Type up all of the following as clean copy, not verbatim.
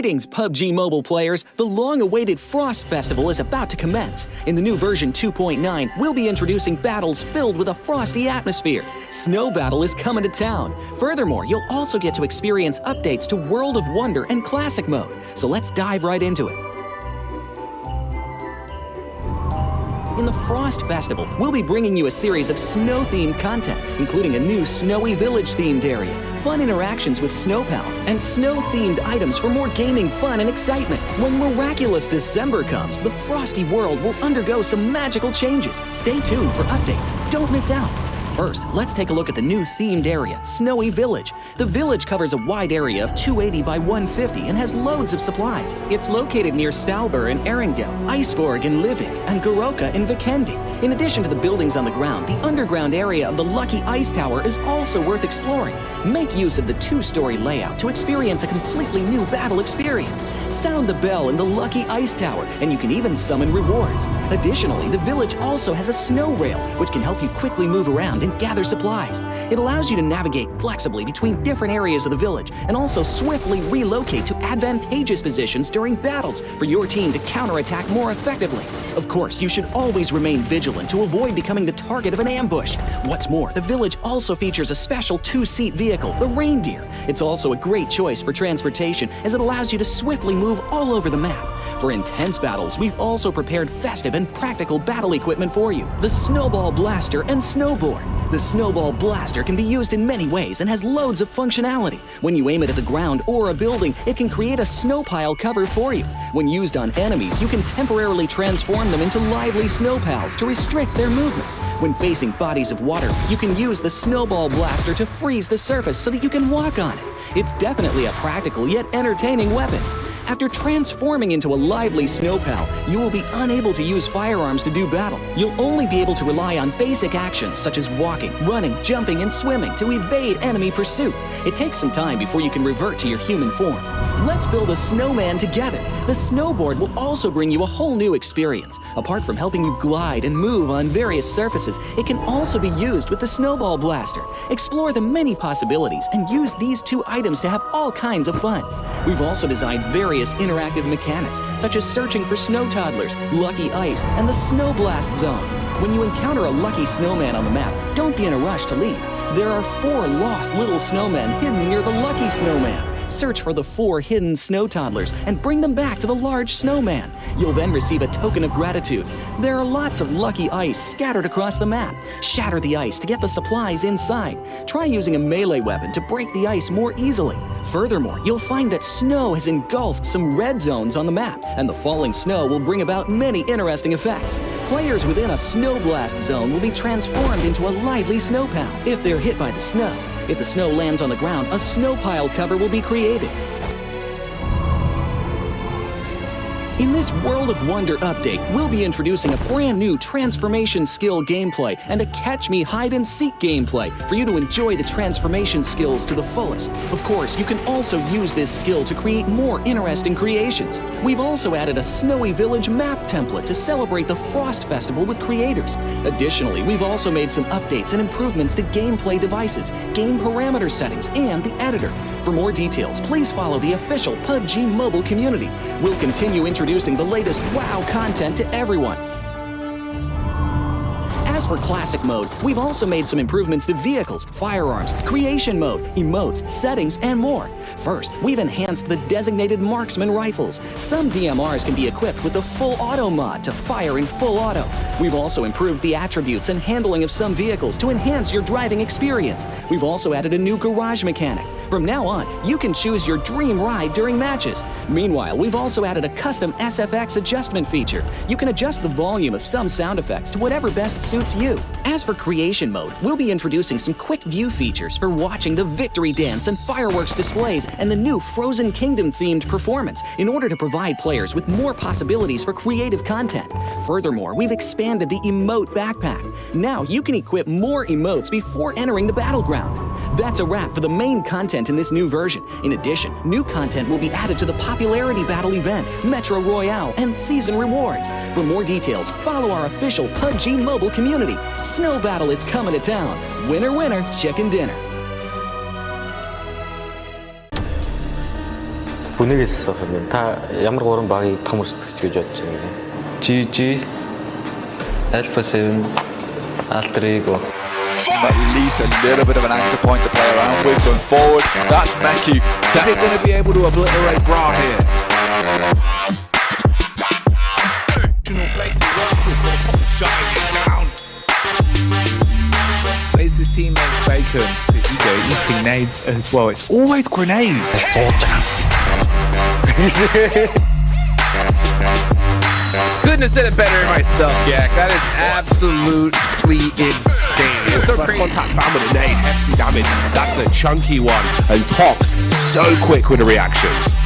Greetings, PUBG Mobile players! The long-awaited Frost Festival is about to commence. In the new version 2.9, we'll be introducing battles filled with a frosty atmosphere. Snow Battle is coming to town. Furthermore, you'll also get to experience updates to World of Wonder and Classic Mode. So let's dive right into it. In the Frost Festival, we'll be bringing you a series of snow-themed content, including a new Snowy Village-themed area, fun interactions with snow pals, and snow-themed items for more gaming fun and excitement. When miraculous December comes, the frosty world will undergo some magical changes. Stay tuned for updates. Don't miss out. First, let's take a look at the new themed area, Snowy Village. The village covers a wide area of 280 by 150 and has loads of supplies. It's located near Stalber in Erringdale, Iceborg in Livik, and Goroka in Vikendi. In addition to the buildings on the ground, the underground area of the Lucky Ice Tower is also worth exploring. Make use of the two-story layout to experience a completely new battle experience. Sound the bell in the Lucky Ice Tower, and you can even summon rewards. Additionally, the village also has a snow rail, which can help you quickly move around and gather supplies. It allows you to navigate flexibly between different areas of the village and also swiftly relocate to advantageous positions during battles for your team to counterattack more effectively. Of course, you should always remain vigilant to avoid becoming the target of an ambush. What's more, the village also features a special two-seat vehicle, the Reindeer. It's also a great choice for transportation as it allows you to swiftly move all over the map. For intense battles, we've also prepared festive and practical battle equipment for you, the Snowball Blaster and Snowboard. The Snowball Blaster can be used in many ways and has loads of functionality. When you aim it at the ground or a building, it can create a snow pile cover for you. When used on enemies, you can temporarily transform them into lively snow pals to restrict their movement. When facing bodies of water, you can use the Snowball Blaster to freeze the surface so that you can walk on it. It's definitely a practical yet entertaining weapon. After transforming into a lively snow pal, you will be unable to use firearms to do battle. You'll only be able to rely on basic actions such as walking, running, jumping, and swimming to evade enemy pursuit. It takes some time before you can revert to your human form. Let's build a snowman together. The snowboard will also bring you a whole new experience. Apart from helping you glide and move on various surfaces, it can also be used with the Snowball Blaster. Explore the many possibilities and use these two items to have all kinds of fun. We've also designed various interactive mechanics, such as searching for snow toddlers, lucky ice, and the snow blast zone. When you encounter a lucky snowman on the map, don't be in a rush to leave. There are 4 lost little snowmen hidden near the lucky snowman. Search for the 4 hidden snow toddlers and bring them back to the large snowman. You'll then receive a token of gratitude. There are lots of lucky ice scattered across the map. Shatter the ice to get the supplies inside. Try using a melee weapon to break the ice more easily. Furthermore, you'll find that snow has engulfed some red zones on the map, and the falling snow will bring about many interesting effects. Players within a snow blast zone will be transformed into a lively snow pal if they're hit by the snow. If the snow lands on the ground, a snow pile cover will be created. In this World of Wonder update, we'll be introducing a brand new transformation skill gameplay and a catch me hide and seek gameplay for you to enjoy the transformation skills to the fullest. Of course, you can also use this skill to create more interesting creations. We've also added a Snowy Village map template to celebrate the Frost Festival with creators. Additionally, we've also made some updates and improvements to gameplay devices, game parameter settings, and the editor. For more details, please follow the official PUBG Mobile community. We'll continue introducing the latest WoW content to everyone. As for Classic Mode, we've also made some improvements to vehicles, firearms, creation mode, emotes, settings, and more. First, we've enhanced the designated marksman rifles. Some DMRs can be equipped with the full auto mod to fire in full auto. We've also improved the attributes and handling of some vehicles to enhance your driving experience. We've also added a new garage mechanic. From now on, you can choose your dream ride during matches. Meanwhile, we've also added a custom SFX adjustment feature. You can adjust the volume of some sound effects to whatever best suits you. As for creation mode, we'll be introducing some quick view features for watching the victory dance and fireworks displays and the new Frozen Kingdom themed performance in order to provide players with more possibilities for creative content. Furthermore, we've expanded the emote backpack. Now you can equip more emotes before entering the battleground. That's a wrap for the main content in this new version. In addition, new content will be added to the Popularity Battle event, Metro Royale, and Season Rewards. For more details, follow our official PUBG Mobile community. Snow Battle is coming to town. Winner, winner, chicken dinner. 분위기 있었어. 그러면 다 ямар гурван багийг том өрсөлдөж гэж бодож байна. GG, Alpha 7, Alter Ego. At least a little bit of an anchor point to play around with going forward. That's Meki. Is it going to be able to obliterate Bra here? Plays his teammate Bacon. Ego eating nades as well. It's always grenades. Couldn't have said it better myself, Jack. That is absolutely insane. It's so crazy. Contact found with a nade, hefty damage. That's a chunky one. And Tops so quick with the reactions.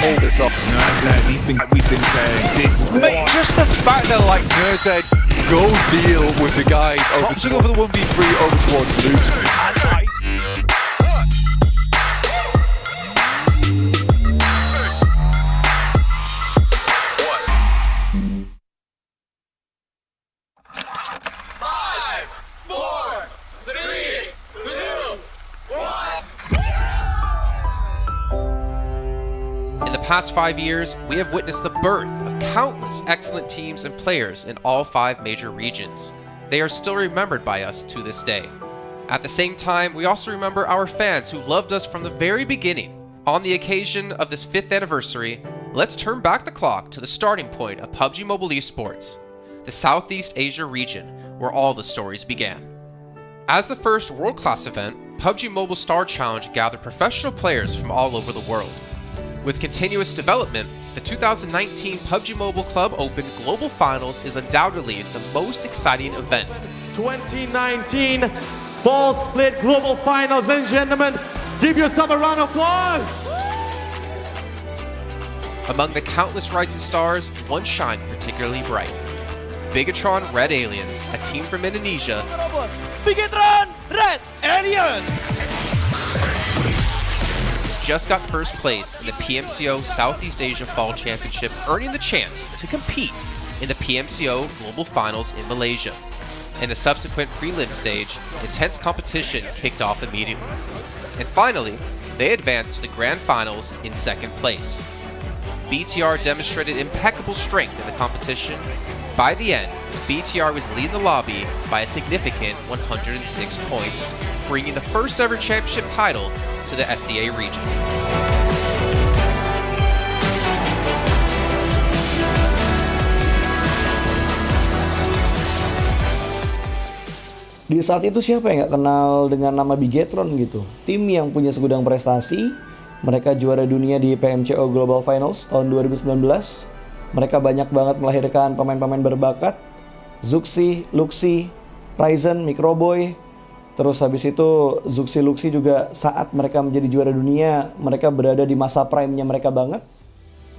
Hold this off. We've been saying this. Mate, just the fact that like Nerd said, go deal with the guys over the 1v3 over towards Loot. In the past 5 years, we have witnessed the birth of countless excellent teams and players in all 5 major regions. They are still remembered by us to this day. At the same time, we also remember our fans who loved us from the very beginning. On the occasion of this 5th anniversary, let's turn back the clock to the starting point of PUBG Mobile esports, the Southeast Asia region, where all the stories began. As the first world-class event, PUBG Mobile Star Challenge gathered professional players from all over the world. With continuous development, the 2019 PUBG Mobile Club Open Global Finals is undoubtedly the most exciting event. 2019 Fall Split Global Finals, ladies and gentlemen, give yourself a round of applause! Among the countless rising stars, one shined particularly bright. Bigatron Red Aliens, a team from Indonesia, Bigatron Red Aliens! just got first place in the PMCO Southeast Asia Fall Championship, earning the chance to compete in the PMCO Global Finals in Malaysia. In the subsequent prelim stage, intense competition kicked off immediately. And finally, they advanced to the Grand Finals in 2nd place. BTR demonstrated impeccable strength in the competition. By the end, BTR was leading the lobby by a significant 106 points, bringing the first ever championship title to the SEA region. Di saat itu siapa yang nggak kenal dengan nama Bigatron gitu? Tim yang punya segudang prestasi, mereka juara dunia di PMCO Global Finals tahun 2019. Mereka banyak banget melahirkan pemain-pemain berbakat, Zuxi, Luxi, Ryzen, Microboy. Terus habis itu Zuxi, Luxi juga saat mereka menjadi juara dunia, mereka berada di masa prime-nya mereka banget.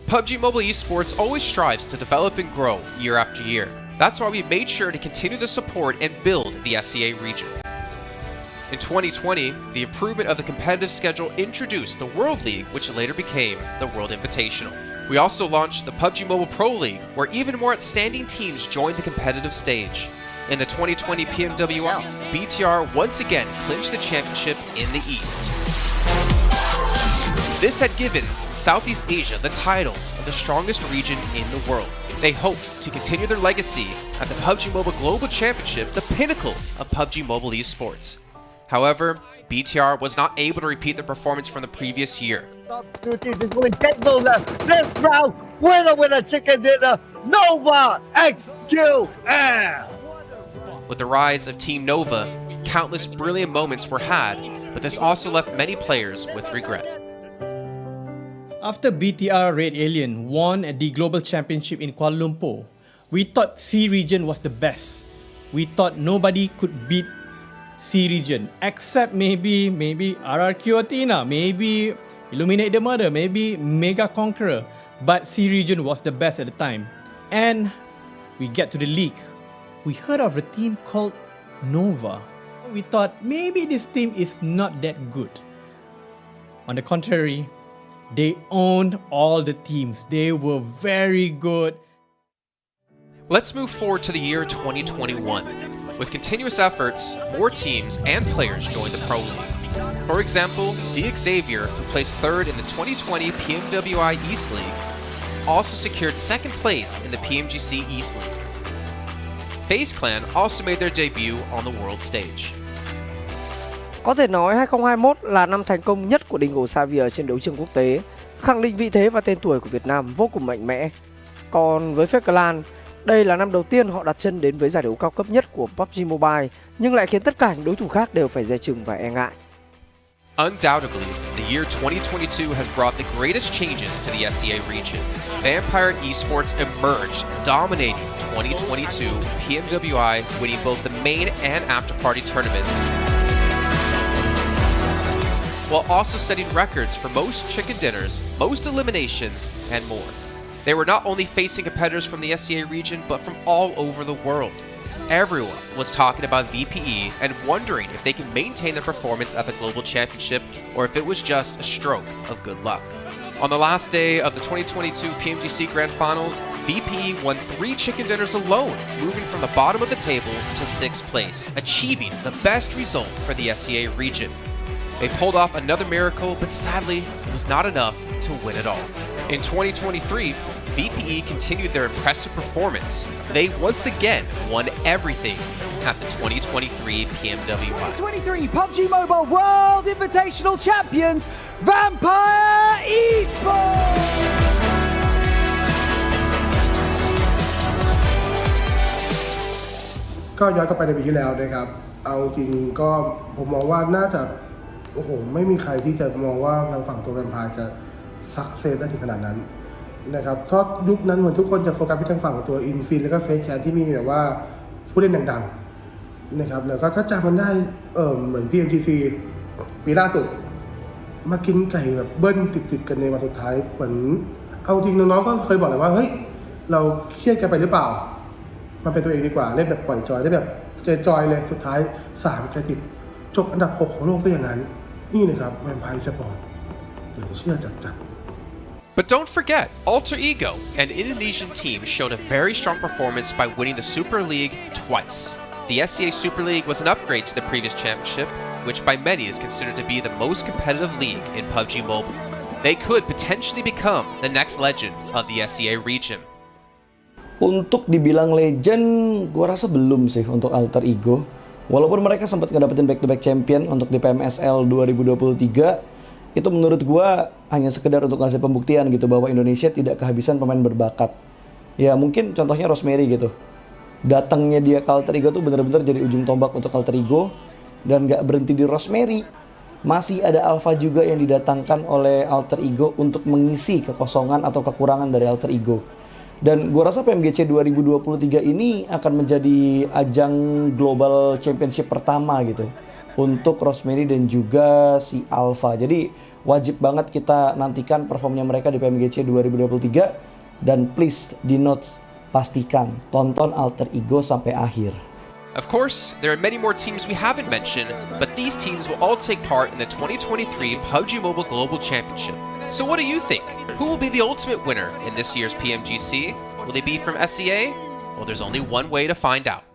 PUBG Mobile Esports always strives to develop and grow year after year. That's why we made sure to continue the support and build the SEA region. In 2020, the improvement of the competitive schedule introduced the World League, which later became the World Invitational. We also launched the PUBG Mobile Pro League, where even more outstanding teams joined the competitive stage. In the 2020 PMWL, BTR once again clinched the championship in the East. This had given Southeast Asia the title of the strongest region in the world. They hoped to continue their legacy at the PUBG Mobile Global Championship, the pinnacle of PUBG Mobile esports. However, BTR was not able to repeat their performance from the previous year. Two teams is going takeover. This round, winner, chicken dinner, Nova XQL. With the rise of Team Nova, Countless brilliant moments were had, but this also left many players with regret. After BTR Red Alien won at the Global Championship in Kuala Lumpur, we thought C region was the best. We thought nobody could beat C region except maybe RRQ Athena, maybe Illuminate the Murder, maybe Mega Conqueror, but C region was the best at the time. And we get to the league. We heard of a team called Nova. We thought maybe this team is not that good. On the contrary, they owned all the teams. They were very good. Let's move forward to the year 2021. With continuous efforts, more teams and players joined the Pro League. For example, Xavier, who placed third in the 2020 PMWI East League, also secured second place in the PMGC East League. FaZe Clan also made their debut on the world stage. Có thể nói 2021 là năm thành công nhất của Dingo Xavier trên đấu trường quốc tế, khẳng định vị thế và tên tuổi của Việt Nam vô cùng mạnh mẽ. Còn với FaZe Clan, đây là năm đầu tiên họ đặt chân đến với giải đấu cao cấp nhất của PUBG Mobile, nhưng lại khiến tất cả những đối thủ khác đều phải dè chừng và e ngại. Undoubtedly, the year 2022 has brought the greatest changes to the SEA region. Vampire Esports emerged, dominating 2022 PMWI, winning both the main and after-party tournaments, while also setting records for most chicken dinners, most eliminations, and more. They were not only facing competitors from the SEA region, but from all over the world. Everyone was talking about VPE and wondering if they can maintain their performance at the Global Championship or if it was just a stroke of good luck. On the last day of the 2022 PMGC Grand Finals, VPE won 3 chicken dinners alone, moving from the bottom of the table to 6th place, achieving the best result for the SEA region. They pulled off another miracle, but sadly, it was not enough to win it all. In 2023, VPE continued their impressive performance. They once again won everything at the 2023 PMWI. 2023 PUBG Mobile World Invitational Champions, Vampire Esports! ก็ย้อนกลับไปในปีที่แล้วนะครับเอาจริงก็ผมมองว่าน่าจะโอ้โหไม่มีใครที่จะมองว่าทางฝั่งตัวแวมไพร์จะซักเซสได้ถึงขนาดนั้นนะครับเพราะยุคนั้นเหมือนทุกคนจะโฟกัสไปทางฝั่งตัวอินฟินแล้วก็เฟซแคนที่มีแบบว่าผู้เล่นดังๆนะครับแล้วก็ถ้าจำมันได้เหมือน PMGC ปีล่าสุดมากินไก่แบบเบิ้ลติดๆกันในวันสุดท้ายเหมือนเอาจริงน้องๆก็เคยบอกเลยว่าเฮ้ยเราเครียดกันไปหรือเปล่ามันเป็นตัวเองดีกว่าเล่นแบบปล่อยจอยได้แบบจอยเลยสุดท้าย3จะติดจบอันดับ6ของโลกซะอย่างนั้นนี่นะครับแวมไพร์สปอร์ตเดี๋ยวเชื่อจัด But don't forget, Alter Ego, an Indonesian team, showed a very strong performance by winning the Super League twice. The SEA Super League was an upgrade to the previous championship, which by many is considered to be the most competitive league in PUBG Mobile. They could potentially become the next legend of the SEA region. Untuk dibilang legend, gua rasa belum sih untuk Alter Ego. Walaupun mereka sempat ngedapetin back-to-back champion untuk di PMSL 2023, itu menurut gua hanya sekedar untuk ngasih pembuktian gitu bahwa Indonesia tidak kehabisan pemain berbakat. Ya mungkin contohnya Rosemary gitu. Datangnya dia ke Alter Ego tuh bener-bener jadi ujung tombak untuk Alter Ego. Dan gak berhenti di Rosemary. Masih ada Alpha juga yang didatangkan oleh Alter Ego untuk mengisi kekosongan atau kekurangan dari Alter Ego. Dan gue rasa PMGC 2023 ini akan menjadi ajang Global Championship pertama gitu untuk Rosemary dan juga si Alpha. Jadi wajib banget kita nantikan performnya mereka di PMGC 2023. Dan please di notes pastikan tonton Alter Ego sampai akhir. Of course, there are many more teams we haven't mentioned, but these teams will all take part in the 2023 PUBG Mobile Global Championship. So what do you think? Who will be the ultimate winner in this year's PMGC? Will they be from SEA? Well, there's only one way to find out.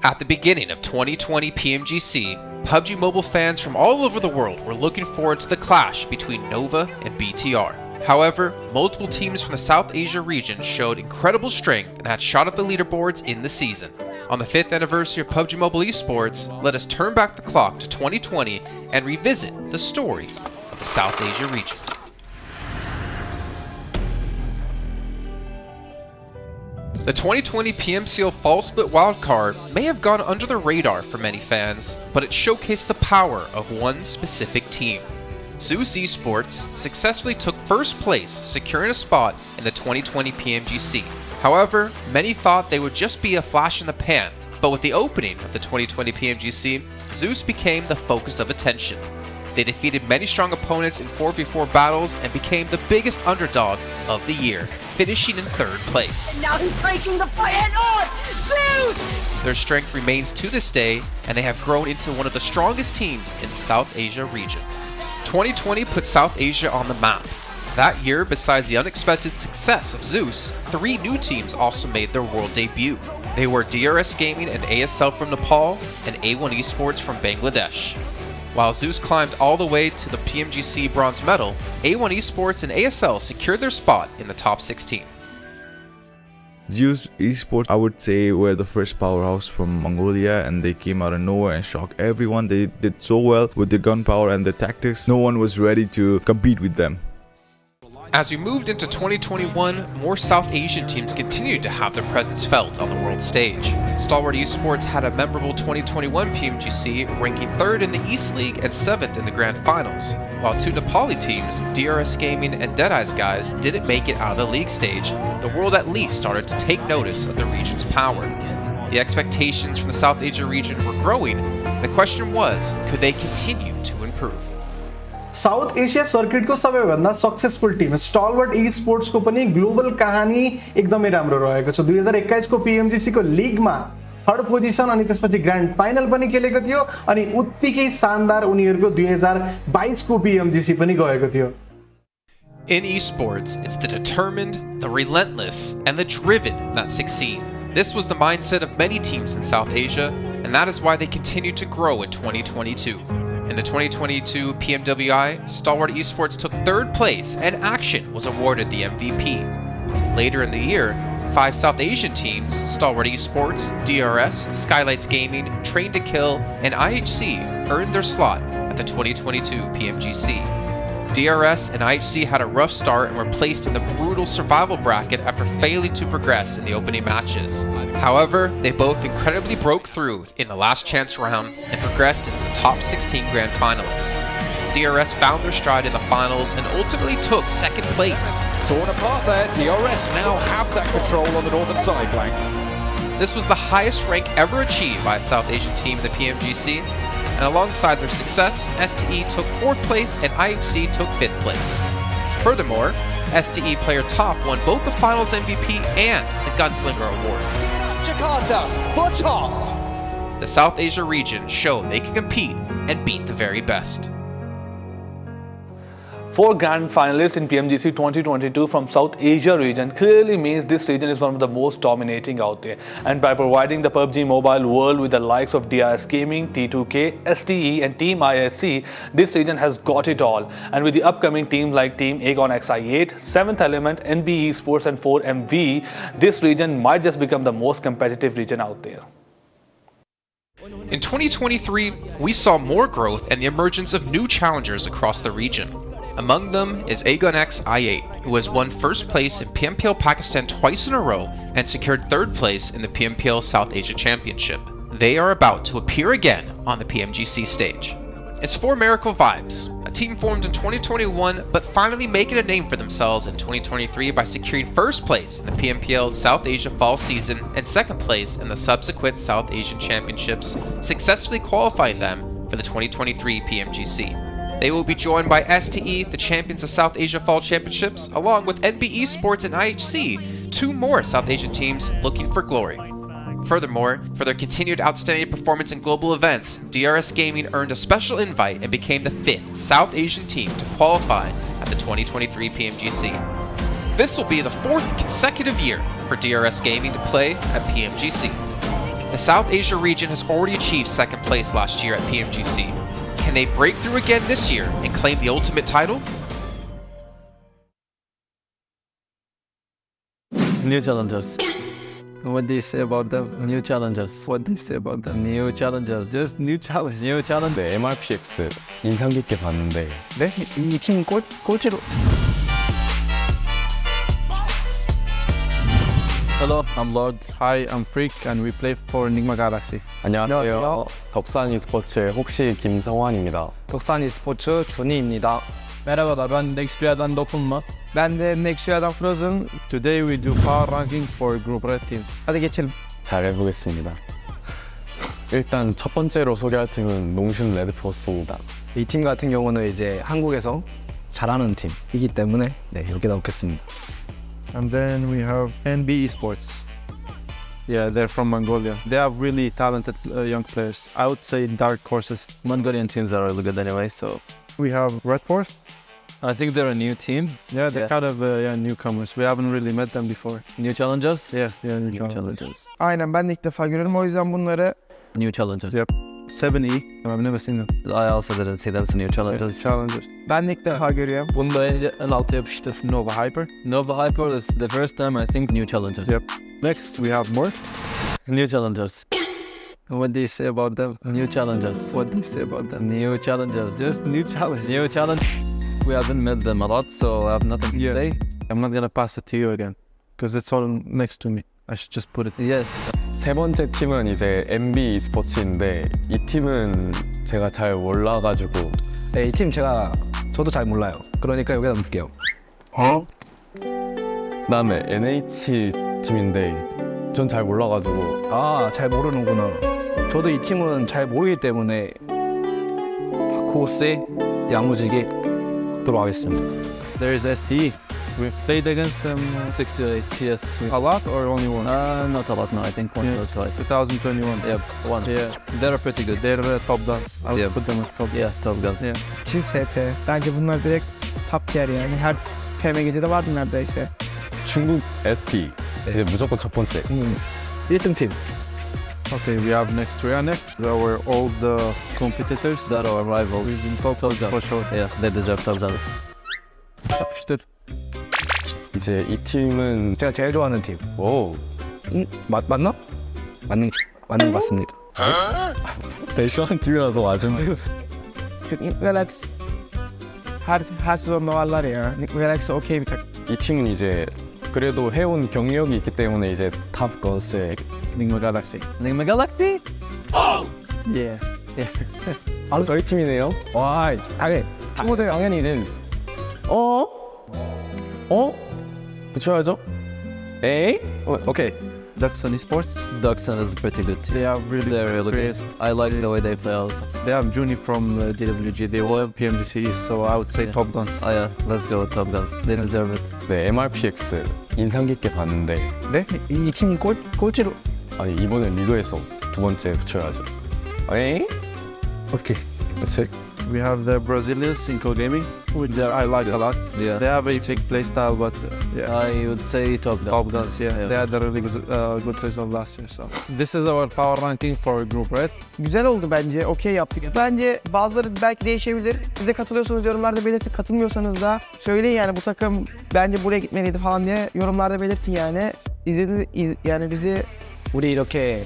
At the beginning of 2020 PMGC, PUBG Mobile fans from all over the world were looking forward to the clash between Nova and BTR. However, multiple teams from the South Asia region showed incredible strength and had shot up the leaderboards in the season. On the 5th anniversary of PUBG Mobile Esports, let us turn back the clock to 2020 and revisit the story of the South Asia region. The 2020 PMCO Fall Split Wildcard may have gone under the radar for many fans, but it showcased the power of one specific team. Zeus Esports successfully took first place, securing a spot in the 2020 PMGC. However, many thought they would just be a flash in the pan, but with the opening of the 2020 PMGC, Zeus became the focus of attention. They defeated many strong opponents in 4v4 battles and became the biggest underdog of the year, finishing in 3rd place. And now he's making the fight head on! Zeus! Their strength remains to this day, and they have grown into one of the strongest teams in the South Asia region. 2020 put South Asia on the map. That year, besides the unexpected success of Zeus, 3 new teams also made their world debut. They were DRS Gaming and ASL from Nepal, and A1 Esports from Bangladesh. While Zeus climbed all the way to the PMGC bronze medal, A1 Esports and ASL secured their spot in the top 16. Zeus Esports, I would say, were the first powerhouse from Mongolia, and they came out of nowhere and shocked everyone. They did so well with their gunpowder and their tactics. No one was ready to compete with them. As we moved into 2021, more South Asian teams continued to have their presence felt on the world stage. Stalwart Esports had a memorable 2021 PMGC, ranking 3rd in the East League and 7th in the Grand Finals, while 2 Nepali teams, DRS Gaming and Deadeye's Guys, didn't make it out of the league stage. The world at least started to take notice of the region's power. The expectations from the South Asia region were growing. The question was, could they continue to improve? South Asia सर्किटको सबैभन्दा successful Tim स्टलवर्ट ई स्पोर्ट्सको पनि global कहानी एकदमै राम्रो रहेको छ। 2021 को PMGC को लिगमा 3rd पोजिसन अनि त्यसपछि ग्रान्ड फाइनल पनि खेलेको थियो अनि उत्तिकै शानदार उनीहरुको 2022 को PMGC पनि गएको थियो। In esports, it's the determined, the relentless, and the driven that succeed. This was the mindset of many teams in South Asia, and that is why they continue to grow in 2022. In the 2022 PMWI, Stalwart Esports took 3rd place and Action was awarded the MVP. Later in the year, 5 South Asian teams, Stalwart Esports, DRS, Skylights Gaming, Train to Kill, and IHC earned their slot at the 2022 PMGC. DRS and IHC had a rough start and were placed in the brutal survival bracket after failing to progress in the opening matches. However, they both incredibly broke through in the last chance round and progressed into the top 16 Grand Finalists. DRS found their stride in the finals and ultimately took 2nd place. Torn apart there, DRS now have that control on the northern side flank. This was the highest rank ever achieved by a South Asian team in the PMGC. And alongside their success, STE took 4th place and IHC took 5th place. Furthermore, STE Player Top won both the Finals MVP and the Gunslinger Award. Jakarta for top! The South Asia region showed they can compete and beat the very best. 4 grand finalists in PMGC 2022 from South Asia region clearly means this region is one of the most dominating out there. And by providing the PUBG Mobile world with the likes of DRS Gaming, T2K, STE and Team ISC, this region has got it all. And with the upcoming teams like Team Aegon XI8, 7th Element, NB Esports and 4MV, this region might just become the most competitive region out there. In 2023, we saw more growth and the emergence of new challengers across the region. Among them is Aegon XI8, who has won 1st place in PMPL Pakistan twice in a row and secured 3rd place in the PMPL South Asia Championship. They are about to appear again on the PMGC stage. It's 4 Miracle Vibes, a team formed in 2021 but finally making a name for themselves in 2023 by securing 1st place in the PMPL South Asia Fall season and 2nd place in the subsequent South Asian Championships, successfully qualifying them for the 2023 PMGC. They will be joined by STE, the champions of South Asia Fall Championships, along with NB Esports and IHC, 2 more South Asian teams looking for glory. Furthermore, for their continued outstanding performance in global events, DRS Gaming earned a special invite and became the 5th South Asian team to qualify at the 2023 PMGC. This will be the 4th consecutive year for DRS Gaming to play at PMGC. The South Asia region has already achieved second place last year at PMGC. Can they break through again this year and claim the ultimate title? New challengers. What do you say about them? New challengers. What do you say about them? New challengers. Just new challenge. New challenge. 네, MRPX 인상 깊게 봤는데 네, 이 팀 꼴찌로. Hello, I'm Lord. Hi, I'm Freak and we play for Enigma Galaxy. 안녕하세요. 덕산 e스포츠의 혹시 김성환입니다. 덕산 e스포츠 준희입니다. Merhaba, ben Nextüye'den dokunma. Ben de Nextüye'den Frozen. Today we do power ranking for group red teams. hadi geçelim. 잘 해보겠습니다. 일단 첫 번째로 소개할 팀은 농심 레드포스입니다. 이 팀 같은 경우는 이제 한국에서 잘하는 팀이기 때문에 네, 이렇게 나오겠습니다. And then we have NB Esports. Yeah, they're from Mongolia. They have really talented young players. I would say dark horses. Mongolian teams are really good anyway, so. We have Red Force. I think they're a new team. Yeah, they're kind of newcomers. We haven't really met them before. New challengers? Yeah, new challengers. Aynen, ben de ilk defa görüyorum, o yüzden bunları. New challengers. Yep. 7E. I've never seen them. I also didn't see them as new challengers. Yeah, challengers. Ben de ilk defa görüyorum. Bunu da en alta yapıştır. Nova Hyper. Nova Hyper is the first time I think new challengers. Yep. Next we have Morph. New challengers. What do you say about them? New challengers. What do you say about them? New challengers. Just new challenge. New challenge. We haven't met them a lot, so I have nothing to say. I'm not gonna pass it to you again, because it's all next to me. I should just put it. Yeah. 세 번째 팀은 이제 NB e스포츠인데 이 팀은 제가 잘 몰라가지고 네, 이 팀 저도 잘 몰라요. 그러니까 여기다 놓을게요. 그다음에 NH 팀인데 전 잘 몰라가지고 아, 잘 모르는구나. 저도 이 팀은 잘 모르기 때문에 바코세 야무지게 하도록 하겠습니다. There's STE. We've played against them 6 to 8, yes. a lot or only one? Not a lot, no. I think once or twice. 2021. Yep, one. Yeah. They're pretty good. They're top guns. I would put them at top. Yeah, top guns. Yeah. ST. Bence bunlar direkt top tier yani. Her PMGC'de vardı neredeyse. 중국 ST 이제 무조건 첫 번째. 1등 팀. Okay, we have next Trianek. Our old competitors. That are our rivals. We've been top guns for sure. Yeah, they deserve top guns. yapıştır. 이제 이 팀은 제가 제일 좋아하는 팀. 오. 맞나? 맞는 것 같습니다. 제일 좋아하는 팀이라서 맞으면. Galaxy. Her sezonda varlar ya. Galaxy okey bir takım. 이 팀은 이제 그래도 해온 경력이 있기 때문에 이제 탑 건스의 Enigma Galaxy. Enigma Galaxy? Yeah. 바로 저희 팀이네요. 와, 당연히 이제 붙여야죠. 에이? 오케이. Duxon Esports. Duxon is a pretty good team. They have really good. I like the way they play also. They have Juni from DWG. They won PMGC, so I would say top guns. Oh yeah, let's go with top guns. They deserve it. 네, MRPX 인상 깊게 봤는데. 네? 이 팀 꼴찌로. 아니 이번엔 리그에서 두 번째 붙여야죠. 에이? Okay. That's it. We have the Brazilians in co-gaming, which I like a lot. Yeah. They have a big play style, but yeah. I would say top guns. Top guns, yeah. They had a really good result last year, so. This is our power ranking for Group Red. Güzel oldu bence. Okey yaptık. Bence bazıları belki değişebilir. Siz de katılıyorsunuz yorumlarda belirtin. Katılmıyorsanız da söyleyin yani bu takım bence buraya gitmeliydi falan diye yorumlarda belirtin yani. Yani bizi 우리 이렇게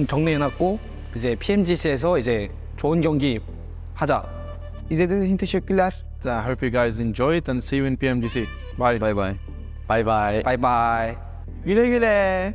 정리해놨고 이제 PMGC에서 이제 좋은 경기 하자. İzlediğiniz için teşekkürler. I hope you guys enjoy it and see you in PMGC. Bye. Bye bye. Bye bye. Bye bye. Güle güle.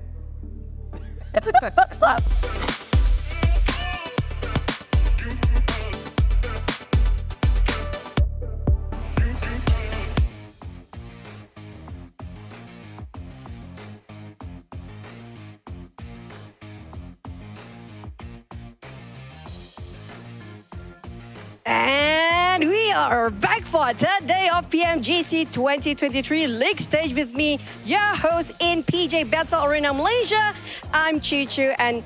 And we are back for a third day of PMGC 2023 League stage with me, your host in PJ Battle Arena, Malaysia. I'm Chichu, and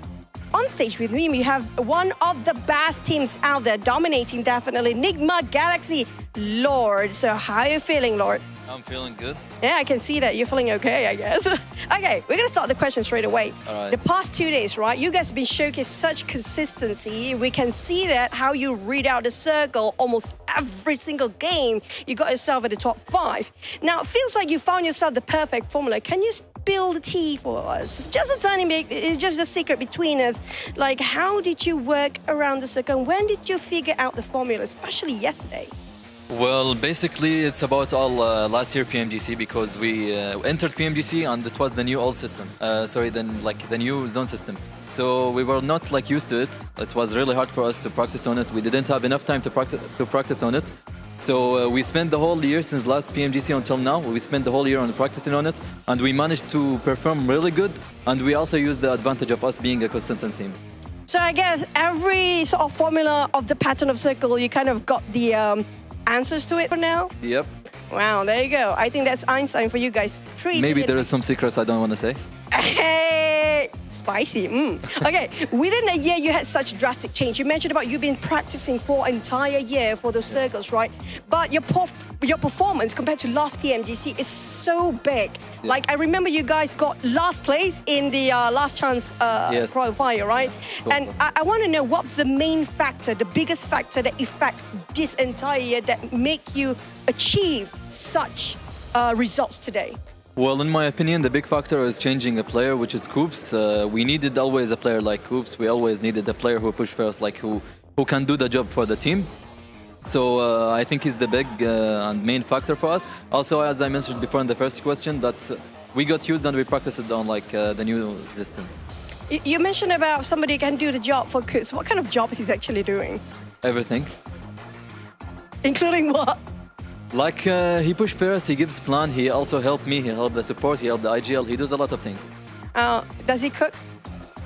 on stage with me, we have one of the best teams out there, dominating definitely, Enigma Galaxy, Lord. So how are you feeling, Lord? I'm feeling good. Yeah, I can see that you're feeling okay, I guess. Okay, we're gonna start the question straight away. All right. The past 2 days, right? You guys have been showcasing such consistency. We can see that how you read out the circle almost every single game. You got yourself at the top 5. Now, it feels like you found yourself the perfect formula. Can you spill the tea for us? Just a tiny bit, it's just a secret between us. Like, how did you work around the circle? When did you figure out the formula, especially yesterday? Well, basically, it's about all last year PMGC because we entered PMGC and it was the new old system. The new zone system. So we were not like used to it. It was really hard for us to practice on it. We didn't have enough time to practice on it. So we spent the whole year since last PMGC until now. We spent the whole year on practicing on it, and we managed to perform really good. And we also used the advantage of us being a consistent team. So I guess every sort of formula of the pattern of circle, you kind of got the answers to it for now? Yep. Wow, there you go. I think that's Einstein for you guys. Maybe there is some secrets I don't want to say. Hey, spicy. Okay, within a year you had such drastic change. You mentioned about you been practicing for an entire year for those circles, right? But your performance compared to last PMGC is so big. Yeah. Like, I remember you guys got last place in the last chance qualifier, right? And I want to know what's the main factor, the biggest factor that affect this entire year that make you achieve such results today? Well, in my opinion, the big factor is changing a player, which is Coops. We needed always a player like Coops. We always needed a player who push first, like who can do the job for the team. So I think he's the big and main factor for us. Also, as I mentioned before in the first question, that we got used and we practiced it on like the new system. You mentioned about somebody can do the job for Coops. What kind of job he's actually doing? Everything. Including what? Like he pushed first, he gives plan, he also helped me, he helped the support, he helped the IGL, he does a lot of things. Does he cook?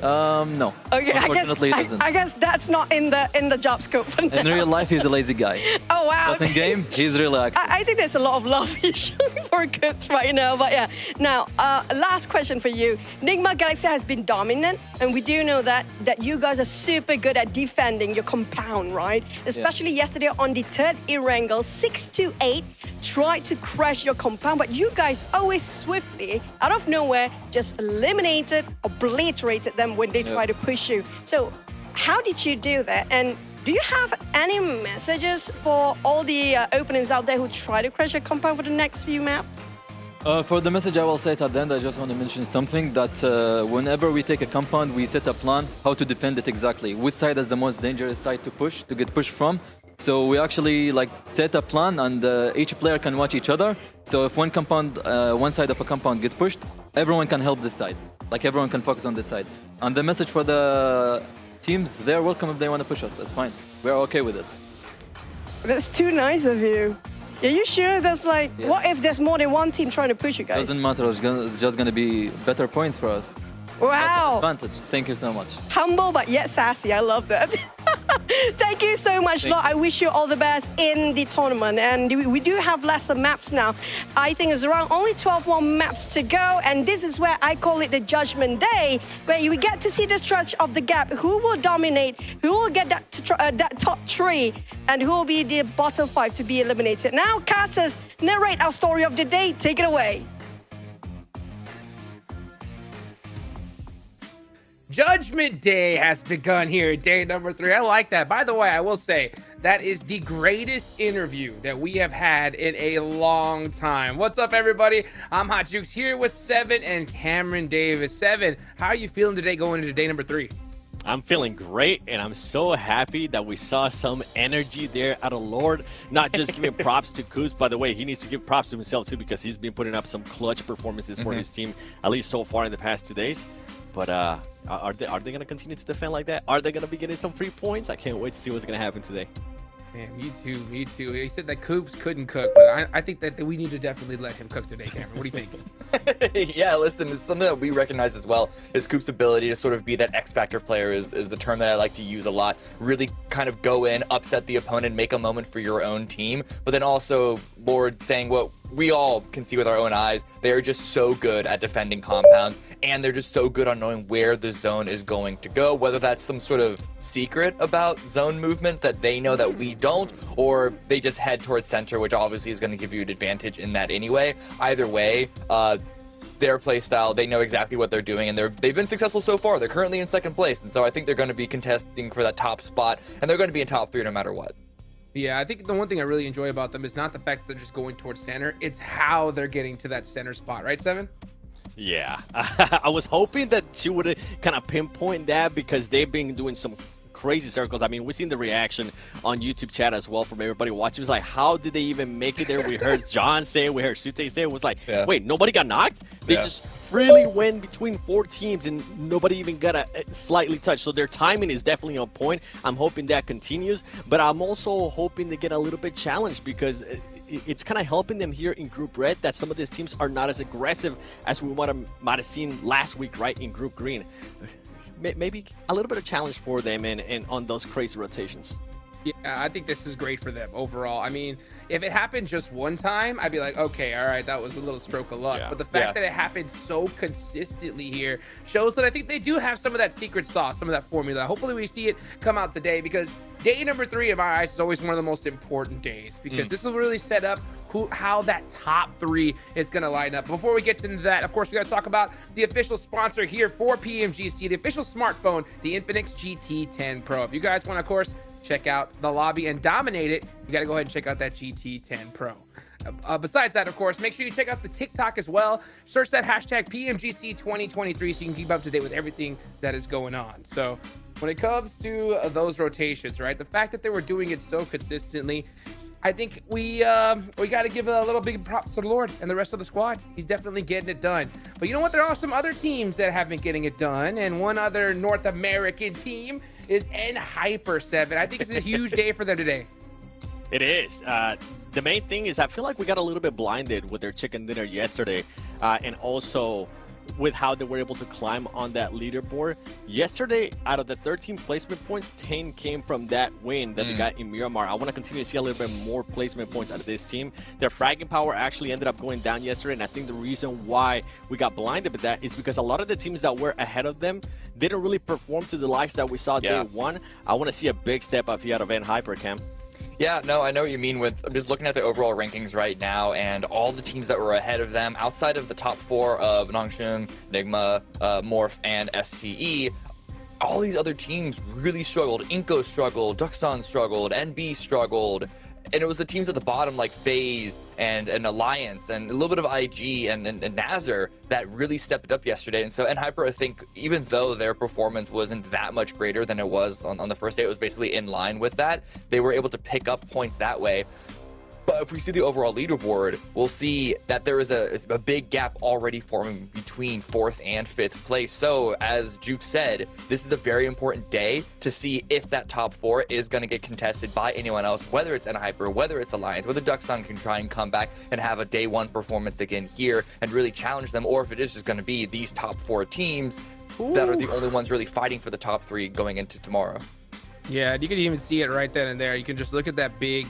No. Okay, Unfortunately, he doesn't. I guess that's not in the job scope. In real life, he's a lazy guy. Oh wow! But in game, he's really active. I think there's a lot of love he's showing for Coops right now. But yeah, now last question for you. Nigma Galaxy has been dominant, and we do know that you guys are super good at defending your compound, right? Especially yesterday on the third Erangel, 6-8 tried to crash your compound, but you guys always swiftly, out of nowhere, just eliminated, obliterated them when they try to push you. So how did you do that? And do you have any messages for all the openings out there who try to crash your compound for the next few maps? For the message I will say it at the end, I just want to mention something that whenever we take a compound, we set a plan how to defend it exactly. Which side is the most dangerous side to push, to get pushed from. So we actually like set a plan, and each player can watch each other. So if one side of a compound get pushed, everyone can help this side. Like everyone can focus on this side. And the message for the teams, they're welcome if they want to push us. It's fine. We're okay with it. That's too nice of you. Are you sure there's like, what if there's more than one team trying to push you guys? Doesn't matter. It's just going to be better points for us. Wow. Advantage. Thank you so much. Humble but yet sassy. I love that. Thank you so much, Lord. I wish you all the best in the tournament. And we do have lesser maps now. I think it's around only 12 more maps to go. And this is where I call it the Judgment Day, where we get to see the stretch of the gap. Who will dominate? Who will get that top 3? And who will be the bottom 5 to be eliminated? Now, Cassis, narrate our story of the day. Take it away. Judgment Day has begun here, day number 3. I like that. By the way, I will say that is the greatest interview that we have had in a long time. What's up, everybody? I'm Hot Jukes here with Seven and Cameron Davis. Seven, how are you feeling today going into day number 3? I'm feeling great, and I'm so happy that we saw some energy there out of Lord. Not just giving props to Kuz. By the way, he needs to give props to himself, too, because he's been putting up some clutch performances for his team, at least so far in the past 2 days. But are they going to continue to defend like that? Are they going to be getting some free points? I can't wait to see what's going to happen today. Man, me too. He said that Coops couldn't cook, but I think that we need to definitely let him cook today, Cameron. What do you think? Yeah, listen, it's something that we recognize as well, is Coops' ability to sort of be that X-Factor player is the term that I like to use a lot. Really kind of go in, upset the opponent, make a moment for your own team, but then also Lord saying what we all can see with our own eyes. They are just so good at defending compounds and they're just so good on knowing where the zone is going to go, whether that's some sort of secret about zone movement that they know that we don't, or they just head towards center, which obviously is going to give you an advantage in that anyway. Either way, their play style, they know exactly what they're doing, and they've been successful so far. They're currently in second place, and so I think they're going to be contesting for that top spot, and they're going to be in top 3 no matter what. Yeah, I think the one thing I really enjoy about them is not the fact that they're just going towards center, it's how they're getting to that center spot, right, Seven? Yeah, I was hoping that she would kind of pinpoint that because they've been doing some crazy circles. I mean, we've seen the reaction on YouTube chat as well from everybody watching. It was like, how did they even make it there? We heard John say it, we heard Sute say it. Was like, wait, nobody got knocked? They just freely went between 4 teams and nobody even got a slightly touch. So their timing is definitely on point. I'm hoping that continues, but I'm also hoping they get a little bit challenged because it's kind of helping them here in Group Red that some of these teams are not as aggressive as we might have seen last week, right, in Group Green. Maybe a little bit of challenge for them and on those crazy rotations. Yeah, I think this is great for them overall. I mean, if it happened just one time, I'd be like, okay, all right, that was a little stroke of luck. But the fact that it happened so consistently here shows that I think they do have some of that secret sauce, some of that formula. Hopefully we see it come out today, because day number 3 in my eyes is always one of the most important days, because this will really set up how that top 3 is going to line up. Before we get into that, of course, we got to talk about the official sponsor here for PMGC, the official smartphone, the Infinix GT10 Pro. If you guys want to, of course, check out the lobby and dominate it, you got to go ahead and check out that GT10 Pro. Besides that, of course, make sure you check out the TikTok as well. Search that hashtag PMGC 2023 so you can keep up to date with everything that is going on. So when it comes to those rotations, right, the fact that they were doing it so consistently, I think we got to give a little big props to the Lord and the rest of the squad. He's definitely getting it done. But you know what? There are some other teams that have been getting it done, and one other North American team is EnHyper 7. I think it's a huge day for them today. It is. The main thing is I feel like we got a little bit blinded with their chicken dinner yesterday, and also with how they were able to climb on that leaderboard. Yesterday, out of the 13 placement points, 10 came from that win that they got in Miramar. I want to continue to see a little bit more placement points out of this team. Their fragging power actually ended up going down yesterday, and I think the reason why we got blinded with that is because a lot of the teams that were ahead of them didn't really perform to the likes that we saw day 1. I want to see a big step up here out of EnHyper, Cam. Yeah, no, I know what you mean. I'm just looking at the overall rankings right now, and all the teams that were ahead of them, outside of the top 4 of Nongshim, Nigma, Morph, and STE, all these other teams really struggled. Inko struggled, Duxon struggled, NB struggled, and it was the teams at the bottom like FaZe and Alliance and a little bit of IG and Nazar that really stepped up yesterday. And so EnHyper, I think, even though their performance wasn't that much greater than it was on the first day, it was basically in line with that. They were able to pick up points that way. But if we see the overall leaderboard, we'll see that there is a big gap already forming between 4th and 5th place. So as Juke said, this is a very important day to see if that top 4 is going to get contested by anyone else, whether it's EnHyper, whether it's Alliance, whether Duxon can try and come back and have a day 1 performance again here and really challenge them, or if it is just going to be these top 4 teams that are the only ones really fighting for the top 3 going into tomorrow. Yeah, you can even see it right then and there. You can just look at that big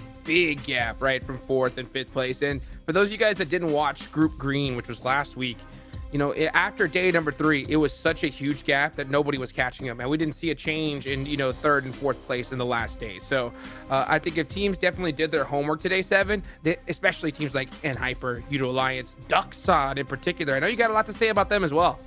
gap, right, from 4th and 5th place. And for those of you guys that didn't watch Group Green, which was last week, you know, after day number 3, it was such a huge gap that nobody was catching up, and we didn't see a change in, you know, 3rd and 4th place in the last day. So I think if teams definitely did their homework today, Seven, especially teams like EnHyper, Udo Alliance, Duxon in particular, I know you got a lot to say about them as well.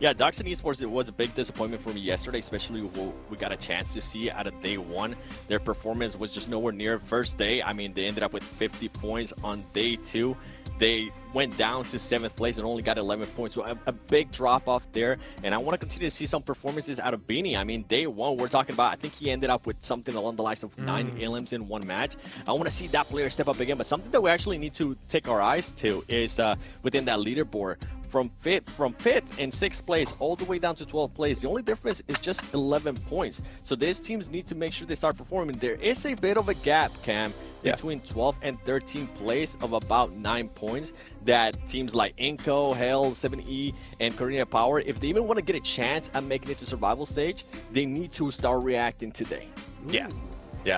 Yeah, Duxon Esports, it was a big disappointment for me yesterday, especially what we got a chance to see out of day 1. Their performance was just nowhere near first day. I mean, they ended up with 50 points on day 2. They went down to 7th place and only got 11 points. So a big drop off there. And I want to continue to see some performances out of Beanie. I mean, day 1, we're talking about, I think he ended up with something along the lines of 9 elims in 1 match. I want to see that player step up again. But something that we actually need to take our eyes to is within that leaderboard. From 5th and 6th place all the way down to 12th place. The only difference is just 11 points. So these teams need to make sure they start performing. There is a bit of a gap, Cam, between 12th and 13th place of about 9 points that teams like Inko, Hell, 7E, and Korea Power, if they even want to get a chance at making it to survival stage, they need to start reacting today. Yeah,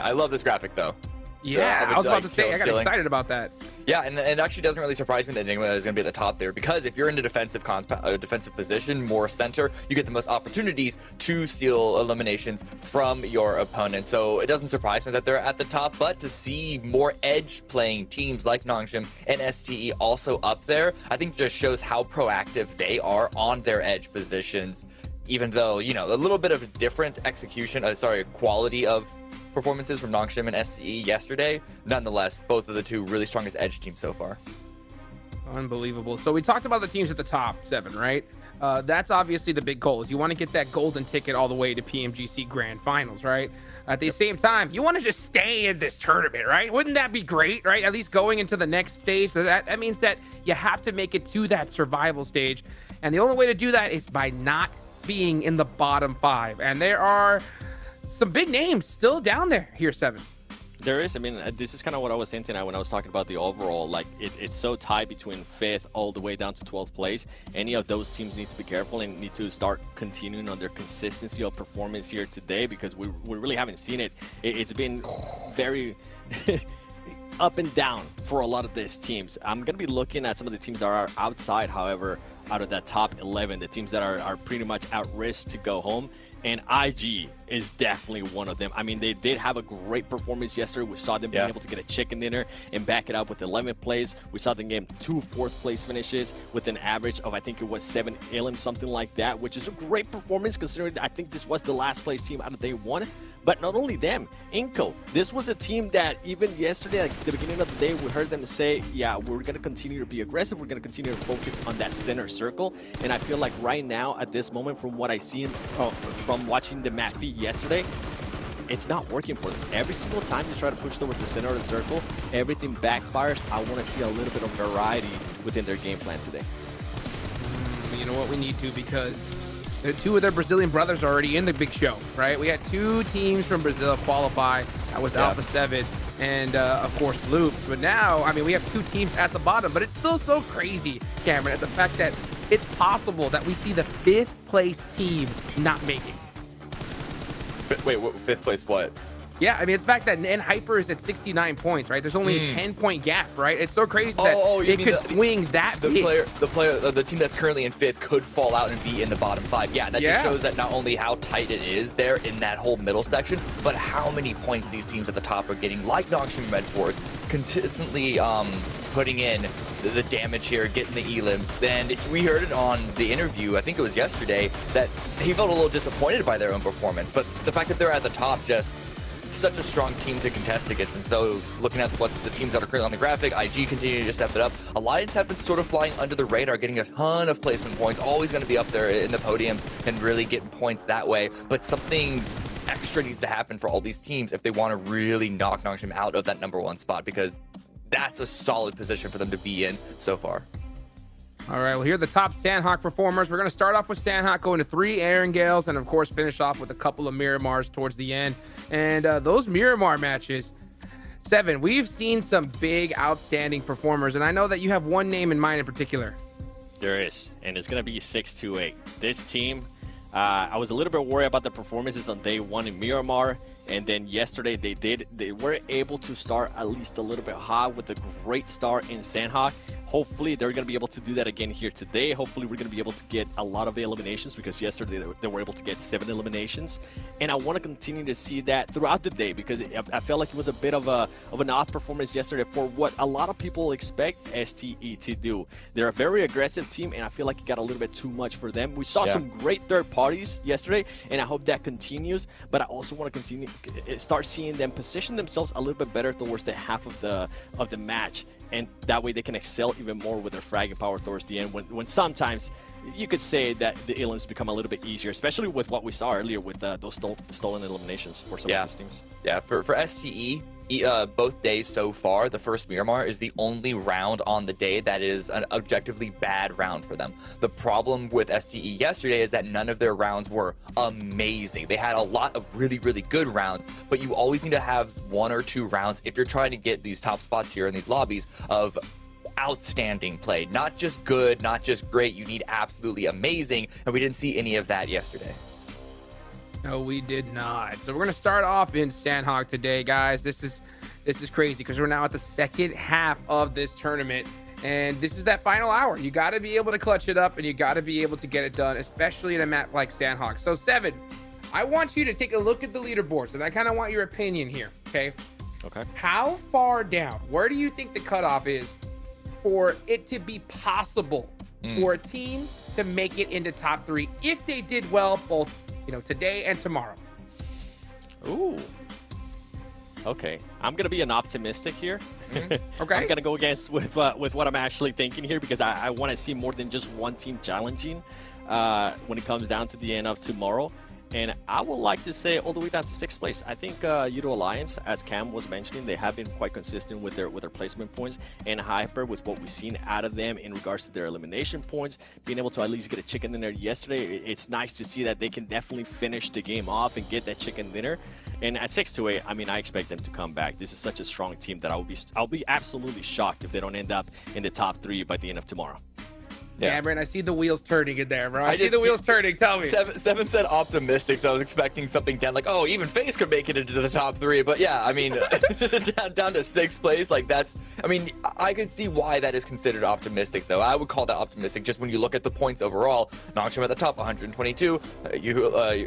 I love this graphic though. Yeah, I was about to say, I got excited about that. Yeah, and it actually doesn't really surprise me that Enigma is going to be at the top there, because if you're in a defensive position, more center, you get the most opportunities to steal eliminations from your opponent. So it doesn't surprise me that they're at the top, but to see more edge playing teams like Nongshim and STE also up there, I think just shows how proactive they are on their edge positions, even though, you know, a little bit of different execution, quality of performances from Nongshim and STE yesterday. Nonetheless, both of the two really strongest edge teams so far. Unbelievable. So we talked about the teams at the top 7, right? That's obviously the big goal, is you want to get that golden ticket all the way to PMGC Grand Finals, right? At the same time, you want to just stay in this tournament, right? Wouldn't that be great, right? At least going into the next stage. So that means that you have to make it to that survival stage. And the only way to do that is by not being in the bottom 5. And there are some big names still down there here, 7. There is. I mean, this is kind of what I was hinting at when I was talking about the overall. Like, it's so tight between 5th all the way down to 12th place. Any of those teams need to be careful and need to start continuing on their consistency of performance here today, because we really haven't seen it. It's been very up and down for a lot of these teams. I'm going to be looking at some of the teams that are outside, however, out of that top 11, the teams that are pretty much at risk to go home. And IG is definitely one of them. I mean, they did have a great performance yesterday. We saw them being able to get a chicken dinner and back it up with 11 plays. We saw them get 2 4th-place finishes with an average of, I think it was 7 elims, something like that, which is a great performance considering I think this was the last place team out of day 1. But not only them, Inco, this was a team that even yesterday, at the beginning of the day, we heard them say, yeah, we're going to continue to be aggressive. We're going to continue to focus on that center circle. And I feel like right now, at this moment, from what I see from watching the map feed yesterday, it's not working for them. Every single time they try to push towards the center of the circle, everything backfires. I want to see a little bit of variety within their game plan today. You know what, we need to, because 2 of their Brazilian brothers are already in the big show, right? We had 2 teams from Brazil qualify. That was Alpha 7 and, of course, Loops. But now, I mean, we have 2 teams at the bottom, but it's still so crazy, Cameron, at the fact that it's possible that we see the 5th place team not making. Wait, 5th place what? Yeah, I mean, it's the fact that Hyper is at 69 points, right? There's only a 10-point gap, right? It's so crazy that it could swing that big. The team that's currently in 5th could fall out and be in the bottom 5. Yeah, that just shows that not only how tight it is there in that whole middle section, but how many points these teams at the top are getting, like Nongshim Med Force, consistently putting in the damage here, getting the elims. And we heard it on the interview, I think it was yesterday, that he felt a little disappointed by their own performance. But the fact that they're at the top, just such a strong team to contest against. And so looking at what the teams that are currently on the graphic, IG continue to step it up. Alliance have been sort of flying under the radar, getting a ton of placement points, always going to be up there in the podiums and really getting points that way. But something extra needs to happen for all these teams if they want to really knock Nongshim out of that #1 spot, because that's a solid position for them to be in so far. All right, well, here are the top Sandhawk performers. We're going to start off with Sandhawk, going to 3 Erangels, and of course finish off with a couple of Miramars towards the end. And those Miramar matches, 7, we've seen some big, outstanding performers, and I know that you have one name in mind in particular. There is, and it's going to be 628. This team, I was a little bit worried about the performances on day 1 in Miramar, and then yesterday they were able to start at least a little bit hot with a great start in Sandhawk. Hopefully they're going to be able to do that again here today. Hopefully we're going to be able to get a lot of eliminations, because yesterday they were able to get 7 eliminations. And I want to continue to see that throughout the day, because I felt like it was a bit of an off performance yesterday for what a lot of people expect STE to do. They're a very aggressive team, and I feel like it got a little bit too much for them. We saw some great third parties yesterday, and I hope that continues. But I also want to start seeing them position themselves a little bit better towards the half of the match. And that way they can excel even more with their fragging power towards the end, when sometimes you could say that the elims become a little bit easier, especially with what we saw earlier with those stolen eliminations for some of these teams. Yeah, for STE, both days so far, the first Miramar is the only round on the day that is an objectively bad round for them. The problem with STE yesterday is that none of their rounds were amazing. They had a lot of really, really good rounds, but you always need to have 1 or 2 rounds if you're trying to get these top spots here in these lobbies of outstanding play. Not just good, not just great, you need absolutely amazing, and we didn't see any of that yesterday. No, we did not. So we're going to start off in Sandhawk today, guys. This is This is crazy because we're now at the second half of this tournament. And this is that final hour. You got to be able to clutch it up and you got to be able to get it done, especially in a map like Sandhawk. So, Seven, I want you to take a look at the leaderboards and I kind of want your opinion here, okay? Okay. How far down, where do you think the cutoff is for it to be possible for a team to make it into top 3 if they did well both, today and tomorrow? Ooh. Okay, I'm gonna be an optimistic here. Okay. I'm gonna go against with what I'm actually thinking here because I want to see more than just one team challenging when it comes down to the end of tomorrow. And I would like to say all the way down to 6th place. I think Euro Alliance, as Cam was mentioning, they have been quite consistent with their placement points, and Hyper with what we've seen out of them in regards to their elimination points, being able to at least get a chicken dinner yesterday. It's nice to see that they can definitely finish the game off and get that chicken dinner. And at 6-8, I mean, I expect them to come back. This is such a strong team that I'll be absolutely shocked if they don't end up in the top 3 by the end of tomorrow. Yeah, Cameron, I see the wheels turning in there, bro. I see the wheels turning. Tell me. Seven said optimistic, so I was expecting something down like, oh, even FaZe could make it into the top 3. But yeah, I mean, down to 6th place, like that's, I mean, I could see why that is considered optimistic, though. I would call that optimistic just when you look at the points overall. Nongshim at the top, 122.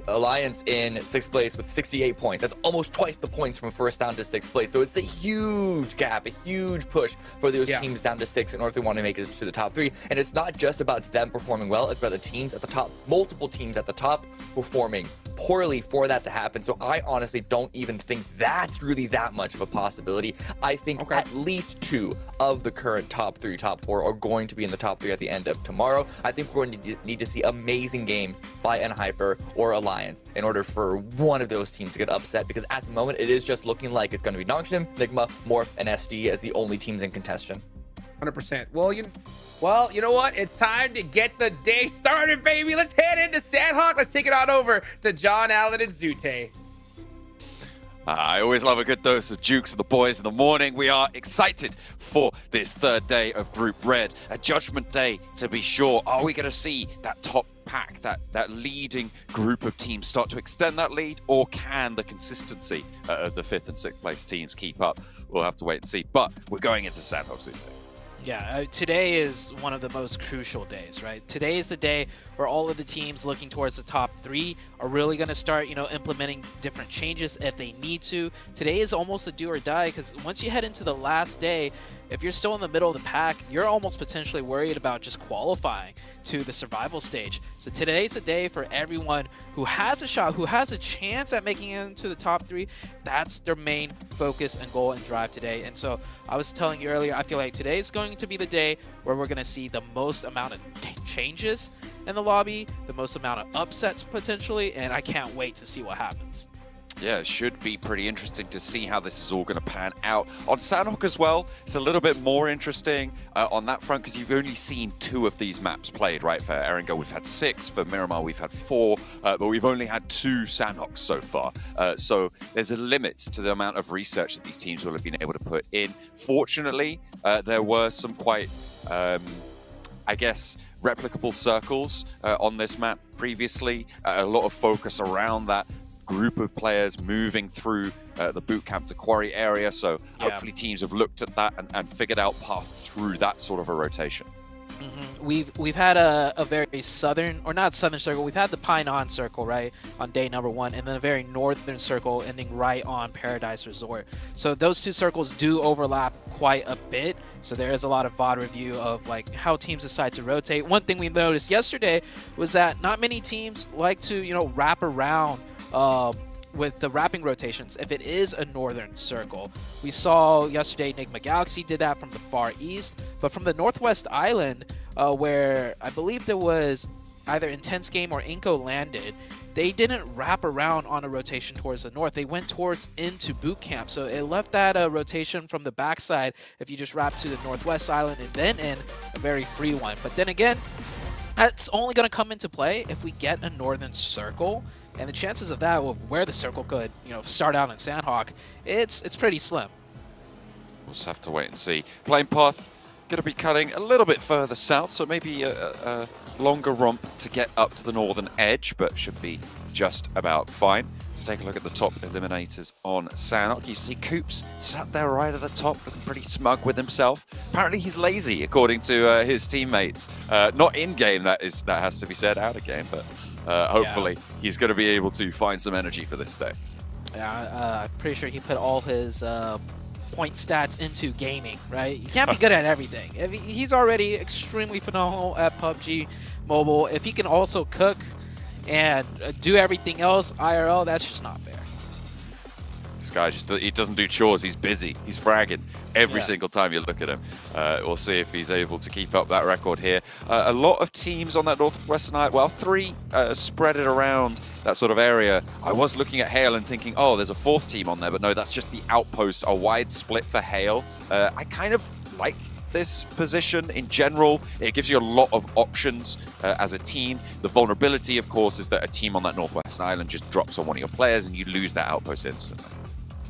Alliance in 6th place with 68 points. That's almost twice the points from 1st down to 6th place. So it's a huge gap, a huge push for those teams down to 6 in order if they want to make it to the top 3. And it's not just about them performing well, it's about the teams at the top, multiple teams at the top performing poorly for that to happen. So I honestly don't even think that's really that much of a possibility. I think at least 2 of the current top 3, top 4 are going to be in the top 3 at the end of tomorrow. I think we're going to need to see amazing games by NHyper or Alliance in order for one of those teams to get upset, because at the moment it is just looking like it's going to be Nongshim, Nigma, Morph, and SD as the only teams in contention. 100%. Well, you know what? It's time to get the day started, baby. Let's head into Sandhawk. Let's take it on over to John Allen and Zute. I always love a good dose of Jukes and the boys in the morning. We are excited for this 3rd day of Group Red, a judgment day to be sure. Are we going to see that top pack, that leading group of teams start to extend that lead, or can the consistency of the 5th and 6th place teams keep up? We'll have to wait and see, but we're going into Sandhawk Zute. Yeah, today is one of the most crucial days, right? Today is the day where all of the teams looking towards the top 3 are really going to start, implementing different changes if they need to. Today is almost a do or die, because once you head into the last day, if you're still in the middle of the pack, you're almost potentially worried about just qualifying to the survival stage. So today's the day for everyone who has a shot, who has a chance at making it into the top 3. That's their main focus and goal and drive today. And so I was telling you earlier, I feel like today's going to be the day where we're going to see the most amount of changes in the lobby, the most amount of upsets potentially, and I can't wait to see what happens. Yeah, it should be pretty interesting to see how this is all going to pan out. On Sandhawk as well, it's a little bit more interesting on that front, because you've only seen 2 of these maps played, right? For Erangel, we've had 6. For Miramar, we've had 4. But we've only had 2 Sandhawks so far. So there's a limit to the amount of research that these teams will have been able to put in. Fortunately, there were some quite, I guess, replicable circles on this map previously. A lot of focus around that group of players moving through the bootcamp to quarry area, so hopefully teams have looked at that and figured out paths through that sort of a rotation. We've had a very southern, or not southern circle, we've had the Pine On circle, right, on day number 1, and then a very northern circle ending right on Paradise Resort. So those 2 circles do overlap quite a bit, so there is a lot of VOD review of like how teams decide to rotate. One thing we noticed yesterday was that not many teams like to, wrap around with the wrapping rotations if it is a northern circle. We saw yesterday Enigma Galaxy did that from the far east, but from the northwest island, where I believe there was either Intense Game or Inko landed, they didn't wrap around on a rotation towards the north. They went towards into boot camp, so it left that rotation from the backside if you just wrap to the northwest island and then in a very free one. But then again, that's only going to come into play if we get a northern circle. And the chances of that, of where the circle could, start out in Sandhawk, it's pretty slim. We'll just have to wait and see. Plane path going to be cutting a little bit further south, so maybe a longer romp to get up to the northern edge, but should be just about fine. Let's take a look at the top eliminators on Sanok. You see Coops sat there right at the top, looking pretty smug with himself. Apparently he's lazy, according to his teammates. Not in-game, that has to be said, out of game, but hopefully he's going to be able to find some energy for this day. Yeah, I'm pretty sure he put all his point stats into gaming, right? You can't be good at everything. If he's already extremely phenomenal at PUBG Mobile. If he can also cook and do everything else IRL, that's just not fair. This guy he doesn't do chores. He's busy. He's fragging every single time you look at him. We'll see if he's able to keep up that record here. A lot of teams on that northwestern island, well, 3 spread it around that sort of area. I was looking at Hale and thinking, oh, there's a 4th team on there, but no, that's just the outpost, a wide split for Hale. I kind of like this position in general. It gives you a lot of options as a team. The vulnerability, of course, is that a team on that northwestern island just drops on one of your players and you lose that outpost instantly.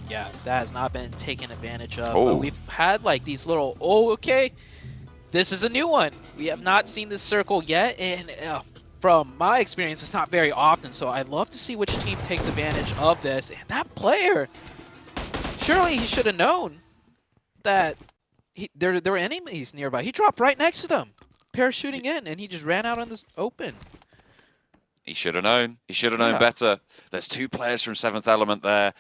Yeah, that has not been taken advantage of. Oh. We've had like these little, okay, this is a new one. We have not seen this circle yet, and from my experience, it's not very often, so I'd love to see which team takes advantage of this. And that player, surely he should have known that there were enemies nearby. He dropped right next to them, parachuting in, and he just ran out on this open. He should have known. He should have known better. There's 2 players from 7th Element there.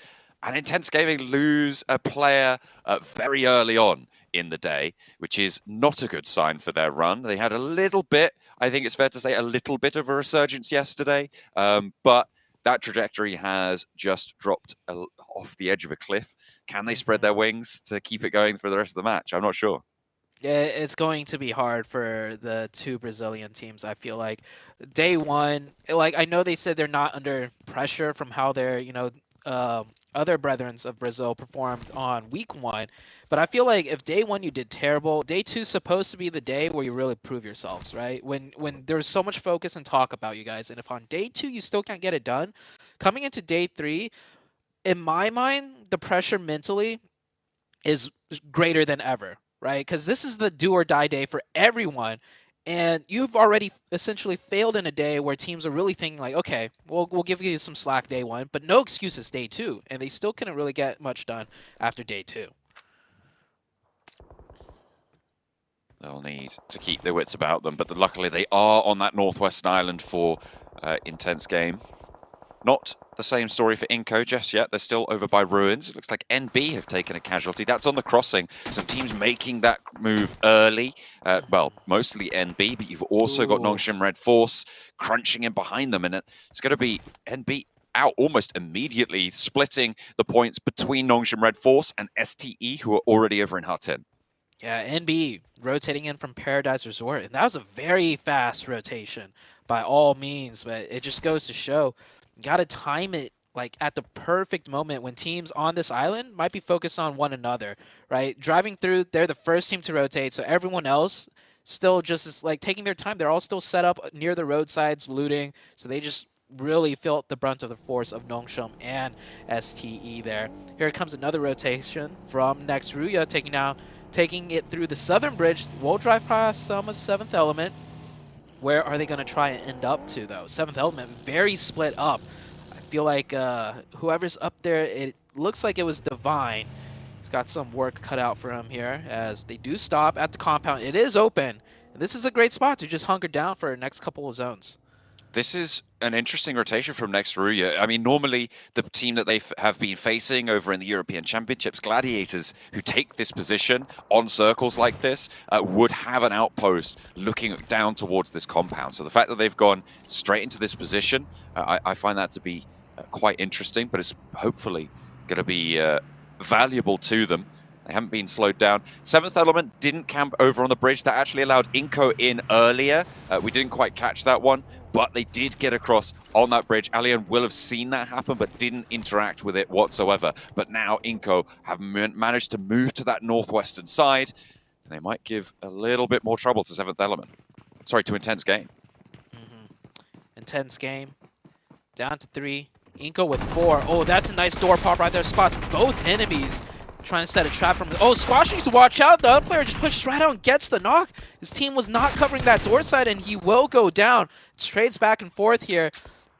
And Intense Gaming lose a player very early on in the day, which is not a good sign for their run. They had a little bit, I think it's fair to say, a little bit of a resurgence yesterday, but that trajectory has just dropped off the edge of a cliff. Can they spread their wings to keep it going for the rest of the match? I'm not sure. Yeah, it's going to be hard for the 2 Brazilian teams, I feel like. Day 1, like, I know they said they're not under pressure from how their, other brethrens of Brazil performed on week 1, but I feel like if day 1 you did terrible, day 2 is supposed to be the day where you really prove yourselves, right? When there's so much focus and talk about you guys, and if on day 2 you still can't get it done, coming into day 3, in my mind, the pressure mentally is greater than ever, right? Because this is the do or die day for everyone. And you've already essentially failed in a day where teams are really thinking like, okay, we'll give you some slack day 1, but no excuses day 2. And they still couldn't really get much done after day 2. They'll need to keep their wits about them, but luckily they are on that northwestern island for Intense Game. Not the same story for Inco just yet. They're still over by Ruins. It looks like NB have taken a casualty. That's on the crossing. Some teams making that move early. Well, mostly NB, but you've also got Nongshim Red Force crunching in behind them. And it's going to be NB out almost immediately, splitting the points between Nongshim Red Force and STE, who are already over in Hut 10. Yeah, NB rotating in from Paradise Resort. And that was a very fast rotation by all means, but it just goes to show you got to time it like at the perfect moment when teams on this island might be focused on one another, right? Driving through, they're the first team to rotate, so everyone else still just is like taking their time. They're all still set up near the roadsides, looting, so they just really felt the brunt of the force of Nongshim and STE there. Here comes another rotation from Next Ruya, taking it through the southern bridge. We'll drive past some of 7th Element. Where are they going to try and end up to, though? 7th Element, very split up. I feel like whoever's up there, it looks like it was Divine. He's got some work cut out for him here as they do stop at the compound. It is open. And this is a great spot to just hunker down for the next couple of zones. This is an interesting rotation from Next Ruya. I mean, normally the team that they have been facing over in the European Championships, Gladiators, who take this position on circles like this, would have an outpost looking down towards this compound. So the fact that they've gone straight into this position, I find that to be quite interesting, but it's hopefully going to be valuable to them. They haven't been slowed down. 7th Element didn't camp over on the bridge. That actually allowed Inco in earlier. We didn't quite catch that one, but they did get across on that bridge. Alien will have seen that happen, but didn't interact with it whatsoever. But now Inco have managed to move to that northwestern side, and they might give a little bit more trouble to 7th Element. Sorry, to Intense Game. Intense Game. Down to 3. Inco with 4. Oh, that's a nice door pop right there. Spots both enemies. Trying to set a trap from... Oh, Squash needs to watch out. The other player just pushes right out and gets the knock. His team was not covering that door side, and he will go down. Trades back and forth here.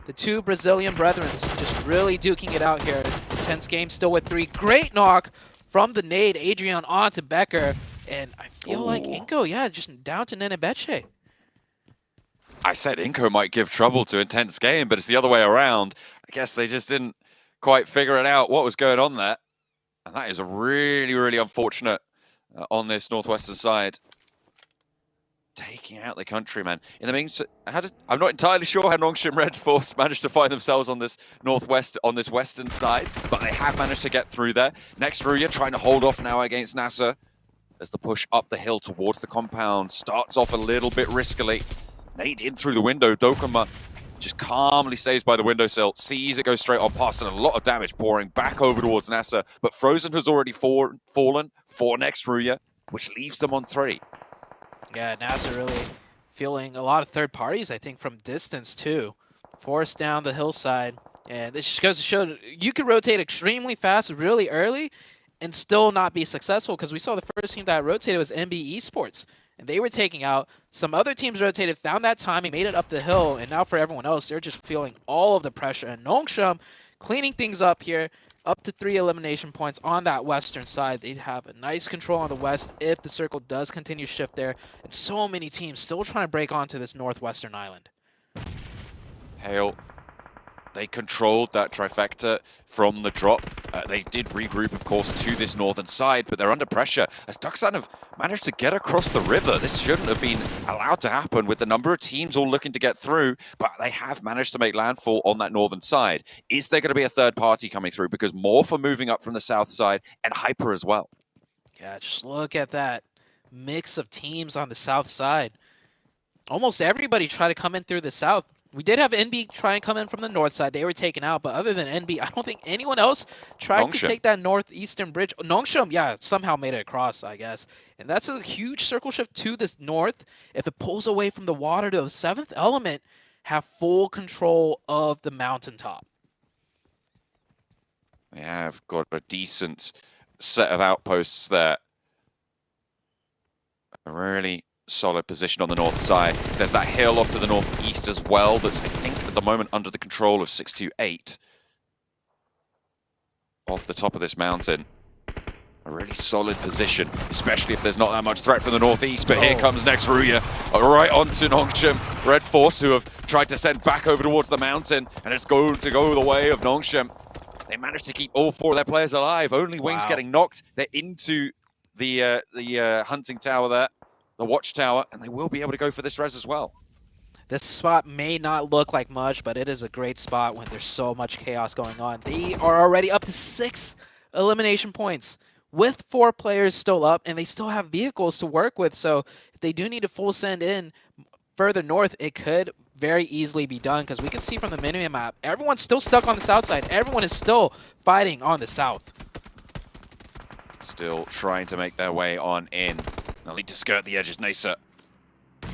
The two Brazilian brethren just really duking it out here. Tense game still with 3. Great knock from the nade. Adrian on to Becker. And I feel like Inko, yeah, just down to Nenebeche. I said Inko might give trouble to Intense Game, but it's the other way around. I guess they just didn't quite figure it out what was going on there. And that is really, really unfortunate on this northwestern side. Taking out the countryman. In the meantime, I'm not entirely sure how Nongshim Red Force managed to find themselves on this western side, but they have managed to get through there. Next, Ruya trying to hold off now against NASA as the push up the hill towards the compound starts off a little bit riskily. Nade in through the window. Dokuma just calmly stays by the windowsill, sees it go straight on past, and a lot of damage pouring back over towards NASA. But Frozen has already fallen for next Ruya, which leaves them on 3. Yeah, NASA really feeling a lot of third parties, I think, from distance too. Forced down the hillside. And this just goes to show you can rotate extremely fast really early and still not be successful, because we saw the first team that rotated was MB Esports. And they were taking out. Some other teams rotated, found that timing, made it up the hill, and now for everyone else, they're just feeling all of the pressure. And Nongshim cleaning things up here, up to 3 elimination points on that western side. They'd have a nice control on the west if the circle does continue to shift there. And so many teams still trying to break onto this northwestern island. Hale, they controlled that trifecta from the drop. They did regroup, of course, to this northern side, but they're under pressure as Duxan have managed to get across the river. This shouldn't have been allowed to happen with the number of teams all looking to get through, but they have managed to make landfall on that northern side. Is there going to be a third party coming through? Because Morph are moving up from the south side and Hyper as well. Yeah, just look at that mix of teams on the south side. Almost everybody tried to come in through the south. We did have NB try and come in from the north side. They were taken out, but other than NB, I don't think anyone else tried to take that northeastern bridge. Nongshim, yeah, somehow made it across, I guess. And that's a huge circle shift to this north. If it pulls away from the water to the 7th element, have full control of the mountaintop. They have got a decent set of outposts there. A really solid position on the north side. There's that hill off to the northeast as well that's, I think, at the moment under the control of 628. Off the top of this mountain. A really solid position, especially if there's not that much threat from the northeast. But here comes next Ruya, right onto Nongshim Red Force, who have tried to send back over towards the mountain, and it's going to go the way of Nongshim. They managed to keep all 4 of their players alive. Only Wings getting knocked. They're into the hunting tower there. The watchtower, and they will be able to go for this res as well. This spot may not look like much, but it is a great spot when there's so much chaos going on. They are already up to 6 elimination points with 4 players still up, and they still have vehicles to work with. So if they do need to full send in further north, it could very easily be done, because we can see from the mini-map, everyone's still stuck on the south side. Everyone is still fighting on the south. Still trying to make their way on in. They'll need to skirt the edges. Nasa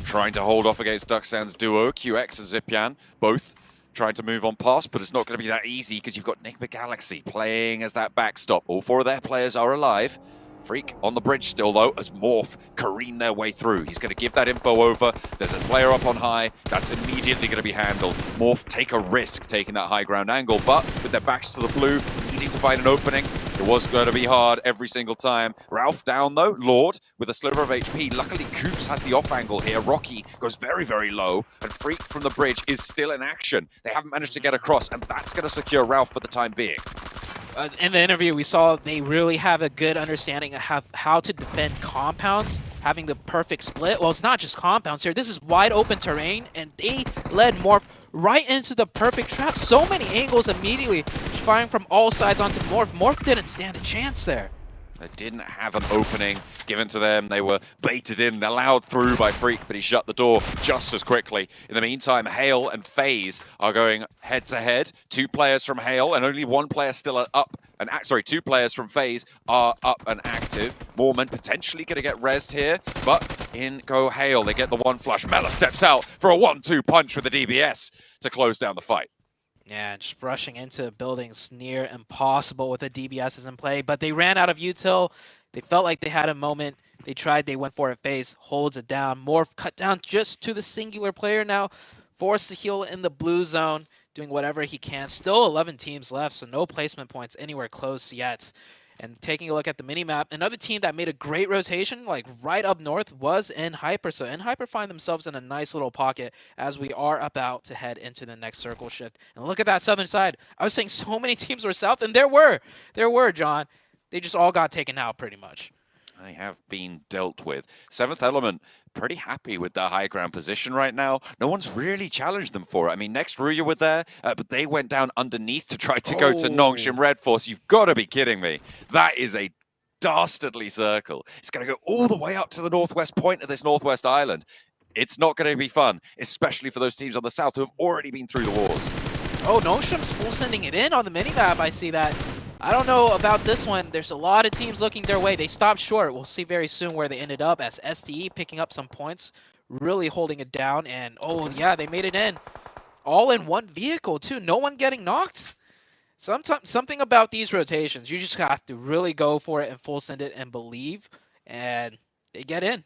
trying to hold off against Duxan's duo, QX and Zipyan, both trying to move on past, but it's not going to be that easy because you've got Nigma Galaxy playing as that backstop. All 4 of their players are alive. Freak on the bridge still, though, as Morph careen their way through. He's going to give that info over. There's a player up on high. That's immediately going to be handled. Morph take a risk taking that high ground angle, but with their backs to the blue, needing to find an opening, it was going to be hard every single time. Ralph down, though. Lord with a sliver of HP. Luckily, Coops has the off angle here. Rocky goes very, very low, and Freak from the bridge is still in action. They haven't managed to get across, and that's going to secure Ralph for the time being. In the interview, we saw they really have a good understanding of how to defend compounds, having the perfect split. Well, it's not just compounds here. This is wide open terrain, and they led Morph right into the perfect trap. So many angles immediately, firing from all sides onto Morph. Morph didn't stand a chance there. They didn't have an opening given to them. They were baited in, allowed through by Freak, but he shut the door just as quickly. In the meantime, Hale and FaZe are going head-to-head. 2 players from Hale and only 1 player still up. And sorry, 2 players from FaZe are up and active. Mormon potentially going to get rezzed here, but in go Hale. They get the 1 flush. Mela steps out for a 1-2 punch with the DBS to close down the fight. Yeah, just rushing into buildings near impossible with the DBSs in play, but they ran out of util. They felt like they had a moment. They tried, they went for it. FaZe holds it down. Morph cut down just to the singular player now. Forced to heal in the blue zone. doing whatever he can. Still 11 teams left, so no placement points anywhere close yet. And taking a look at the minimap, another team that made a great rotation, like right up north, was N-Hyper. So N-Hyper find themselves in a nice little pocket as we are about to head into the next circle shift. And look at that southern side. I was saying so many teams were south, and there were, John. They just all got taken out pretty much. They have been dealt with. Seventh Element, pretty happy with their high ground position right now. No one's really challenged them for it. I mean, next Ruya were there, but they went down underneath to try to go to Nongshim Red Force. You've got to be kidding me. That is a dastardly circle. It's going to go all the way up to the northwest point of this northwest island. It's not going to be fun, especially for those teams on the south who have already been through the wars. Oh, Nongshim's full sending it in on the minimap. I see that. I don't know about this one. There's a lot of teams looking their way. They stopped short. We'll see very soon where they ended up as STE picking up some points, really holding it down. And, oh, yeah, they made it in. All in one vehicle, too. No one getting knocked. Something about these rotations. You just have to really go for it and full send it and believe. And they get in.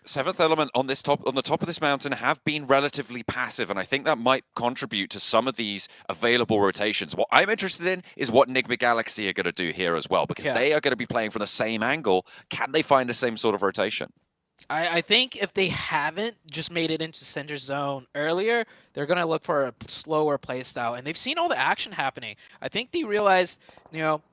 Seventh Element on the top of this mountain have been relatively passive, and I think that might contribute to some of these available rotations. What I'm interested in is what Nigma Galaxy are going to do here as well, because they are going to be playing from the same angle. Can they find the same sort of rotation? I think if they haven't just made it into center zone earlier, they're going to look for a slower play style, and they've seen all the action happening. I think they realized,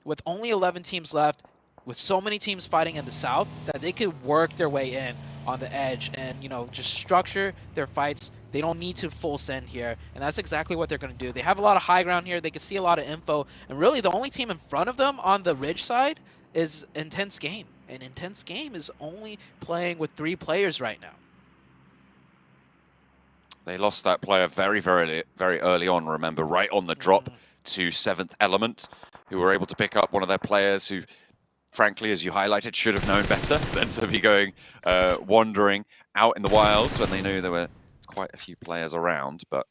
with only 11 teams left, with so many teams fighting in the south, that they could work their way in on the edge and, just structure their fights. They don't need to full send here, and that's exactly what they're going to do. They have a lot of high ground here. They can see a lot of info, and really the only team in front of them on the ridge side is Intense Game, and Intense Game is only playing with 3 players right now. They lost that player very, very, very early on, remember, right on the drop to Seventh Element, who were able to pick up one of their players who, frankly, as you highlighted, should have known better than to be going wandering out in the wilds when they knew there were quite a few players around. But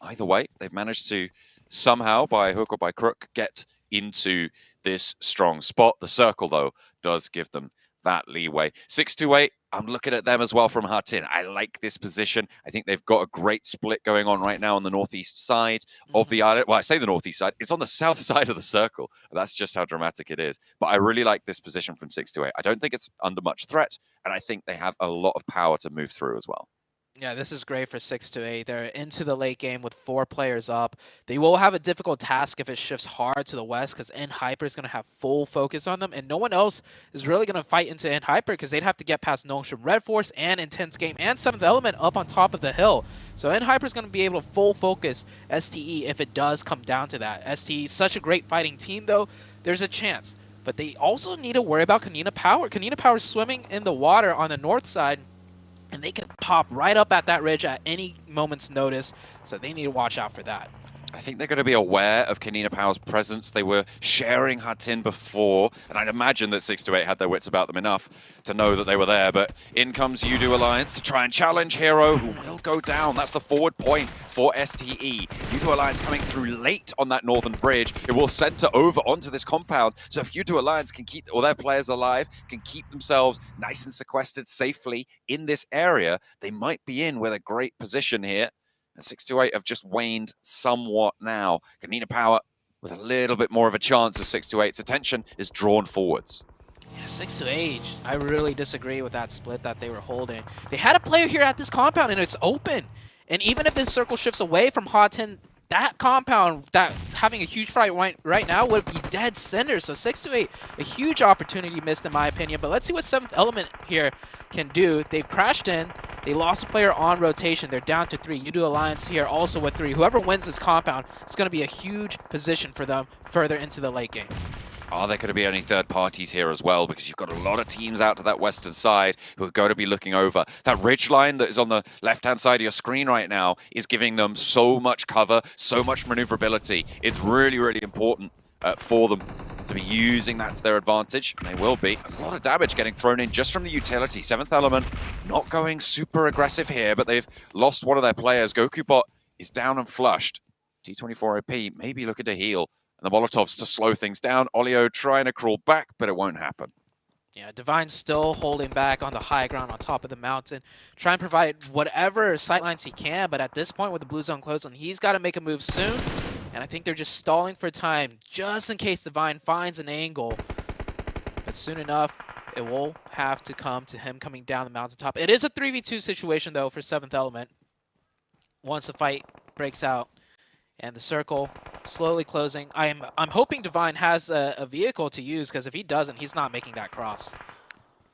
either way, they've managed to somehow, by hook or by crook, get into this strong spot. The circle, though, does give them that leeway. 6-2-8, I'm looking at them as well from Hatin. I like this position. I think they've got a great split going on right now on the northeast side of the island. Well, I say the northeast side. It's on the south side of the circle. That's just how dramatic it is. But I really like this position from 6-2-8. I don't think it's under much threat, and I think they have a lot of power to move through as well. Yeah, this is great for 6-8. They're into the late game with 4 players up. They will have a difficult task if it shifts hard to the west, because N-Hyper is going to have full focus on them, and no one else is really going to fight into N-Hyper because they'd have to get past Nongshim Red Force and Intense Game and 7th Element up on top of the hill. So N-Hyper is going to be able to full focus STE if it does come down to that. STE is such a great fighting team, though. There's a chance. But they also need to worry about Kanina Power. Kanina Power is swimming in the water on the north side, and they can pop right up at that ridge at any moment's notice, so they need to watch out for that. I think they're going to be aware of Kanina Power's presence. They were sharing Hatin before, and I'd imagine that 6-8 had their wits about them enough to know that they were there. But in comes Udo Alliance to try and challenge Hero, who will go down. That's the forward point for STE. Udo Alliance coming through late on that northern bridge. It will center over onto this compound. So if Udo Alliance can keep all their players alive, can keep themselves nice and sequestered safely in this area, they might be in with a great position here. And 6-8 have just waned somewhat now. Kanina Power with a little bit more of a chance as 6-8's attention is drawn forwards. Yeah, 6-8. I really disagree with that split that they were holding. They had a player here at this compound, and it's open. And even if this circle shifts away from Hatin, that compound that's having a huge fight right now would be dead center. So 6-8, a huge opportunity missed in my opinion. But let's see what 7th Element here can do. They've crashed in. They lost a player on rotation. They're down to 3. Udo Alliance here also with 3. Whoever wins this compound, it's going to be a huge position for them further into the late game. Are there going to be any third parties here as well? Because you've got a lot of teams out to that western side who are going to be looking over. That ridge line that is on the left-hand side of your screen right now is giving them so much cover, so much maneuverability. It's really, really important for them to be using that to their advantage. And they will be. A lot of damage getting thrown in just from the utility. 7th Element not going super aggressive here, but they've lost one of their players. GokuBot is down and flushed. T24OP maybe looking to heal. And the Molotovs to slow things down. Olio trying to crawl back, but it won't happen. Yeah, Divine's still holding back on the high ground on top of the mountain, trying to provide whatever sightlines he can, but at this point with the blue zone closed on, he's got to make a move soon, and I think they're just stalling for time just in case Divine finds an angle. But soon enough, it will have to come to him coming down the mountaintop. It is a 3v2 situation, though, for 7th Element. Once the fight breaks out, and the circle slowly closing. I'm hoping Divine has a vehicle to use, because if he doesn't, he's not making that cross.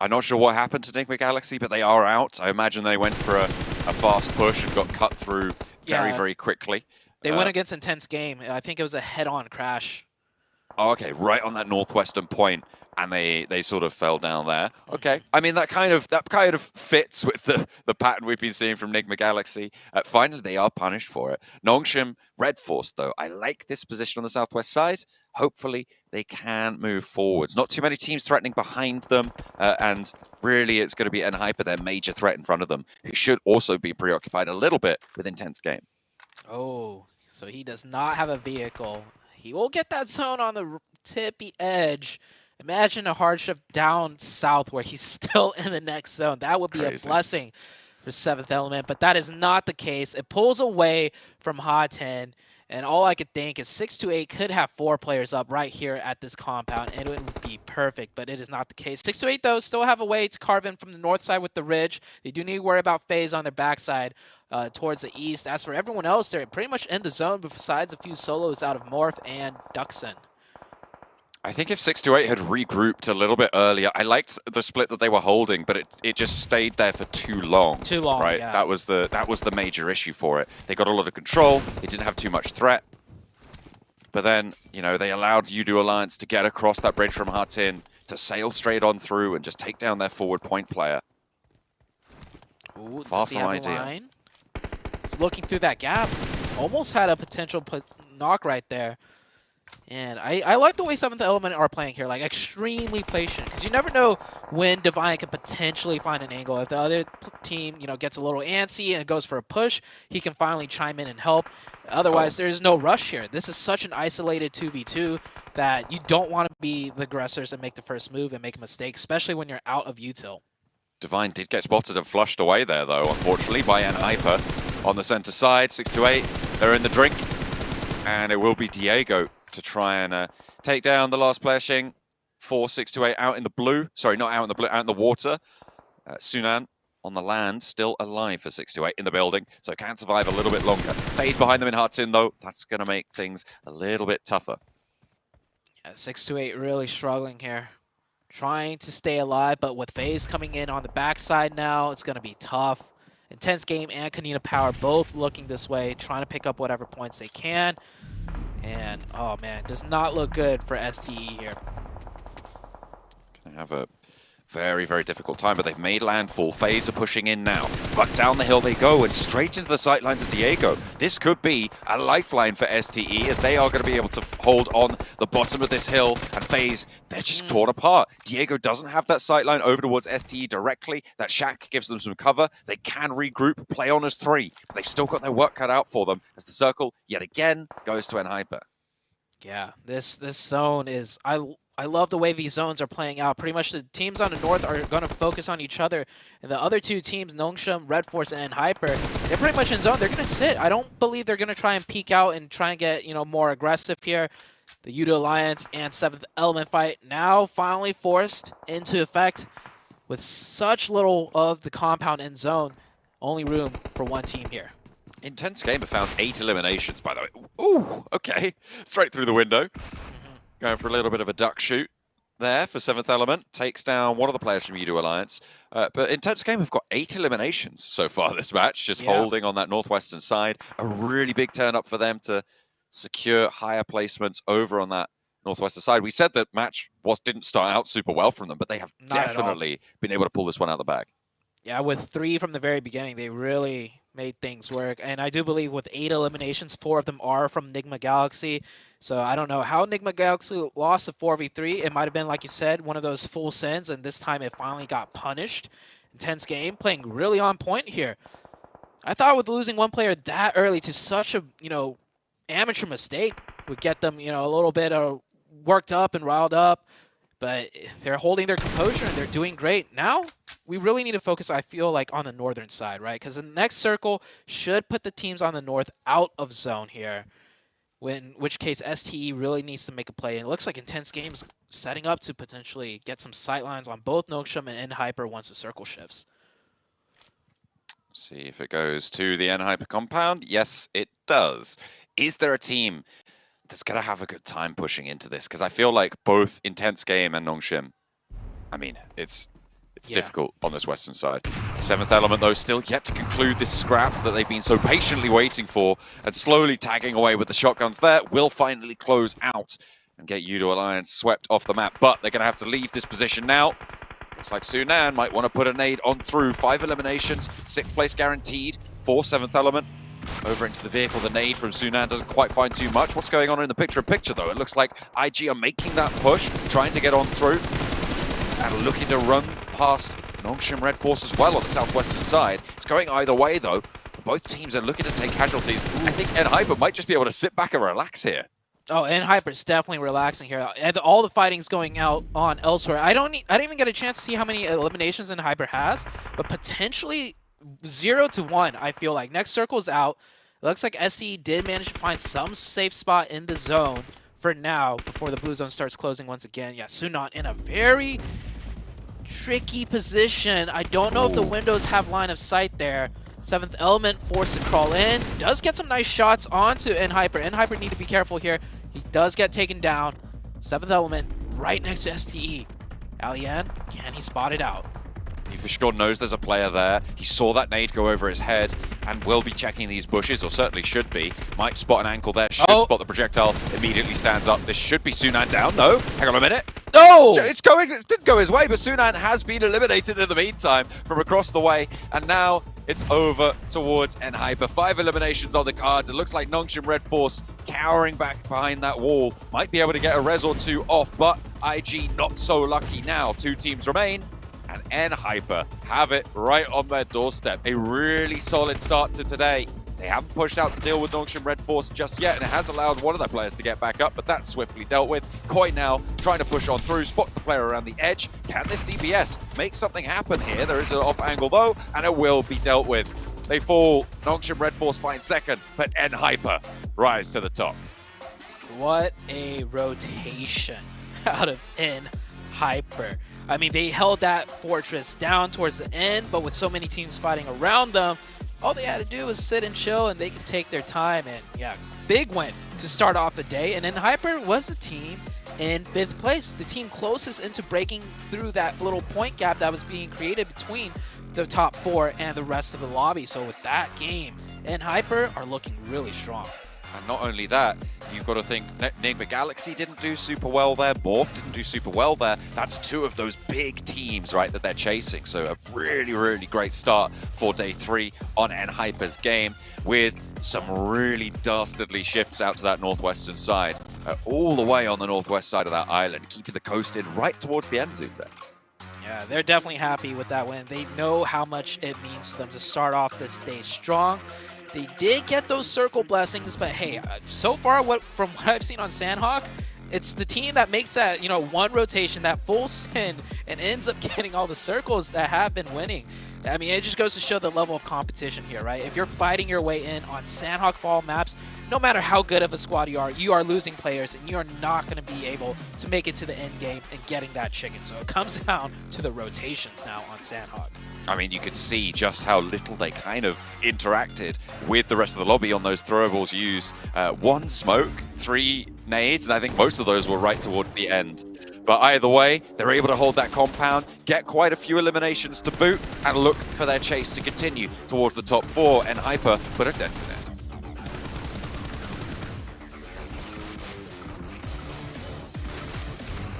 I'm not sure what happened to Enigma Galaxy, but they are out. I imagine they went for a fast push and got cut through very, very quickly. They went against Intense Game. I think it was a head-on crash. Oh, okay, right on that northwestern point, and they sort of fell down there. Okay, I mean that kind of fits with the pattern we've been seeing from Enigma Galaxy. Finally, they are punished for it. Nongshim, Red Force, though, I like this position on the southwest side. Hopefully, they can move forwards. Not too many teams threatening behind them, and really, it's going to be Enhyper, their major threat in front of them, who should also be preoccupied a little bit with Intense Game. Oh, so he does not have a vehicle. He will get that zone on the tippy edge. Imagine a hardship down south where he's still in the next zone. That would be a blessing for 7th Element, but that is not the case. It pulls away from Ha10, and all I could think is 628 could have 4 players up right here at this compound, and it would be perfect, but it is not the case. 628, though, still have a way to carve in from the north side with the ridge. They do need to worry about FaZe on their backside towards the east. As for everyone else, they're pretty much in the zone, besides a few solos out of Morph and Duxon. I think if 628 had regrouped a little bit earlier, I liked the split that they were holding, but it just stayed there for too long. Too long, right? Yeah. That was the major issue for it. They got a lot of control. It didn't have too much threat. But then, you know, they allowed Udo Alliance to get across that bridge from Hatin, to sail straight on through and just take down their forward point player. Ooh, Far does he from have a ideal. line? He's looking through that gap. Almost had a potential knock right there. And I like the way 7th Element are playing here, like extremely patient, because you never know when Divine can potentially find an angle. If the other team, you know, gets a little antsy and goes for a push, he can finally chime in and help. Otherwise, there's no rush here. This is such an isolated 2v2 that you don't want to be the aggressors and make the first move and make a mistake, especially when you're out of util. Divine did get spotted and flushed away there, though, unfortunately, by Enhyper on the center side. 628, they're in the drink, and it will be Diego to try and take down the last player, Shing. 4-6-2-8 out in the blue. Sorry, not out in the blue, out in the water. Sunan on the land, still alive for 6-2-8 in the building, so can survive a little bit longer. FaZe behind them in Hudson, though. That's going to make things a little bit tougher. Yeah, 6-2-8 really struggling here. Trying to stay alive, but with FaZe coming in on the backside now, it's going to be tough. Intense Game and Kanina Power both looking this way, trying to pick up whatever points they can. And, oh man, does not look good for STE here. Gonna have a very, very difficult time, but they've made landfall. FaZe are pushing in now. But down the hill they go, and straight into the sightlines of Diego. This could be a lifeline for STE, as they are going to be able to hold on the bottom of this hill, and FaZe, they're just torn apart. Diego doesn't have that sightline over towards STE directly. That shack gives them some cover. They can regroup, play on as 3, but they've still got their work cut out for them, as the circle, yet again, goes to Enhyper. Yeah, this zone is... I love the way these zones are playing out. Pretty much the teams on the north are going to focus on each other. And the other two teams, Nongshim, Red Force, and Hyper, they're pretty much in zone. They're going to sit. I don't believe they're going to try and peek out and try and get, you know, more aggressive here. The Udo Alliance and 7th Element fight now finally forced into effect with such little of the compound in zone. Only room for one team here. Intense Game have found 8 eliminations, by the way. Ooh, okay. Straight through the window. Going for a little bit of a duck shoot there for 7th Element. Takes down one of the players from Udo Alliance. But Intense Game have got 8 eliminations so far this match, just holding on that northwestern side. A really big turn up for them to secure higher placements over on that northwestern side. We said that match didn't start out super well from them, but they have definitely been able to pull this one out of the bag. Yeah, with 3 from the very beginning, they really made things work. And I do believe with 8 eliminations, 4 of them are from Enigma Galaxy. So I don't know how Enigma Galaxy lost the 4v3. It might have been, like you said, one of those full sends, and this time it finally got punished. Intense Game playing really on point here. I thought with losing one player that early to such a, you know, amateur mistake would get them, you know, a little bit worked up and riled up. But they're holding their composure and they're doing great. Now, we really need to focus, I feel like, on the northern side, right? Because the next circle should put the teams on the north out of zone here. In which case, STE really needs to make a play. And it looks like Intense Games setting up to potentially get some sightlines on both Nongshim and Hyper once the circle shifts. See if it goes to the Hyper compound. Yes, it does. Is there a team that's going to have a good time pushing into this? Because I feel like both Intense Game and Nongshim, I mean, it's difficult on this western side. Seventh Element, though, still yet to conclude this scrap that they've been so patiently waiting for, and slowly tagging away with the shotguns there, will finally close out and get Yudo Alliance swept off the map. But they're going to have to leave this position now. Looks like Sunan might want to put a nade on through. 5 eliminations, 6th place guaranteed for 7th Element. Over into the vehicle, the nade from Sunan doesn't quite find too much. What's going on in the picture-in-picture, though? It looks like IG are making that push, trying to get on through, and looking to run past Nongshim Red Force as well on the southwestern side. It's going either way, though. Both teams are looking to take casualties. I think Hyper might just be able to sit back and relax here. Oh, and Hyper's definitely relaxing here. And all the fighting's going out on elsewhere. I didn't even get a chance to see how many eliminations Hyper has, but potentially 0 to 1, I feel like. Next circle's out. It looks like SE did manage to find some safe spot in the zone for now before the blue zone starts closing once again. Yeah, Sunan in a very tricky position. I don't know if the windows have line of sight there. 7th Element forced to crawl in. Does get some nice shots onto Hyper. Hyper need to be careful here. He does get taken down. 7th Element right next to STE. Alian, can he spot it out? He for sure knows there's a player there. He saw that nade go over his head and will be checking these bushes, or certainly should be. Might spot an ankle there, should spot the projectile, immediately stands up. This should be Sunan down. No, hang on a minute. No! It didn't go his way, but Sunan has been eliminated in the meantime from across the way, and now it's over towards Hyper. 5 eliminations on the cards. It looks like Nongshim Red Force cowering back behind that wall. Might be able to get a res or two off, but IG not so lucky now. 2 teams remain, and Hyper have it right on their doorstep. A really solid start to today. They haven't pushed out to deal with Nongshim Red Force just yet, and it has allowed one of their players to get back up, but that's swiftly dealt with. Koi now trying to push on through, spots the player around the edge. Can this DPS make something happen here? There is an off angle though, and it will be dealt with. They fall. Nongshim Red Force finds second, but Hyper rise to the top. What a rotation out of Hyper. I mean, they held that fortress down towards the end, but with so many teams fighting around them, all they had to do was sit and chill, and they could take their time. And yeah, big win to start off the day. And then Hyper was the team in 5th place, the team closest into breaking through that little point gap that was being created between the top 4 and the rest of the lobby. So with that game, Hyper are looking really strong. And not only that, you've got to think Enigma Galaxy didn't do super well there, Morph didn't do super well there. That's 2 of those big teams, right, that they're chasing. So a really, really great start for day 3 on Hyper's game, with some really dastardly shifts out to that northwestern side, all the way on the northwest side of that island, keeping the coast in right towards the end, Zute. Yeah, they're definitely happy with that win. They know how much it means to them to start off this day strong. They did get those circle blessings, but hey, so far from what I've seen on Sandhawk, it's the team that makes that, one rotation, that full send, and ends up getting all the circles that have been winning. I mean, it just goes to show the level of competition here, right? If you're fighting your way in on Sandhawk Fall maps, no matter how good of a squad you are losing players, and you are not going to be able to make it to the end game and getting that chicken. So it comes down to the rotations now on Sandhawk. I mean, you could see just how little they kind of interacted with the rest of the lobby on those throwables used. 1 smoke, 3 nades, and I think most of those were right towards the end. But either way, they're able to hold that compound, get quite a few eliminations to boot, and look for their chase to continue towards the top 4, and Hyper put a dent in it.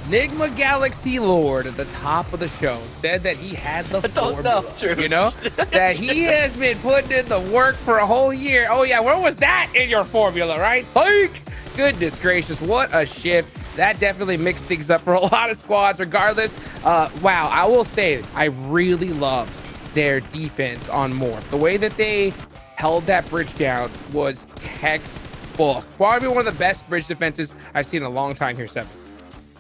Enigma Galaxy Lord at the top of the show said that he had the formula, that he has been putting in the work for a whole year. Oh yeah, where was that in your formula, right? Psych! Goodness gracious, what a shift. That definitely mixed things up for a lot of squads regardless. Wow, I will say, I really love their defense on Morph. The way that they held that bridge down was textbook. Probably one of the best bridge defenses I've seen in a long time here, Seven.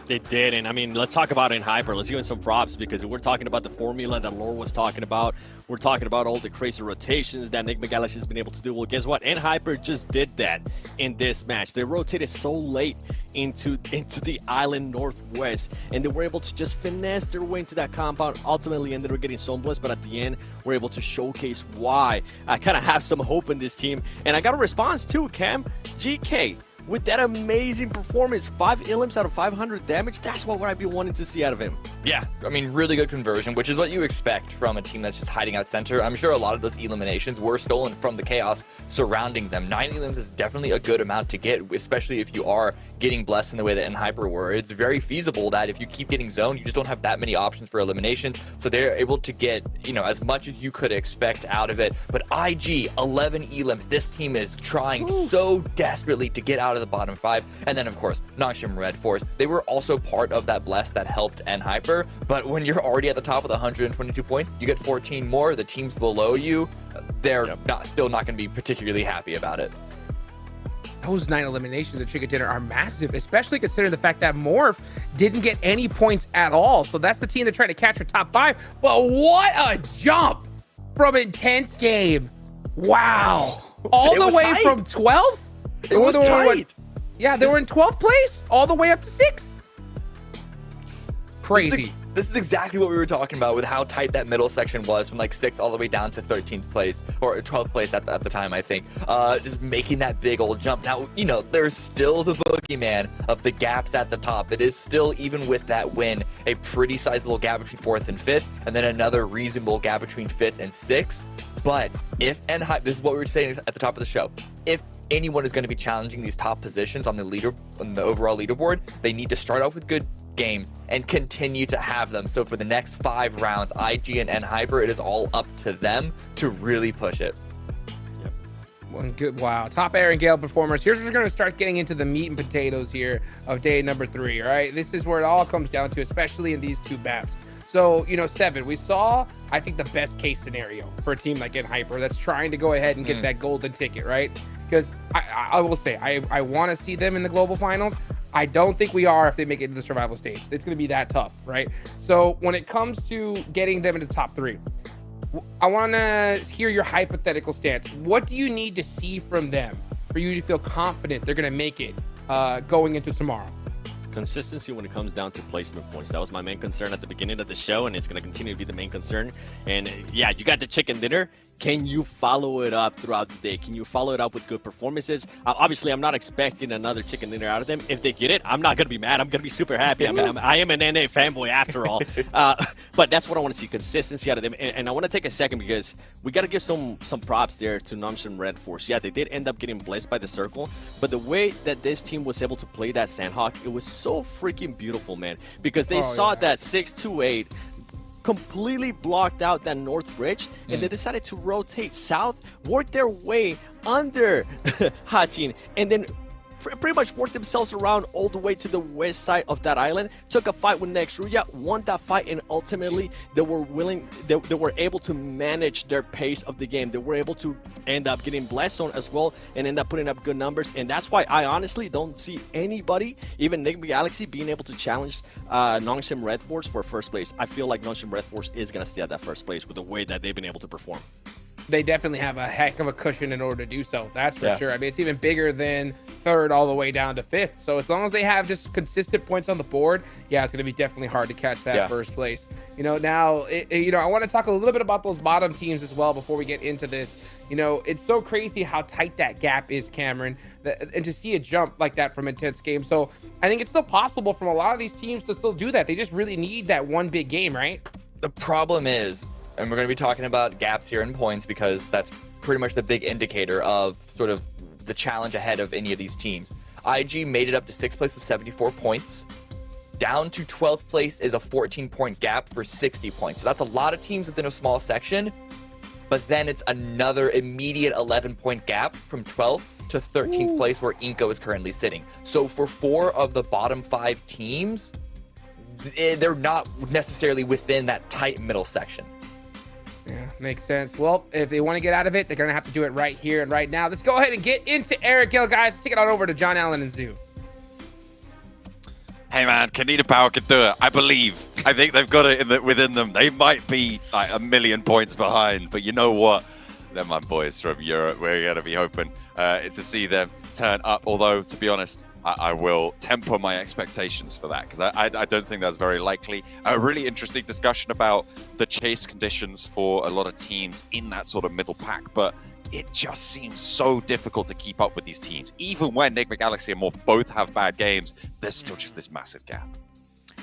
They did, and I mean, let's talk about Hyper. Let's give him some props because we're talking about the formula that Lore was talking about. We're talking about all the crazy rotations that Enigma Galaxy has been able to do. Well, guess what? Hyper just did that in this match. They rotated so late into the island northwest, and they were able to just finesse their way into that compound. Ultimately, ended up getting Sunblast, but at the end, we're able to showcase why I kind of have some hope in this team. And I got a response too, Cam. GK. With that amazing performance, 5 elims out of 500 damage, that's what I've been wanting to see out of him. Yeah, I mean, really good conversion, which is what you expect from a team that's just hiding out center. I'm sure a lot of those eliminations were stolen from the chaos surrounding them. 9 elims is definitely a good amount to get, especially if you are getting blessed in the way that Hyper were. It's very feasible that if you keep getting zoned, you just don't have that many options for eliminations. So they're able to get, you know, as much as you could expect out of it. But IG, 11 elims, this team is trying so desperately to get out of the bottom 5. And then, of course, Nongshim Red Force. They were also part of that bless that helped Hyper. But when you're already at the top of the 122 points, you get 14 more. The teams below you, they're still not going to be particularly happy about it. Those 9 eliminations at Chicken Dinner are massive, especially considering the fact that Morph didn't get any points at all. So that's the team that tried to catch her top 5. But what a jump from Intense Game. Wow. All the way tight. From 12th? It was tight. Yeah, they were in 12th place all the way up to 6th. Crazy. This is exactly what we were talking about with how tight that middle section was from like 6th all the way down to 13th place or 12th place at the time, I think. Just making that big old jump. Now, you know, there's still the boogeyman of the gaps at the top. It is still, even with that win, a pretty sizable gap between 4th and 5th, and then another reasonable gap between 5th and 6th. But if this is what we were saying at the top of the show, if anyone is going to be challenging these top positions on the overall leaderboard, they need to start off with good games and continue to have them. So for the next 5 rounds, IG and Hyper, it is all up to them to really push it. One good, wow. Top Air and Gale performers. Here's where we're going to start getting into the meat and potatoes here of day number 3, all right? This is where it all comes down to, especially in these 2 maps. So, you know, 7, we saw, I think, the best case scenario for a team like Hyper that's trying to go ahead and get that golden ticket, right? Because I will say, I want to see them in the global finals. I don't think we are if they make it to the survival stage. It's going to be that tough, right? So when it comes to getting them into the top 3, I want to hear your hypothetical stance. What do you need to see from them for you to feel confident they're going to make it going into tomorrow? Consistency when it comes down to placement points. That was my main concern at the beginning of the show, and it's going to continue to be the main concern. And yeah, you got the chicken dinner. Can you follow it up throughout the day? Can you follow it up with good performances? Obviously, I'm not expecting another chicken dinner out of them. If they get it, I'm not going to be mad. I'm going to be super happy. I mean, I am an NA fanboy after all. But that's what I want to see, consistency out of them. And I want to take a second because we got to give some props there to Nongshim Red Force. Yeah, they did end up getting blessed by the circle, but the way that this team was able to play that Sandhawk, it was so freaking beautiful, man, because they saw that 6-2-8 completely blocked out that north bridge, and they decided to rotate south, work their way under Hatin, and then pretty much worked themselves around all the way to the west side of that island, took a fight with Nextruya, won that fight, and ultimately they were able to manage their pace of the game. They were able to end up getting blessed on as well and end up putting up good numbers, and that's why I honestly don't see anybody, even Enigma Galaxy, being able to challenge Nongshim Red Force for first place. I feel like Nongshim Red Force is going to stay at that first place with the way that they've been able to perform. They definitely have a heck of a cushion in order to do so. That's for sure. I mean, it's even bigger than 3rd all the way down to 5th. So as long as they have just consistent points on the board, yeah, it's going to be definitely hard to catch that first place. You know, now, you know, I want to talk a little bit about those bottom teams as well before we get into this. You know, it's so crazy how tight that gap is, Cameron, and to see a jump like that from Intense Game. So I think it's still possible from a lot of these teams to still do that. They just really need that one big game, right? The problem is, and we're going to be talking about gaps here in points because that's pretty much the big indicator of sort of the challenge ahead of any of these teams. IG made it up to 6th place with 74 points. Down to 12th place is a 14-point gap for 60 points. So that's a lot of teams within a small section, but then it's another immediate 11-point gap from 12th to 13th place where Inko is currently sitting. So for 4 of the bottom 5 teams, they're not necessarily within that tight middle section. Yeah, makes sense. Well, if they want to get out of it, they're going to have to do it right here and right now. Let's go ahead and get into Eric Gill, guys. Let's take it on over to John Allen and Zoo. Hey man, Kanina Power can do it. I believe. I think they've got it within them. They might be like 1 million points behind, but you know what? They're my boys from Europe. We're going to be hoping to see them turn up. Although, to be honest, I will temper my expectations for that because I don't think that's very likely. A really interesting discussion about the chase conditions for a lot of teams in that sort of middle pack, but it just seems so difficult to keep up with these teams. Even when Enigma Galaxy and Morph both have bad games, there's still just this massive gap.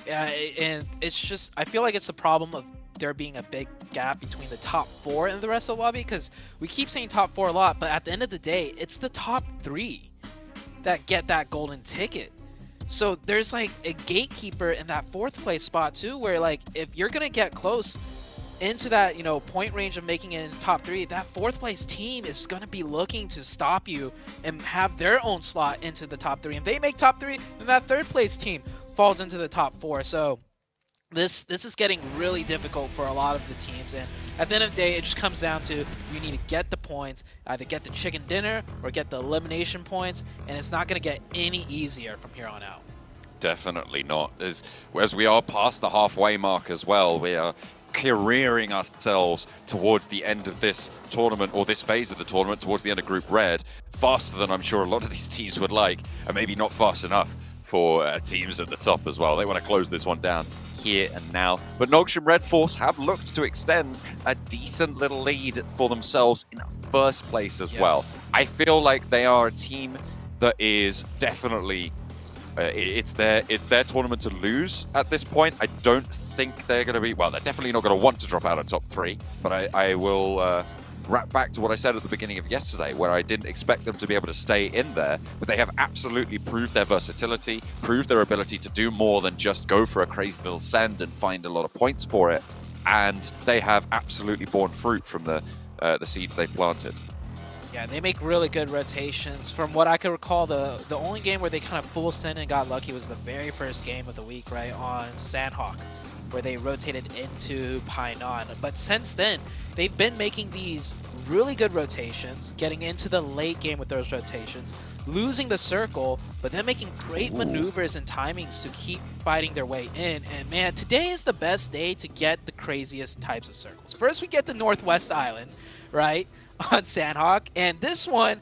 Yeah, and it's just, I feel like it's a problem of there being a big gap between the top 4 and the rest of the lobby, because we keep saying top 4 a lot, but at the end of the day, it's the top 3 that get that golden ticket. So there's like a gatekeeper in that 4th place spot too, where like if you're gonna get close into that, you know, point range of making it into top 3, that 4th place team is going to be looking to stop you and have their own slot into the top 3. If they make top 3, then that 3rd place team falls into the top 4. So this is getting really difficult for a lot of the teams, and at the end of the day, it just comes down to you need to get the points, either get the chicken dinner or get the elimination points, and it's not going to get any easier from here on out. Definitely not. As we are past the halfway mark as well, we are careering ourselves towards the end of this tournament, or this phase of the tournament, towards the end of Group Red, faster than I'm sure a lot of these teams would like, and maybe not fast enough for teams at the top as well. They want to close this one down here and now. But Noxian Red Force have looked to extend a decent little lead for themselves in first place as well. I feel like they are a team that is definitely it's their tournament to lose at this point. I don't think they're going to be, well, they're definitely not going to want to drop out of top 3, but I will wrap back to what I said at the beginning of yesterday, where I didn't expect them to be able to stay in there, but they have absolutely proved their versatility, proved their ability to do more than just go for a crazy little send and find a lot of points for it, and they have absolutely borne fruit from the seeds they've planted. Yeah, they make really good rotations. From what I can recall, the only game where they kind of full send and got lucky was the very first game of the week, right, on Sandhawk, where they rotated into Painan. But since then, they've been making these really good rotations, getting into the late game with those rotations, losing the circle, but then making great maneuvers and timings to keep fighting their way in. And man, today is the best day to get the craziest types of circles. First, we get the Northwest Island, right, on Sandhawk, and this one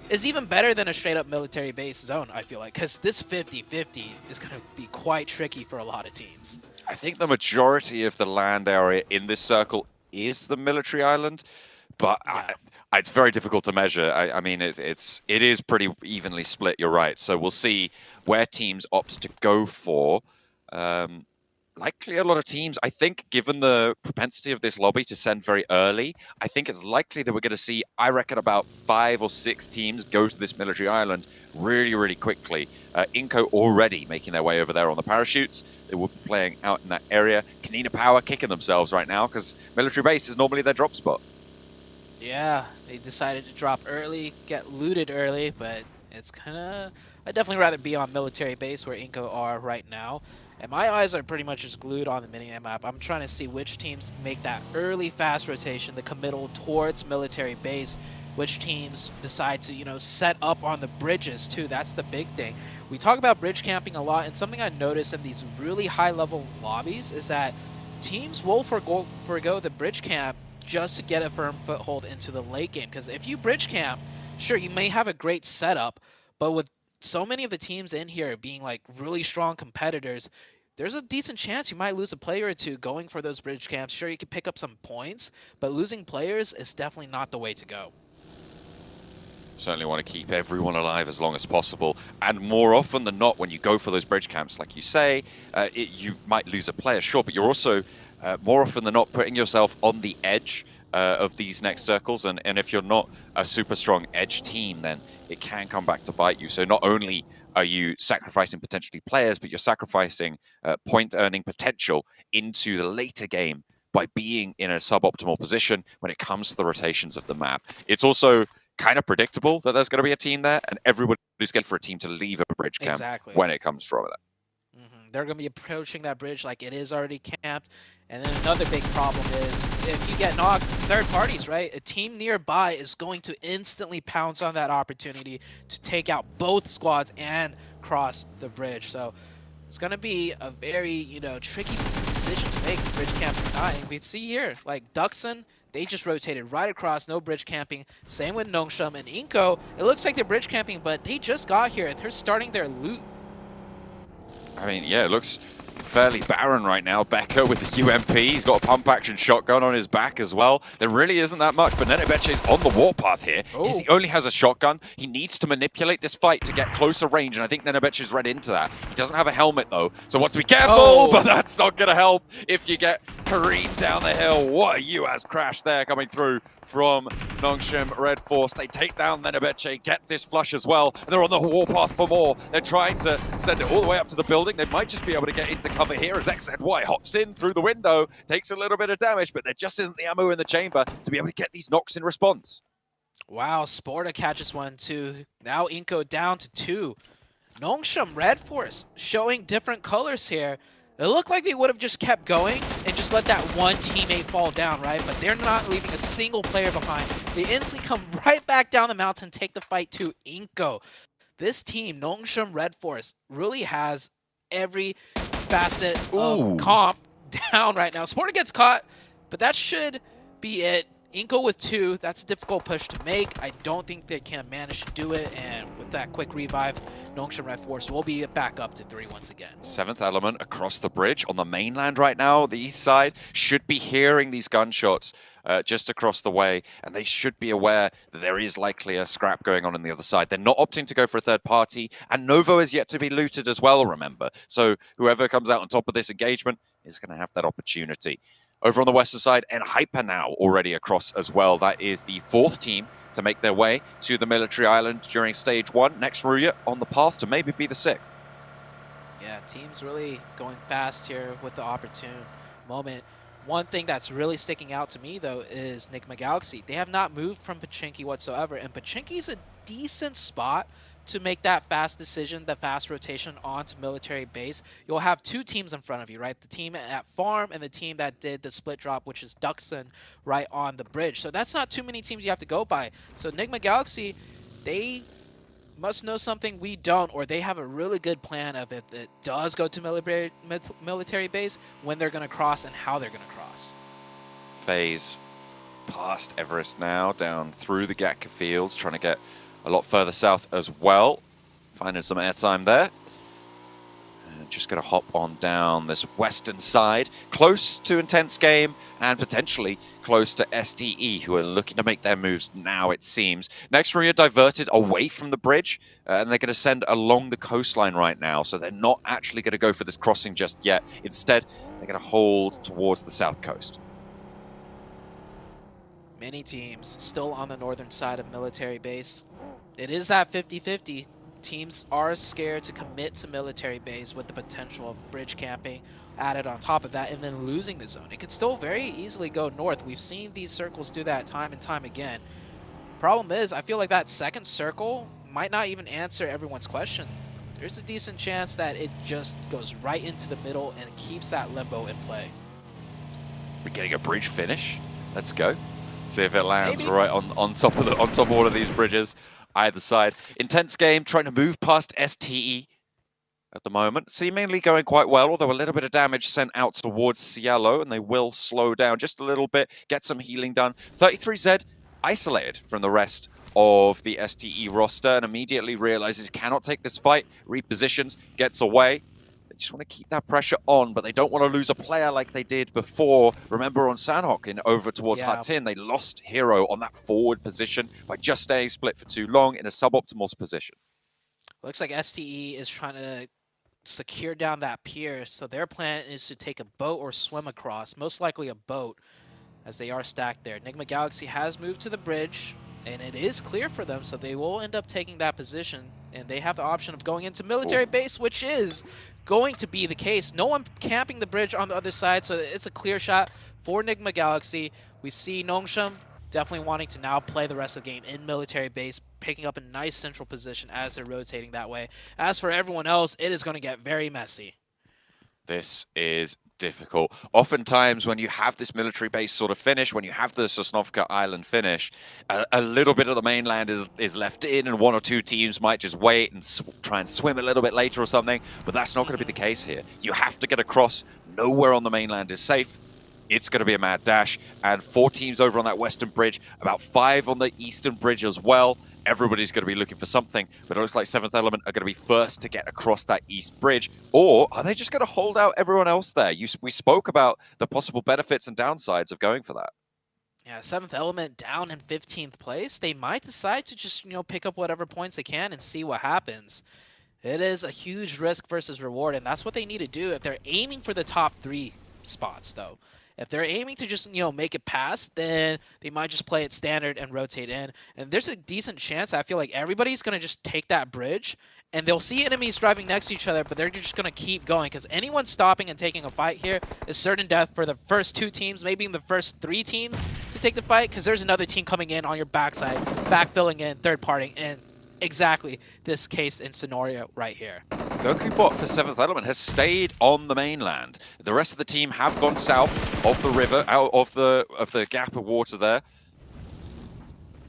is even better than a straight-up military base zone, I feel like, because this 50-50 is going to be quite tricky for a lot of teams. I think the majority of the land area in this circle is the military island, but it's very difficult to measure. I mean, it is pretty evenly split, you're right. So we'll see where teams opt to go for. Likely a lot of teams, I think, given the propensity of this lobby to send very early, I think it's likely that we're going to see, I reckon, about 5 or 6 teams go to this military island really, really quickly. Inco already making their way over there on the parachutes. They will be playing out in that area. Kanina Power kicking themselves right now because military base is normally their drop spot. Yeah, they decided to drop early, get looted early, but it's kind of... I'd definitely rather be on military base where Inco are right now. And my eyes are pretty much just glued on the mini-map. I'm trying to see which teams make that early fast rotation, the committal towards military base, which teams decide to, you know, set up on the bridges too. That's the big thing. We talk about bridge camping a lot, and something I noticed in these really high-level lobbies is that teams will forgo the bridge camp just to get a firm foothold into the late game. Because if you bridge camp, sure, you may have a great setup, but with so many of the teams in here being like really strong competitors, there's a decent chance you might lose a player or two going for those bridge camps. Sure, you could pick up some points, but losing players is definitely not the way to go. Certainly want to keep everyone alive as long as possible. And more often than not, when you go for those bridge camps, like you say, you might lose a player, sure, but you're also more often than not putting yourself on the edge of these next circles, and if you're not a super strong edge team, then it can come back to bite you. So not only are you sacrificing potentially players, but you're sacrificing point earning potential into the later game by being in a suboptimal position when it comes to the rotations of the map. It's also kind of predictable that there's going to be a team there, and everybody's going for a team to leave a bridge camp when it comes from it. They're going to be approaching that bridge like it is already camped. And then another big problem is if you get knocked, third parties, right? A team nearby is going to instantly pounce on that opportunity to take out both squads and cross the bridge. So It's going to be a very, tricky decision to make, bridge camping or not. And we see here, like Duxon, they just rotated right across, no bridge camping. Same with Nongshim and Inko. It looks like they're bridge camping, but they just got here and they're starting their loot. I mean, yeah, it looks fairly barren right now. Becker with the UMP. He's got a pump action shotgun on his back as well. There really isn't that much, but Nenebeche's on the warpath here. He only has a shotgun. He needs to manipulate this fight to get closer range, and I think Nenebeche's read into that. He doesn't have a helmet, though, so wants to be careful, but that's not going to help if you get careened down the hill. What a UAS crash there coming through from Nongshim Red Force. They take down Nenebeche, get this flush as well, and they're on the warpath for more. They're trying to send it all the way up to the building. They might just be able to get into cover here as XZY hops in through the window, takes a little bit of damage, but there just isn't the ammo in the chamber to be able to get these knocks in response. Wow, Sporta catches 1, 2. Now Inko down to 2. Nongshim Red Force showing different colors here. It looked like they would have just kept going and just let that one teammate fall down, right? But they're not leaving a single player behind. They instantly come right back down the mountain, take the fight to Inko. This team, Nongshim Red Force, really has every facet of comp down right now. Sporta gets caught, but that should be it. Inko with 2, that's a difficult push to make. I don't think they can manage to do it, and with that quick revive, Nongshim Red Force will be back up to 3 once again. 7th element across the bridge on the mainland right now. The east side should be hearing these gunshots just across the way, and they should be aware that there is likely a scrap going on the other side. They're not opting to go for a third party, and Novo is yet to be looted as well, remember. So whoever comes out on top of this engagement is going to have that opportunity. Over on the western side, and Hyper now already across as well. That is the 4th team to make their way to the military island during stage 1. Next Ruya on the path to maybe be the 6th. Yeah, teams really going fast here with the opportune moment. One thing that's really sticking out to me, though, is Nigma Galaxy. They have not moved from Pachinki whatsoever, and Pachinki's a decent spot to make that fast decision, the fast rotation onto military base. You'll have 2 teams in front of you, right? The team at farm and the team that did the split drop, which is Duxon, right on the bridge. So that's not too many teams you have to go by. So Nigma Galaxy, they must know something we don't, or they have a really good plan of if it does go to military base, when they're going to cross and how they're going to cross. FaZe past Everest now, down through the Gatka fields, trying to get a lot further south as well. Finding some airtime there. And just going to hop on down this western side, close to Intense Game and potentially close to STE, who are looking to make their moves now, it seems. Next, Ruya diverted away from the bridge, and they're going to send along the coastline right now, so they're not actually going to go for this crossing just yet. Instead, they're going to hold towards the south coast. Many teams still on the northern side of military base. It is that 50-50. Teams are scared to commit to military base with the potential of bridge camping added on top of that and then losing the zone. It could still very easily go north. We've seen these circles do that time and time again. Problem is, I feel like that second circle might not even answer everyone's question. There's a decent chance that it just goes right into the middle and keeps that limbo in play. We're getting a bridge finish. Let's go. See if it lands right on top of one of these bridges. Either side. Intense Game trying to move past STE at the moment. Seemingly going quite well, although a little bit of damage sent out towards Cielo, and they will slow down just a little bit, get some healing done. 33Z isolated from the rest of the STE roster and immediately realizes he cannot take this fight, repositions, gets away. They just want to keep that pressure on, but they don't want to lose a player like they did before. Remember on Sanhok in over towards Hatin, they lost Hero on that forward position by just staying split for too long in a suboptimal position. Looks like STE is trying to secure down that pier, so their plan is to take a boat or swim across, most likely a boat, as they are stacked there. Nigma Galaxy has moved to the bridge, and it is clear for them, so they will end up taking that position, and they have the option of going into military base, which is going to be the case. No one camping the bridge on the other side, so it's a clear shot for Nigma Galaxy. We see Nongshim definitely wanting to now play the rest of the game in military base, picking up a nice central position as they're rotating that way. As for everyone else, it is going to get very messy. This is difficult. Oftentimes when you have this military base sort of finish, when you have the Sosnovka Island finish, a little bit of the mainland is left in, and one or two teams might just wait and try and swim a little bit later or something, but that's not going to be the case here. You have to get across. Nowhere on the mainland is safe. It's going to be a mad dash, and 4 teams over on that western bridge, about 5 on the eastern bridge as well. Everybody's going to be looking for something, but it looks like 7th Element are going to be first to get across that east bridge. Or are they just going to hold out everyone else there? We spoke about the possible benefits and downsides of going for that. Yeah, 7th Element down in 15th place. They might decide to just, pick up whatever points they can and see what happens. It is a huge risk versus reward, and that's what they need to do if they're aiming for the top 3 spots, though. If they're aiming to just, make it past, then they might just play it standard and rotate in. And there's a decent chance, I feel like everybody's going to just take that bridge, and they'll see enemies driving next to each other, but they're just going to keep going, because anyone stopping and taking a fight here is certain death for the first 2 teams, maybe even the first 3 teams to take the fight, because there's another team coming in on your backside, backfilling in, third-partying, and exactly this case and scenario right here. Goku Bot for 7th Element has stayed on the mainland. The rest of the team have gone south of the river, out of the gap of water there.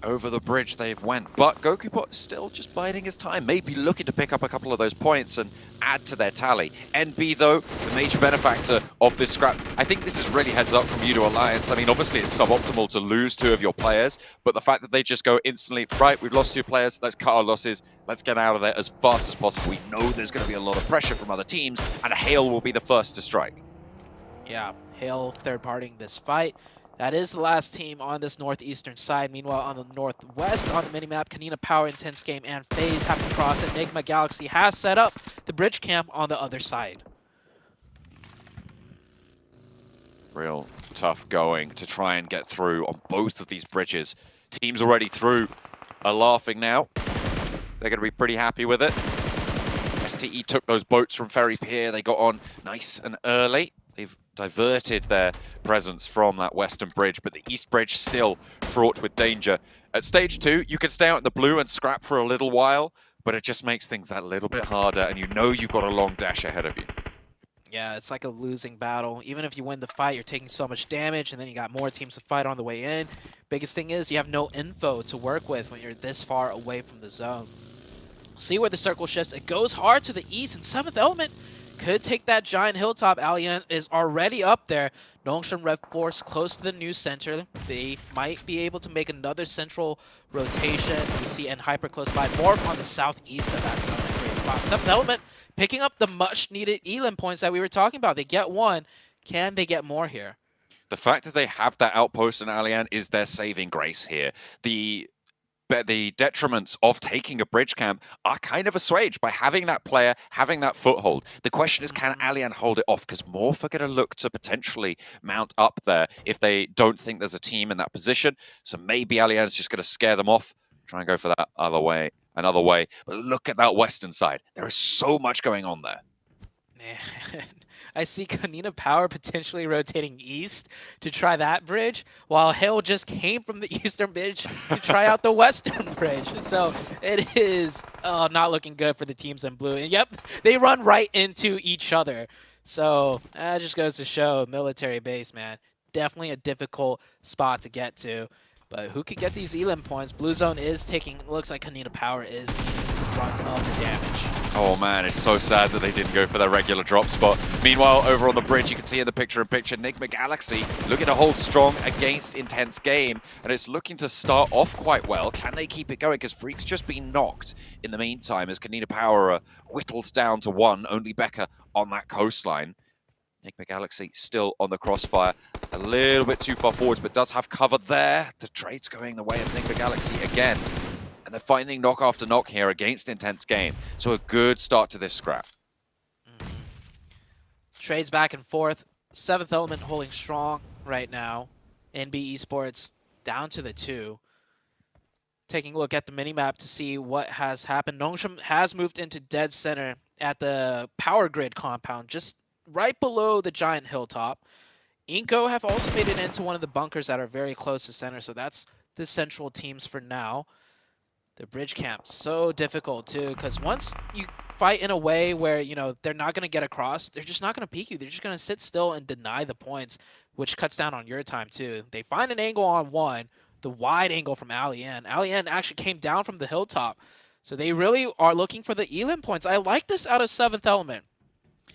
Over the bridge they've went, but Goku Bot still just biding his time, maybe looking to pick up a couple of those points and add to their tally. NB, though, the major benefactor of this scrap. I think this is really heads up from you to Alliance. I mean, obviously it's suboptimal to lose 2 of your players, but the fact that they just go instantly, right, we've lost 2 players, let's cut our losses, let's get out of there as fast as possible. We know there's going to be a lot of pressure from other teams, and Hale will be the first to strike. Yeah, Hale third-partying this fight. That is the last team on this northeastern side. Meanwhile, on the northwest, on the minimap, Kanina Power, Intense Game, and FaZe have to cross. Enigma Galaxy has set up the bridge camp on the other side. Real tough going to try and get through on both of these bridges. Teams already through are laughing now. They're going to be pretty happy with it. STE took those boats from Ferry Pier. They got on nice and early. They've diverted their presence from that western bridge, but the east bridge still fraught with danger. At stage 2, you can stay out in the blue and scrap for a little while, but it just makes things that little bit harder, and you know you've got a long dash ahead of you. Yeah, it's like a losing battle. Even if you win the fight, you're taking so much damage, and then you got more teams to fight on the way in. Biggest thing is you have no info to work with when you're this far away from the zone. See where the circle shifts. It goes hard to the east, and 7th Element could take that giant hilltop. Allian is already up there. Nongshim Red Force close to the new center. They might be able to make another central rotation. We see N Hyper close by. More on the southeast of that zone. A great spot. 7th Element picking up the much needed Elim points that we were talking about. They get 1. Can they get more here? The fact that they have that outpost in Allian is their saving grace here. The detriments of taking a bridge camp are kind of assuaged by having that player, having that foothold. The question is, can Allian hold it off? Because Morph are going to look to potentially mount up there if they don't think there's a team in that position. So maybe Allian's just going to scare them off, try and go for that another way. But look at that western side. There is so much going on there. Man, I see Kanina Power potentially rotating east to try that bridge, while Hale just came from the eastern bridge to try out the western bridge. So it is not looking good for the teams in blue. And yep, they run right into each other. So that just goes to show military base, man. Definitely a difficult spot to get to. But who could get these Elim points? Blue Zone is taking, looks like Kanina Power is the brunt of the damage. Oh man, it's so sad that they didn't go for their regular drop spot. Meanwhile, over on the bridge, you can see in the picture-in-picture, Enigma Galaxy looking to hold strong against Intense Game, and it's looking to start off quite well. Can they keep it going? Because Freak's just been knocked in the meantime as Kanina Power are whittled down to 1, only Becca on that coastline. Enigma Galaxy still on the crossfire, a little bit too far forwards, but does have cover there. The trade's going the way of Enigma Galaxy again. And they're finding knock after knock here against Intense Game. So a good start to this scrap. Trades back and forth. 7th Element holding strong right now. NB Esports down to the 2. Taking a look at the minimap to see what has happened. Nongshim has moved into dead center at the power grid compound, just right below the giant hilltop. Inko have also made it into one of the bunkers that are very close to center, so that's the central teams for now. The bridge camp, so difficult too, because once you fight in a way where, you know, they're not going to get across, they're just not going to peek you. They're just going to sit still and deny the points, which cuts down on your time too. They find an angle on one, the wide angle from Alien. Alien actually came down from the hilltop. So they really are looking for the elim points. I like this out of 7th Element.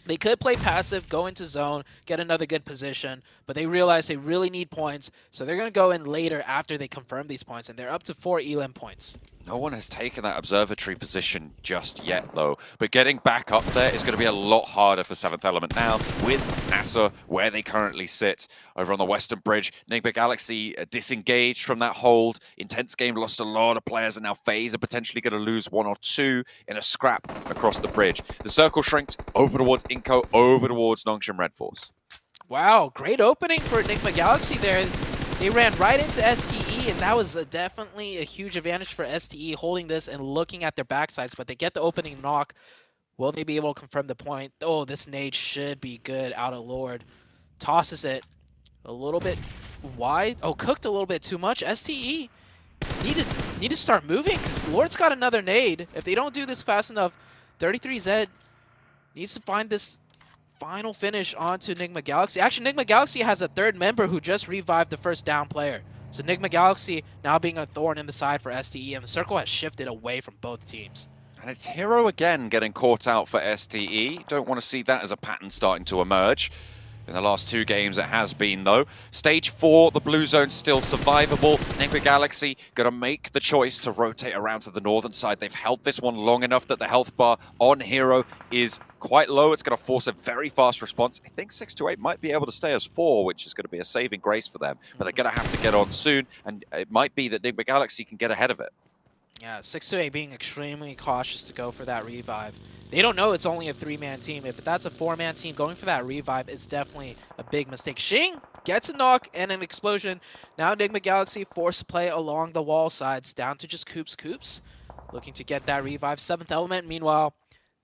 They could play passive, go into zone, get another good position, but they realize they really need points, so they're going to go in later after they confirm these points, and they're up to 4 elim points. No one has taken that observatory position just yet, though. But getting back up there is going to be a lot harder for 7th Element now, with NASA where they currently sit over on the Western Bridge. Enigma Galaxy disengaged from that hold. Intense Game lost a lot of players, and now FaZe are potentially going to lose 1 or 2 in a scrap across the bridge. The circle shrinks over towards Inco, over towards Nongshim Red Force. Wow, great opening for Enigma Galaxy there. They ran right into STE, and that was definitely a huge advantage for STE, holding this and looking at their backsides, but they get the opening knock. Will they be able to confirm the point? Oh, this nade should be good out of Lord. Tosses it a little bit wide. Oh, cooked a little bit too much. STE need to start moving, because Lord's got another nade. If they don't do this fast enough, 33Z needs to find this final finish onto Enigma Galaxy. Actually, Enigma Galaxy has a 3rd member who just revived the first down player. So Enigma Galaxy now being a thorn in the side for STE, and the circle has shifted away from both teams. And it's Hero again getting caught out for STE. Don't want to see that as a pattern starting to emerge. In the last 2 games it has been, though. Stage 4, the blue zone still survivable. Enigma Galaxy going to make the choice to rotate around to the northern side. They've held this one long enough that the health bar on Hero is quite low. It's going to force a very fast response. I think 6 to 8 might be able to stay as 4, which is going to be a saving grace for them. But they're going to have to get on soon, and it might be that Enigma Galaxy can get ahead of it. Yeah, 6 to 8 being extremely cautious to go for that revive. They don't know it's only a 3-man team. If that's a 4-man team, going for that revive is definitely a big mistake. Shing gets a knock and an explosion. Now Enigma Galaxy forced to play along the wall sides, down to just Coops. Looking to get that revive. 7th Element, meanwhile,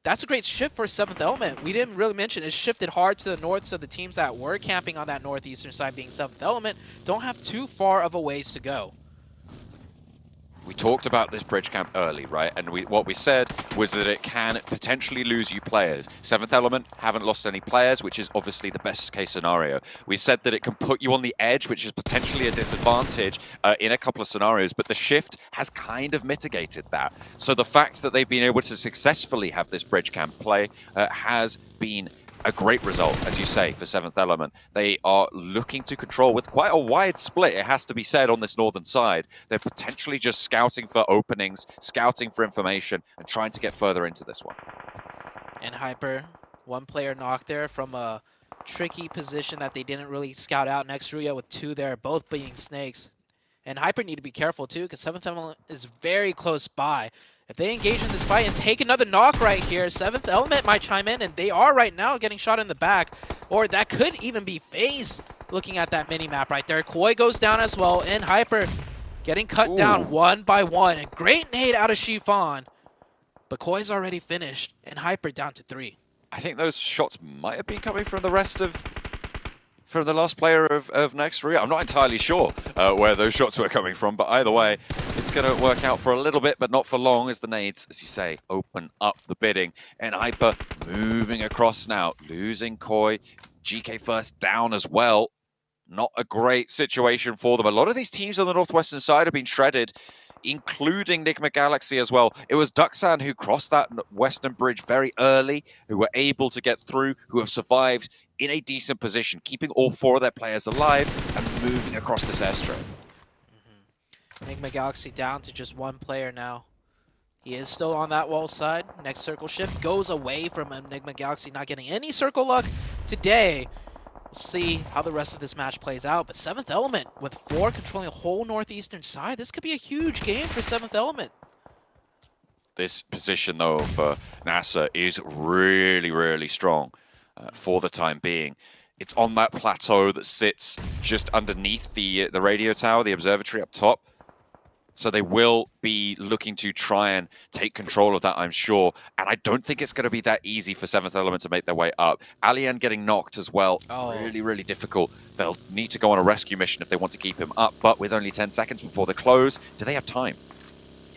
that's a great shift for 7th Element. We didn't really mention it shifted hard to the north, so the teams that were camping on that northeastern side, being 7th Element, don't have too far of a ways to go. We talked about this bridge camp early, right? And what we said was that it can potentially lose you players. 7th Element haven't lost any players, which is obviously the best case scenario. We said that it can put you on the edge, which is potentially a disadvantage in a couple of scenarios, but the shift has kind of mitigated that. So the fact that they've been able to successfully have this bridge camp play has been a great result, as you say, for 7th Element. They are looking to control with quite a wide split, it has to be said, on this northern side. They're potentially just scouting for openings, scouting for information, and trying to get further into this one. And Hyper, 1 player knocked there from a tricky position that they didn't really scout out. Next Ruya with 2 there, both being snakes. And Hyper need to be careful too, because 7th Element is very close by. If they engage in this fight and take another knock right here, 7th Element might chime in, and they are right now getting shot in the back. Or that could even be FaZe looking at that mini-map right there. Koi goes down as well, and Hyper getting cut down 1 by 1. A great nade out of Chiffon, but Koi's already finished, and Hyper down to 3. I think those shots might have been coming from the rest of... from the last player of Next Ruya. I'm not entirely sure where those shots were coming from, but either way, it's going to work out for a little bit, but not for long, as the nades, as you say, open up the bidding. And Hyper moving across now, losing Koi. GK first down as well. Not a great situation for them. A lot of these teams on the northwestern side have been shredded, including Enigma Galaxy as well. It was Duxan who crossed that western bridge very early, who were able to get through, who have survived in a decent position, keeping all 4 of their players alive and moving across this airstrip. Enigma Galaxy down to just 1 player now. He is still on that wall side. Next circle shift goes away from Enigma Galaxy, not getting any circle luck today. We'll see how the rest of this match plays out. But 7th Element with 4 controlling the whole northeastern side. This could be a huge game for 7th Element. This position, though, for NASA is really, really strong for the time being. It's on that plateau that sits just underneath the radio tower, the observatory up top. So they will be looking to try and take control of that, I'm sure. And I don't think it's going to be that easy for 7th Element to make their way up. Alien getting knocked as well. Really, really difficult. They'll need to go on a rescue mission if they want to keep him up. But with only 10 seconds before the close, do they have time?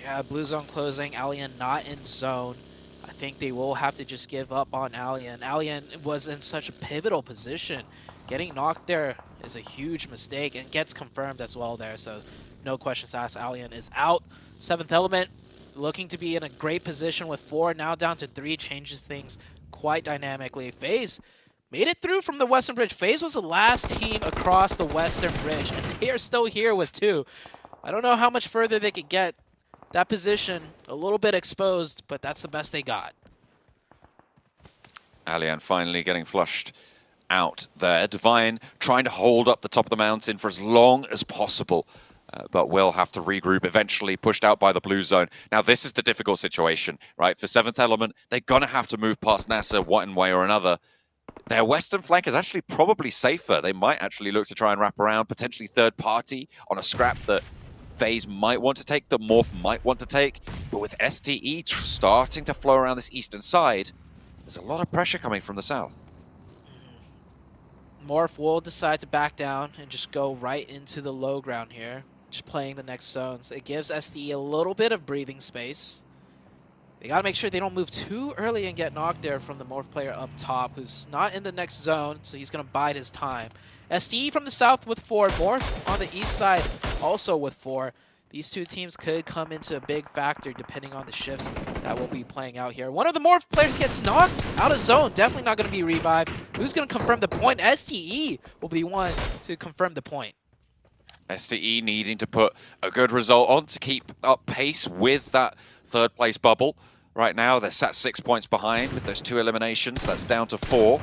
Yeah, blue zone closing. Alien not in zone. I think they will have to just give up on Alien. Alien was in such a pivotal position. Getting knocked there is a huge mistake and gets confirmed as well there. So no questions asked. Alien is out. 7th Element looking to be in a great position with 4. Now down to 3. Changes things quite dynamically. FaZe made it through from the Western Bridge. FaZe was the last team across the Western Bridge, and they are still here with 2. I don't know how much further they could get. That position a little bit exposed, but that's the best they got. Alien finally getting flushed out there. Divine trying to hold up the top of the mountain for as long as possible, but will have to regroup, eventually pushed out by the blue zone. Now, this is the difficult situation, right? For 7th Element, they're going to have to move past NASA one way or another. Their western flank is actually probably safer. They might actually look to try and wrap around, potentially third party on a scrap that FaZe might want to take, that Morph might want to take. But with STE starting to flow around this eastern side, there's a lot of pressure coming from the south. Morph will decide to back down and just go right into the low ground here, just playing the next zones. It gives STE a little bit of breathing space. They got to make sure they don't move too early and get knocked there from the Morph player up top, who's not in the next zone, so he's going to bide his time. STE from the south with 4, Morph on the east side also with 4. These two teams could come into a big factor depending on the shifts that will be playing out here. One of the Morph players gets knocked out of zone. Definitely not going to be revived. Who's going to confirm the point? STE will be one to confirm the point. STE needing to put a good result on to keep up pace with that third place bubble. Right now, they're sat 6 points behind with those 2 eliminations. That's down to 4.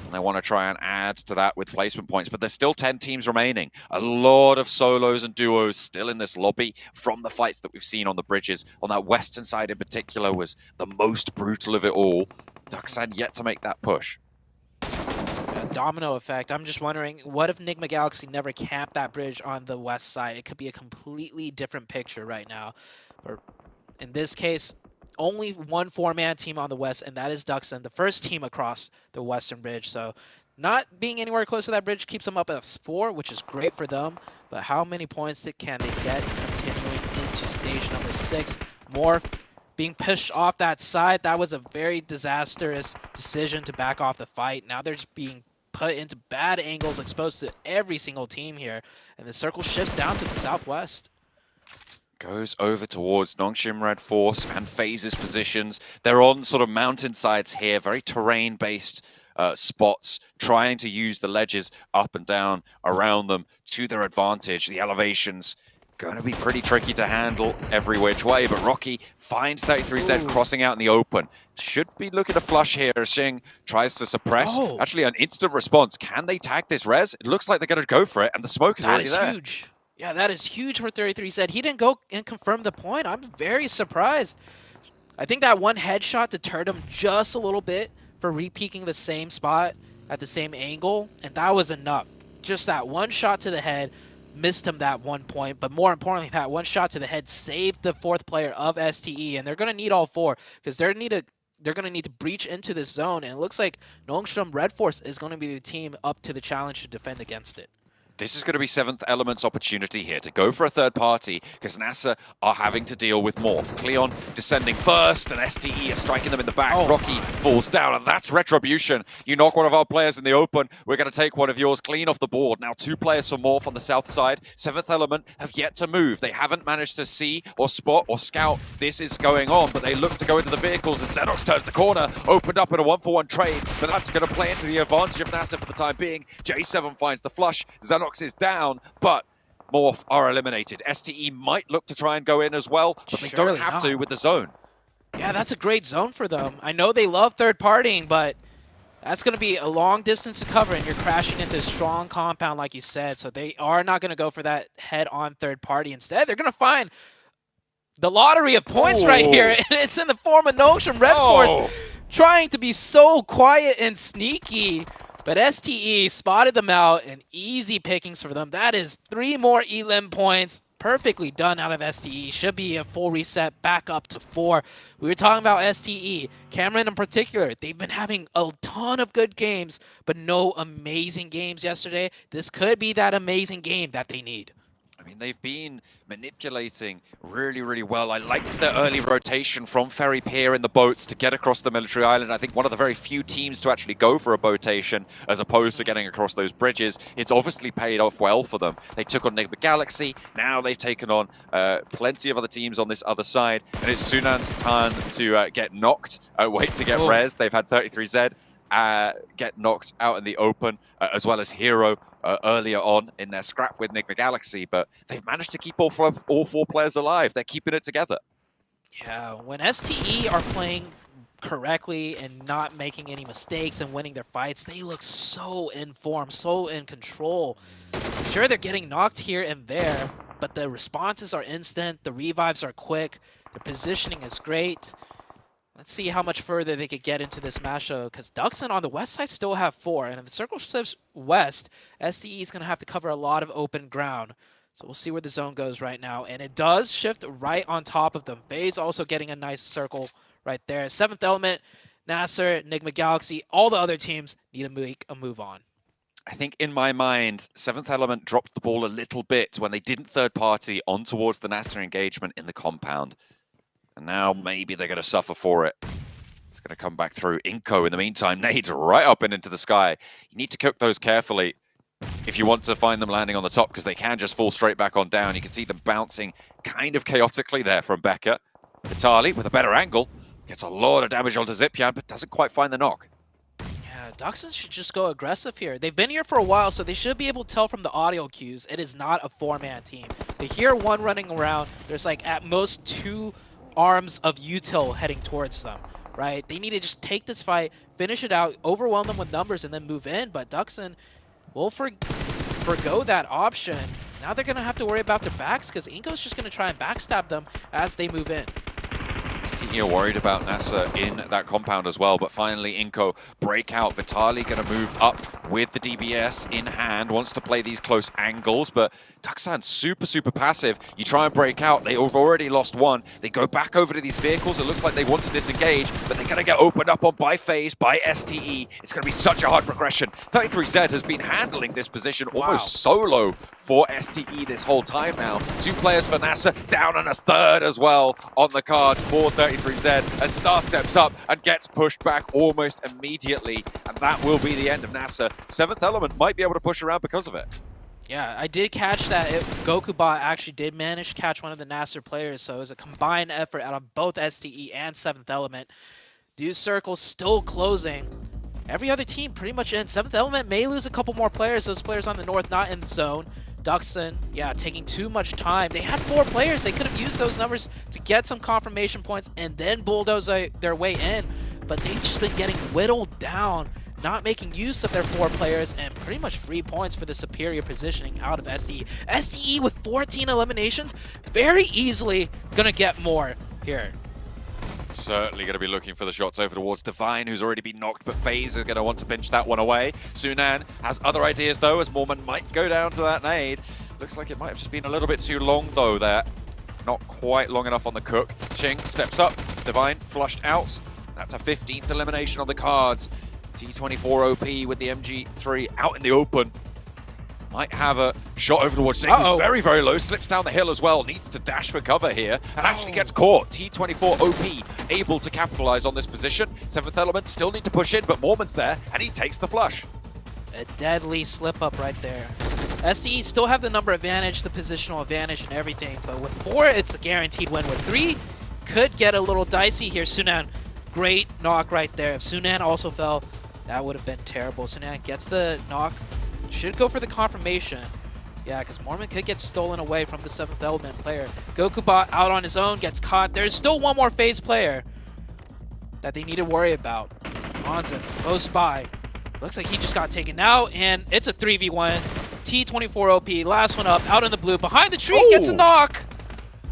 And they want to try and add to that with placement points, but there's still 10 teams remaining. A lot of solos and duos still in this lobby from the fights that we've seen on the bridges. On that western side in particular was the most brutal of it all. Duxan yet to make that push. Domino effect. I'm just wondering, what if Nigma Galaxy never camped that bridge on the west side? It could be a completely different picture right now. Or in this case, only one 4-man team on the west, and that is Duxan, the first team across the western bridge. So not being anywhere close to that bridge keeps them up at 4, which is great for them. But how many points can they get continuing into stage number 6? Morph being pushed off that side. That was a very disastrous decision to back off the fight. Now they're just being put into bad angles, exposed to every single team here. And the circle shifts down to the southwest. Goes over towards Nongshim Red Force and FaZe's positions. They're on sort of mountainsides here, very terrain-based spots, trying to use the ledges up and down around them to their advantage. The elevations going to be pretty tricky to handle every which way, but Rocky finds 33Z crossing out in the open. Should be looking to flush here. Xing tries to suppress. Actually, an instant response. Can they tag this res? It looks like they're going to go for it, and the smoke is already there. That is huge. Yeah, that is huge for 33Z. He didn't go and confirm the point. I'm very surprised. I think that one headshot deterred him just a little bit for re-peeking the same spot at the same angle, and that was enough. Just that one shot to the head missed him that 1 point, but more importantly, that one shot to the head saved the 4th player of STE, and they're going to need all 4 because they're going to need to breach into this zone, and it looks like Nongshim Red Force is going to be the team up to the challenge to defend against it. This is going to be 7th Element's opportunity here to go for a third party because NASA are having to deal with Morph. Cleon descending first and STE are striking them in the back. Rocky falls down and that's retribution. You knock one of our players in the open, we're going to take one of yours clean off the board. Now 2 players for Morph on the south side. 7th Element have yet to move. They haven't managed to see or spot or scout this is going on, but they look to go into the vehicles as Xenox turns the corner, opened up in a 1-for-1 trade, but that's going to play into the advantage of NASA for the time being. J7 finds the flush. Xenox is down, but Morph are eliminated. STE might look to try and go in as well, but they don't have to with the zone. Yeah, that's a great zone for them. I know they love third partying, but that's going to be a long distance to cover, and you're crashing into a strong compound, like you said. So they are not going to go for that head-on third party. Instead, they're going to find the lottery of points right here, and it's in the form of Nongshim Red Force trying to be so quiet and sneaky. But STE spotted them out, and easy pickings for them. That is 3 more elim points. Perfectly done out of STE. Should be a full reset back up to 4. We were talking about STE. Cameron in particular, they've been having a ton of good games, but no amazing games yesterday. This could be that amazing game that they need. I mean, they've been manipulating really, really well. I liked their early rotation from Ferry Pier in the boats to get across the military island. I think one of the very few teams to actually go for a boatation as opposed to getting across those bridges. It's obviously paid off well for them. They took on Enigma Galaxy. Now they've taken on plenty of other teams on this other side. And it's Sunan's turn to get knocked. Wait to get res. They've had 33Z. Get knocked out in the open, as well as Hero earlier on in their scrap with Enigma Galaxy, but they've managed to keep all four players alive. They're keeping it together. Yeah, when STE are playing correctly and not making any mistakes and winning their fights, they look so in form, so in control. Sure, they're getting knocked here and there, but the responses are instant, the revives are quick, the positioning is great. Let's see how much further they could get into this matchup, because Duxon on the west side still have 4, and if the circle shifts west, STE is going to have to cover a lot of open ground. So we'll see where the zone goes right now, and it does shift right on top of them. FaZe also getting a nice circle right there. 7th Element, Nasser, Enigma Galaxy, all the other teams need to make a move on. I think in my mind, 7th Element dropped the ball a little bit when they didn't third party on towards the Nasser engagement in the compound. And now maybe they're going to suffer for it. It's going to come back through. Inko, in the meantime, nades right up and into the sky. You need to cook those carefully if you want to find them landing on the top, because they can just fall straight back on down. You can see them bouncing kind of chaotically there from Becca. Vitali, with a better angle, gets a lot of damage onto Zipyan, but doesn't quite find the knock. Yeah, Duxon should just go aggressive here. They've been here for a while, so they should be able to tell from the audio cues it is not a 4-man team. They hear one running around. There's like at most 2 arms of util heading towards them, right? They need to just take this fight, finish it out, overwhelm them with numbers, and then move in. But Duxon will forgo that option. Now they're going to have to worry about their backs, because Inko's just going to try and backstab them as they move in. STE are worried about Nasser in that compound as well, but finally Inko breakout. Vitali going to move up with the DBS in hand, wants to play these close angles, but Duxan super passive. You try and break out, they've already lost 1. They go back over to these vehicles. It looks like they want to disengage, but they're going to get opened up on by FaZe, by STE. It's going to be such a hard progression. 33Z has been handling this position almost solo for STE this whole time now. 2 players for Nasser, down and a 3rd as well on the cards for 33Z as Star steps up and gets pushed back almost immediately, and that will be the end of Nasser. 7th Element might be able to push around because of it. Yeah, I did catch that. GokuBot actually did manage to catch one of the Nasser players, so it was a combined effort out of both STE and 7th Element. These circles still closing. Every other team pretty much in. 7th Element may lose a couple more players. Those players on the north not in the zone. Duxon, yeah, taking too much time. They had 4 players. They could have used those numbers to get some confirmation points and then bulldoze their way in. But they've just been getting whittled down, not making use of their 4 players, and pretty much free points for the superior positioning out of STE. STE with 14 eliminations, very easily gonna get more here. Certainly going to be looking for the shots over towards Divine, who's already been knocked, but FaZe are going to want to pinch that one away. Sunan has other ideas, though, as Mormon might go down to that nade. Looks like it might have just been a little bit too long, though, there. Not quite long enough on the cook. Ching steps up. Divine flushed out. That's a 15th elimination on the cards. T24 OP with the MG3 out in the open. Might have a shot over towards Sing, who's very low, slips down the hill as well, needs to dash for cover here, and actually gets caught. T24 OP able to capitalize on this position. 7th Element still need to push in, but Mormon's there, and he takes the flush. A deadly slip up right there. STE still have the number advantage, the positional advantage, and everything, but with 4, it's a guaranteed win. With 3, could get a little dicey here. Sunan, great knock right there. If Sunan also fell, that would have been terrible. Sunan gets the knock. Should go for the confirmation. Yeah, because Mormon could get stolen away from the 7th Element player. GokuBot out on his own, gets caught. There's still one more FaZe player that they need to worry about. Monza, low spy. Looks like he just got taken out, and it's a 3v1. T24 OP, last one up, out in the blue, behind the tree, gets a knock.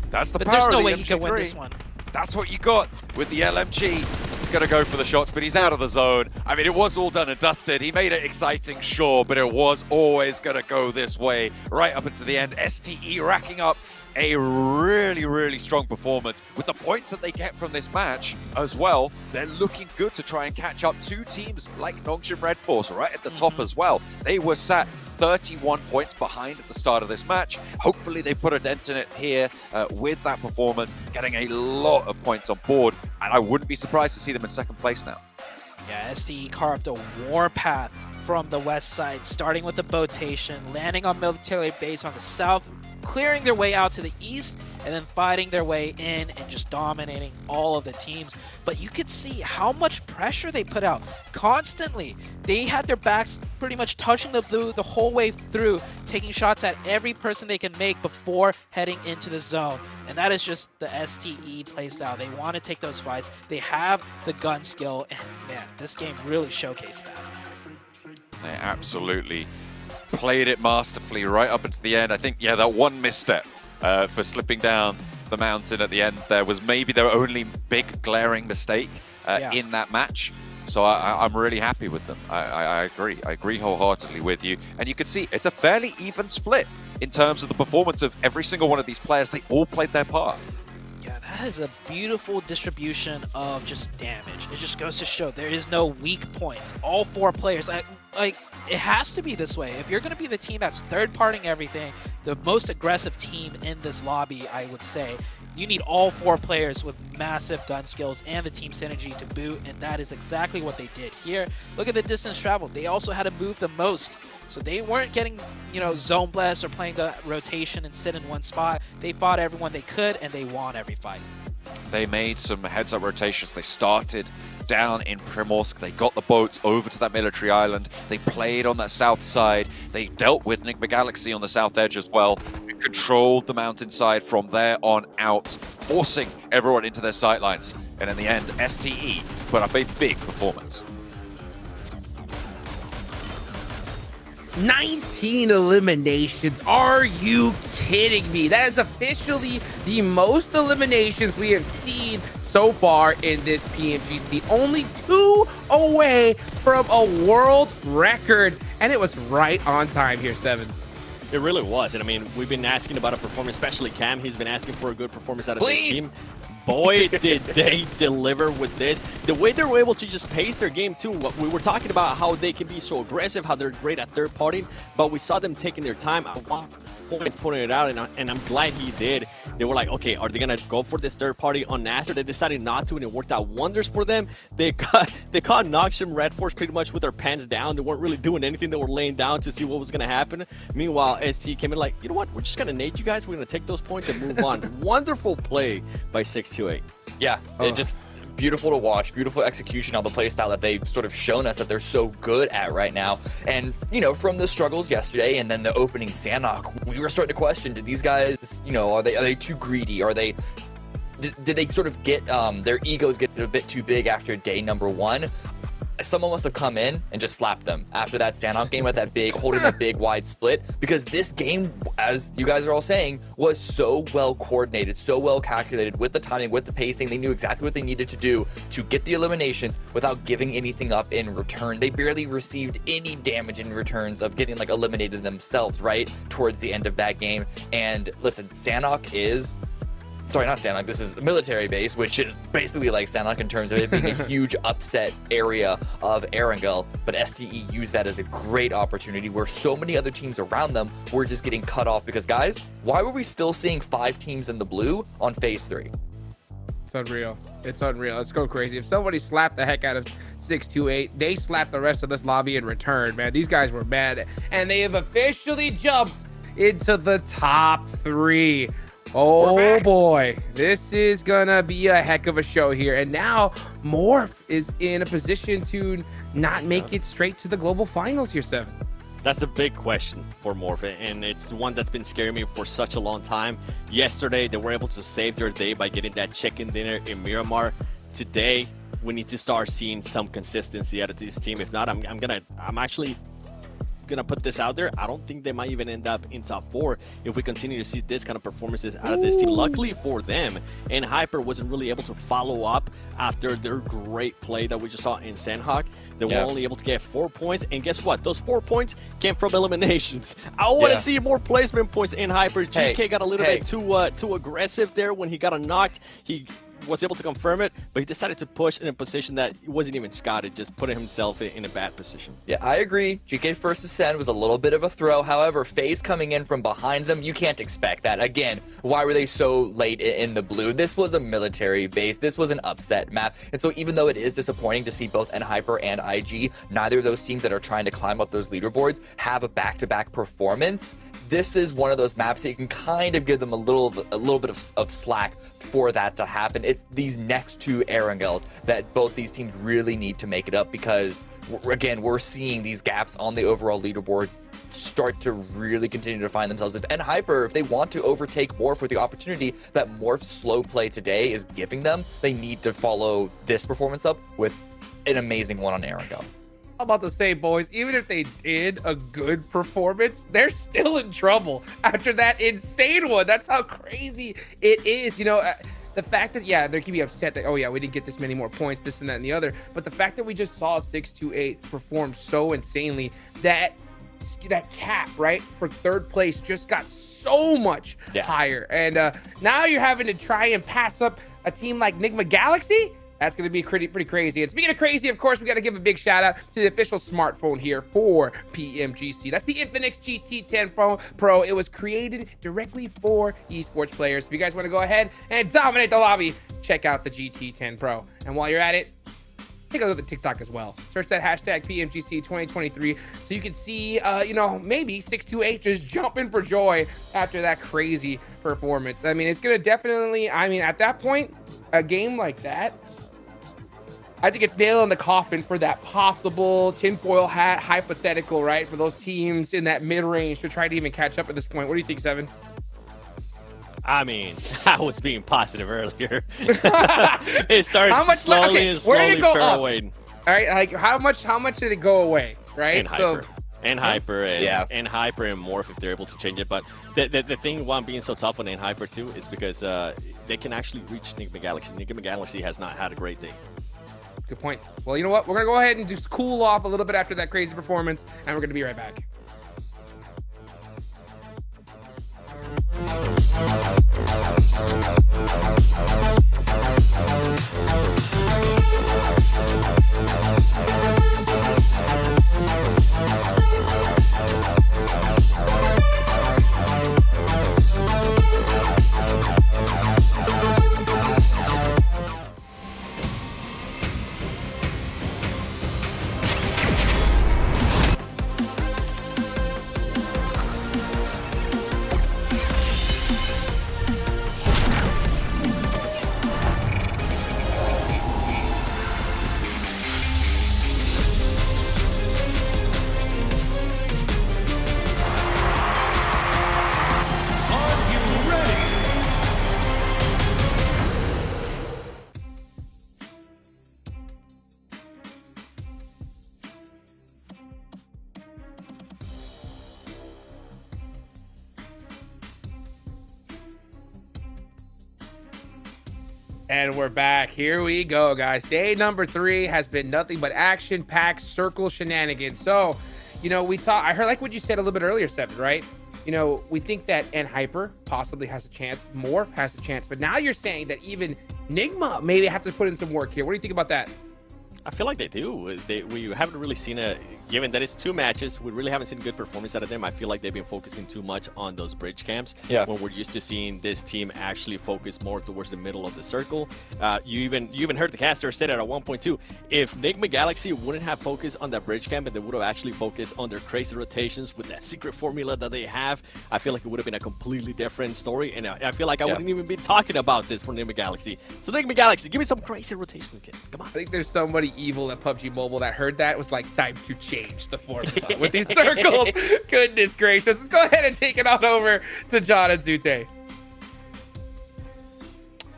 That's the but power there's no of the way MG3. he can win this one. That's what you got with the LMG. He's going to go for the shots, but he's out of the zone. I mean, it was all done and dusted. He made it exciting, sure, but it was always going to go this way right up into the end. STE racking up a really strong performance. With the points that they get from this match as well, they're looking good to try and catch up to teams like Nongshim Red Force right at the top as well. They were sat 31 points behind at the start of this match. Hopefully they put a dent in it here with that performance, getting a lot of points on board, and I wouldn't be surprised to see them in second place now. Yeah, STE carved a warpath from the west side, starting with the botation, landing on military base on the south, clearing their way out to the east, and then fighting their way in and just dominating all of the teams. But you could see how much pressure they put out constantly. They had their backs pretty much touching the blue the whole way through, taking shots at every person they can make before heading into the zone. And that is just the STE playstyle. They want to take those fights. They have the gun skill, and man, this game really showcased that. They absolutely played it masterfully right up until the end. I think, yeah, that one misstep for slipping down the mountain at the end there was maybe their only big glaring mistake in that match. So I'm really happy with them. I agree. I agree wholeheartedly with you. And you can see it's a fairly even split in terms of the performance of every single one of these players. They all played their part. Yeah, that is a beautiful distribution of just damage. It just goes to show there is no weak points. All four players, like it has to be this way. If you're going to be the team that's third-partying everything, the most aggressive team in this lobby, I would say, you need all four players with massive gun skills and the team synergy to boot, and that is exactly what they did here. Look at the distance traveled. They also had to move the most. So they weren't getting, you know, zone blessed or playing the rotation and sit in one spot. They fought everyone they could, and they won every fight. They made some heads-up rotations. They started down in Primorsk. They got the boats over to that military island. They played on that south side. They dealt with Enigma Galaxy on the south edge as well. They controlled the mountainside from there on out, forcing everyone into their sightlines. And in the end, STE put up a big performance. 19 eliminations. Are you kidding me? That is officially the most eliminations we have seen so far in this PMGC. Only 2 away from a world record, and it was right on time here, Seven. It really was. And I mean, we've been asking about a performance, especially Cam. He's been asking for a good performance out of this team. Boy, did they deliver with this. The way they were able to just pace their game, too. We were talking about how they can be so aggressive, how they're great at third party, but we saw them taking their time. Points putting it out, and I'm glad he did. They were like, okay, are they gonna go for this third party on Nasser? They decided not to, and it worked out wonders for them. They caught Noxium Red Force pretty much with their pants down. They weren't really doing anything. They were laying down to see what was gonna happen. Meanwhile, ST came in like, you know what? We're just gonna nade you guys. We're gonna take those points and move on. Wonderful play by 628. Yeah, it just beautiful to watch, beautiful execution on the playstyle that they've sort of shown us that they're so good at right now. And, you know, from the struggles yesterday and then the opening Sanhok, we were starting to question, did these guys, you know, are they too greedy? Are they, did they sort of get, their egos get a bit too big after day number 1? Someone must have come in and just slapped them after that Sanhok game with that big, holding that big wide split, because this game, as you guys are all saying, was so well coordinated, so well calculated with the timing, with the pacing. They knew exactly what they needed to do to get the eliminations without giving anything up in return. They barely received any damage in returns of getting like eliminated themselves right towards the end of that game. And listen, Sanhok is, sorry, not Sanhok, this is the military base, which is basically like Sanhok in terms of it being a huge upset area of Erangel, but STE used that as a great opportunity where so many other teams around them were just getting cut off. Because guys, why were we still seeing 5 teams in the blue on phase 3? It's unreal. It's unreal. Let's go crazy. If somebody slapped the heck out of 628, they slapped the rest of this lobby in return, man. These guys were mad, and they have officially jumped into the top 3. Oh boy, this is gonna be a heck of a show here. And now Morph is in a position to not make it straight to the global finals here, Seven. That's the big question for Morph, and it's one that's been scaring me for such a long time. Yesterday, they were able to save their day by getting that chicken dinner in Miramar. Today, we need to start seeing some consistency out of this team. If not, I'm actually gonna put this out there. I don't think they might even end up in top 4 if we continue to see this kind of performances out of this team. Luckily for them, and Hyper wasn't really able to follow up after their great play that we just saw in Sanhok. They were only able to get 4 points, and guess what? Those 4 points came from eliminations. I want to see more placement points in Hyper. GK got a little bit too aggressive there when he got knocked. He was able to confirm it, but he decided to push in a position that wasn't even scouted, just putting himself in a bad position. Yeah, I agree. GK first ascend was a little bit of a throw. However, FaZe coming in from behind them, you can't expect that. Again, why were they so late in the blue? This was a military base. This was an upset map. And so even though it is disappointing to see both NHyper and IG, neither of those teams that are trying to climb up those leaderboards have a back-to-back performance, this is one of those maps that you can kind of give them a little bit of slack for that to happen. It's these next two Erangels that both these teams really need to make it up, because again, we're seeing these gaps on the overall leaderboard start to really continue to find themselves. If NHyper, if they want to overtake Morph with the opportunity that Morph's slow play today is giving them, they need to follow this performance up with an amazing one on Erangel. I'm about to say, boys, even if they did a good performance, they're still in trouble after that insane one. That's how crazy it is. You know, the fact that, yeah, they can be upset that, oh yeah, we didn't get this many more points, this and that and the other. But the fact that we just saw 628 perform so insanely, that cap, right, for third place just got so much higher. And now you're having to try and pass up a team like Nigma Galaxy. That's going to be pretty crazy. And speaking of crazy, of course, we got to give a big shout out to the official smartphone here for PMGC. That's the Infinix GT10 Pro. It was created directly for esports players. If you guys want to go ahead and dominate the lobby, check out the GT10 Pro. And while you're at it, take a look at TikTok as well. Search that hashtag PMGC 2023 so you can see, you know, maybe 628 just jumping for joy after that crazy performance. I mean, it's going to definitely, I mean, at that point, a game like that, I think it's nail in the coffin for that possible tinfoil hat hypothetical, right? For those teams in that mid-range to try to even catch up at this point. What do you think, Seven? I mean, I was being positive earlier. It started slowly and slowly fade away. All right, like how much did it go away, right? NHyper and NHyper and Morph if they're able to change it. But the thing why I'm being so tough on NHyper too is because they can actually reach Nigma Galaxy. Nigma Galaxy has not had a great day. Good point. Well, you know what? We're going to go ahead and just cool off a little bit after that crazy performance, and we're going to be right back. And we're back. Here we go, guys. Day number 3 has been nothing but action-packed circle shenanigans. So, you know, I heard like what you said a little bit earlier, Seven, right? You know, we think that NHyper possibly has a chance. Morph has a chance. But now you're saying that even Nigma maybe have to put in some work here. What do you think about that? I feel like they do. We haven't really seen given that it's 2 matches, we really haven't seen good performance out of them. I feel like they've been focusing too much on those bridge camps. Yeah. When we're used to seeing this team actually focus more towards the middle of the circle. You even heard the caster said it at 1.2. If Nigma Galaxy wouldn't have focused on that bridge camp and they would have actually focused on their crazy rotations with that secret formula that they have, I feel like it would have been a completely different story. And I feel like I wouldn't even be talking about this for Nigma Galaxy. So Nigma Galaxy, give me some crazy rotations, kid. Come on. I think there's somebody evil at PUBG Mobile that heard that was like, time to change the formula with these circles. Goodness gracious. Let's go ahead and take it on over to John and Zute.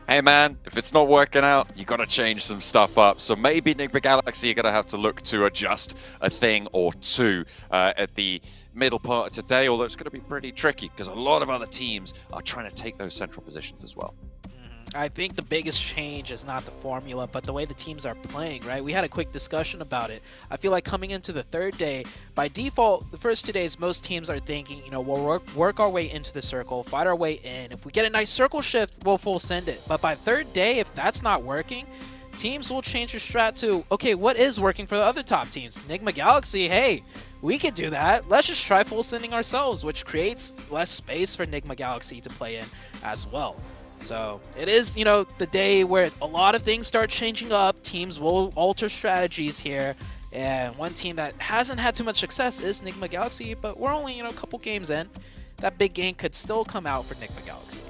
Hey man, if it's not working out, you got to change some stuff up. So maybe Nigma Galaxy, you're going to have to look to adjust a thing or two at the middle part of today, although it's going to be pretty tricky because a lot of other teams are trying to take those central positions as well. I think the biggest change is not the formula, but the way the teams are playing, right? We had a quick discussion about it. I feel like coming into the third day, by default, the first 2 days, most teams are thinking, you know, we'll work our way into the circle, fight our way in. If we get a nice circle shift, we'll full send it. But by third day, if that's not working, teams will change their strat to, okay, what is working for the other top teams? Nigma Galaxy, hey, we could do that. Let's just try full sending ourselves, which creates less space for Nigma Galaxy to play in as well. So it is, you know, the day where a lot of things start changing up. Teams will alter strategies here. And one team that hasn't had too much success is Nigma Galaxy, but we're only, you know, a couple games in. That big game could still come out for Nigma Galaxy.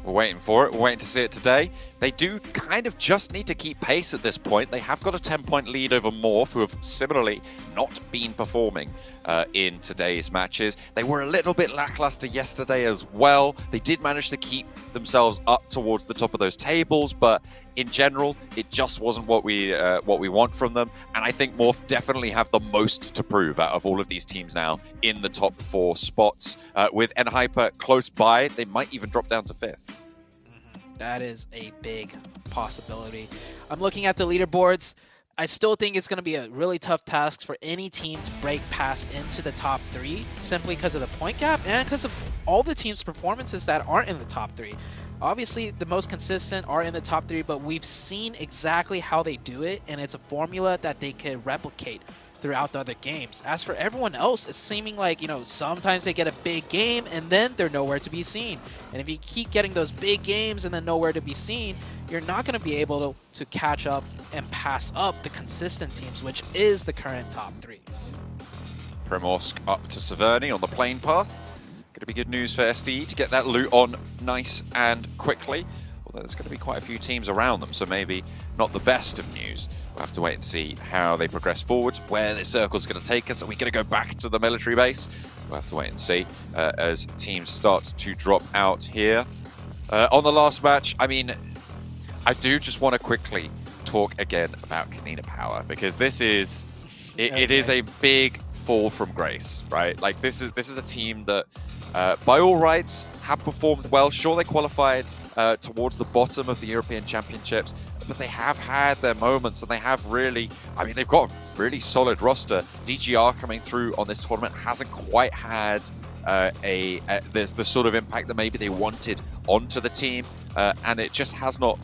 We're waiting for it. We're waiting to see it today. They do kind of just need to keep pace at this point. They have got a 10-point lead over Morph, who have similarly not been performing in today's matches. They were a little bit lackluster yesterday as well. They did manage to keep themselves up towards the top of those tables, but in general, it just wasn't what we want from them. And I think Morph definitely have the most to prove out of all of these teams now in the top 4 spots. With Enhyper close by, they might even drop down to 5th. That is a big possibility. I'm looking at the leaderboards. I still think it's going to be a really tough task for any team to break past into the top 3 simply because of the point gap and because of all the teams' performances that aren't in the top 3. Obviously, the most consistent are in the top 3, but we've seen exactly how they do it, and it's a formula that they can replicate throughout the other games. As for everyone else, it's seeming like, you know, sometimes they get a big game and then they're nowhere to be seen. And if you keep getting those big games and then nowhere to be seen, you're not going to be able to catch up and pass up the consistent teams, which is the current top 3. Primorsk up to Severny on the plane path. Going to be good news for SDE to get that loot on nice and quickly. Although there's going to be quite a few teams around them, so maybe not the best of news. We'll have to wait and see how they progress forwards, where this circle's going to take us. Are we going to go back to the military base? We'll have to wait and see as teams start to drop out here. On the last match, I mean, I do just want to quickly talk again about Kanina Power, because this is, it is a big fall from grace, right? Like this is a team that, by all rights, have performed well. Sure, they qualified towards the bottom of the European Championships, but they have had their moments, and they have really, I mean, they've got a really solid roster. DGR coming through on this tournament hasn't quite had there's the sort of impact that maybe they wanted onto the team, and it just has not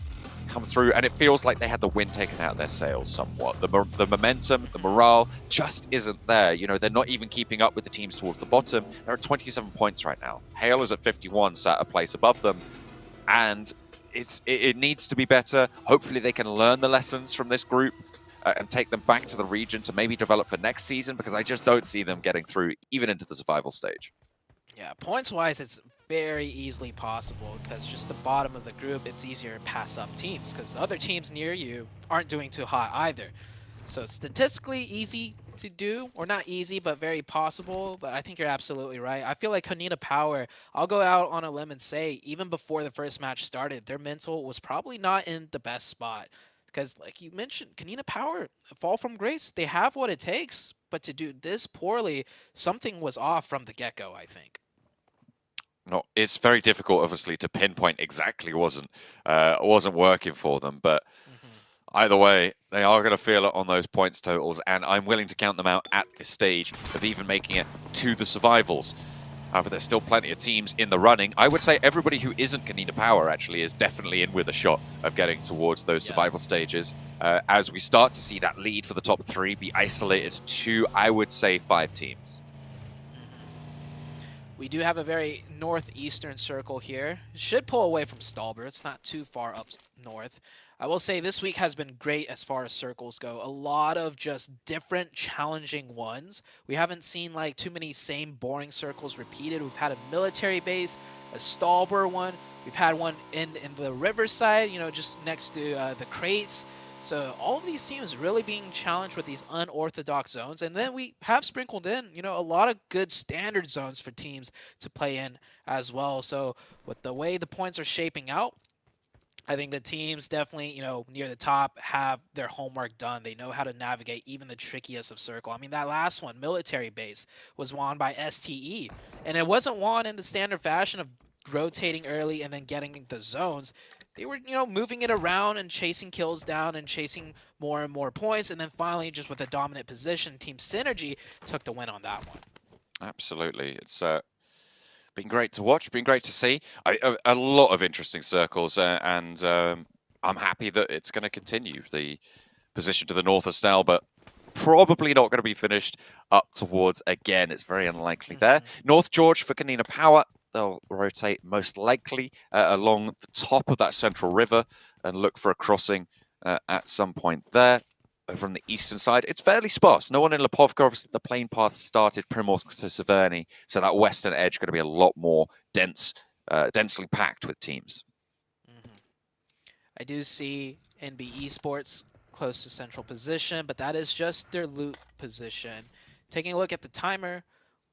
come through, and it feels like they had the wind taken out of their sails somewhat. The momentum, the morale just isn't there. You know, they're not even keeping up with the teams towards the bottom. They're at 27 points right now. Hale is at 51, sat a place above them, and it needs to be better. Hopefully they can learn the lessons from this group and take them back to the region to maybe develop for next season, because I just don't see them getting through even into the survival stage. Yeah, points-wise, it's very easily possible, because just the bottom of the group, it's easier to pass up teams, because the other teams near you aren't doing too hot either. So statistically easy to do, or not easy, but very possible. But I think you're absolutely right. I feel like Kanina Power, I'll go out on a limb and say, even before the first match started, their mental was probably not in the best spot. Because like you mentioned, Kanina Power, fall from grace, they have what it takes, but to do this poorly, something was off from the get-go, I think. No, it's very difficult, obviously, to pinpoint exactly wasn't working for them, but either way, they are going to feel it on those points totals, and I'm willing to count them out at this stage of even making it to the survivals. However, there's still plenty of teams in the running. I would say everybody who isn't Kanina Power actually is definitely in with a shot of getting towards those survival stages, as we start to see that lead for the top 3 be isolated to, I would say, 5 teams. We do have a very northeastern circle here. Should pull away from Stalber. It's not too far up north. I will say this week has been great as far as circles go. A lot of just different challenging ones. We haven't seen like too many same boring circles repeated. We've had a military base, a Stalber one. We've had one in the riverside, you know, just next to the crates. So all of these teams really being challenged with these unorthodox zones. And then we have sprinkled in, you know, a lot of good standard zones for teams to play in as well. So with the way the points are shaping out, I think the teams definitely, you know, near the top have their homework done. They know how to navigate even the trickiest of circle. I mean, that last one, military base, was won by STE. And it wasn't won in the standard fashion of rotating early and then getting the zones. they were, moving it around and chasing kills down and chasing more and more points. And then finally, just with a dominant position, Team Synergy took the win on that one. Absolutely. It's been great to watch, been great to see. A lot of interesting circles, and I'm happy that it's going to continue. The position to the north of Snell, but probably not going to be finished up towards again. It's very unlikely there. North George for Kanina Power. They'll rotate most likely along the top of that central river and look for a crossing at some point there. Over on the eastern side, it's fairly sparse. No one in Lipovka. Obviously, the plane path started Primorsk to Severny, so that western edge going to be a lot more densely packed with teams. I do see NB Esports close to central position, but that is just their loot position. Taking a look at the timer,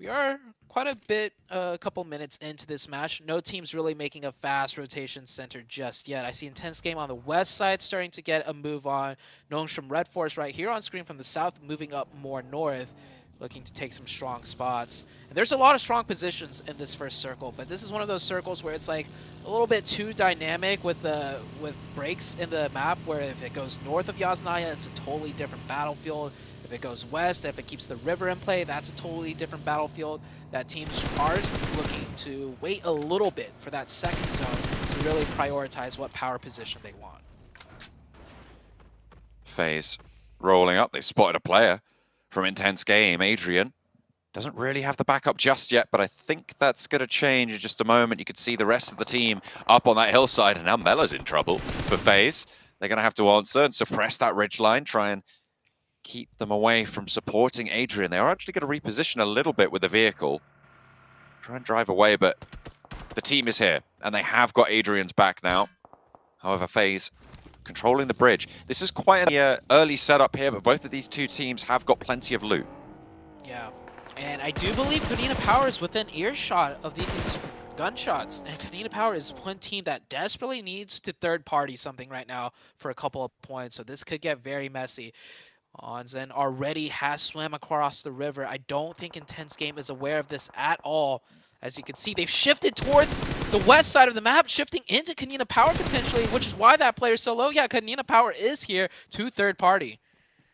we are quite a couple minutes into this match. No team's really making a fast rotation center just yet. I see Intense Game on the west side starting to get a move on. Nongshim Red Force right here on screen from the south, moving up more north, looking to take some strong spots. And there's a lot of strong positions in this first circle, but this is one of those circles where it's like a little bit too dynamic with breaks in the map, where if it goes north of Yasnaya, it's a totally different battlefield. If it goes west, if it keeps the river in play, that's a totally different battlefield. That teams are looking to wait a little bit for that second zone to really prioritize what power position they want. FaZe rolling up. They spotted a player from Intense Game. Adrian doesn't really have the backup just yet, but I think that's going to change in just a moment. You could see the rest of the team up on that hillside, and now Mella's in trouble for FaZe. They're going to have to answer and suppress that ridgeline, try and keep them away from supporting Adrian. They are actually going to reposition a little bit with the vehicle. Try and drive away, but the team is here, and they have got Adrian's back now. However, FaZe controlling the bridge. This is quite an early setup here, but both of these two teams have got plenty of loot. Yeah, and I do believe Kanina Power is within earshot of these gunshots, and Kanina Power is one team that desperately needs to third-party something right now for a couple of points, so this could get very messy. Onzen already has swam across the river. I don't think Intense Game is aware of this at all. As you can see, they've shifted towards the west side of the map, shifting into Kanina Power potentially, which is why that player's so low. Yeah, Kanina Power is here to third party.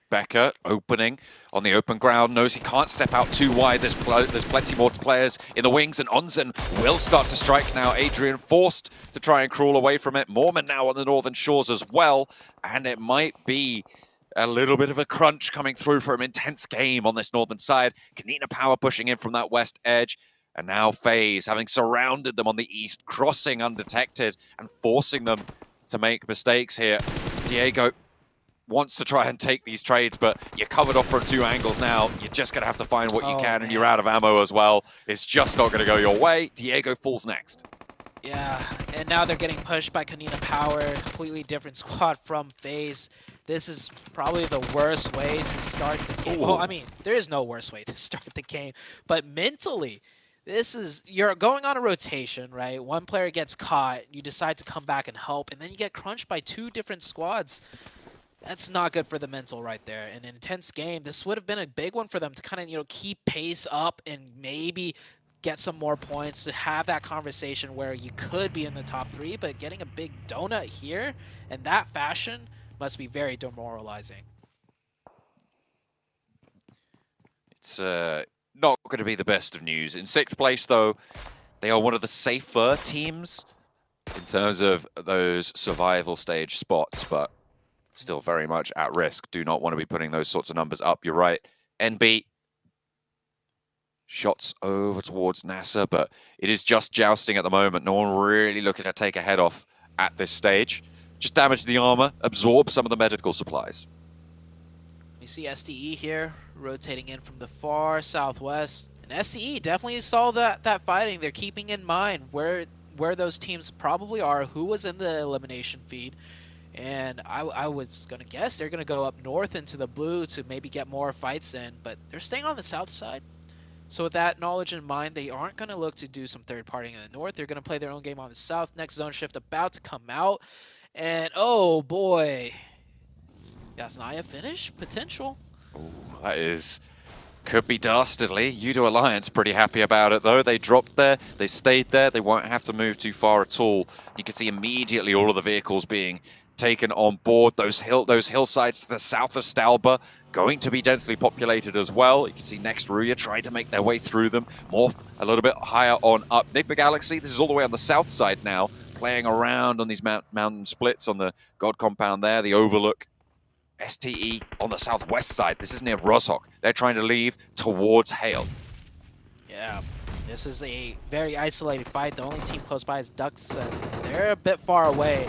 Becker opening on the open ground, knows he can't step out too wide. There's plenty more players in the wings, and Onzen will start to strike now. Adrian forced to try and crawl away from it. Mormon now on the northern shores as well, and it might be a little bit of a crunch coming through from Intense Game on this northern side. Kanina Power pushing in from that west edge. And now FaZe, having surrounded them on the east, crossing undetected and forcing them to make mistakes here. Diego wants to try and take these trades, but you're covered off from two angles now. You're just going to have to find what you can, and you're out of ammo as well. It's just not going to go your way. Diego falls next. Yeah, and now they're getting pushed by Kanina Power, completely different squad from FaZe. This is probably the worst way to start the game. Well, I mean, there is no worse way to start the game, but mentally, this is, you're going on a rotation, right? One player gets caught, you decide to come back and help, and then you get crunched by two different squads. That's not good for the mental right there. In an Intense Game, this would have been a big one for them to kind of, keep pace up and maybe get some more points to have that conversation where you could be in the top three, but getting a big donut here in that fashion must be very demoralizing. It's not going to be the best of news. In 6th place, though, they are one of the safer teams in terms of those survival stage spots, but still very much at risk. Do not want to be putting those sorts of numbers up. You're right. NB shots over towards NASA, but it is just jousting at the moment. No one really looking to take a head off at this stage. Just damage the armor, absorb some of the medical supplies. You see SDE here rotating in from the far southwest, and SDE definitely saw that fighting. They're keeping in mind where those teams probably are, who was in the elimination feed, and I was gonna guess they're gonna go up north into the blue to maybe get more fights in, but they're staying on the south side. So with that knowledge in mind, they aren't going to look to do some third partying in the north. They're going to play their own game on the south. Next zone shift about to come out. And oh boy, Yasnaya finish potential. Ooh, that is Could be dastardly. Udo Alliance pretty happy about it though. They dropped there, they stayed there, they won't have to move too far at all. You can see immediately all of the vehicles being taken on board. Those hillsides to the south of Stalba going to be densely populated as well. You can see next Ruya trying to make their way through them. Morph a little bit higher on up. Nigma Galaxy, this is all the way on the south side now, playing around on these mountain splits on the God compound there, the overlook. STE on the southwest side. This is near Rozhok. They're trying to leave towards Hale. Yeah, this is a very isolated fight. The only team close by is Ducks, and they're a bit far away.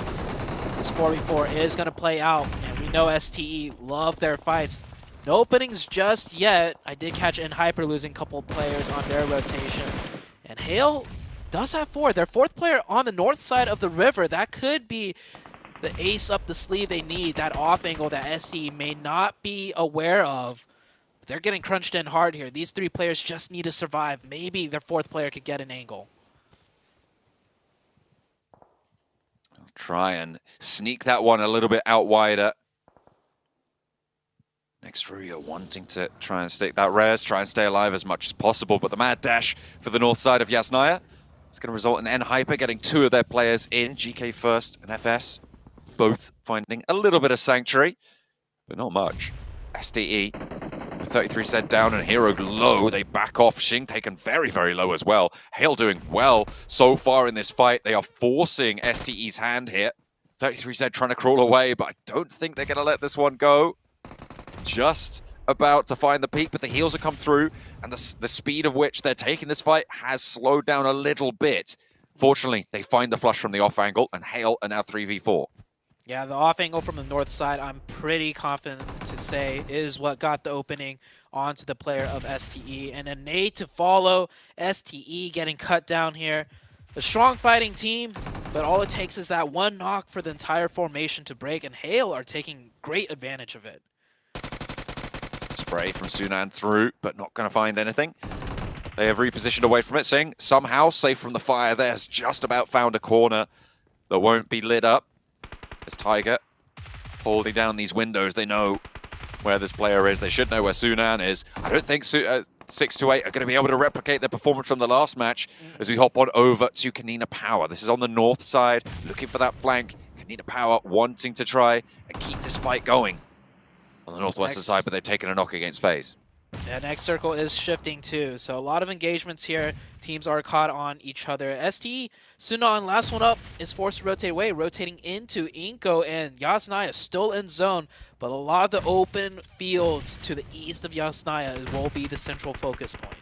This 4v4 is going to play out, and we know STE love their fights. No openings just yet. I did catch Hyper losing a couple players on their rotation. And Hale does have 4. Their 4th player on the north side of the river. That could be the ace up the sleeve they need, that off angle that STE may not be aware of. They're getting crunched in hard here. These 3 players just need to survive. Maybe their 4th player could get an angle. I'll try and sneak that one a little bit out wider. Next Ruya wanting to try and stick that res, try and stay alive as much as possible, but the mad dash for the north side of Yasnaya is going to result in Hyper getting 2 of their players in, GK first and FS. Both finding a little bit of sanctuary, but not much. STE with 33 down and Hero low. They back off. Xing taken very, very low as well. Hale doing well so far in this fight. They are forcing STE's hand here. 33 trying to crawl away, but I don't think they're going to let this one go. Just about to find the peak, but the heals have come through, and the speed of which they're taking this fight has slowed down a little bit. Fortunately, they find the flush from the off angle, and Hale are now 3v4. Yeah, the off angle from the north side, I'm pretty confident to say, is what got the opening onto the player of STE. And a nade to follow, STE getting cut down here. A strong fighting team, but all it takes is that one knock for the entire formation to break, and Hale are taking great advantage of it. Spray from Sunan through, but not going to find anything. They have repositioned away from it, saying somehow safe from the fire there, has just about found a corner that won't be lit up. As Tiger holding down these windows, they know where this player is. They should know where Sunan is. I don't think 628 are going to be able to replicate their performance from the last match as we hop on over to Kanina Power. This is on the north side, looking for that flank. Kanina Power wanting to try and keep this fight going on the northwestern side, but they've taken a knock against FaZe. Yeah, next circle is shifting too, so a lot of engagements here. Teams are caught on each other. STE, Sunan, last one up, is forced to rotate away, rotating into Inko, and Yasnaya still in zone, but a lot of the open fields to the east of Yasnaya will be the central focus point.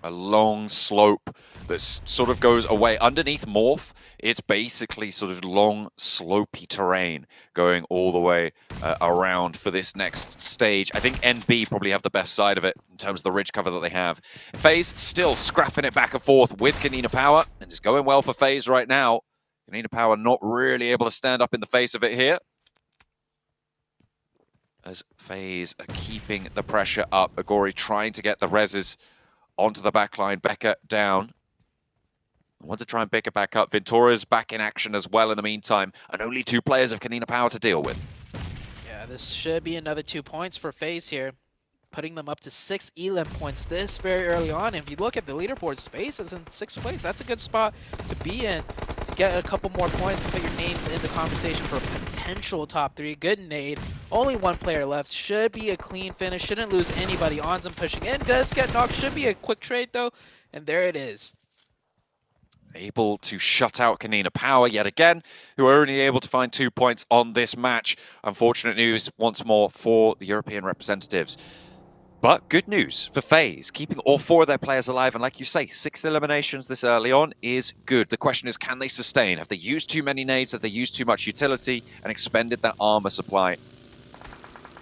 A long slope that sort of goes away. Underneath Morph, it's basically sort of long, slopey terrain going all the way around for this next stage. I think NB probably have the best side of it in terms of the ridge cover that they have. FaZe still scrapping it back and forth with Kanina Power, and it's going well for FaZe right now. Kanina Power not really able to stand up in the face of it here, as FaZe are keeping the pressure up. Agori trying to get the reses onto the backline. Becca down. I want to try and pick it back up. Ventura's back in action as well in the meantime, and only 2 players of Kanina Power to deal with. Yeah, this should be another 2 points for FaZe here, putting them up to 6 elim points this very early on. And if you look at the leaderboards, FaZe is in 6th place. That's a good spot to be in. Get a couple more points, put your names in the conversation for a potential top 3. Good nade. Only 1 player left. Should be a clean finish. Shouldn't lose anybody. Onzum pushing in. Does get knocked. Should be a quick trade though. And there it is. Able to shut out Kanina Power yet again, who are only able to find 2 points on this match. Unfortunate news once more for the European representatives. But good news for FaZe, keeping all 4 of their players alive. And like you say, 6 eliminations this early on is good. The question is, can they sustain? Have they used too many nades? Have they used too much utility and expended that armor supply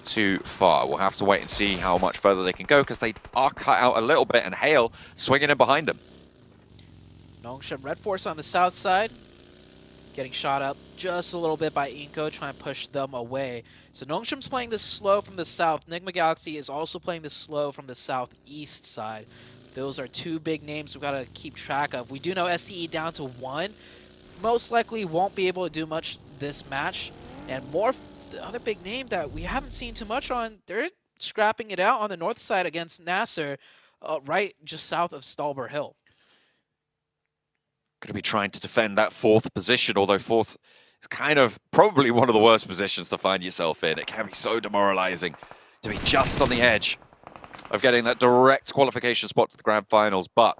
too far? We'll have to wait and see how much further they can go, because they are cut out a little bit, and Hale swinging in behind them. Nongshim Red Force on the south side, getting shot up just a little bit by Inko, trying to push them away. So Nongshim's playing this slow from the south. Nigma Galaxy is also playing this slow from the southeast side. Those are 2 big names we've got to keep track of. We do know STE down to 1. Most likely won't be able to do much this match. And Morph, the other big name that we haven't seen too much on, they're scrapping it out on the north side against Nasser, right just south of Stalber Hill. Going to be trying to defend that 4th position, although 4th is kind of probably one of the worst positions to find yourself in. It can be so demoralizing to be just on the edge of getting that direct qualification spot to the Grand Finals, but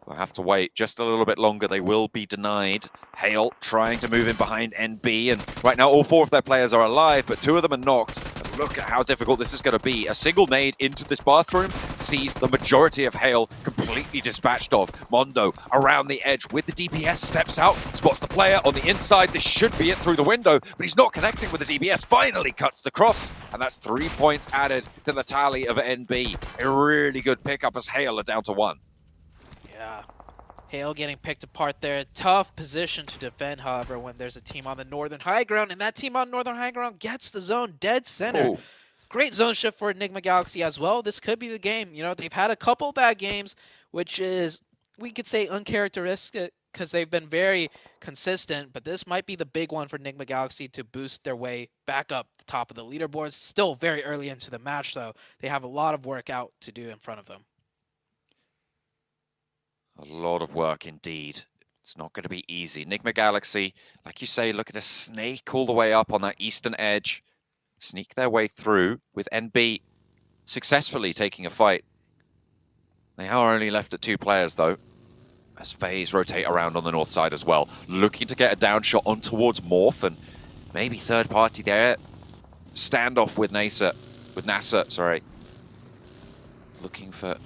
we'll have to wait just a little bit longer. They will be denied. Hale trying to move in behind NB, and right now all 4 of their players are alive, but 2 of them are knocked. And look at how difficult this is going to be. A single nade into this bathroom sees the majority of Hale completely dispatched of. Mondo around the edge with the DPS, steps out, spots the player on the inside. This should be it through the window, but he's not connecting with the DPS. Finally cuts the cross, and that's 3 points added to the tally of NB. A really good pickup as Hale are down to 1. Yeah. Hale getting picked apart there. Tough position to defend, however, when there's a team on the northern high ground, and that team on northern high ground gets the zone dead center. Ooh. Great zone shift for Enigma Galaxy as well. This could be the game. You know, they've had a couple bad games, which is, we could say, uncharacteristic because they've been very consistent, but this might be the big one for Enigma Galaxy to boost their way back up the top of the leaderboards. Still very early into the match, though. They have a lot of work out to do in front of them. A lot of work indeed. It's not going to be easy. Enigma Galaxy, like you say, looking to snake all the way up on that eastern edge. Sneak their way through with NB successfully taking a fight. They are only left at 2 players though, as FaZe rotate around on the north side as well. Looking to get a down shot on towards Morph, and maybe third party there. Standoff with Nasser, sorry. Looking for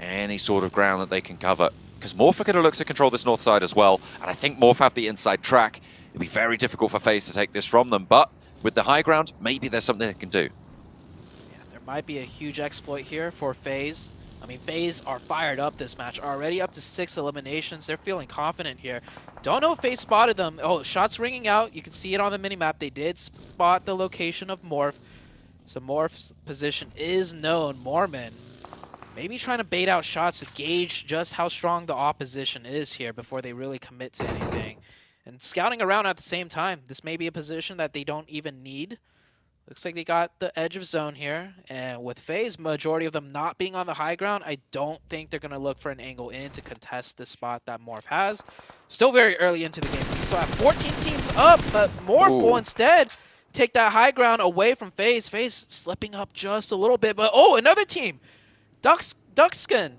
any sort of ground that they can cover, because Morph are going to look to control this north side as well, and I think Morph have the inside track. It'll be very difficult for FaZe to take this from them, but with the high ground, maybe there's something they can do. Yeah, there might be a huge exploit here for FaZe. I mean, FaZe are fired up this match, already up to 6 eliminations. They're feeling confident here. Don't know if FaZe spotted them. Oh, shots ringing out. You can see it on the minimap. They did spot the location of Morph. So Morph's position is known. Mormon maybe trying to bait out shots to gauge just how strong the opposition is here before they really commit to anything. And scouting around at the same time. This may be a position that they don't even need. Looks like they got the edge of zone here. And with FaZe, majority of them not being on the high ground, I don't think they're going to look for an angle in to contest the spot that Morph has. Still very early into the game. We still have 14 teams up, but Morph will instead take that high ground away from FaZe. FaZe slipping up just a little bit, but oh, another team. Duckskin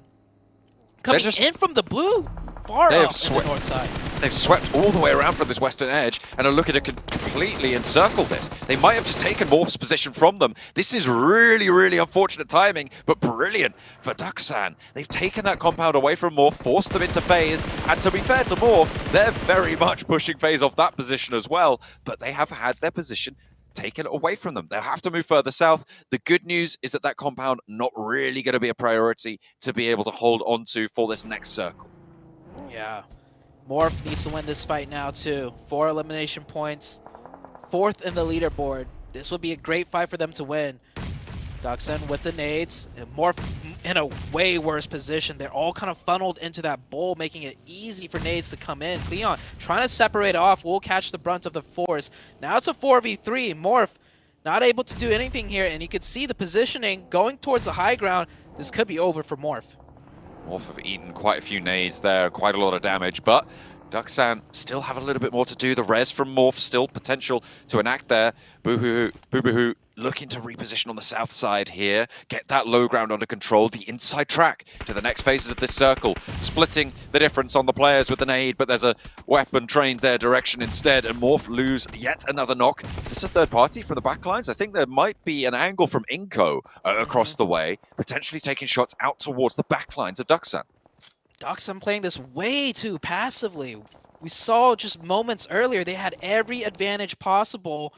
coming in from the blue, far up in the north side. They've swept all the way around from this western edge and are looking to completely encircle this. They might have just taken Morph's position from them. This is really, really unfortunate timing, but brilliant for Duxan. They've taken that compound away from Morph, forced them into FaZe, and to be fair to Morph, they're very much pushing FaZe off that position as well, but they have had their position taken away from them. They'll have to move further south. The good news is that that compound not really going to be a priority to be able to hold on to for this next circle. Yeah. Morph needs to win this fight now too. 4 elimination points. 4th in the leaderboard. This would be a great fight for them to win. Duxan with the nades. And Morph in a way worse position. They're all kind of funneled into that bowl, making it easy for nades to come in. Cleon trying to separate off. Will catch the brunt of the force. Now it's a 4v3. Morph not able to do anything here. And you can see the positioning going towards the high ground. This could be over for Morph. Morph have eaten quite a few nades there, quite a lot of damage, but Duxan still have a little bit more to do. The res from Morph still potential to enact there. Boo-Boo looking to reposition on the south side here, get that low ground under control, the inside track to the next phases of this circle, splitting the difference on the players with the nade, but there's a weapon trained their direction instead, and Morph lose yet another knock. Is this a third party from the backlines? I think there might be an angle from Inko across the way, potentially taking shots out towards the backlines of Duxan. Duxan playing this way too passively. We saw just moments earlier, they had every advantage possible,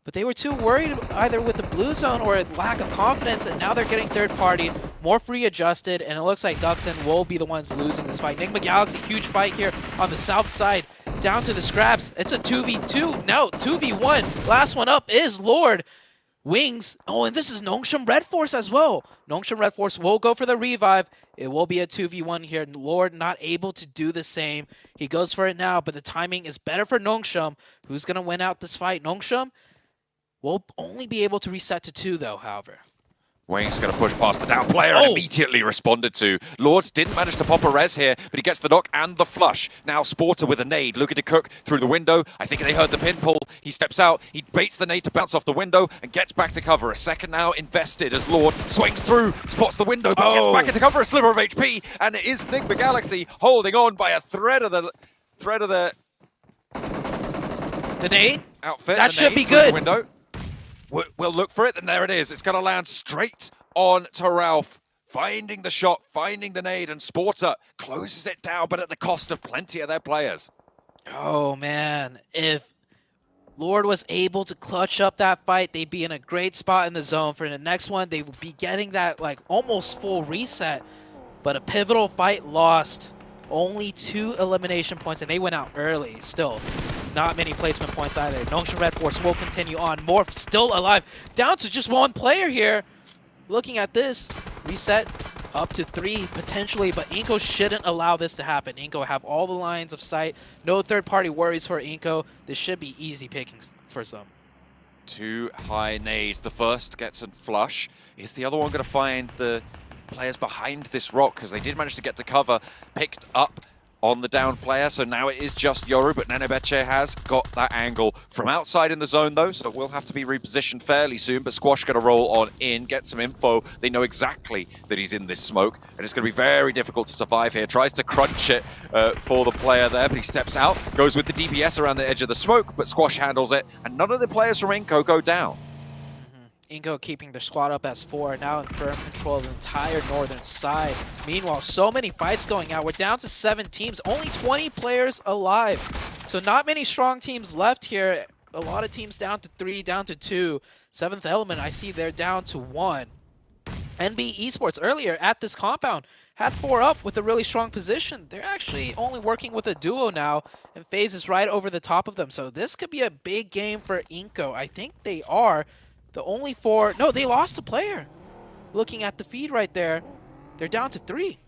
but they were too worried either with the blue zone or a lack of confidence, and now they're getting third party, Morph readjusted, and it looks like Duxan will be the ones losing this fight. Enigma Galaxy, huge fight here on the south side, down to the scraps. It's a 2v2, no, 2v1. Last one up is Lord. Wings. Oh, and this is Nongshim Red Force as well. Nongshim Red Force will go for the revive. It will be a 2v1 here. Lord not able to do the same. He goes for it now, but the timing is better for Nongshim. Who's going to win out this fight? Nongshim will only be able to reset to 2, though, however. Wayne's going to push past the down player and immediately responded to. Lord didn't manage to pop a res here, but he gets the knock and the flush. Now Sporter with a nade, looking to cook through the window. I think they heard the pin pull. He steps out, he baits the nade to bounce off the window and gets back to cover. A second now invested as Lord swings through, spots the window, but gets back into cover, a sliver of HP, and it is Enigma Galaxy holding on by a thread of the nade outfit. That should be good. Window. We'll look for it, and there it is. It's going to land straight on to Ralph. Finding the shot, finding the nade, and Sporter closes it down, but at the cost of plenty of their players. Oh, man. If Lord was able to clutch up that fight, they'd be in a great spot in the zone. For the next one, they would be getting that like almost full reset. But a pivotal fight lost. Only 2 elimination points, and they went out early still. Not many placement points either. Nongshan Red Force will continue on. Morph still alive. Down to just 1 player here. Looking at this, reset up to 3 potentially, but Inko shouldn't allow this to happen. Inko have all the lines of sight. No third-party worries for Inko. This should be easy pickings for some. 2 high nades. The first gets a flush. Is the other one going to find the players behind this rock? Because they did manage to get to cover. Picked up on the down player, so now it is just Yoru, but Nenebeche has got that angle from outside in the zone though, so it will have to be repositioned fairly soon, but Squash going to roll on in, get some info. They know exactly that he's in this smoke, and it's going to be very difficult to survive here. Tries to crunch it for the player there, but he steps out, goes with the DPS around the edge of the smoke, but Squash handles it, and none of the players from Inko go down. Inko keeping their squad up as 4, now in firm control of the entire northern side. Meanwhile, so many fights going out. We're down to 7 teams, only 20 players alive. So not many strong teams left here. A lot of teams down to 3, down to 2. 7th Element, I see they're down to 1. NB Esports earlier at this compound had 4 up with a really strong position. They're actually only working with a duo now, and FaZe is right over the top of them. So this could be a big game for Inko. I think they are. The only 4... No, they lost a player. Looking at the feed right there, they're down to 3.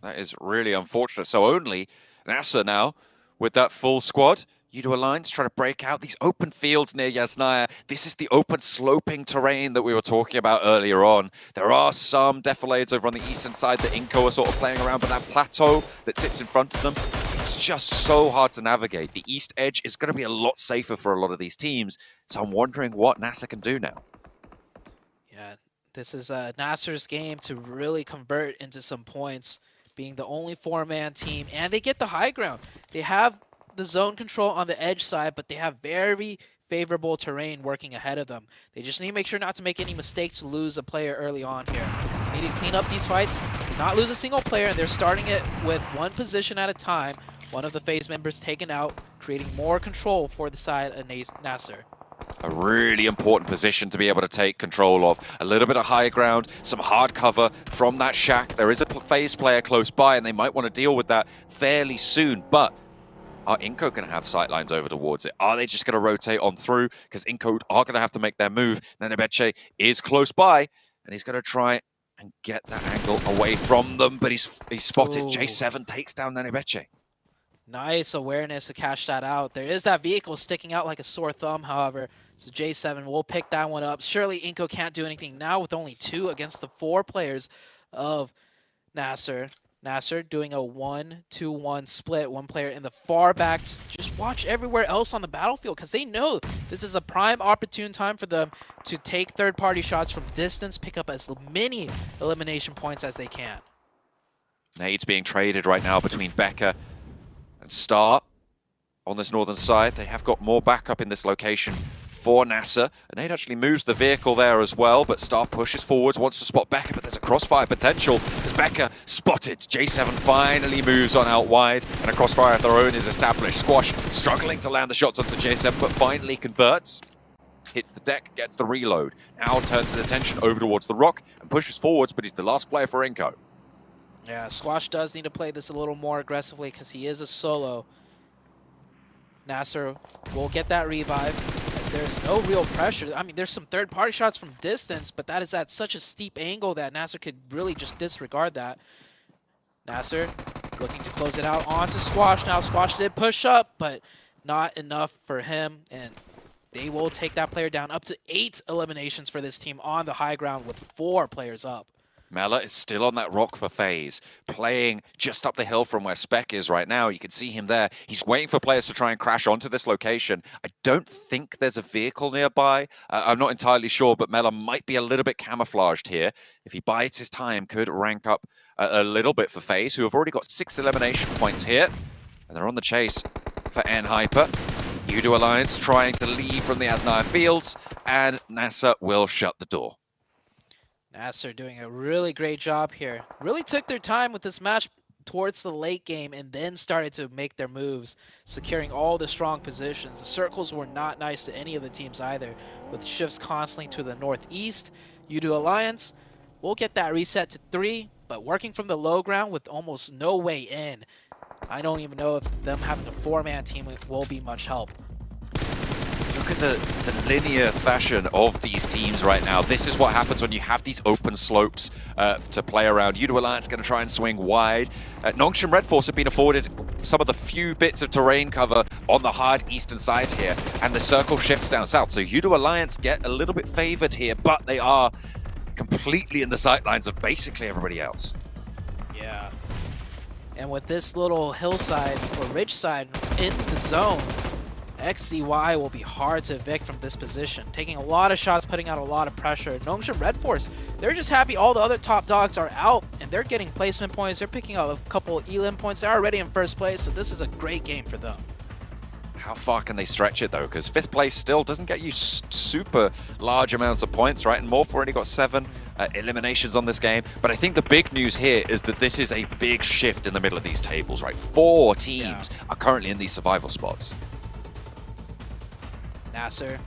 That is really unfortunate. So only NASA now with that full squad. Yudo Alliance trying to break out these open fields near Yasnaya. This is the open sloping terrain that we were talking about earlier on. There are some defilades over on the eastern side that Inko are sort of playing around, but that plateau that sits in front of them, it's just so hard to navigate. The east edge is going to be a lot safer for a lot of these teams, so I'm wondering what NASA can do now. Yeah, this is Nasser's game to really convert into some points, being the only 4-man team, and they get the high ground. They have the zone control on the edge side, but they have very favorable terrain working ahead of them. They just need to make sure not to make any mistakes to lose a player early on here. They need to clean up these fights, not lose a single player, and they're starting it with 1 position at a time. One of the FaZe members taken out, creating more control for the side of Nasser. A really important position to be able to take control of. A little bit of high ground, some hard cover from that shack. There is a FaZe player close by, and they might want to deal with that fairly soon, but are Inko going to have sightlines over towards it? Are they just going to rotate on through? Because Inko are going to have to make their move. Nenebeche is close by, and he's going to try and get that angle away from them, but he's spotted. Ooh. J7 takes down Nenebeche. Nice awareness to catch that out. There is that vehicle sticking out like a sore thumb, however. So J7 will pick that one up. Surely Inko can't do anything now with only 2 against the 4 players of Nasser. Nasser doing a 1-2-1 split. 1 player in the far back. Just watch everywhere else on the battlefield, because they know this is a prime opportune time for them to take third-party shots from distance, pick up as many elimination points as they can. Nades being traded right now between Becca and Star on this northern side. They have got more backup in this location for NASA. And Nade actually moves the vehicle there as well, but Star pushes forwards, wants to spot Becca, but there's a crossfire potential as Becca spotted. J7 finally moves on out wide, and a crossfire of their own is established. Squash struggling to land the shots onto J7, but finally converts. Hits the deck, gets the reload. Now turns his attention over towards the rock and pushes forwards, but he's the last player for Inko. Yeah, Squash does need to play this a little more aggressively because he is a solo. Nasser will get that revive as there's no real pressure. I mean, there's some third-party shots from distance, but that is at such a steep angle that Nasser could really just disregard that. Nasser looking to close it out onto Squash. Now Squash did push up, but not enough for him. And they will take that player down. Up to 8 eliminations for this team on the high ground with 4 players up. Mela is still on that rock for FaZe, playing just up the hill from where Spec is right now. You can see him there. He's waiting for players to try and crash onto this location. I don't think there's a vehicle nearby. I'm not entirely sure, but Mela might be a little bit camouflaged here. If he bides his time, could rank up a little bit for FaZe, who have already got 6 elimination points here. And they're on the chase for N-Hyper. Udo Alliance trying to leave from the Asnaya Fields, and NASA will shut the door. Nasser doing a really great job here. Really took their time with this match towards the late game and then started to make their moves, securing all the strong positions. The circles were not nice to any of the teams either, with shifts constantly to the northeast. Udo Alliance will get that reset to 3, but working from the low ground with almost no way in. I don't even know if them having a 4-man team will be much help. Look at the linear fashion of these teams right now. This is what happens when you have these open slopes to play around. Udo Alliance going to try and swing wide. Nongshim Red Force have been afforded some of the few bits of terrain cover on the hard eastern side here, and the circle shifts down south. So Udo Alliance get a little bit favored here, but they are completely in the sightlines of basically everybody else. Yeah. And with this little hillside or ridge side in the zone, XCY will be hard to evict from this position. Taking a lot of shots, putting out a lot of pressure. Nongshim Red Force, they're just happy all the other top dogs are out and they're getting placement points. They're picking up a couple elim points. They're already in first place, so this is a great game for them. How far can they stretch it though? Because 5th place still doesn't get you super large amounts of points, right? And Morph already got 7 eliminations on this game. But I think the big news here is that this is a big shift in the middle of these tables, right? 4 teams are currently in these survival spots. Nasser,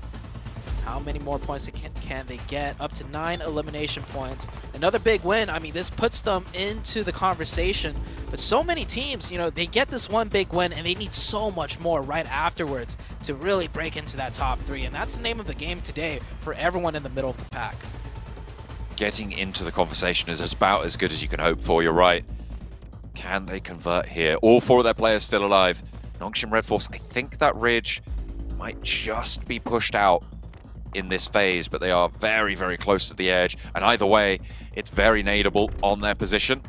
how many more points can they get? Up to 9 elimination points. Another big win. I mean, this puts them into the conversation. But so many teams, you know, they get this one big win and they need so much more right afterwards to really break into that top 3. And that's the name of the game today for everyone in the middle of the pack. Getting into the conversation is about as good as you can hope for, you're right. Can they convert here? All 4 of their players still alive. Nongshim Red Force, I think that ridge might just be pushed out in this phase, but they are very, very close to the edge. And either way, it's very nadeable on their position.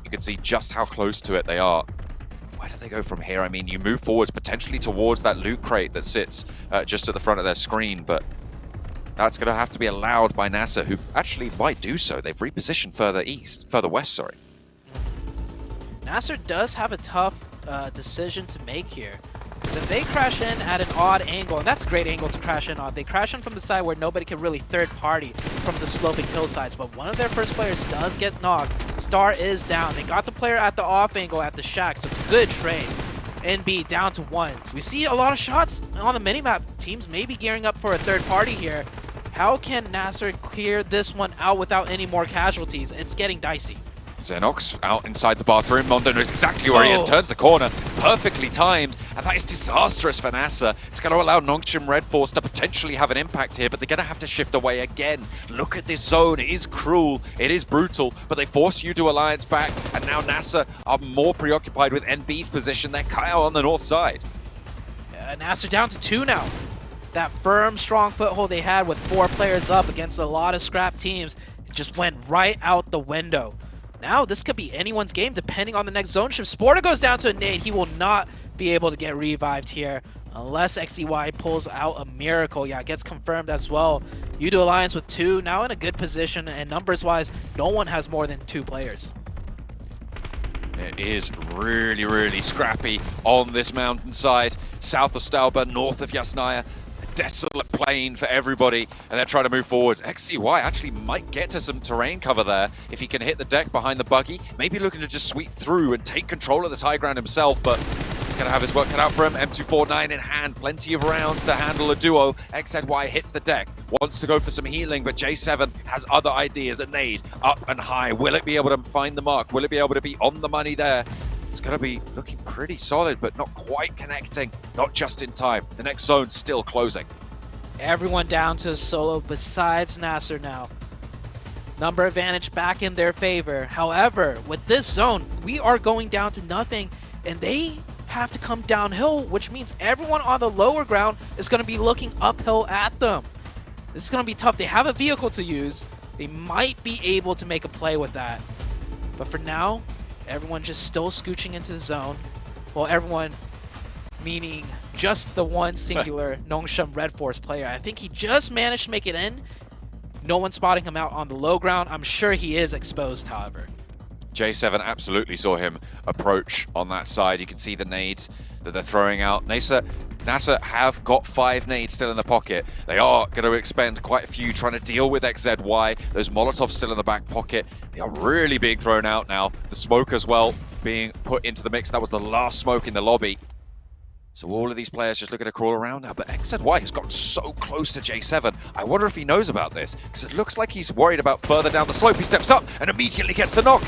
You can see just how close to it they are. Where do they go from here? I mean, you move forwards potentially towards that loot crate that sits just at the front of their screen, but that's going to have to be allowed by NASA, who actually might do so. They've repositioned further west, sorry. Nasser does have a tough decision to make here. Because if they crash in at an odd angle, and that's a great angle to crash in on, they crash in from the side where nobody can really third party from the sloping hillsides, but one of their first players does get knocked. Star is down. They got the player at the off angle at the shack, so good trade. NB down to 1. We see a lot of shots on the minimap. Teams may be gearing up for a third party here. How can Nasser clear this one out without any more casualties? It's getting dicey. Xenox out inside the bathroom. Mondo knows exactly where he is, turns the corner, perfectly timed, and that is disastrous for NASA. It's going to allow Nongshim Red Force to potentially have an impact here, but they're going to have to shift away again. Look at this zone. It is cruel, it is brutal, but they force Udo Alliance back, and now NASA are more preoccupied with NB's position. They're Kyle on the north side. NASA down to 2 now. That firm, strong foothold they had with 4 players up against a lot of scrap teams, it just went right out the window. Now, this could be anyone's game depending on the next zone shift. Sporta goes down to a nade. He will not be able to get revived here unless XCY pulls out a miracle. Yeah, it gets confirmed as well. Udo Alliance with 2, now in a good position, and numbers-wise, no one has more than 2 players. It is really, really scrappy on this mountainside, south of Stalba, north of Yasnaya. Desolate plain for everybody, and they're trying to move forwards. XCY actually might get to some terrain cover there if he can hit the deck behind the buggy. Maybe looking to just sweep through and take control of this high ground himself, but he's going to have his work cut out for him. M249 in hand, plenty of rounds to handle a duo. XZY hits the deck, wants to go for some healing, but J7 has other ideas. A nade up and high. Will it be able to find the mark? Will it be able to be on the money there? It's going to be looking pretty solid, but not quite connecting, not just in time. The next zone's still closing. Everyone down to solo besides Nasser now. Number advantage back in their favor. However, with this zone, we are going down to nothing, and they have to come downhill, which means everyone on the lower ground is going to be looking uphill at them. This is going to be tough. They have a vehicle to use. They might be able to make a play with that. But for now, everyone just still scooching into the zone. Well, everyone meaning just the one singular Nongshim Red Force player. I think he just managed to make it in. No one spotting him out on the low ground. I'm sure he is exposed, however. J7 absolutely saw him approach on that side. You can see the nades that they're throwing out. NASA have got 5 nades still in the pocket. They are going to expend quite a few trying to deal with XZY. Those Molotovs still in the back pocket. They are really being thrown out now. The smoke as well being put into the mix. That was the last smoke in the lobby. So all of these players just looking to crawl around now, but XZY has gotten so close to J7. I wonder if he knows about this, because it looks like he's worried about further down the slope. He steps up and immediately gets the knock.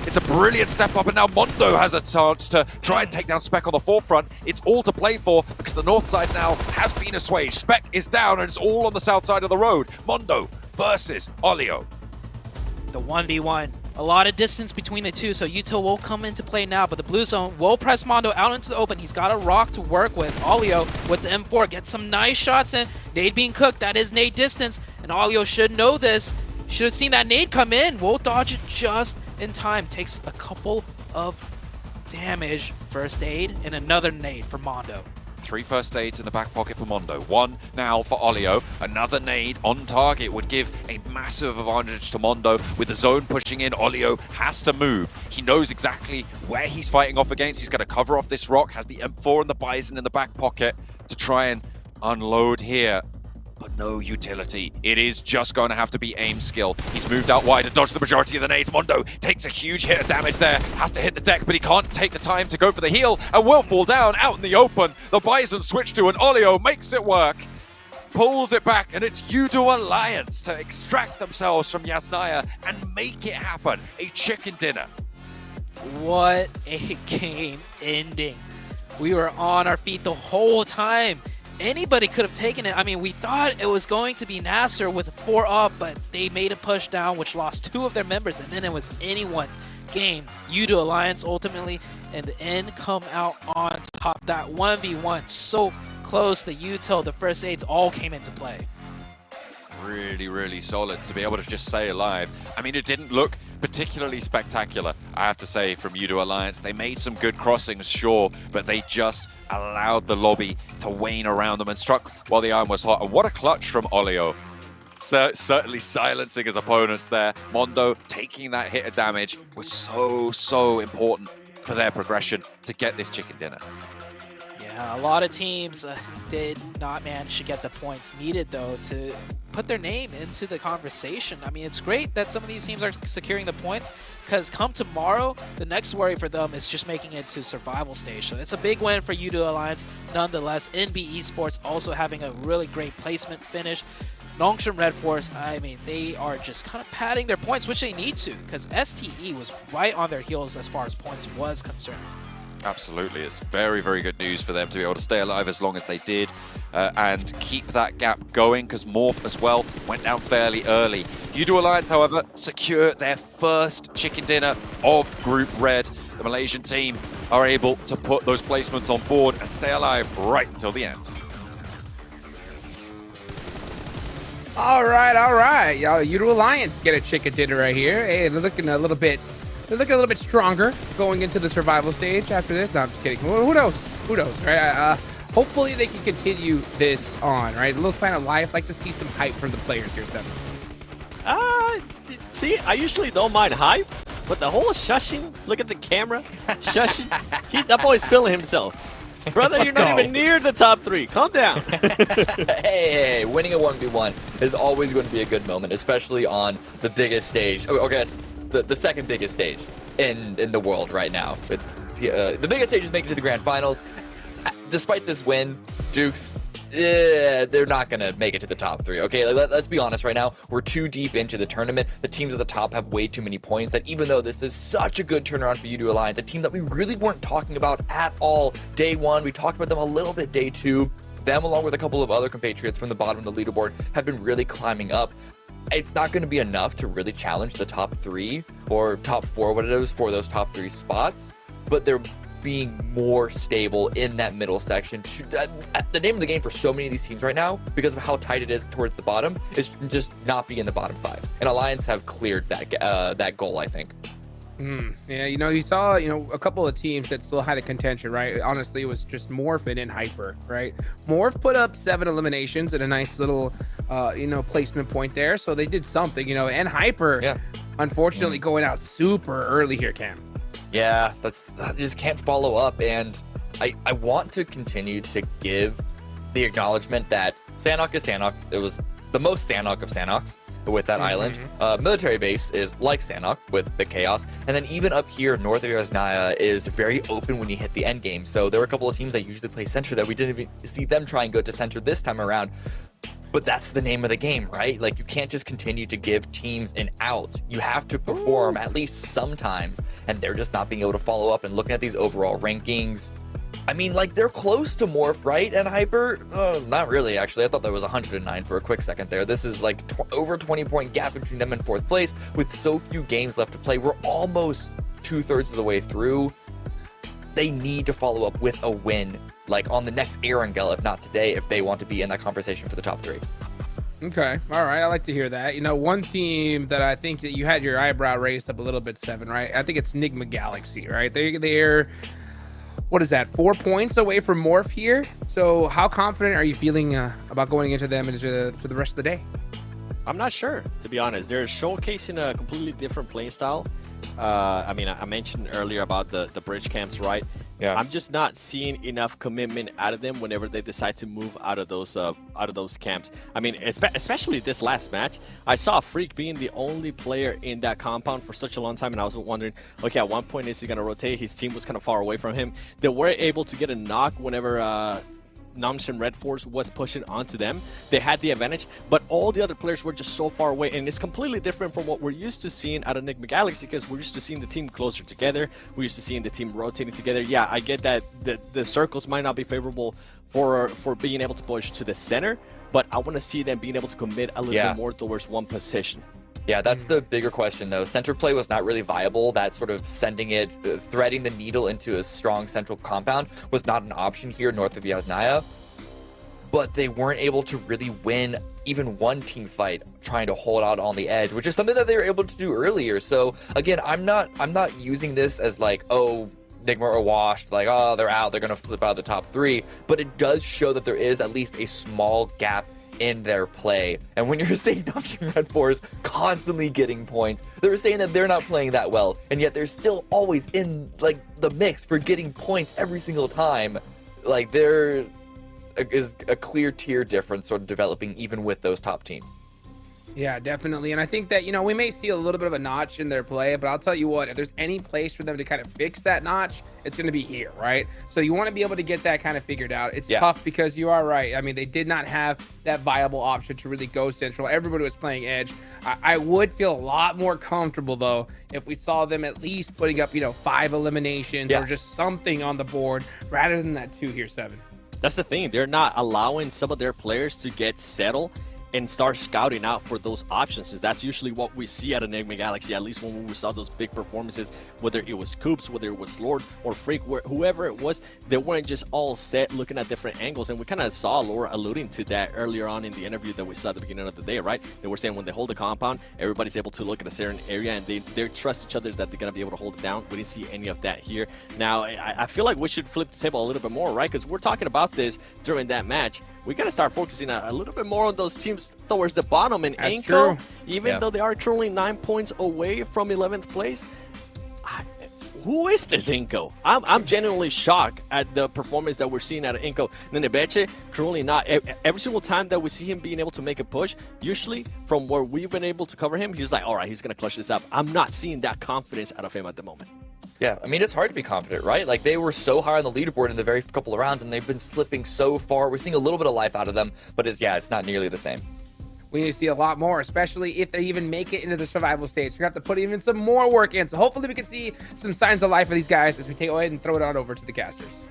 It's a brilliant step up, and now Mondo has a chance to try and take down Spec on the forefront. It's all to play for, because the north side now has been assuaged. Spec is down, and it's all on the south side of the road. Mondo versus Olio. The 1v1. A lot of distance between the two, so Yuto will come into play now, but the blue zone will press Mondo out into the open. He's got a rock to work with. Olio with the M4 gets some nice shots in. Nade being cooked, that is nade distance, and Olio should know this. Should have seen that nade come in. Will dodge it just in time. Takes a couple of damage. First aid, and another nade for Mondo. 3 first aids in the back pocket for Mondo. 1 now for Olio. Another nade on target would give a massive advantage to Mondo. With the zone pushing in, Olio has to move. He knows exactly where he's fighting off against. He's going to cover off this rock. Has the M4 and the Bison in the back pocket to try and unload here. But no utility. It is just going to have to be aim skill. He's moved out wide and dodged the majority of the nades. Mondo takes a huge hit of damage there. Has to hit the deck, but he can't take the time to go for the heal and will fall down out in the open. The Bison switch to an Olio, makes it work. Pulls it back, and it's Yudo Alliance to extract themselves from Yasnaya and make it happen. A chicken dinner. What a game ending. We were on our feet the whole time. Anybody could have taken it. I mean, we thought it was going to be Nasser with 4 up, but they made a push down, which lost 2 of their members, and then it was anyone's game. Yudo Alliance ultimately, in the end, come out on top. That 1v1 so close. The util, the first aids all came into play. Really, really solid to be able to just stay alive. I mean, it didn't look particularly spectacular, I have to say, from Yudo Alliance. They made some good crossings, sure, but they just allowed the lobby to wane around them and struck while the iron was hot. And what a clutch from Olio. Certainly silencing his opponents there. Mondo taking that hit of damage was so important for their progression to get this chicken dinner. Yeah, a lot of teams did not manage to get the points needed, though, to put their name into the conversation. I mean, it's great that some of these teams are securing the points, because come tomorrow, the next worry for them is just making it to survival stage. So it's a big win for Yudo Alliance. Nonetheless, NB Esports also having a really great placement finish. Nongshim Red Force, I mean, they are just kind of padding their points, which they need to, because STE was right on their heels as far as points was concerned. Absolutely, it's very good news for them to be able to stay alive as long as they did and keep that gap going, because Morph as well went down fairly early. Yudo Alliance, however, secure their first chicken dinner of Group Red. The Malaysian team are able to put those placements on board and stay alive right until the end. All right, y'all. Yudo Alliance get a chicken dinner right here. Hey, they're looking a little bit stronger going into the survival stage after this. No, I'm just kidding. Who knows? Who knows, right? Hopefully they can continue this on, right? A little sign of life. Like to see some hype from the players here, Seven. See, I usually don't mind hype, but the whole shushing, look at the camera, shushing, that boy's feeling himself. Brother, you're not even near the top 3. Calm down. Hey, winning a 1v1 is always going to be a good moment, especially on the biggest stage. Okay, the second biggest stage in the world right now. The biggest stage is making it to the Grand Finals. Despite this win, Dukes, they're not going to make it to the top 3, okay? Let's be honest right now. We're too deep into the tournament. The teams at the top have way too many points that even though this is such a good turnaround for Yudo Alliance, a team that we really weren't talking about at all day 1, we talked about them a little bit day 2. Them, along with a couple of other compatriots from the bottom of the leaderboard, have been really climbing up. It's not going to be enough to really challenge the top 3 or top 4, what it is, for those top 3 spots, but they're being more stable in that middle section. The name of the game for so many of these teams right now, because of how tight it is towards the bottom, is just not be in the bottom 5. And Alliance have cleared that goal, I think. Yeah, you saw, a couple of teams that still had a contention, right? Honestly, it was just Morph and Hyper, right? Morph put up 7 eliminations at a nice little, placement point there. So they did something, and Hyper, unfortunately, going out super early here, Cam. Yeah, that just can't follow up. And I want to continue to give the acknowledgement that Sanhok is Sanhok. It was the most Sanhok of Sanhoks with that island. Military base is like Sanhok with the chaos, and then even up here north of Yasnaya is very open when you hit the end game. So there were a couple of teams that usually play center that we didn't even see them try and go to center this time around. But that's the name of the game, right? Like, you can't just continue to give teams an out. You have to perform at least sometimes, and they're just not being able to follow up. And looking at these overall rankings, I mean, like, they're close to Morph, right? And Hyper? Not really, actually. I thought that was 109 for a quick second there. This is like over 20-point gap between them and 4th place with so few games left to play. We're almost 2/3 of the way through. They need to follow up with a win, like on the next Erangel, if not today, if they want to be in that conversation for the top 3. Okay, all right, I like to hear that. One team that I think that you had your eyebrow raised up a little bit, Seven, right? I think it's Nigma Galaxy, right? They're what is that, 4 points away from Morph here? So how confident are you feeling about going into them for the rest of the day? I'm not sure, to be honest. They're showcasing a completely different play style. I mean, I mentioned earlier about the bridge camps, right? Yeah. I'm just not seeing enough commitment out of them whenever they decide to move out of those camps. I mean, especially this last match, I saw Freak being the only player in that compound for such a long time, and I was wondering, okay, at one point is he gonna rotate? His team was kind of far away from him. They were able to get a knock whenever Namshin Red Force was pushing onto them. They had the advantage, but all the other players were just so far away, and it's completely different from what we're used to seeing out of Nigma Galaxy, because we're used to seeing the team closer together. We're used to seeing the team rotating together. Yeah, I get that the circles might not be favorable for being able to push to the center, but I want to see them being able to commit a little bit more towards one position. Yeah, that's the bigger question, though. Center play was not really viable. That sort of threading the needle into a strong central compound was not an option here north of Yasnaya. But they weren't able to really win even one team fight trying to hold out on the edge, which is something that they were able to do earlier. So again, I'm not using this as like, oh, Nigma are washed, like, oh, they're out, they're gonna flip out of the top 3. But it does show that there is at least a small gap in their play. And when you're saying Namshin Red Force constantly getting points, they're saying that they're not playing that well, and yet they're still always in like the mix for getting points every single time. Like, there is a clear tier difference sort of developing even with those top teams. Yeah, definitely. And I think that, we may see a little bit of a notch in their play, but I'll tell you what, if there's any place for them to kind of fix that notch, it's going to be here, right? So you want to be able to get that kind of figured out. It's tough because you are right. I mean, they did not have that viable option to really go central. Everybody was playing edge. I would feel a lot more comfortable, though, if we saw them at least putting up, 5 eliminations or just something on the board rather than that 2 here, 7. That's the thing. They're not allowing some of their players to get settled and start scouting out for those options. That's usually what we see out of Nigma Galaxy, at least when we saw those big performances, whether it was Coops, whether it was Lord or Freak, whoever it was, they weren't just all set looking at different angles. And we kind of saw Laura alluding to that earlier on in the interview that we saw at the beginning of the day, right? They were saying when they hold the compound, everybody's able to look at a certain area and they trust each other that they're going to be able to hold it down. We didn't see any of that here. Now, I feel like we should flip the table a little bit more, right? Because we're talking about this during that match. We got to start focusing a little bit more on those teams towards the bottom. And Anko, even though they are currently 9 points away from 11th place, who is this Inko? I'm genuinely shocked at the performance that we're seeing out of Inko. Nenebeche, currently not. Every single time that we see him being able to make a push, usually from where we've been able to cover him, he's like, all right, he's going to clutch this up. I'm not seeing that confidence out of him at the moment. Yeah, I mean, it's hard to be confident, right? Like, they were so high on the leaderboard in the very couple of rounds, and they've been slipping so far. We're seeing a little bit of life out of them, but it's not nearly the same. We need to see a lot more, especially if they even make it into the survival stage. We're going to have to put even some more work in. So hopefully we can see some signs of life for these guys as we go ahead and throw it on over to the casters.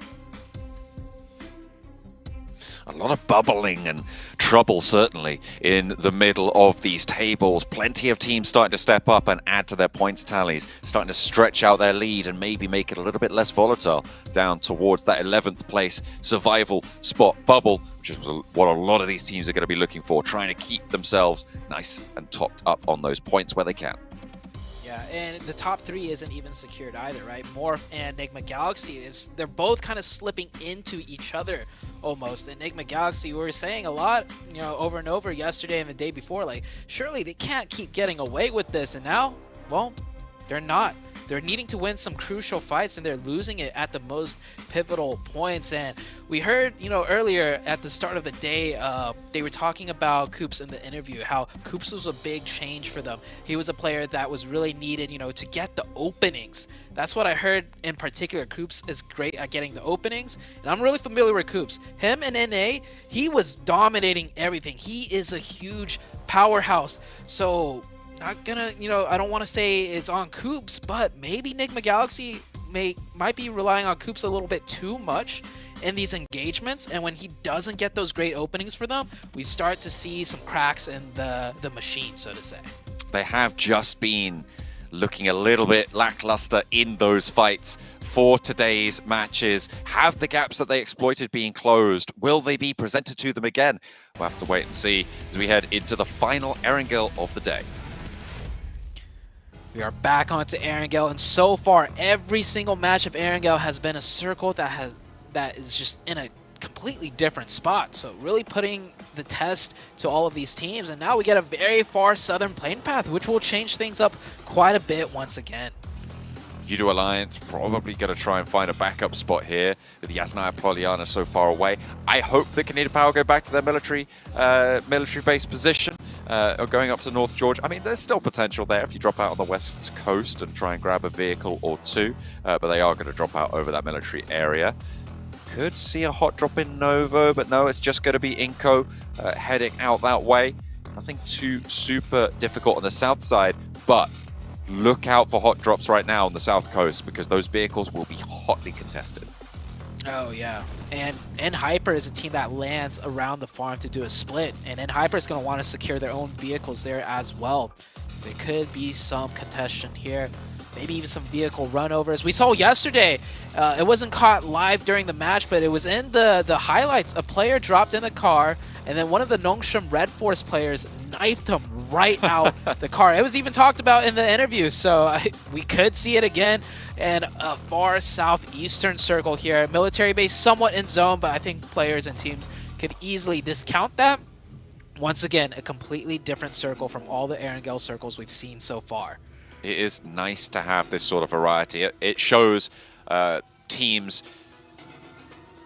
a lot of bubbling and trouble, certainly, in the middle of these tables. Plenty of teams starting to step up and add to their points tallies, starting to stretch out their lead and maybe make it a little bit less volatile down towards that 11th place survival spot bubble, which is what a lot of these teams are going to be looking for, trying to keep themselves nice and topped up on those points where they can. Yeah, and the top 3 isn't even secured either, right? Morph and Enigma Galaxy, they're both kind of slipping into each other almost. Enigma Galaxy, we were saying a lot, over and over yesterday and the day before, like, surely they can't keep getting away with this. And now, well, they're not. They're needing to win some crucial fights, and they're losing it at the most pivotal points. And we heard, earlier at the start of the day, they were talking about Koops in the interview, how Koops was a big change for them. He was a player that was really needed, to get the openings. That's what I heard in particular. Koops is great at getting the openings, and I'm really familiar with Koops. Him and NA, he was dominating everything. He is a huge powerhouse. So not gonna, I don't want to say it's on Koops, but maybe Enigma Galaxy might be relying on Koops a little bit too much in these engagements, and when he doesn't get those great openings for them, we start to see some cracks in the machine, so to say. They have just been looking a little bit lackluster in those fights for today's matches. Have the gaps that they exploited being closed? Will they be presented to them again? We'll have to wait and see as we head into the final Erangel of the day. We are back onto Erangel, and so far every single match of Erangel has been a circle that is just in a completely different spot. So really putting the test to all of these teams, and now we get a very far southern plane path, which will change things up quite a bit once again. Judo Alliance probably going to try and find a backup spot here with Yasnaya Poliana so far away. I hope that Canada Power go back to their military base position, or going up to North Georgia. I mean, there's still potential there if you drop out on the west coast and try and grab a vehicle or two, but they are going to drop out over that military area. Could see a hot drop in Novo, but no, it's just going to be Inco heading out that way. Nothing too super difficult on the south side, but look out for hot drops right now on the south coast, because those vehicles will be hotly contested. Oh yeah, and Hyper is a team that lands around the farm to do a split, and Hyper is going to want to secure their own vehicles there as well. There could be some contention here, maybe even some vehicle runovers. We saw yesterday, it wasn't caught live during the match, but it was in the highlights. A player dropped in the car, and then one of the Nongshim Red Force players knifed him right out the car. It was even talked about in the interview, so we could see it again. And a far southeastern circle here. Military base somewhat in zone, but I think players and teams could easily discount that. Once again, a completely different circle from all the Erangel circles we've seen so far. It is nice to have this sort of variety. It shows teams'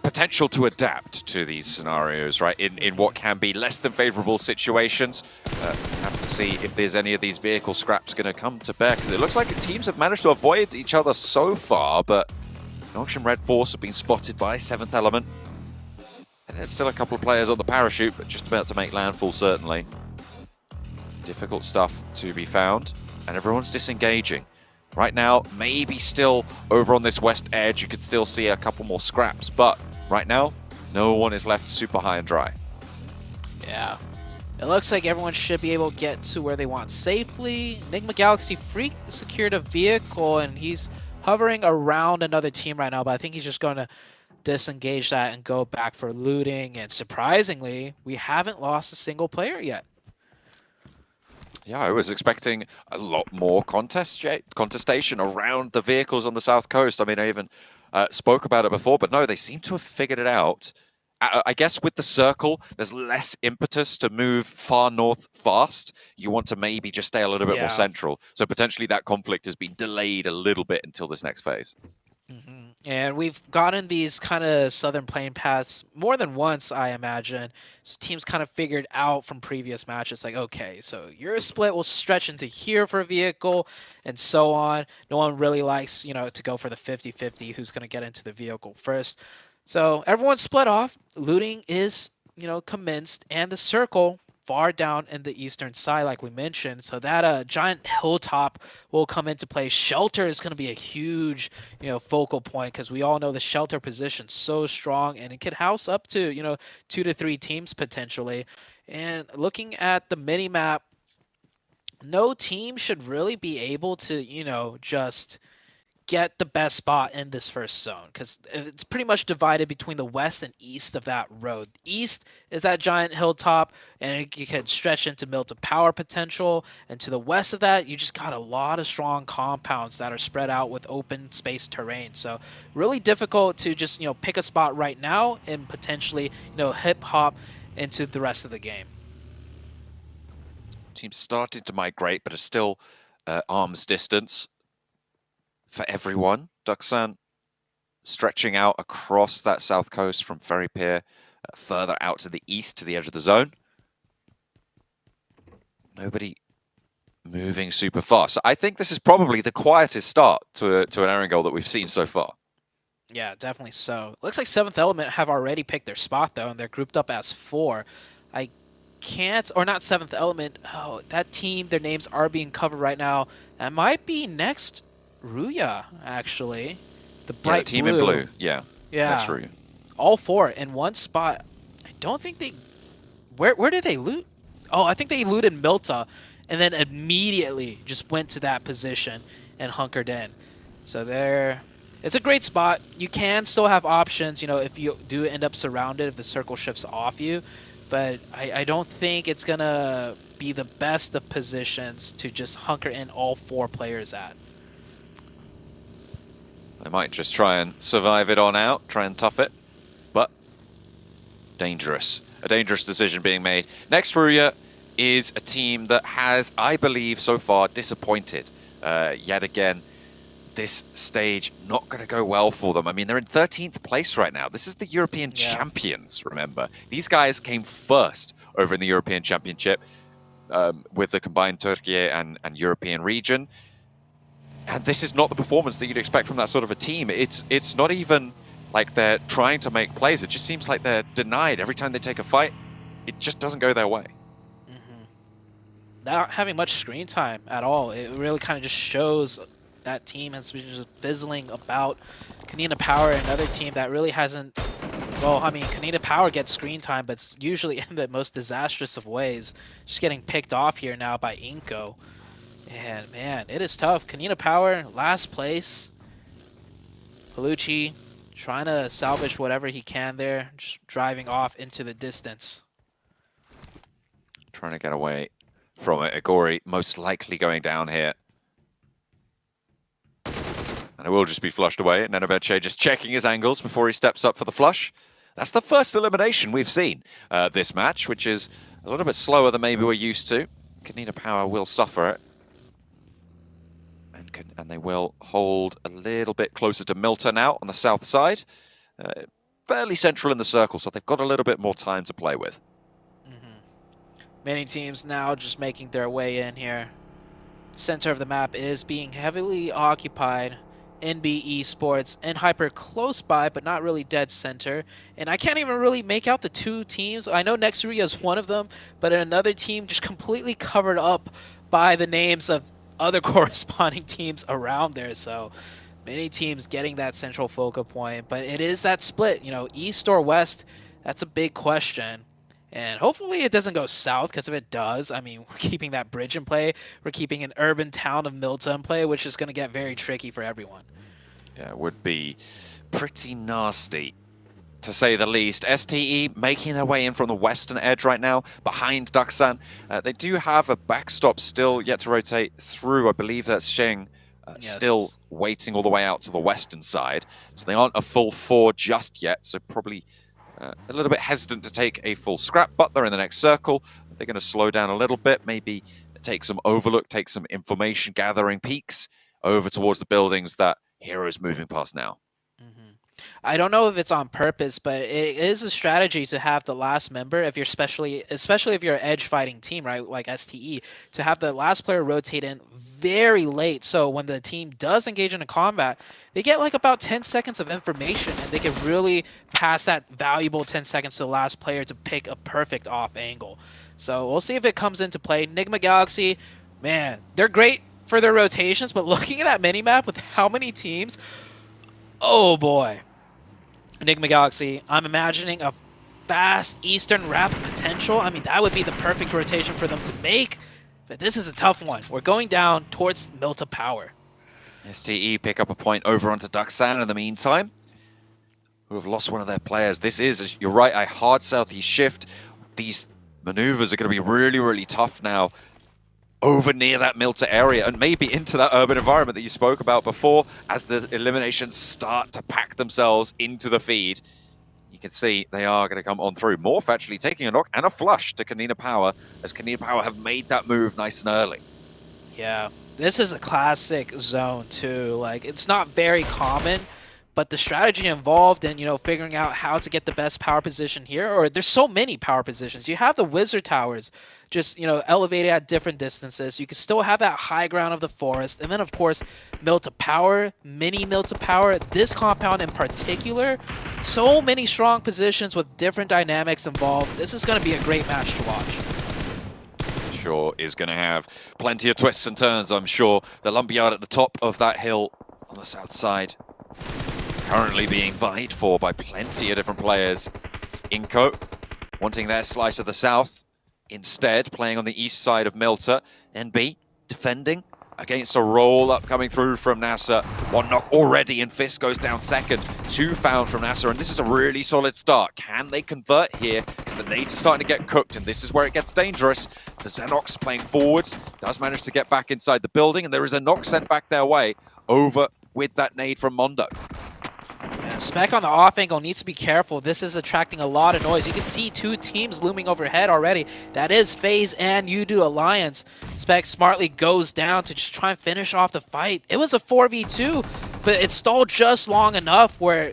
potential to adapt to these scenarios, right? In what can be less than favorable situations. Have to see if there's any of these vehicle scraps going to come to bear, because it looks like teams have managed to avoid each other so far, but Nongshim Red Force have been spotted by 7th Element. And there's still a couple of players on the parachute, but just about to make landfall, certainly. Difficult stuff to be found, and everyone's disengaging. Right now, maybe still over on this west edge, you could still see a couple more scraps, but right now, no one is left super high and dry. Yeah. It looks like everyone should be able to get to where they want safely. Enigma Galaxy Freak secured a vehicle, and he's hovering around another team right now, but I think he's just going to disengage that and go back for looting. And surprisingly, we haven't lost a single player yet. Yeah, I was expecting a lot more contestation around the vehicles on the south coast. I mean, I even spoke about it before, but no, they seem to have figured it out. I guess with the circle, there's less impetus to move far north fast. You want to maybe just stay a little bit more central. So potentially that conflict has been delayed a little bit until this next phase. And we've gotten these kind of southern plane paths more than once, I imagine. So teams kind of figured out from previous matches, like, okay, so your split will stretch into here for a vehicle and so on. No one really likes, to go for the 50-50 who's going to get into the vehicle first. So everyone's split off. Looting is, commenced, and the circle far down in the eastern side, like we mentioned. So that giant hilltop will come into play. Shelter is going to be a huge, focal point, because we all know the shelter position so strong, and it could house up to, 2 to 3 teams potentially. And looking at the mini map, no team should really be able to, just get the best spot in this first zone, because it's pretty much divided between the west and east of that road. East is that giant hilltop, and you can stretch into Milton Power potential, and to the west of that, you just got a lot of strong compounds that are spread out with open space terrain. So really difficult to just pick a spot right now and potentially hip hop into the rest of the game. Teams started to migrate, but are still arm's distance for everyone. Duxan stretching out across that south coast from Ferry Pier, further out to the east, to the edge of the zone. Nobody moving super fast. So I think this is probably the quietest start to an Erangel that we've seen so far. Yeah, definitely so. Looks like 7th Element have already picked their spot, though, and they're grouped up as 4. I can't, or not 7th Element. Oh, that team, their names are being covered right now. That might be next Ruya, actually. The bright team blue. in blue. Yeah. Yeah. That's Ruya. All 4 in one spot. I don't think they... Where did they loot? Oh, I think they looted Milta, and then immediately just went to that position and hunkered in. So there... It's a great spot. You can still have options, if you do end up surrounded, if the circle shifts off you. But I don't think it's going to be the best of positions to just hunker in all 4 players at. They might just try and survive it on out, try and tough it. But dangerous. A dangerous decision being made. Next Ruya is a team that has, I believe, so far disappointed. Yet again, this stage not going to go well for them. I mean, they're in 13th place right now. This is the European champions, remember. These guys came first over in the European Championship with the combined Türkiye and European region. And this is not the performance that you'd expect from that sort of a team. It's not even like they're trying to make plays. It just seems like they're denied every time they take a fight. It just doesn't go their way. Not having much screen time at all. It really kind of just shows that team has been just fizzling about. Kanina Power, another team that really hasn't... Well, I mean, Kanina Power gets screen time, but it's usually in the most disastrous of ways. Just getting picked off here now by Inko. And, man, it is tough. Kanina Power, last place. Palucci trying to salvage whatever he can there. Just driving off into the distance. Trying to get away from it. Agori most likely going down here. And it will just be flushed away. Nenebeche just checking his angles before he steps up for the flush. That's the first elimination we've seen this match, which is a little bit slower than maybe we're used to. Kanina Power will suffer it. And they will hold a little bit closer to Milta now on the south side. Fairly central in the circle, so they've got a little bit more time to play with. Many teams now just making their way in here. Center of the map is being heavily occupied. NB Esports and Hyper close by, but not really dead center. And I can't even really make out the 2 teams. I know Nexuria is one of them, but another team just completely covered up by the names of other corresponding teams around there. So many teams getting that central focal point, but it is that split, east or west. That's a big question. And hopefully it doesn't go south, because if it does, I mean, we're keeping that bridge in play. We're keeping an urban town of Milta in play, which is going to get very tricky for everyone. Yeah, it would be pretty nasty, to say the least. STE making their way in from the western edge right now, behind Duxan. They do have a backstop still yet to rotate through. I believe that's Sheng still waiting all the way out to the western side. So they aren't a full 4 just yet, so probably... a little bit hesitant to take a full scrap, but they're in the next circle. They're going to slow down a little bit, maybe take some overlook, take some information gathering peeks over towards the buildings that Hero is moving past now. I don't know if it's on purpose, but it is a strategy to have the last member, if you're especially if you're an edge fighting team, right, like STE, to have the last player rotate in very late. So when the team does engage in a combat, they get like about 10 seconds of information, and they can really pass that valuable 10 seconds to the last player to pick a perfect off angle. So we'll see if it comes into play. Nigma Galaxy, man, they're great for their rotations, but looking at that minimap with how many teams, oh boy. Enigma Galaxy, I'm imagining a fast Eastern wrap potential. I mean, that would be the perfect rotation for them to make, but this is a tough one. We're going down towards Milta Power. STE pick up a point over onto Duxan in the meantime, who have lost one of their players. This is, you're right, a hard southeast shift. These maneuvers are going to be really, really tough now over near that Milta area and maybe into that urban environment that you spoke about before as the eliminations start to pack themselves into the feed. You can see they are going to come on through. Morph actually taking a knock and a flush to Kanina Power as Kanina Power have made that move nice and early. Yeah, this is a classic zone too. Like, it's not very common, but the strategy involved in, you know, figuring out how to get the best power position here, or there's so many power positions. You have the wizard towers just, you know, elevated at different distances. You can still have that high ground of the forest. And then, of course, Milta Power, mini Milta Power, this compound in particular, so many strong positions with different dynamics involved. This is going to be a great match to watch. Sure is going to have plenty of twists and turns, I'm sure. The lumberyard at the top of that hill on the south side currently being vied for by plenty of different players. Inco wanting their slice of the south, instead playing on the east side of Milta. NB defending against a roll-up coming through from NASA. One knock already, and Fist goes down second. Two found from NASA, and this is a really solid start. Can they convert here? Because the nades are starting to get cooked, and this is where it gets dangerous. The Xenox playing forwards does manage to get back inside the building, and there is a knock sent back their way over with that nade from Mondo. Spec on the off angle needs to be careful. This is attracting a lot of noise. You can see two teams looming overhead already. That is FaZe and Udo Alliance. Spec smartly goes down to just try and finish off the fight. It was a 4v2, but it stalled just long enough where,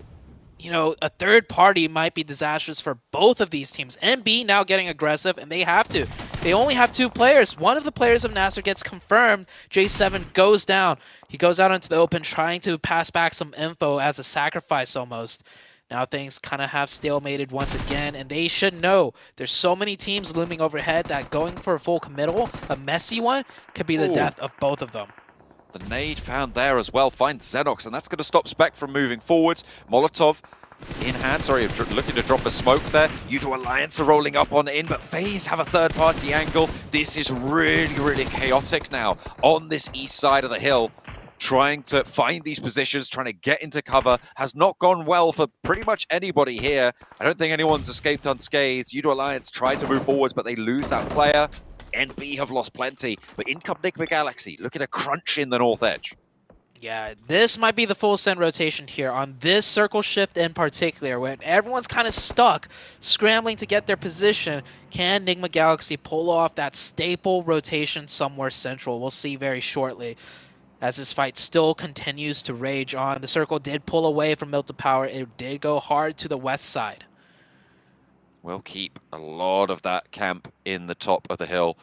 you know, a third party might be disastrous for both of these teams. NB now getting aggressive, and they have to. They only have two players. One of the players of Nasser gets confirmed. J7 goes down. He goes out into the open trying to pass back some info as a sacrifice almost. Now things kind of have stalemated once again, and they should know there's so many teams looming overhead that going for a full committal, a messy one, could be the death of both of them. The nade found there as well finds Xenox, and that's going to stop Spec from moving forwards. Molotov in hand, sorry, looking to drop a smoke there. Udo Alliance are rolling up on in, but FaZe have a third-party angle. This is really, really chaotic now on this east side of the hill. Trying to find these positions, trying to get into cover, has not gone well for pretty much anybody here. I don't think anyone's escaped unscathed. Udo Alliance tried to move forwards, but they lose that player. NB have lost plenty, but in come Enigma Galaxy, looking to crunch in the north edge. Yeah, this might be the full send rotation here on this circle shift in particular, when everyone's kind of stuck, scrambling to get their position. Can Enigma Galaxy pull off that staple rotation somewhere central? We'll see very shortly. As this fight still continues to rage on, the circle did pull away from Milta Power. It did go hard to the west side. We'll keep a lot of that camp in the top of the hill.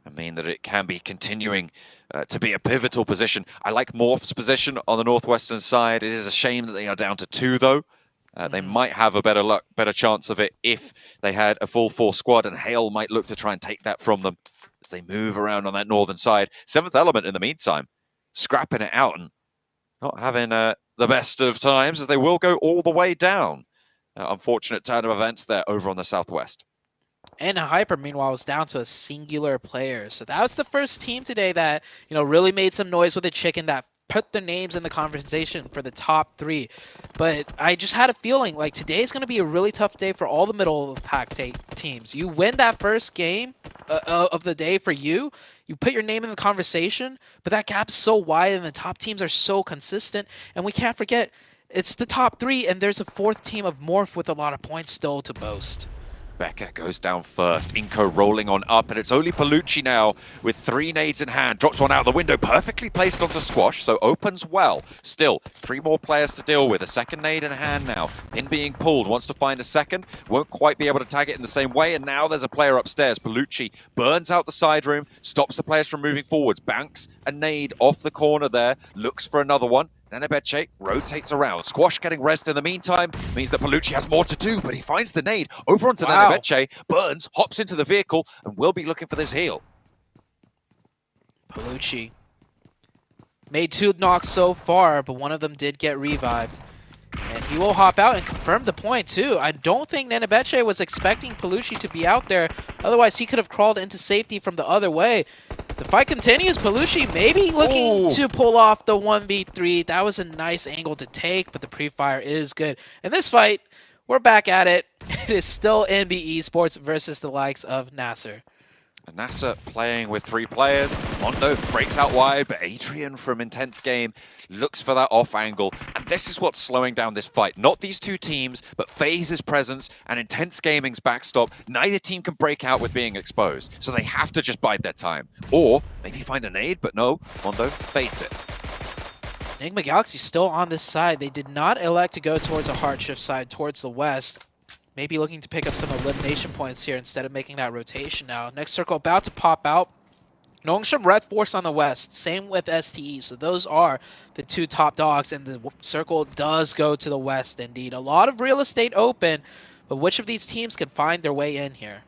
I mean that it can be continuing to be a pivotal position. I like Morph's position on the northwestern side. It is a shame that they are down to two, though. They might have a better chance of it if they had a full 4 squad, and Hale might look to try and take that from them as they move around on that northern side. Seventh Element, in the meantime, scrapping it out and not having the best of times, as they will go all the way down. Unfortunate turn of events there over on the southwest. And Hyper, meanwhile, was down to a singular player. So that was the first team today that, you know, really made some noise with the chicken, that put their names in the conversation for the top 3. But I just had a feeling like today's going to be a really tough day for all the middle of the pack teams. You win that first game of the day for you put your name in the conversation, but that gap is so wide and the top teams are so consistent. And we can't forget, it's the top 3, and there's a 4th team of Morph with a lot of points still to boast. Becca goes down first. Inco rolling on up, and it's only Palucci now with 3 nades in hand. Drops one out the window, perfectly placed onto Squash, so opens well. Still, 3 more players to deal with. A second nade in hand now. Pin being pulled, wants to find a second. Won't quite be able to tag it in the same way, and now there's a player upstairs. Palucci burns out the side room, stops the players from moving forwards. Banks a nade off the corner there, looks for another one. Nenebeche rotates around. Squash getting rest in the meantime means that Palucci has more to do, but he finds the nade over onto Nenebeche. Burns, hops into the vehicle, and will be looking for this heal. Palucci made 2 knocks so far, but one of them did get revived. And he will hop out and confirm the point too. I don't think Nenebeche was expecting Palucci to be out there. Otherwise, he could have crawled into safety from the other way. The fight continues. Palucci maybe looking to pull off the 1v3. That was a nice angle to take, but the pre-fire is good. In this fight, we're back at it. It is still NB Esports versus the likes of Nasser. Nasser playing with 3 players. Mondo breaks out wide, but Adrian from Intense Game looks for that off angle. And this is what's slowing down this fight. Not these 2 teams, but FaZe's presence and Intense Gaming's backstop. Neither team can break out with being exposed. So they have to just bide their time. Or maybe find a nade, but no, Mondo fades it. Enigma Galaxy still on this side. They did not elect to go towards a hard shift side, towards the west. Maybe looking to pick up some elimination points here instead of making that rotation now. Next circle about to pop out. Nongshim Red Force on the west. Same with STE. So those are the 2 top dogs. And the circle does go to the west indeed. A lot of real estate open. But which of these teams can find their way in here?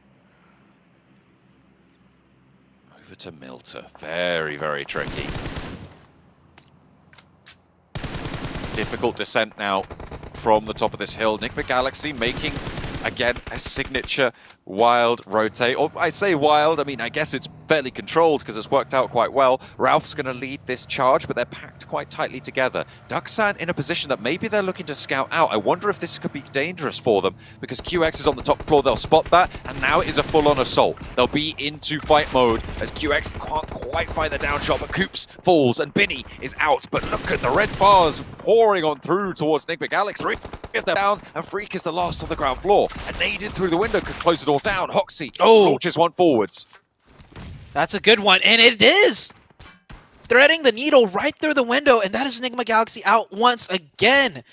Over to Milter. Very, very tricky. Difficult descent now from the top of this hill. Enigma Galaxy making, again, a signature wild rotate. Or I say wild, I mean, I guess it's fairly controlled because it's worked out quite well. Ralph's going to lead this charge, but they're packed quite tightly together. Ducksan in a position that maybe they're looking to scout out. I wonder if this could be dangerous for them because QX is on the top floor. They'll spot that, and now it is a full-on assault. They'll be into fight mode as QX can't quite find the down shot, but Coops falls, and Binny is out. But look at the red bars pouring on through towards Enigma Galaxy. Get them down, and Freak is the last on the ground floor. And naded through the window could close the door down. Hoxie launches one forwards. That's a good one, and it is! Threading the needle right through the window, and that is Enigma Galaxy out once again.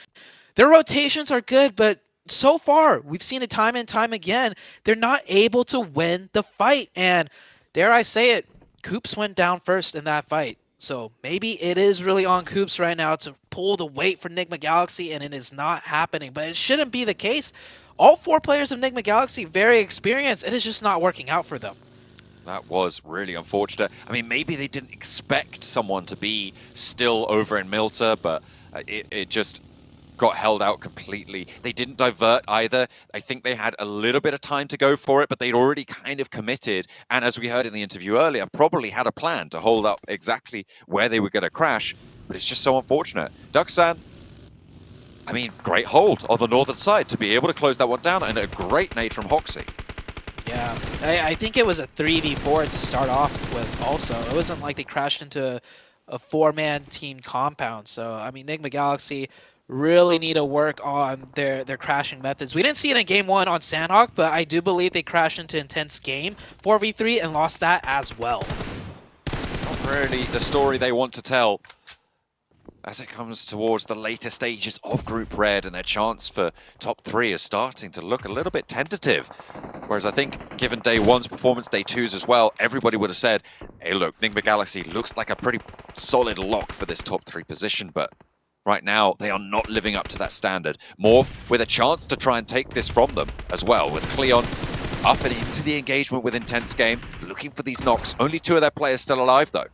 Their rotations are good, but so far, we've seen it time and time again, they're not able to win the fight. And dare I say it, Coops went down first in that fight. So maybe it is really on Coops right now to pull the weight for Enigma Galaxy, and it is not happening. But it shouldn't be the case. All 4 players of Enigma Galaxy very experienced. It is just not working out for them. That was really unfortunate. I mean, maybe they didn't expect someone to be still over in Milter, but it just got held out completely. They didn't divert either. I think they had a little bit of time to go for it, but they'd already kind of committed. And as we heard in the interview earlier, probably had a plan to hold up exactly where they were going to crash. But it's just so unfortunate. Ducksan, I mean, great hold on the northern side to be able to close that one down, and a great nade from Hoxie. Yeah, I think it was a 3v4 to start off with also. It wasn't like they crashed into a 4-man team compound. So, I mean, Enigma Galaxy really need to work on their crashing methods. We didn't see it in Game 1 on Sandhawk, but I do believe they crashed into Intense Game 4v3 and lost that as well. Not really the story they want to tell as it comes towards the later stages of Group Red, and their chance for top 3 is starting to look a little bit tentative. Whereas I think, given Day 1's performance, Day 2's as well, everybody would have said, hey look, Enigma Galaxy looks like a pretty solid lock for this top 3 position, but right now they are not living up to that standard. Morph with a chance to try and take this from them as well, with Cleon up and into the engagement with Intense Game, looking for these knocks. Only 2 of their players still alive though.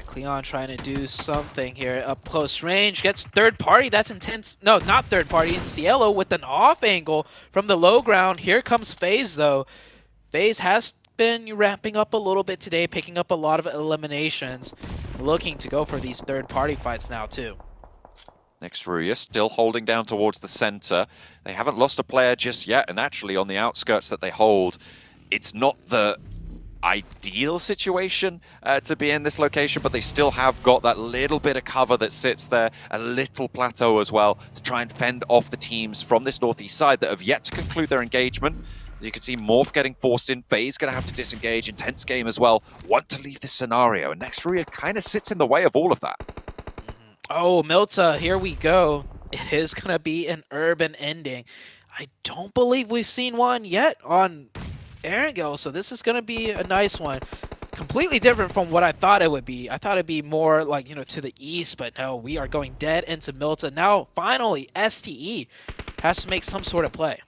Cleon trying to do something here up close range, gets third party. That's Intense. No, not third party. In Cielo with an off angle from the low ground. Here comes FaZe though. FaZe has been ramping up a little bit today, picking up a lot of eliminations, looking to go for these third party fights now too. Next Ruya still holding down towards the center. They haven't lost a player just yet, and actually on the outskirts that they hold, it's not the ideal situation to be in this location, but they still have got that little bit of cover that sits there, a little plateau as well, to try and fend off the teams from this northeast side that have yet to conclude their engagement. As you can see, Morph getting forced in, FaZe going to have to disengage, Intense Game as well, want to leave this scenario, and Next Ruya kind of sits in the way of all of that. Oh, Milta, here we go. It is going to be an urban ending. I don't believe we've seen one yet on Erangel, so this is going to be a nice one. completely different from what I thought it would be. I thought it'd be more like, you know, to the east, but no, we are going dead into Milta. Now, finally, STE has to make some sort of play.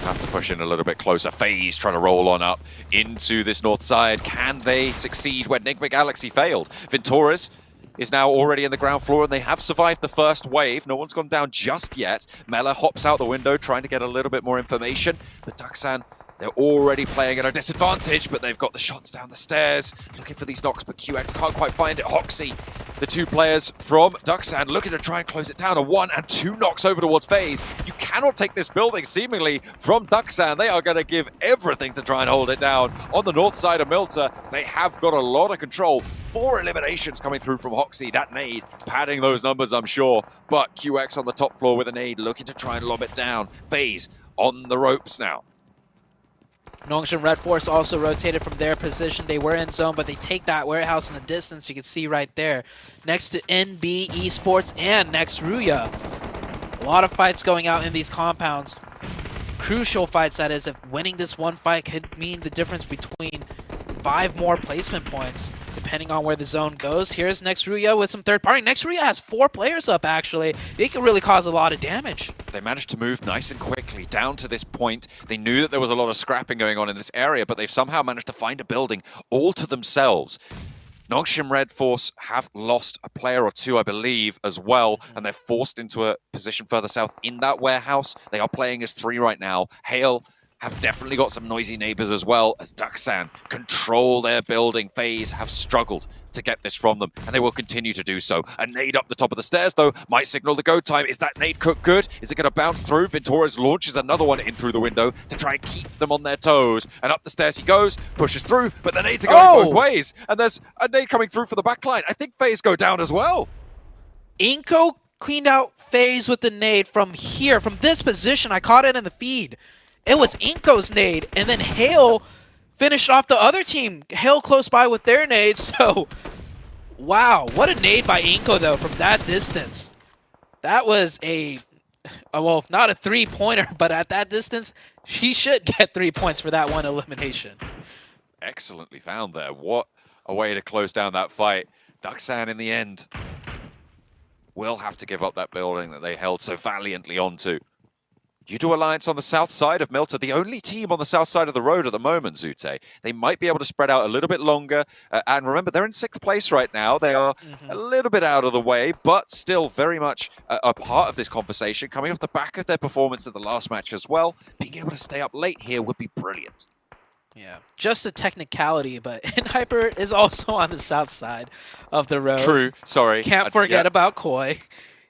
Have to push in a little bit closer. FaZe trying to roll on up into this north side. Can they succeed where Enigma Galaxy failed? Ventores is now already in the ground floor, and they have survived the first wave. No one's gone down just yet. Mela hops out the window, trying to get a little bit more information. But Duxan, they're already playing at a disadvantage, but they've got the shots down the stairs. Looking for these knocks, but QX can't quite find it. Hoxie, the two players from Duxan, looking to try and close it down. A 1 and 2 knocks over towards FaZe. You cannot take this building, seemingly, from Duxan. They are going to give everything to try and hold it down. On the north side of Milta, they have got a lot of control. 4 eliminations coming through from Hoxie. That nade padding those numbers, I'm sure. But QX on the top floor with a nade, looking to try and lob it down. FaZe on the ropes now. Nongshim Red Force also rotated from their position. They were in zone, but they take that warehouse in the distance. You can see right there. Next to NB Esports and next Ruya. A lot of fights going out in these compounds. Crucial fights, that is. If winning this one fight could mean the difference between 5 more placement points, depending on where the zone goes. Here's Next Ruya with some third party. Next Ruya has 4 players up, actually. They can really cause a lot of damage. They managed to move nice and quickly down to this point. They knew that there was a lot of scrapping going on in this area, but they've somehow managed to find a building all to themselves. Nongshim Red Force have lost a player or 2, I believe, as well, and they're forced into a position further south in that warehouse. They are playing as 3 right now. Hale have definitely got some noisy neighbors as well, as Duxan control their building. FaZe have struggled to get this from them, and they will continue to do so. A nade up the top of the stairs, though, might signal the go time. Is that nade cooked good? Is it going to bounce through? Ventores launches another one in through the window to try and keep them on their toes. And up the stairs he goes, pushes through, but the nades are going both ways. And there's a nade coming through for the backline. I think FaZe go down as well. Inko cleaned out FaZe with the nade from here, from this position. I caught it in the feed. It was Inko's nade, and then Hale finished off the other team. Hale close by with their nade, so wow, what a nade by Inko, though, from that distance. That was a, well, not a 3-pointer, but at that distance, she should get 3 points for that one elimination. Excellently found there. What a way to close down that fight. Duxan, in the end, will have to give up that building that they held so valiantly onto. Yudo Alliance on the south side of Milta, the only team on the south side of the road at the moment, Zute. They might be able to spread out a little bit longer. And remember, they're in 6th place right now. They are a little bit out of the way, but still very much a part of this conversation, coming off the back of their performance in the last match as well. Being able to stay up late here would be brilliant. Yeah, just a technicality, but Hyper is also on the south side of the road. True, sorry. Can't forget about Koi.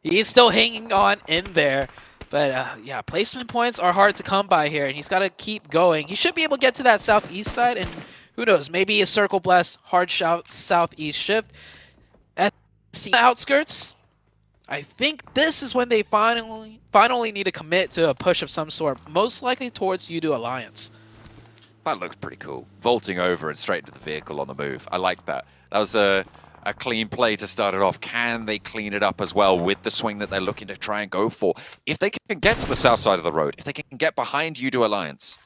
He's still hanging on in there. But yeah, placement points are hard to come by here, and he's got to keep going. He should be able to get to that southeast side, and who knows, maybe a Circle Blast hard southeast shift. At the outskirts, I think this is when they finally need to commit to a push of some sort, most likely towards Yudo Alliance. That looks pretty cool. Vaulting over and straight to the vehicle on the move. I like that. That was a clean play to start it off. Can they clean it up as well with the swing that they're looking to try and go for? If they can get to the south side of the road, if they can get behind Yudo Alliance,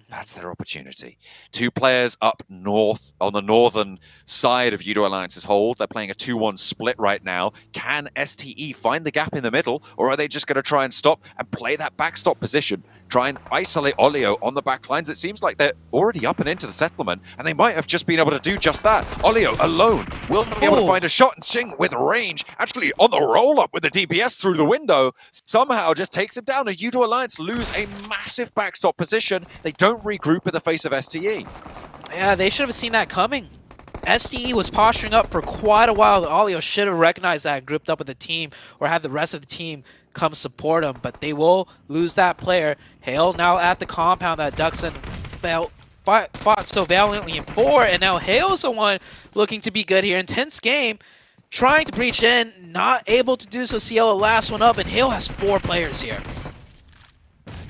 that's their opportunity. 2 players up north on the northern side of Yudo Alliance's hold. They're playing a 2-1 split right now. Can STE find the gap in the middle, or are they just going to try and stop and play that backstop position? Try and isolate Olio on the back lines. It seems like they're already up and into the settlement, and they might have just been able to do just that. Olio alone will be able to find a shot, and Xing with range, actually on the roll-up with the DPS through the window, somehow just takes him down, and Yudo Alliance lose a massive backstop position. They don't regroup in the face of STE. Yeah, they should have seen that coming. STE was posturing up for quite a while. Olio should have recognized that and grouped up with the team, or had the rest of the team come support him, but they will lose that player. Hale now at the compound that Duxan fought so valiantly in 4, and now Hale's the one looking to be good here. Intense game, trying to breach in, not able to do so. Cielo last one up, and Hale has 4 players here.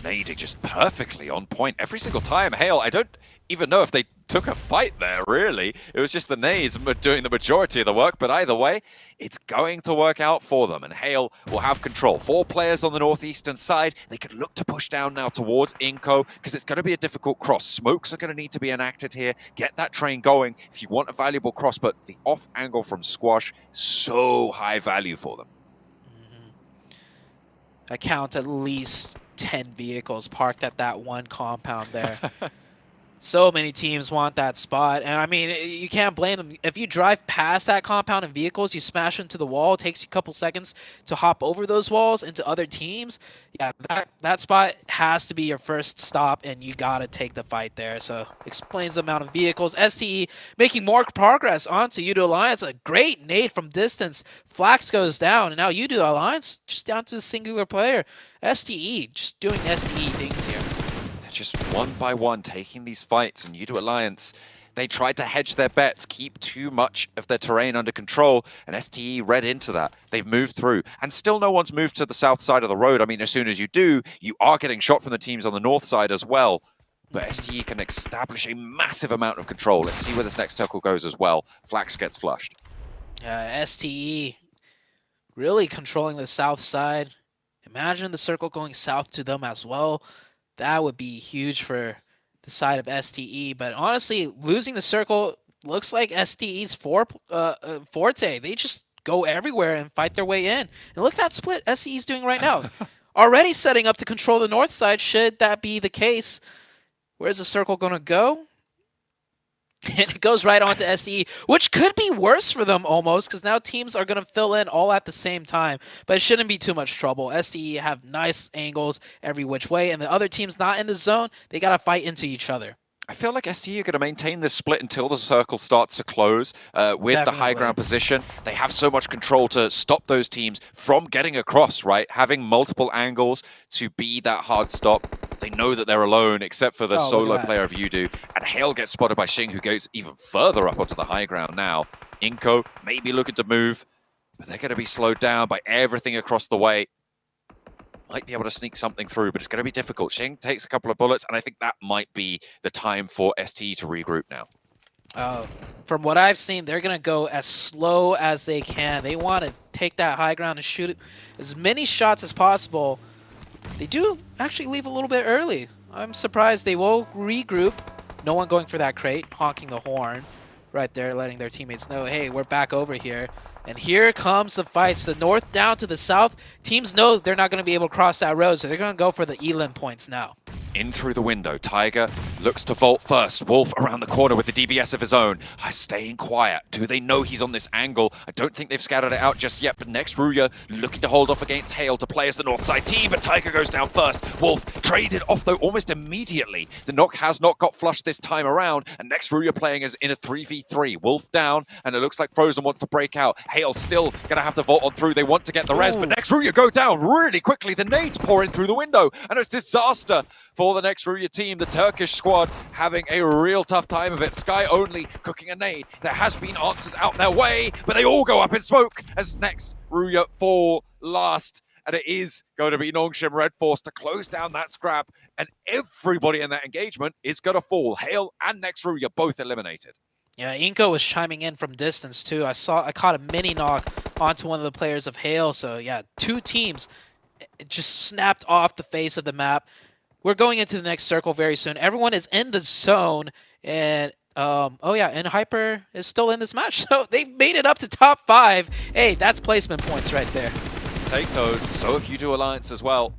Nading just perfectly on point every single time. Hale, I don't even know if they took a fight there, really. It was just the nades doing the majority of the work, but either way, it's going to work out for them, and Hale will have control. 4 players on the northeastern side. They could look to push down now towards Inco, because it's going to be a difficult cross. Smokes are going to need to be enacted here. Get that train going if you want a valuable cross, but the off angle from Squash, so high value for them. I count at least 10 vehicles parked at that one compound there. So many teams want that spot, and I mean, you can't blame them. If you drive past that compound in vehicles, you smash into the wall, it takes you a couple seconds to hop over those walls into other teams. Yeah, that spot has to be your first stop, and you gotta take the fight there. So explains the amount of vehicles. STE making more progress onto Udo Alliance. A great nade from distance. Flax goes down, and now Udo Alliance just down to the singular player. STE just doing STE things here. Just one by one taking these fights, and Udo Alliance, they tried to hedge their bets, keep too much of their terrain under control, and STE read into that. They've moved through, and still no one's moved to the south side of the road. I mean, as soon as you do, you are getting shot from the teams on the north side as well. But STE can establish a massive amount of control. Let's see where this next circle goes as well. Flax gets flushed. STE really controlling the south side. Imagine the circle going south to them as well. That would be huge for the side of STE. But honestly, losing the circle looks like STE's forte. They just go everywhere and fight their way in. And look at that split STE's doing right now. Already setting up to control the north side, should that be the case. Where's the circle going to go? And it goes right on to STE, which could be worse for them almost, because now teams are going to fill in all at the same time. But it shouldn't be too much trouble. STE have nice angles every which way, and the other teams not in the zone, they got to fight into each other. I feel like STE are going to maintain this split until the circle starts to close with the high ground position. They have so much control to stop those teams from getting across, right? Having multiple angles to be that hard stop. They know that they're alone, except for the solo player of Udo. And Hale gets spotted by Xing, who goes even further up onto the high ground now. Inco maybe looking to move, but they're going to be slowed down by everything across the way. Might be able to sneak something through, but it's going to be difficult. Xing takes a couple of bullets, and I think that might be the time for STE to regroup now. From what I've seen, they're going to go as slow as they can. They want to take that high ground and shoot as many shots as possible. They do actually leave a little bit early. I'm surprised they will regroup. No one going for that crate, honking the horn right there, letting their teammates know, hey, we're back over here. And here comes the fights. The north down to the south. Teams know they're not going to be able to cross that road, so they're going to go for the Elan points now. In through the window, Tiger looks to vault first. Wolf around the corner with the DBS of his own. Staying quiet. Do they know he's on this angle? I don't think they've scattered it out just yet, but next Ruya looking to hold off against Hale to play as the north side team, but Tiger goes down first. Wolf traded off though almost immediately. The knock has not got flushed this time around, and next Ruya playing as in a 3v3. Wolf down, and it looks like Frozen wants to break out. Hale still gonna have to vault on through. They want to get the res, but next Ruya go down really quickly. The nades pour in through the window, and it's disaster for the next Ruya team. The Turkish squad having a real tough time of it. Sky only cooking a nade. There has been answers out their way, but they all go up in smoke as next Ruya fall last. And it is going to be Nongshim Red Force to close down that scrap, and everybody in that engagement is going to fall. Hale and next Ruya both eliminated. Yeah, Inco was chiming in from distance too. I caught a mini knock onto one of the players of Hale. So yeah, 2 teams just snapped off the face of the map. We're going into the next circle very soon. Everyone is in the zone, and oh yeah, and Hyper is still in this match. So they've made it up to top 5. Hey, that's placement points right there. Take those. So if you do Alliance as well.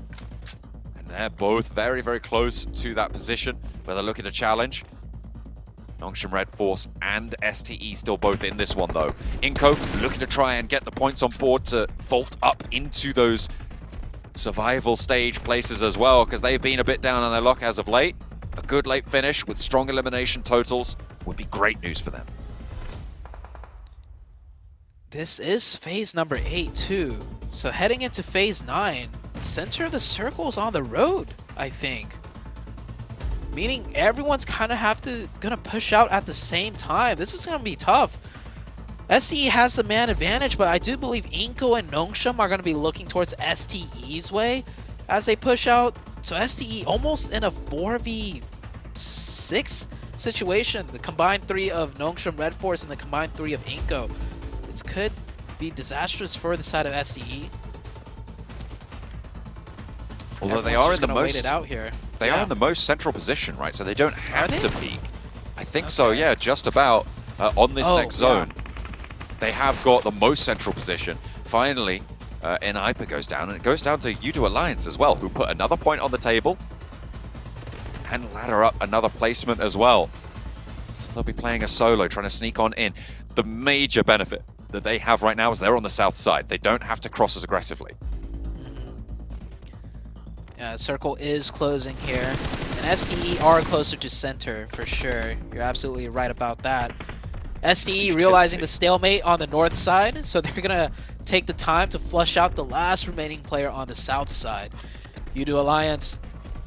And they're both very, very close to that position where they're looking to challenge. Nongshim Red Force and STE still both in this one though. Inco looking to try and get the points on board to vault up into those survival stage places as well, because they've been a bit down on their luck as of late. A good late finish with strong elimination totals would be great news for them. This is phase number 8 too. So heading into phase 9, center of the circle's on the road, I think. Meaning everyone's kind of gonna push out at the same time. This is gonna be tough. STE has the man advantage, but I do believe Inco and Nongshim are going to be looking towards STE's way as they push out. So STE almost in a 4v6 situation. The combined 3 of Nongshim Red Force and the combined 3 of Inko. This could be disastrous for the side of SDE. Although they are in the wait most, it out here. They are in the most central position, right? So they don't have to peek. I think so, yeah, just about on this next zone. They have got the most central position. Finally, Hyper goes down, and it goes down to U2 Alliance as well, who put another point on the table and ladder up another placement as well. So they'll be playing a solo, trying to sneak on in. The major benefit that they have right now is they're on the south side. They don't have to cross as aggressively. Yeah, circle is closing here. And SDE are closer to center for sure. You're absolutely right about that. SDE realizing the stalemate on the north side, so they're gonna take the time to flush out the last remaining player on the south side. U2 Alliance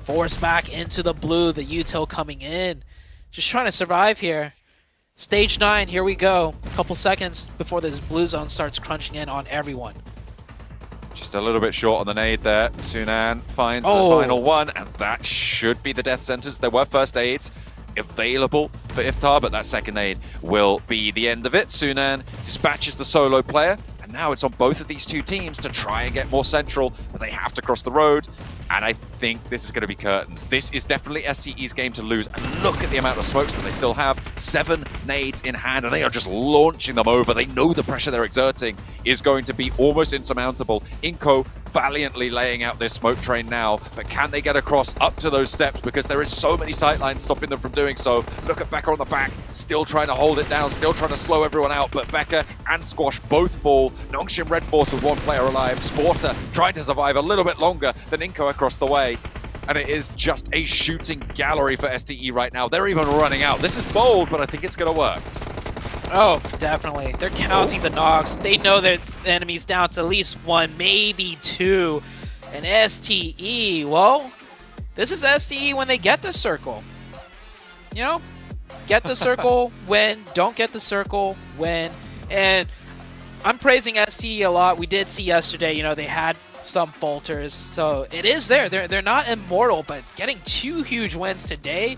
forced back into the blue, the util coming in. Just trying to survive here. Stage 9, here we go. A couple seconds before this blue zone starts crunching in on everyone. Just a little bit short on the nade there. Sunan finds the final one, and that should be the death sentence. There were first aids available for Iftar, but that second aid will be the end of it. Sunan dispatches the solo player, and now it's on both of these two teams to try and get more central, but they have to cross the road. And I think this is going to be curtains. This is definitely SDE's game to lose. And look at the amount of smokes that they still have. 7 nades in hand, and they are just launching them over. They know the pressure they're exerting is going to be almost insurmountable. Inko valiantly laying out this smoke train now, but can they get across up to those steps? Because there is so many sightlines stopping them from doing so. Look at Becca on the back, still trying to hold it down, still trying to slow everyone out, but Becca and Squash both fall. Nongshim Red Force with 1 player alive. Sporter trying to survive a little bit longer than Inko across the way. And it is just a shooting gallery for SDE right now. They're even running out. This is bold, but I think it's going to work. Oh, definitely. They're counting the knocks. They know there's enemies down to at least 1, maybe 2. And STE, well, this is STE when they get the circle. You know, get the circle, win. Don't get the circle, win. And I'm praising STE a lot. We did see yesterday, you know, they had some falters. So it is there. They're not immortal, but getting 2 huge wins today,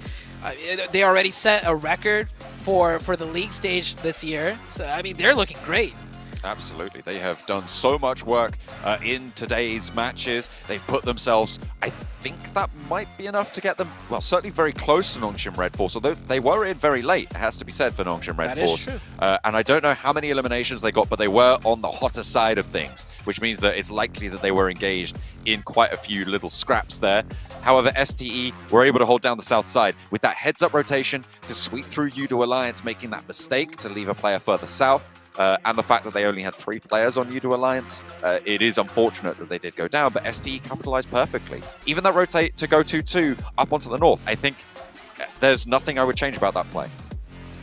they already set a record for the league stage this year. So, I mean, they're looking great. Absolutely. They have done so much work in today's matches. They've put themselves, I think that might be enough to get them, well, certainly very close to Nongshim Red Force, although they were in very late, it has to be said, for Nongshim Red Force. That is true. And I don't know how many eliminations they got, but they were on the hotter side of things, which means that it's likely that they were engaged in quite a few little scraps there. However, STE were able to hold down the south side with that heads-up rotation to sweep through U2 Alliance, making that mistake to leave a player further south. And the fact that they only had 3 players on U2 Alliance, it is unfortunate that they did go down, but STE capitalized perfectly. Even that rotate to go 2-2 up onto the north, I think there's nothing I would change about that play.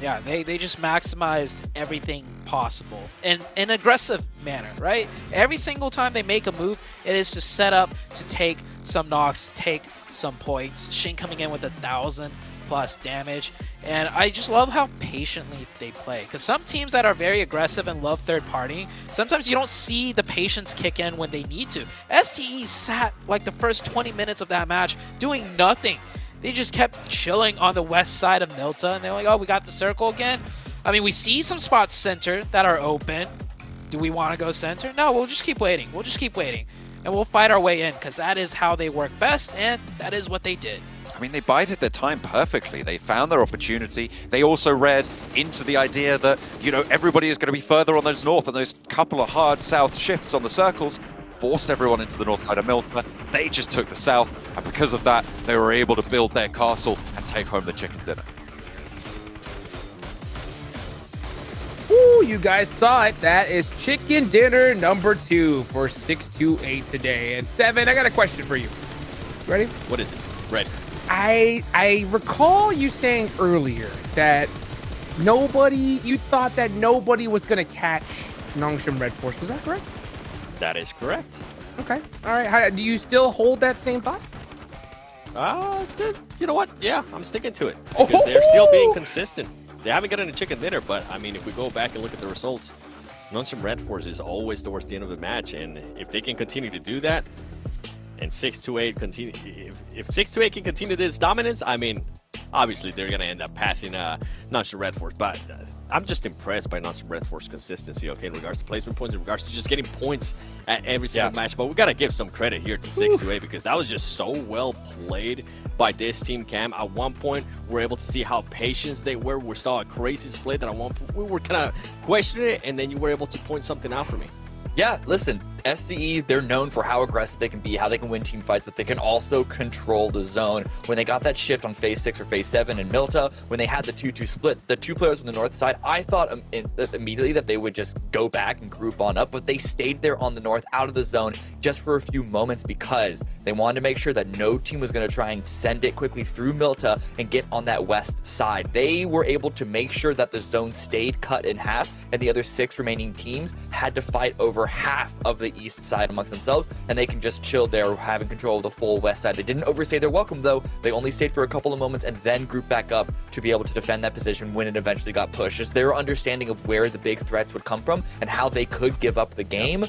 Yeah, they just maximized everything possible in an aggressive manner, right? Every single time they make a move, it is to set up to take some knocks, take some points. Shin coming in with 1,000+ damage, and I just love how patiently they play, because some teams that are very aggressive and love third party, sometimes you don't see the patience kick in when they need to. STE sat like the first 20 minutes of that match doing nothing. They just kept chilling on the west side of Milta, and they're like, oh, we got the circle again. I mean, we see some spots center that are open. Do we want to go center? No, we'll just keep waiting. We'll just keep waiting, and we'll fight our way in, because that is how they work best, and that is what they did. I mean, they bided their time perfectly. They found their opportunity. They also read into the idea that, you know, everybody is going to be further on those north, and those couple of hard south shifts on the circles forced everyone into the north side of Milta. They just took the south, and because of that, they were able to build their castle and take home the chicken dinner. Ooh, you guys saw it. That is chicken dinner number 2 for 628 today. And 7, I got a question for you. Ready? What is it? Ready. I recall you saying earlier that you thought that nobody was going to catch Nongshim Red Force. Was that correct? That is correct. Okay. All right. Do you still hold that same thought? You know what? Yeah, I'm sticking to it. Because they're still being consistent. They haven't gotten a chicken dinner, but I mean, if we go back and look at the results, Nongshim Red Force is always towards the end of the match, and if they can continue to do that, and 628 continue, if 628 can continue this dominance, I mean, obviously they're going to end up passing Nongshim Red Force. But I'm just impressed by Nongshim Red Force consistency, okay, in regards to placement points, in regards to just getting points at every single match. But we got to give some credit here to 628 because that was just so well played by this team, Cam. At one point, we're able to see how patient they were. We saw a crazy split that at one point we were kind of questioning it, and then you were able to point something out for me. Yeah, listen, SCE, they're known for how aggressive they can be, how they can win team fights, but they can also control the zone. When they got that shift on phase 6 or phase 7 in Milta, when they had the 2-2 split, the two players on the north side, I thought immediately that they would just go back and group on up, but they stayed there on the north, out of the zone, just for a few moments because they wanted to make sure that no team was going to try and send it quickly through Milta and get on that west side. They were able to make sure that the zone stayed cut in half, and the other 6 remaining teams had to fight over half of the east side amongst themselves, and they can just chill there, having control of the full west side. They didn't overstay their welcome, though. They only stayed for a couple of moments and then grouped back up to be able to defend that position when it eventually got pushed. Just their understanding of where the big threats would come from and how they could give up the game,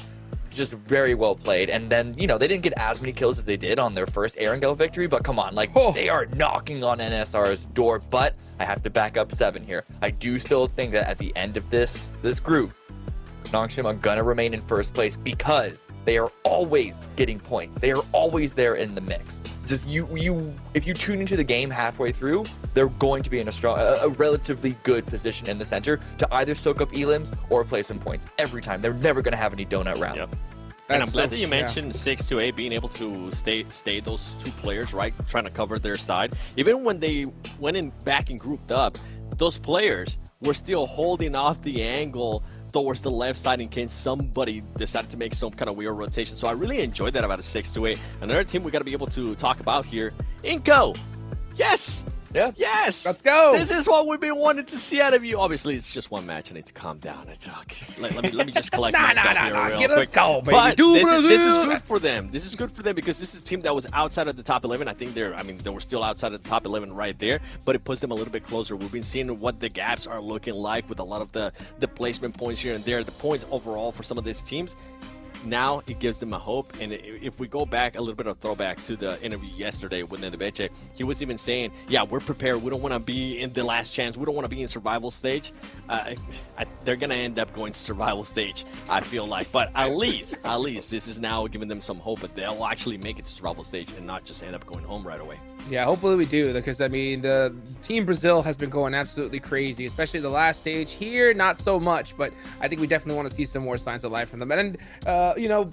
just very well played. And then, you know, they didn't get as many kills as they did on their first Erangel victory, but come on, like, they are knocking on NSR's door. But I have to back up 7 here. I do still think that at the end of this group, Nongshim are gonna remain in first place because they are always getting points. They are always there in the mix. Just if you tune into the game halfway through, they're going to be in a relatively good position in the center to either soak up elims or play some points every time. They're never gonna have any donut rounds. Yep. And I'm glad that you mentioned 628 being able to stay those 2 players, right? Trying to cover their side. Even when they went in back and grouped up, those players were still holding off the angle towards the left side in case somebody decided to make some kind of weird rotation. So I really enjoyed that about a 628. Another team we got to be able to talk about here, Inco. Yes. Yeah. Yes. Let's go. This is what we've been wanting to see out of you. Obviously, it's just one match. I need to calm down. Let me just collect myself here real quick. Let's go, baby. But this is good for them. This is good for them because this is a team that was outside of the top 11. I think they were still outside of the top 11 right there, but it puts them a little bit closer. We've been seeing what the gaps are looking like with a lot of the placement points here and there, the points overall for some of these teams. Now it gives them a hope. And if we go back a little bit of throwback to the interview yesterday with Nedebeche, he was even saying, yeah, we're prepared. We don't want to be in the last chance. We don't want to be in survival stage. They're going to end up going to survival stage, I feel like. But at least this is now giving them some hope that they'll actually make it to survival stage and not just end up going home right away. Yeah, hopefully we do, because I mean the Team Brazil has been going absolutely crazy, especially the last stage. Here, not so much, but I think we definitely want to see some more signs of life from them. And you know,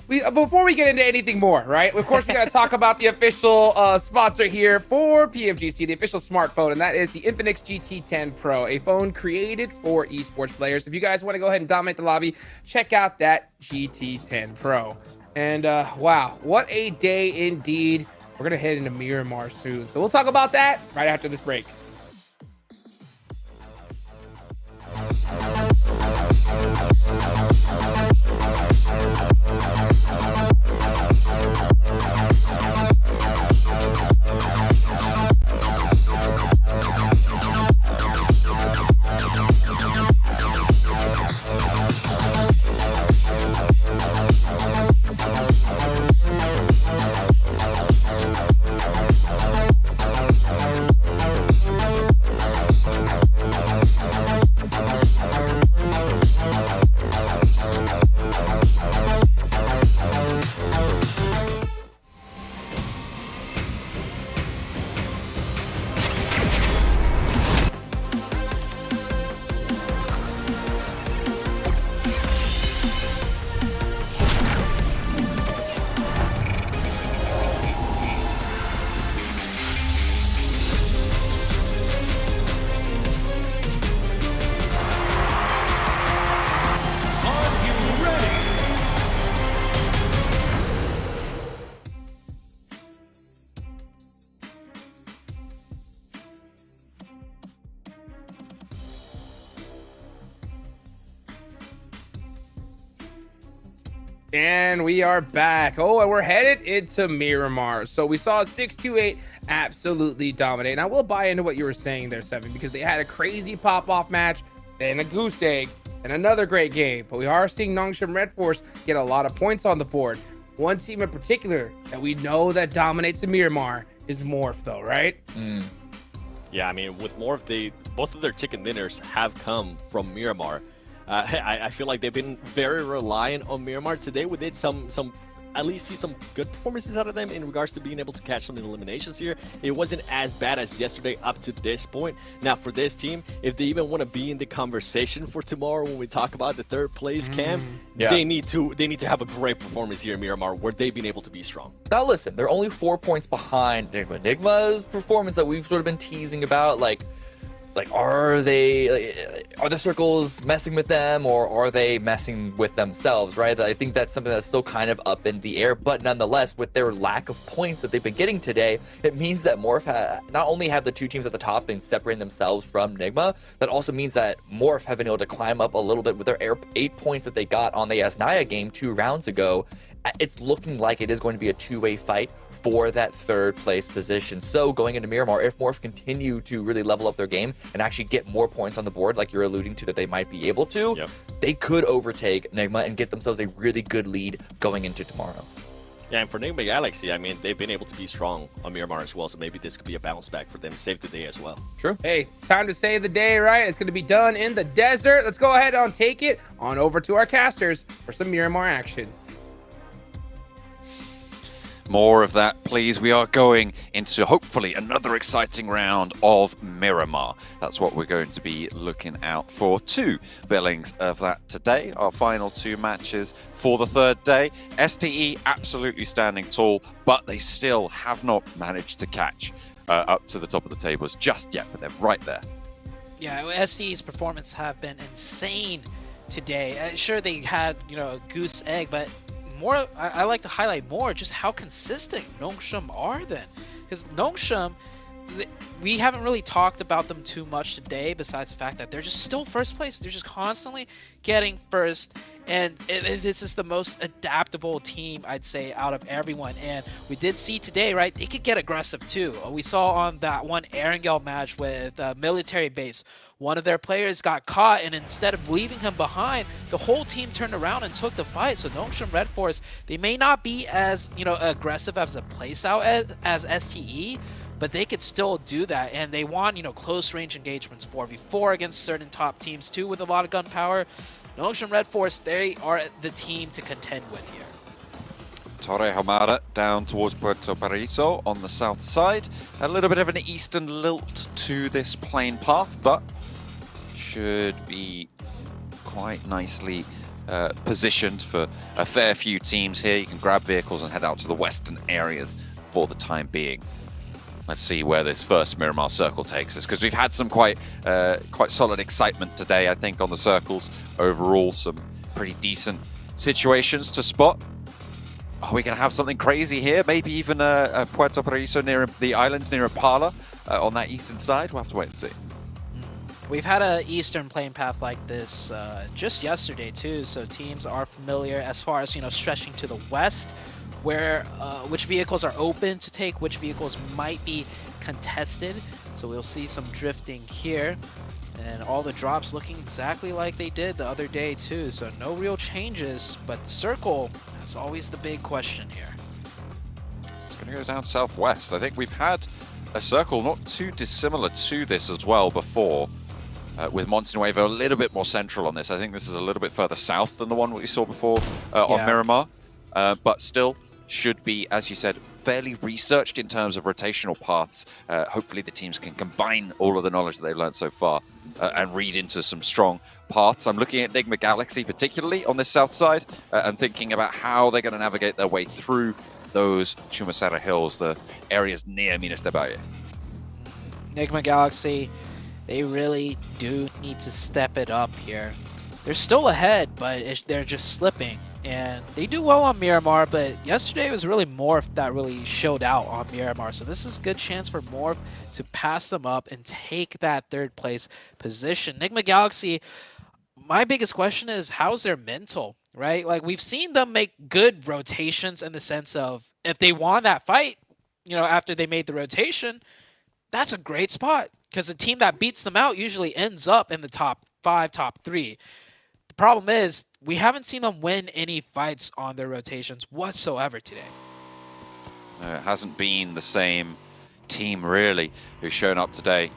before we get into anything more, right? Of course, we got to talk about the official sponsor here for PMGC, the official smartphone, and that is the Infinix GT10 Pro, a phone created for esports players. If you guys want to go ahead and dominate the lobby, check out that GT10 Pro. And wow, what a day indeed. We're going to head into Miramar soon. So we'll talk about that right after this break. And we are back. Oh, and we're headed into Miramar. So we saw 628 absolutely dominate. And I will buy into what you were saying there, Seven, because they had a crazy pop-off match, then a goose egg, and another great game. But we are seeing Nongshim Red Force get a lot of points on the board. One team in particular that we know that dominates in Miramar is Morph, though, right? Yeah, I mean, with Morph, both of their chicken dinners have come from Miramar. I feel like they've been very reliant on Miramar. Today we did at least see some good performances out of them in regards to being able to catch some eliminations here. It wasn't as bad as yesterday up to this point. Now for this team, if they even want to be in the conversation for tomorrow when we talk about the third place camp, they need to have a great performance here in Miramar where they've been able to be strong. Now listen, they're only 4 points behind Nigma. Nigma's performance that we've sort of been teasing about, like are the circles messing with them, or are they messing with themselves, right? I think that's something that's still kind of up in the air, but nonetheless, with their lack of points that they've been getting today, it means that Morph not only have the two teams at the top been separating themselves from Nigma, that also means that Morph have been able to climb up a little bit with their 8 points that they got on the Asnaya game 2 rounds ago. It's looking like it is going to be a two-way fight for that third place position. So going into Miramar, if Morph continue to really level up their game and actually get more points on the board, like you're alluding to that they might be able to, they could overtake Nigma and get themselves a really good lead going into tomorrow. Yeah, and for Nigma Galaxy, I mean, they've been able to be strong on Miramar as well, so maybe this could be a bounce back for them, save the day as well. True. Hey, time to save the day, right? It's going to be done in the desert. Let's go ahead and take it on over to our casters for some Miramar action. More of that, please. We are going into hopefully another exciting round of Miramar. That's what we're going to be looking out for. 2 billings of that today. Our final 2 matches for the third day. STE absolutely standing tall, but they still have not managed to catch up to the top of the tables just yet, but they're right there. Yeah, STE's performance have been insane today. Sure, they had, a goose egg, but more, I like to highlight more just how consistent Nongshim are then. Because Nongshim, we haven't really talked about them too much today, besides the fact that they're just still first place. They're just constantly getting first, and this is the most adaptable team, I'd say, out of everyone. And we did see today, right, they could get aggressive too. We saw on that one Erangel match with Military Base, one of their players got caught, and instead of leaving him behind, the whole team turned around and took the fight. So Nongshim Red Force, they may not be as, aggressive as a place out as STE, but they could still do that, and they want, close range engagements 4v4 against certain top teams too with a lot of gunpowder. Nongshim Red Force, they are the team to contend with here. Torre Hamada down towards Puerto Paraiso on the south side. A little bit of an eastern lilt to this plane path, but should be quite nicely positioned for a fair few teams here. You can grab vehicles and head out to the western areas for the time being. Let's see where this first Miramar circle takes us, because we've had some quite solid excitement today, I think, on the circles. Overall, some pretty decent situations to spot. Are we going to have something crazy here? Maybe even a Puerto Paraiso near the islands, near Impala on that eastern side? We'll have to wait and see. We've had an eastern plane path like this just yesterday too, so teams are familiar as far as, stretching to the west, where which vehicles are open to take, which vehicles might be contested. So we'll see some drifting here, and all the drops looking exactly like they did the other day too. So no real changes, but the circle, that's always the big question here. It's going to go down southwest. I think we've had a circle not too dissimilar to this as well before, with Monte Nuevo a little bit more central on this. I think this is a little bit further south than the one we saw before on Miramar, but still should be, as you said, fairly researched in terms of rotational paths. Hopefully the teams can combine all of the knowledge that they've learned so far and read into some strong paths. I'm looking at Nigma Galaxy particularly on this south side and thinking about how they're going to navigate their way through those Chumasara Hills, the areas near Minas de Valle. Nigma Galaxy, they really do need to step it up here. They're still ahead, but they're just slipping. And they do well on Miramar, but yesterday was really Morph that really showed out on Miramar. So this is a good chance for Morph to pass them up and take that third place position. Nigma Galaxy, my biggest question is, how's their mental, right? Like, we've seen them make good rotations in the sense of if they won that fight, after they made the rotation, that's a great spot, because the team that beats them out usually ends up in the top 5, top 3. The problem is we haven't seen them win any fights on their rotations whatsoever today. It hasn't been the same team, really, who's shown up today.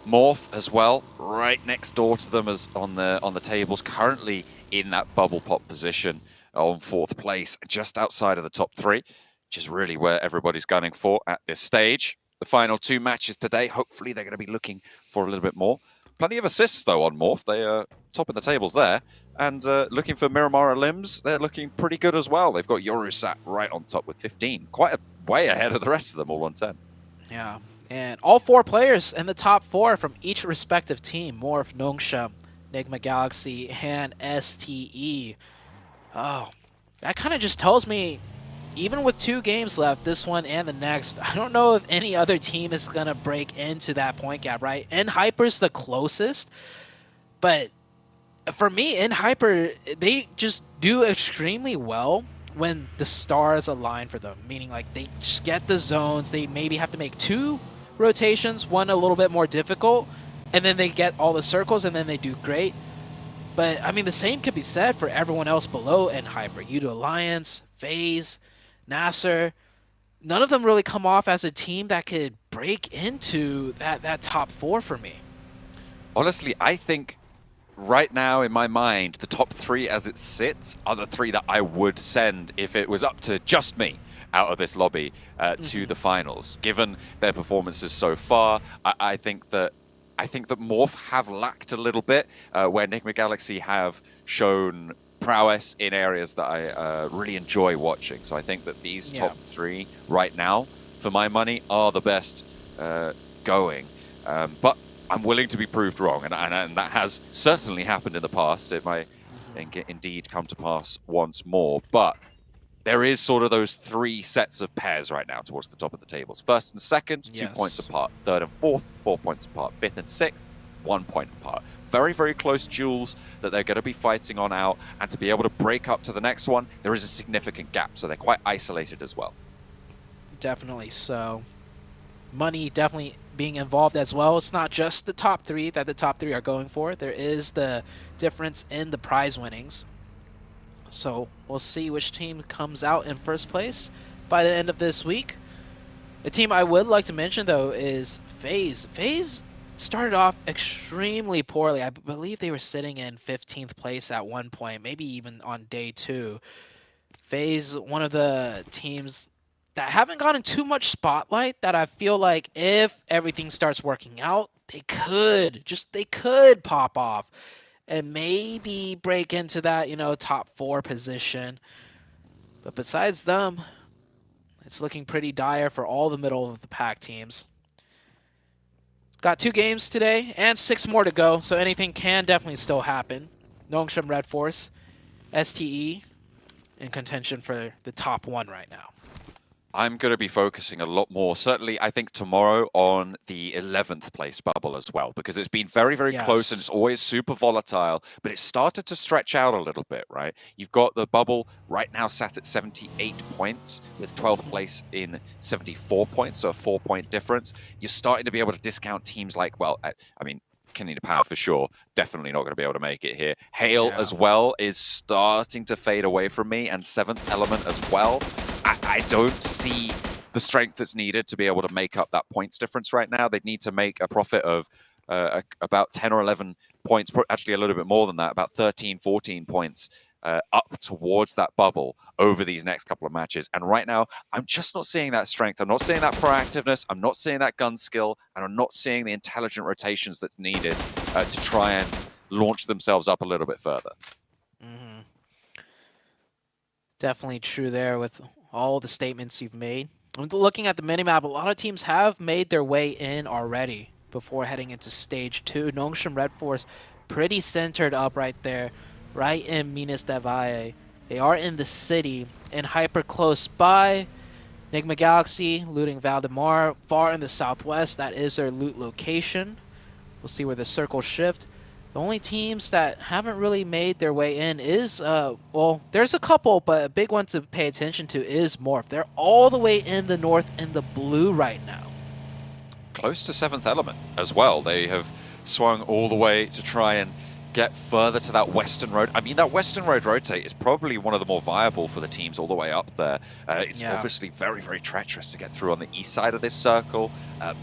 Morph as well, right next door to them as on the tables, currently in that bubble pop position on 4th place, just outside of the top 3, which is really where everybody's gunning for at this stage. The final 2 matches today, hopefully they're going to be looking for a little bit more. Plenty of assists, though, on Morph. They are top of the tables there. And looking for Miramara Limbs, they're looking pretty good as well. They've got Yoru sat right on top with 15. Quite a way ahead of the rest of them, all on 10. Yeah, and all 4 players in the top 4 from each respective team. Morph, Nongshim, Enigma Galaxy, and STE. Oh, that kind of just tells me, even with 2 games left, this one and the next, I don't know if any other team is going to break into that point gap, right? Hyper's the closest, but for me, Hyper, they just do extremely well when the stars align for them, meaning like they just get the zones. They maybe have to make 2 rotations, one a little bit more difficult, and then they get all the circles, and then they do great. But, I mean, the same could be said for everyone else below Hyper. Yudo Alliance, FaZe, Nasser. None of them really come off as a team that could break into that top 4 for me. Honestly, I think right now, in my mind, the top 3 as it sits are the 3 that I would send if it was up to just me out of this lobby to the finals. Given their performances so far, I think that Morph have lacked a little bit, where Enigma Galaxy have shown prowess in areas that I really enjoy watching. So I think that these top 3 right now, for my money, are the best going. But I'm willing to be proved wrong, and that has certainly happened in the past. It might indeed come to pass once more, but there is sort of those 3 sets of pairs right now towards the top of the tables. 1st and 2nd, 2 points apart. 3rd and 4th, 4 points apart. 5th and 6th, 1 point apart. Very, very close duels that they're going to be fighting on out, and to be able to break up to the next one, there is a significant gap, so they're quite isolated as well. Definitely so. Money definitely being involved as well. It's not just the top 3 that the top 3 are going for. There is the difference in the prize winnings. So we'll see which team comes out in 1st place by the end of this week. The team I would like to mention, though, is FaZe. FaZe started off extremely poorly. I believe they were sitting in 15th place at one point, maybe even on day 2. FaZe, one of the teams that haven't gotten too much spotlight, that I feel like if everything starts working out, they could pop off and maybe break into that, top 4 position. But besides them, it's looking pretty dire for all the middle of the pack teams. Got 2 games today and 6 more to go, so anything can definitely still happen. Nongshim Red Force, STE in contention for the top 1 right now. I'm going to be focusing a lot more, certainly I think tomorrow, on the 11th place bubble as well, because it's been very, very close and it's always super volatile, but it started to stretch out a little bit, right? You've got the bubble right now sat at 78 points with 12th place in 74 points, so a 4-point difference. You're starting to be able to discount teams like, well, I mean, Canada Power for sure, definitely not going to be able to make it here. Hail as well is starting to fade away from me, and 7th Element as well. I don't see the strength that's needed to be able to make up that points difference right now. They'd need to make a profit of about 10 or 11 points, actually a little bit more than that, about 13, 14 points up towards that bubble over these next couple of matches. And right now, I'm just not seeing that strength. I'm not seeing that proactiveness. I'm not seeing that gun skill. And I'm not seeing the intelligent rotations that's needed to try and launch themselves up a little bit further. Definitely true there with all the statements you've made. Looking at the minimap, a lot of teams have made their way in already before heading into stage 2. Nongshim Red Force pretty centered up right there, right in Minas de Valle. They are in the city and hyper close by. Enigma Galaxy looting Valdemar far in the southwest. That is their loot location. We'll see where the circles shift. The only teams that haven't really made their way in is, well, there's a couple, but a big one to pay attention to is Morph. They're all the way in the north in the blue right now. Close to 7th Element as well. They have swung all the way to try and get further to that western road. I mean, that western road rotate is probably one of the more viable for the teams all the way up there. It's obviously very, very treacherous to get through on the east side of this circle,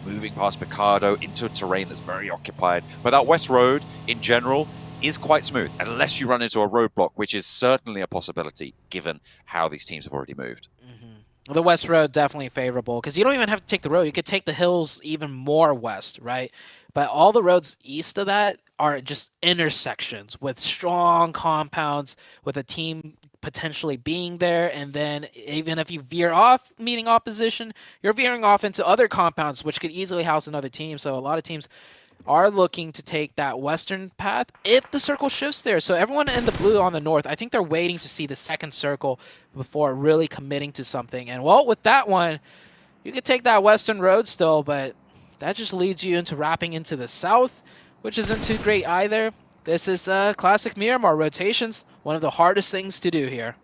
moving past Picado into a terrain that's very occupied. But that west road, in general, is quite smooth, unless you run into a roadblock, which is certainly a possibility, given how these teams have already moved. The west road definitely favorable, because you don't even have to take the road. You could take the hills even more west, right? But all the roads east of that are just intersections with strong compounds, with a team potentially being there. And then even if you veer off meeting opposition, you're veering off into other compounds, which could easily house another team. So a lot of teams are looking to take that western path if the circle shifts there. So everyone in the blue on the north, I think they're waiting to see the second circle before really committing to something. And well, with that one, you could take that western road still, but that just leads you into wrapping into the south, which isn't too great either. This is classic Miramar rotations, one of the hardest things to do here.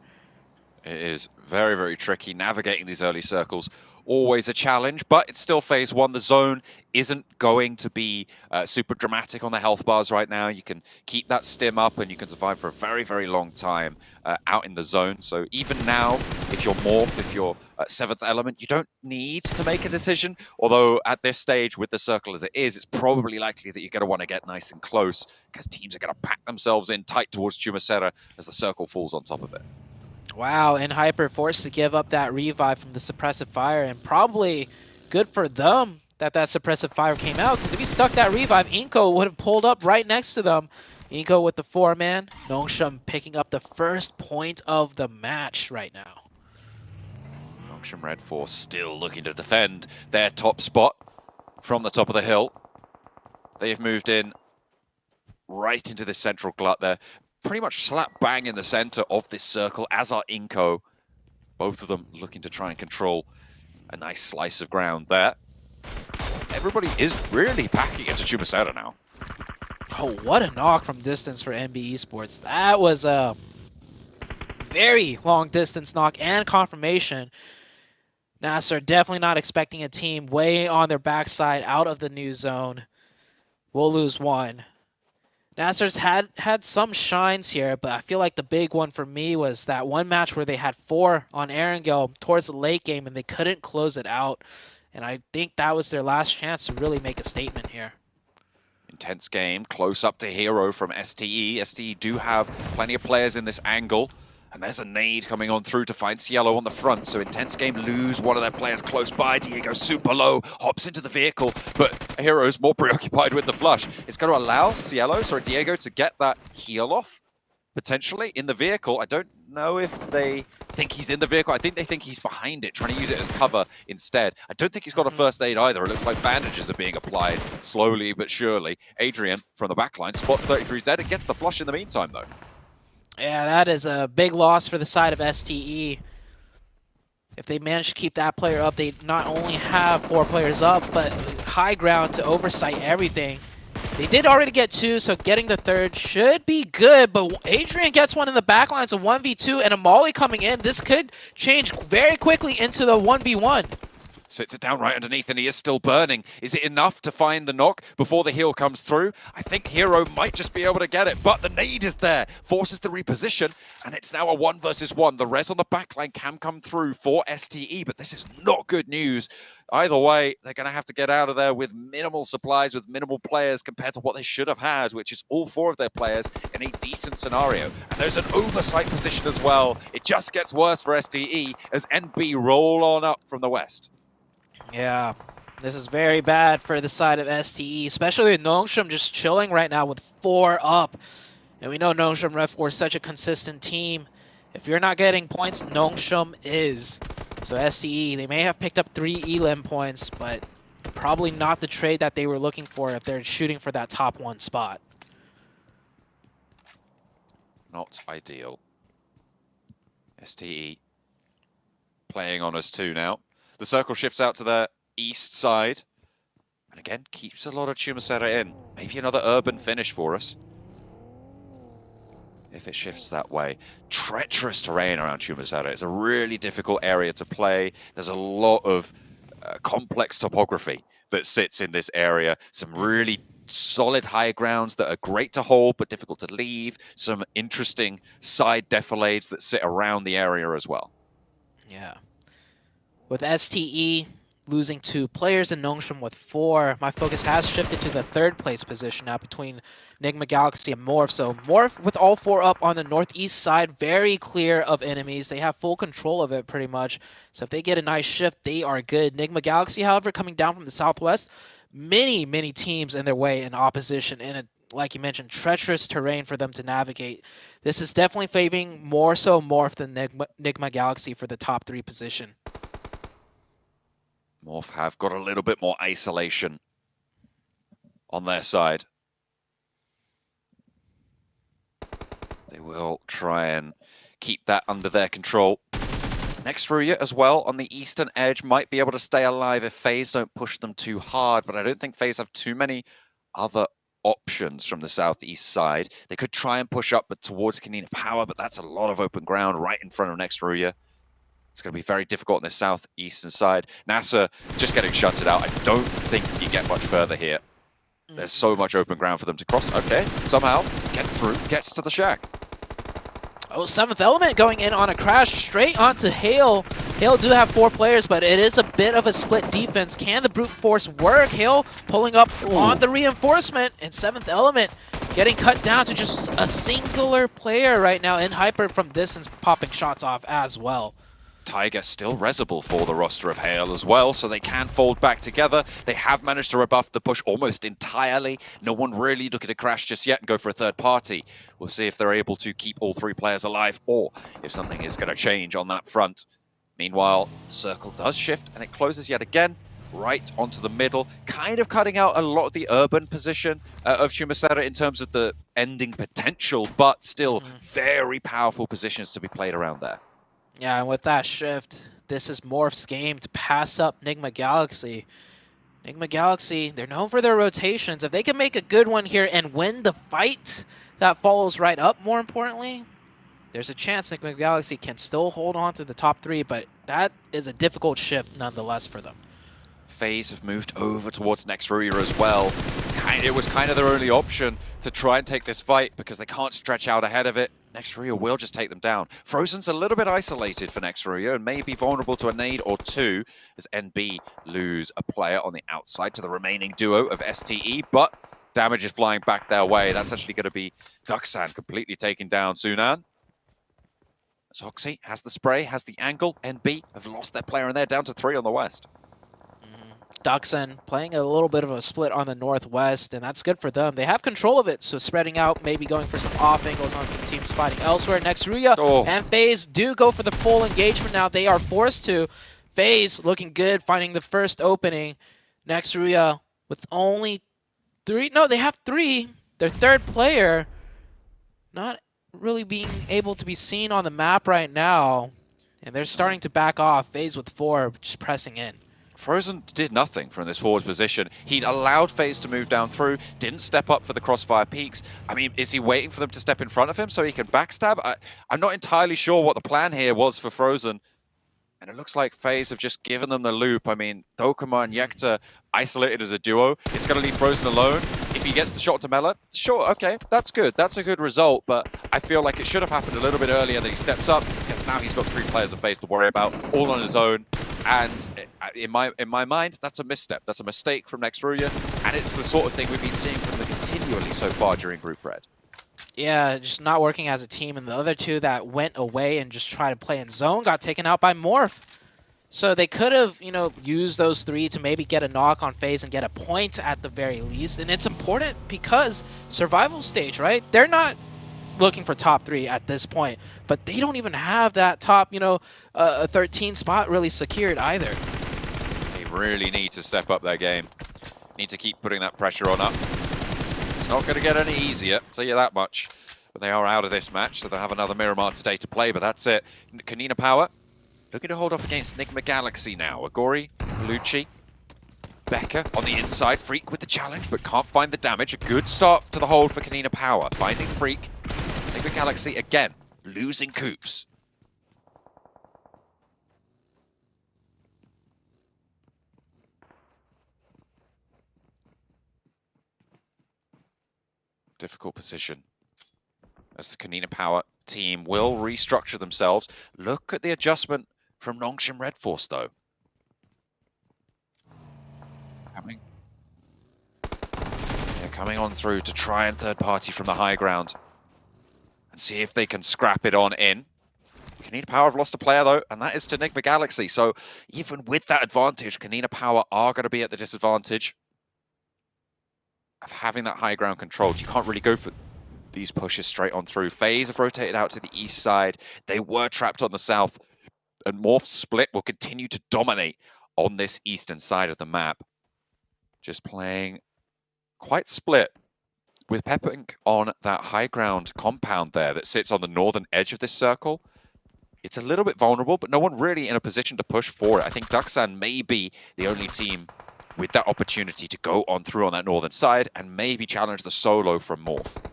It is very, very tricky navigating these early circles. Always a challenge, but it's still phase one. The zone isn't going to be super dramatic on the health bars right now. You can keep that stim up and you can survive for a very, very long time out in the zone. So even now, if you're Morph, if you're Seventh Element, you don't need to make a decision. Although at this stage, with the circle as it is, it's probably likely that you're going to want to get nice and close because teams are going to pack themselves in tight towards Chumacera as the circle falls on top of it. Wow, and Hyper forced to give up that revive from the suppressive fire, and probably good for them that that suppressive fire came out, because if he stuck that revive, Inko would have pulled up right next to them. Inko with the 4-man, Nongshim picking up the first point of the match right now. Nongshim Red Force still looking to defend their top spot from the top of the hill. They've moved in right into the central glut there. Pretty much slap bang in the center of this circle, as are Inko. Both of them looking to try and control a nice slice of ground there. Everybody is really packing into Chumacera now. Oh, what a knock from distance for MB Esports. That was a very long distance knock and confirmation. Nasser definitely not expecting a team way on their backside out of the new zone. We'll lose one. Nasser's had some shines here, but I feel like the big one for me was that one match where they had 4 on Erangel towards the late game and they couldn't close it out. And I think that was their last chance to really make a statement here. Intense game, close up to Hero from STE. STE do have plenty of players in this angle. And there's a nade coming on through to find Cielo on the front. So Intense Game lose one of their players close by. Diego super low, hops into the vehicle, but Hero's more preoccupied with the flush. It's going to allow Diego to get that heal off, potentially, in the vehicle. I don't know if they think he's in the vehicle. I think they think he's behind it, trying to use it as cover instead. I don't think he's got a first aid either. It looks like bandages are being applied slowly but surely. Adrian from the backline spots 33Z and gets the flush in the meantime, though. Yeah, that is a big loss for the side of STE. If they manage to keep that player up, they not only have 4 players up, but high ground to oversight everything. They did already get 2, so getting the 3rd should be good, but Adrian gets one in the backline. It's a 1v2 and a molly coming in. This could change very quickly into the 1v1. Sits it down right underneath and he is still burning. Is it enough to find the knock before the heal comes through? I think Hero might just be able to get it, but the nade is there. Forces the reposition, and it's now a 1 versus 1. The res on the backline can come through for STE, but this is not good news. Either way, they're going to have to get out of there with minimal supplies, with minimal players compared to what they should have had, which is all 4 of their players in a decent scenario. And there's an oversight position as well. It just gets worse for STE as NB roll on up from the west. Yeah, this is very bad for the side of STE, especially with Nongshim just chilling right now with 4 up. And we know Nongshim Red Force is such a consistent team. If you're not getting points, Nongshim is. So STE, they may have picked up 3 elim points, but probably not the trade that they were looking for if they're shooting for that top 1 spot. Not ideal. STE playing on us 2 now. The circle shifts out to the east side. And again, keeps a lot of Chumacera in. Maybe another urban finish for us. If it shifts that way. Treacherous terrain around Chumacera. It's a really difficult area to play. There's a lot of complex topography that sits in this area. Some really solid high grounds that are great to hold but difficult to leave. Some interesting side defilades that sit around the area as well. Yeah. With STE losing 2 players and Nongshim with 4, my focus has shifted to the 3rd place position now between Nigma Galaxy and Morph. So Morph with all 4 up on the northeast side, very clear of enemies. They have full control of it pretty much. So if they get a nice shift, they are good. Nigma Galaxy, however, coming down from the southwest, many teams in their way in opposition in a, like you mentioned, treacherous terrain for them to navigate. This is definitely favoring more so Morph than Nigma Galaxy for the top 3 position. Morph have got a little bit more isolation on their side. They will try and keep that under their control. Nextruya as well on the eastern edge might be able to stay alive if FaZe don't push them too hard, but I don't think FaZe have too many other options from the southeast side. They could try and push up but towards Kanina Power, but that's a lot of open ground right in front of Nextruya. It's going to be very difficult on the southeastern side. NASA just getting shunted out. I don't think you get much further here. There's so much open ground for them to cross. Okay, somehow get through, gets to the shack. Oh, 7th Element going in on a crash straight onto Hale. Hale do have 4 players, but it is a bit of a split defense. Can the brute force work? Hale pulling up on the reinforcement, and 7th Element getting cut down to just a singular player right now in Hyper from distance, popping shots off as well. Tiger still resable for the roster of Hale as well, so they can fold back together. They have managed to rebuff the push almost entirely. No one really looking to crash just yet and go for a third party. We'll see if they're able to keep all 3 players alive or if something is going to change on that front. Meanwhile, the circle does shift and it closes yet again right onto the middle, kind of cutting out a lot of the urban position of Shumasera in terms of the ending potential, but still very powerful positions to be played around there. Yeah, and with that shift, this is Morph's game to pass up Nigma Galaxy. Nigma Galaxy, they're known for their rotations. If they can make a good one here and win the fight that follows right up, more importantly, there's a chance Nigma Galaxy can still hold on to the top 3, but that is a difficult shift nonetheless for them. FaZe have moved over towards Nextruya as well. It was kind of their only option to try and take this fight because they can't stretch out ahead of it. Nextruya will just take them down. Frozen's a little bit isolated for Nextruya and may be vulnerable to a nade or 2 as NB lose a player on the outside to the remaining duo of STE, but damage is flying back their way. That's actually going to be Duxan completely taking down Sunan. As Hoxie has the spray, has the angle. NB have lost their player and they're down to 3 on the west. Duxan playing a little bit of a split on the northwest, and that's good for them. They have control of it, so spreading out, maybe going for some off angles on some teams fighting elsewhere. Nextruya and FaZe do go for the full engagement now. They are forced to. FaZe looking good, finding the first opening. Nextruya with only 3. No, they have 3. Their 3rd player not really being able to be seen on the map right now, and they're starting to back off. FaZe with 4, just pressing in. Frozen did nothing from this forward position. He'd allowed FaZe to move down through, didn't step up for the crossfire peaks. I mean, is he waiting for them to step in front of him so he can backstab? I'm not entirely sure what the plan here was for Frozen. And it looks like FaZe have just given them the loop. I mean, Dokuma and Yekta isolated as a duo. It's going to leave Frozen alone. If he gets the shot to Mela, sure, okay, that's good. That's a good result, but I feel like it should have happened a little bit earlier that he steps up, because now he's got 3 players of FaZe to worry about, all on his own. And in my mind, that's a misstep. That's a mistake from Nextruya, and it's the sort of thing we've been seeing from them continually so far during Group Red. Yeah, just not working as a team, and the other 2 that went away and just tried to play in zone got taken out by Morph. So they could have, you know, used those 3 to maybe get a knock on FaZe and get a point at the very least. And it's important because survival stage, right? They're not looking for top 3 at this point, but they don't even have that top, you know, a 13 spot really secured either. They really need to step up their game. Need to keep putting that pressure on up. It's not going to get any easier, I'll tell you that much. But they are out of this match, so they'll have another Miramar today to play, but that's it. Kanina Power looking to hold off against Nigma Galaxy now. Agori, Lucci, Becca on the inside. Freak with the challenge, but can't find the damage. A good start to the hold for Kanina Power. Finding Freak. Nigma Galaxy again, losing Coops. difficult position as the Kanina Power team will restructure themselves. Look at the adjustment from Nongshim Red Force, though. They're coming on through to try and third party from the high ground and see if they can scrap it on in. Kanina Power have lost a player, though, and that is to Enigma Galaxy. So even with that advantage, Kanina Power are going to be at the disadvantage of having that high ground controlled. You can't really go for these pushes straight on through. FaZe have rotated out to the east side. They were trapped on the south, and Morph Split will continue to dominate on this eastern side of the map. Just playing quite split, with pepping on that high ground compound there that sits on the northern edge of this circle. It's a little bit vulnerable, but no one really in a position to push for it. I think Duxan may be the only team with that opportunity to go on through on that northern side and maybe challenge the solo from Morph.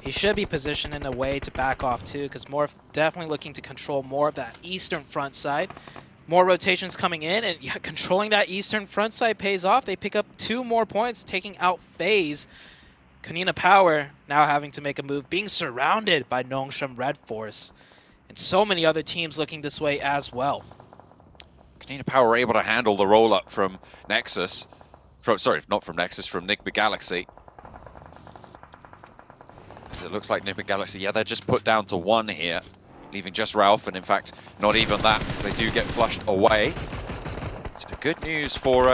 He should be positioned in a way to back off too, because Morph definitely looking to control more of that eastern front side. More rotations coming in, and yeah, controlling that eastern front side pays off. They pick up 2 more points, taking out FaZe. Kanina Power now having to make a move, being surrounded by Nongshim Red Force. And so many other teams looking this way as well. Kanina Power are able to handle the roll-up from Nexus. Sorry, not from Nexus, from Enigma Galaxy. It looks like Enigma Galaxy, yeah, they're just put down to 1 here, leaving just Ralph, and in fact, not even that, because they do get flushed away. So good news for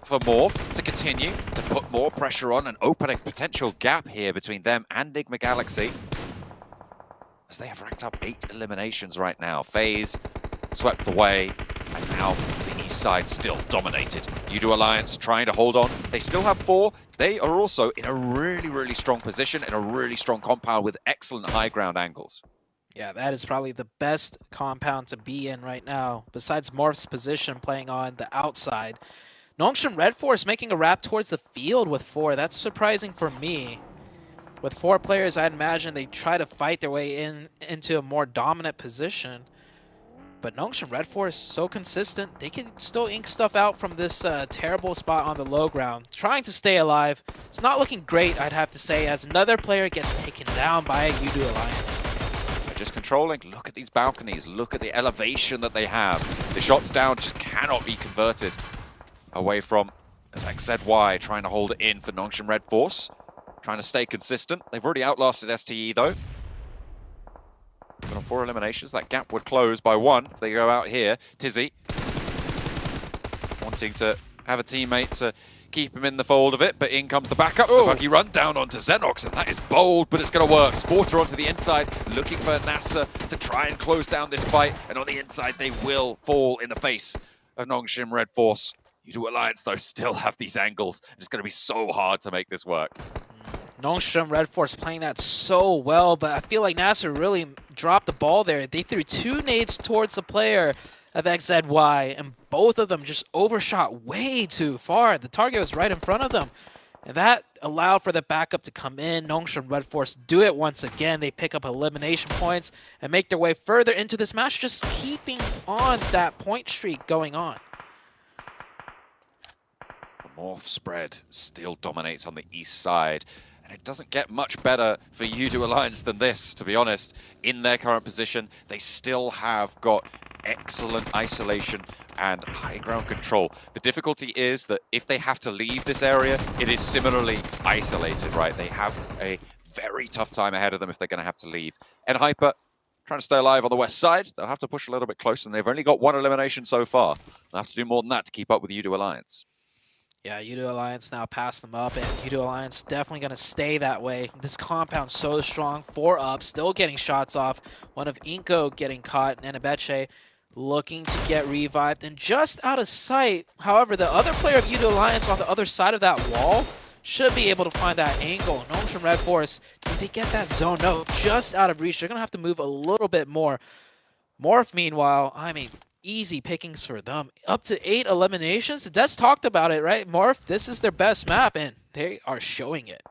Morph to continue to put more pressure on and open a potential gap here between them and Enigma Galaxy, as they have racked up 8 eliminations right now. FaZe swept away, and now the east side still dominated. U2 Alliance trying to hold on. They still have 4. They are also in a really, really strong position, in a really strong compound with excellent high ground angles. Yeah, that is probably the best compound to be in right now, besides Morph's position playing on the outside. Nongshim Red Force making a wrap towards the field with 4. That's surprising for me. With 4 players, I'd imagine they try to fight their way into a more dominant position. But Nongshim Red Force, so consistent, they can still ink stuff out from this terrible spot on the low ground. Trying to stay alive. It's not looking great, I'd have to say, as another player gets taken down by a U2 Alliance. They're just controlling. Look at these balconies. Look at the elevation that they have. The shots down just cannot be converted away from XZY, trying to hold it in for Nongshim Red Force. Trying to stay consistent. They've already outlasted STE, though. But on 4 eliminations, that gap would close by 1 if they go out here. Tizzy wanting to have a teammate to keep him in the fold of it, but in comes the backup. The buggy run down onto Xenox, and that is bold, but it's going to work. Sporter onto the inside, looking for NASA to try and close down this fight, and on the inside, they will fall in the face of Nongshim Red Force. U2 Alliance, though, still have these angles, and it's going to be so hard to make this work. Nongshim Red Force playing that so well, but I feel like Nasser really dropped the ball there. They threw 2 nades towards the player of XZY, and both of them just overshot way too far. The target was right in front of them, and that allowed for the backup to come in. Nongshim Red Force do it once again. They pick up elimination points and make their way further into this match, just keeping on that point streak going on. The Morph spread still dominates on the east side. And it doesn't get much better for U2 Alliance than this, to be honest. In their current position, they still have got excellent isolation and high ground control. The difficulty is that if they have to leave this area, it is similarly isolated, right? They have a very tough time ahead of them if they're going to have to leave. And Hyper trying to stay alive on the west side. They'll have to push a little bit closer, and they've only got 1 elimination so far. They'll have to do more than that to keep up with U2 Alliance. Yeah, U2 Alliance now passed them up, and U2 Alliance definitely going to stay that way. This compound's so strong, 4 up, still getting shots off. One of Inko getting caught, and Abeche looking to get revived and just out of sight. However, the other player of U2 Alliance on the other side of that wall should be able to find that angle. Nongshim Red Force, did they get that zone? No, just out of reach. They're going to have to move a little bit more. Morph, meanwhile, I mean, easy pickings for them. Up to 8 eliminations. Des talked about it, right? Morph, this is their best map, and they are showing it.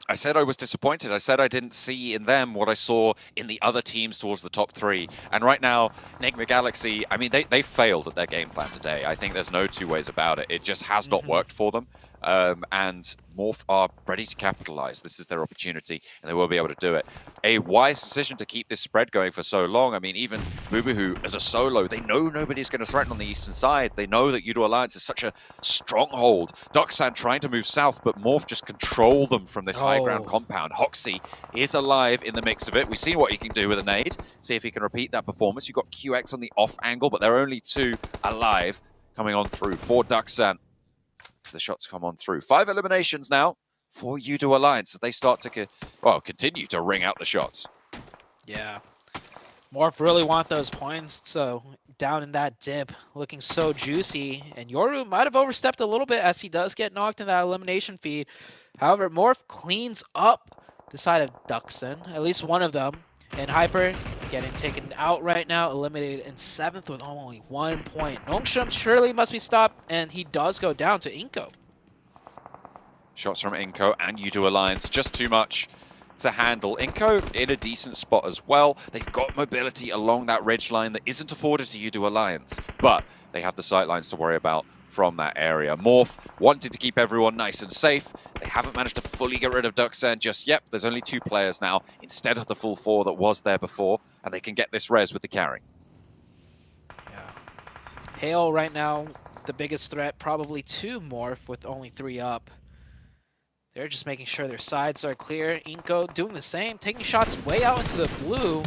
I said I was disappointed. I said I didn't see in them what I saw in the other teams towards the top 3. And right now, Enigma Galaxy, I mean, they failed at their game plan today. I think there's no 2 ways about it. It just has not worked for them. And Morph are ready to capitalize. This is their opportunity, and they will be able to do it. A wise decision to keep this spread going for so long. I mean, even Bubuhu as a solo, they know nobody's going to threaten on the eastern side. They know that Yudo Alliance is such a stronghold. Duxan trying to move south, but Morph just control them from this high ground compound. Hoxie is alive in the mix of it. We've seen what he can do with a nade. See if he can repeat that performance. You've got QX on the off angle, but there are only 2 alive coming on through for Duxan. The shots come on through. 5 eliminations now for Yudo Alliance as they start to continue to ring out the shots. Yeah. Morph really want those points, so down in that dip, looking so juicy. And Yoru might have overstepped a little bit as he does get knocked in that elimination feed. However, Morph cleans up the side of Duxan, at least one of them. And Hyper getting taken out right now, eliminated in 7th with only 1 point. Nongshim surely must be stopped, and he does go down to Inko. Shots from Inko and Yudo Alliance, just too much to handle. Inko in a decent spot as well. They've got mobility along that ridge line that isn't afforded to Yudo Alliance, but they have the sight lines to worry about from that area. Morph wanted to keep everyone nice and safe. They haven't managed to fully get rid of Duxan just yet. There's only 2 players now instead of the full 4 that was there before, and they can get this res with the carry. Yeah. Hale right now, the biggest threat, probably to Morph with only 3 up. They're just making sure their sides are clear. Inko doing the same, taking shots way out into the blue.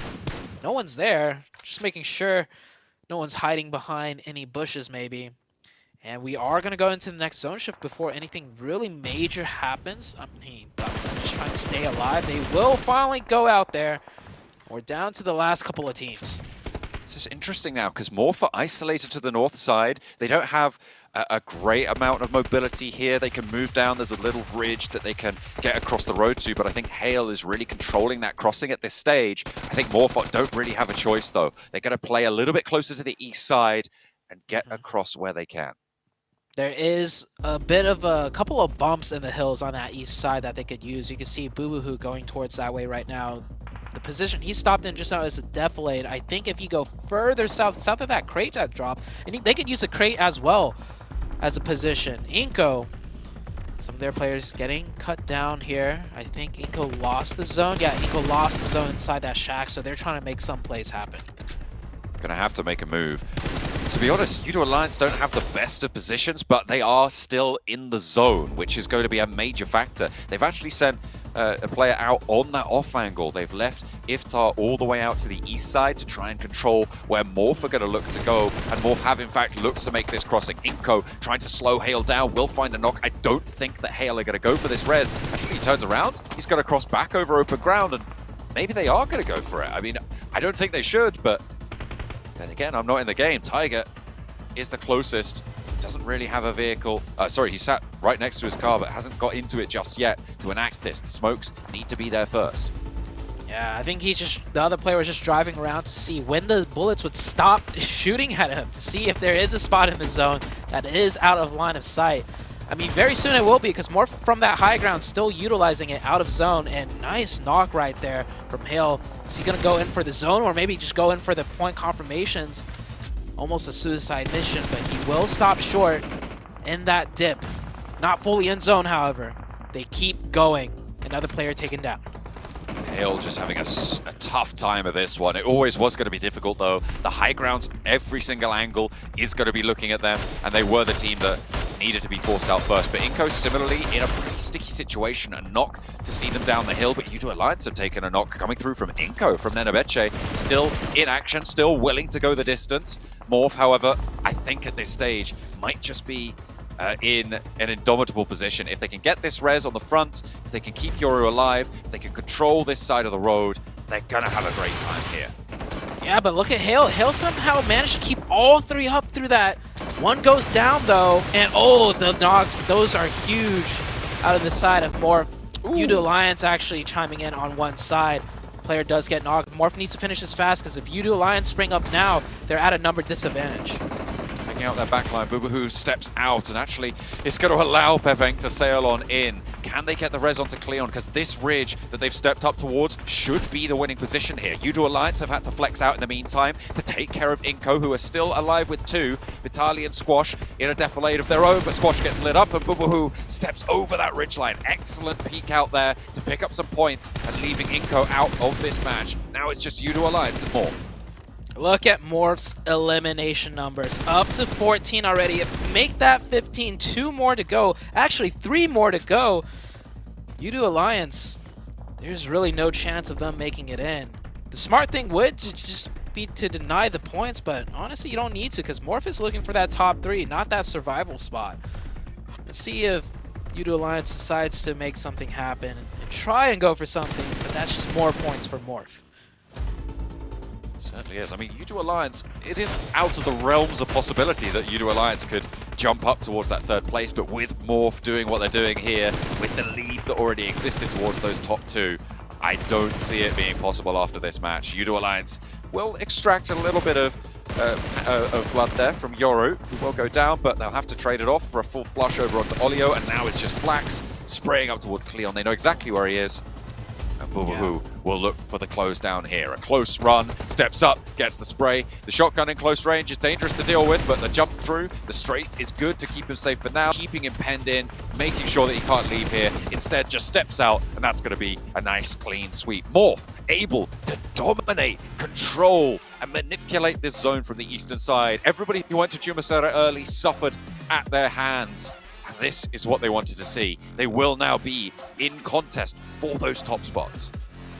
No one's there, just making sure no one's hiding behind any bushes maybe. And we are going to go into the next zone shift before anything really major happens. I mean, Duxan just trying to stay alive. They will finally go out there. We're down to the last couple of teams. This is interesting now because Morph are isolated to the north side. They don't have a great amount of mobility here. They can move down. There's a little ridge that they can get across the road to, but I think Hale is really controlling that crossing at this stage. I think Morph don't really have a choice, though. They're going to play a little bit closer to the east side and get across where they can. There is a bit of a couple of bumps in the hills on that east side that they could use. You can see Bubuhu going towards that way right now. The position he stopped in just now is a defilade. I think if you go further south of that crate that dropped, and they could use a crate as well as a position. Inko, some of their players getting cut down here. I think Inko lost the zone. Yeah, Inko lost the zone inside that shack, so they're trying to make some plays happen. Gonna have to make a move. To be honest, Yudo Alliance don't have the best of positions, but they are still in the zone, which is going to be a major factor. They've actually sent a player out on that off angle. They've left Iftar all the way out to the east side to try and control where Morph are going to look to go, and Morph have in fact looked to make this crossing. Inko trying to slow Hale down, will find a knock. I don't think that Hale are going to go for this res. Actually, he turns around, he's going to cross back over open ground, and maybe they are going to go for it. I mean, I don't think they should, but then again, I'm not in the game. Tiger is the closest. Doesn't really have a vehicle. Sorry, he sat right next to his car, but hasn't got into it just yet to enact this. The smokes need to be there first. Yeah, I think the other player was just driving around to see when the bullets would stop shooting at him, to see if there is a spot in the zone that is out of line of sight. I mean, very soon it will be, because Morph from that high ground still utilizing it out of zone, and nice knock right there from Hale. Is he going to go in for the zone, or maybe just go in for the point confirmations? Almost a suicide mission, but he will stop short in that dip. Not fully in zone, however. They keep going. Another player taken down. Hale just having a tough time of this one. It always was going to be difficult, though. The high grounds, every single angle is going to be looking at them, and they were the team that needed to be forced out first. But Inko similarly in a pretty sticky situation. A knock to see them down the hill, but Yudo Alliance have taken a knock coming through from Inko, from Nenebeche. Still in action, still willing to go the distance. Morph, however, I think at this stage might just be in an indomitable position. If they can get this res on the front, if they can keep Yoru alive, if they can control this side of the road, they're gonna have a great time here. Yeah, but look at Hale. Hale somehow managed to keep all 3 up through that. One goes down, though, and oh, the knocks, those are huge out of the side of Morph. Yudo Alliance actually chiming in on one side. Player does get knocked. Morph needs to finish this fast, because if Yudo Alliance spring up now, they're at a number disadvantage. Out that backline, Bubuhu steps out, and actually it's going to allow Pepeng to sail on in. Can they get the res onto Cleon? Because this ridge that they've stepped up towards should be the winning position here. Udo Alliance have had to flex out in the meantime to take care of Inko, who are still alive with 2. Vitali and Squash in a defilade of their own, but Squash gets lit up and Boobahu steps over that ridgeline. Excellent peek out there to pick up some points and leaving Inko out of this match. Now it's just Udo Alliance and Morph. Look at Morph's elimination numbers. Up to 14 already. Make that 15. 2 more to go. Actually, 3 more to go. Udo Alliance, there's really no chance of them making it in. The smart thing would just be to deny the points, but honestly, you don't need to because Morph is looking for that top 3, not that survival spot. Let's see if Udo Alliance decides to make something happen and try and go for something, but that's just more points for Morph. Certainly is. I mean, Udo Alliance, it is out of the realms of possibility that Udo Alliance could jump up towards that 3rd place, but with Morph doing what they're doing here, with the lead that already existed towards those top 2, I don't see it being possible after this match. Udo Alliance will extract a little bit of blood there from Yoru, who will go down, but they'll have to trade it off for a full flush over onto Olio, and now it's just Flax spraying up towards Cleon. They know exactly where he is. And Boobahu will look for the close down here. A close run, steps up, gets the spray. The shotgun in close range is dangerous to deal with, but the jump through, the strafe is good to keep him safe for now. Keeping him penned in, making sure that he can't leave here. Instead, just steps out, and that's going to be a nice, clean sweep. Morph, able to dominate, control, and manipulate this zone from the eastern side. Everybody who went to Jumasera early suffered at their hands. This is what they wanted to see. They will now be in contest for those top spots.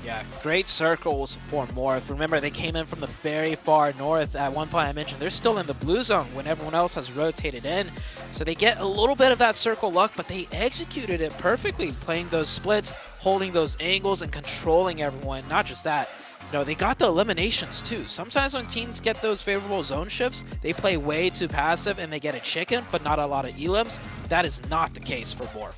Yeah, great circles for Morph. Remember, they came in from the very far north. At one point I mentioned they're still in the blue zone when everyone else has rotated in. So they get a little bit of that circle luck, but they executed it perfectly, playing those splits, holding those angles, and controlling everyone. Not just that, you know, they got the eliminations too. Sometimes when teams get those favorable zone shifts, they play way too passive and they get a chicken, but not a lot of elims. That is not the case for Morph.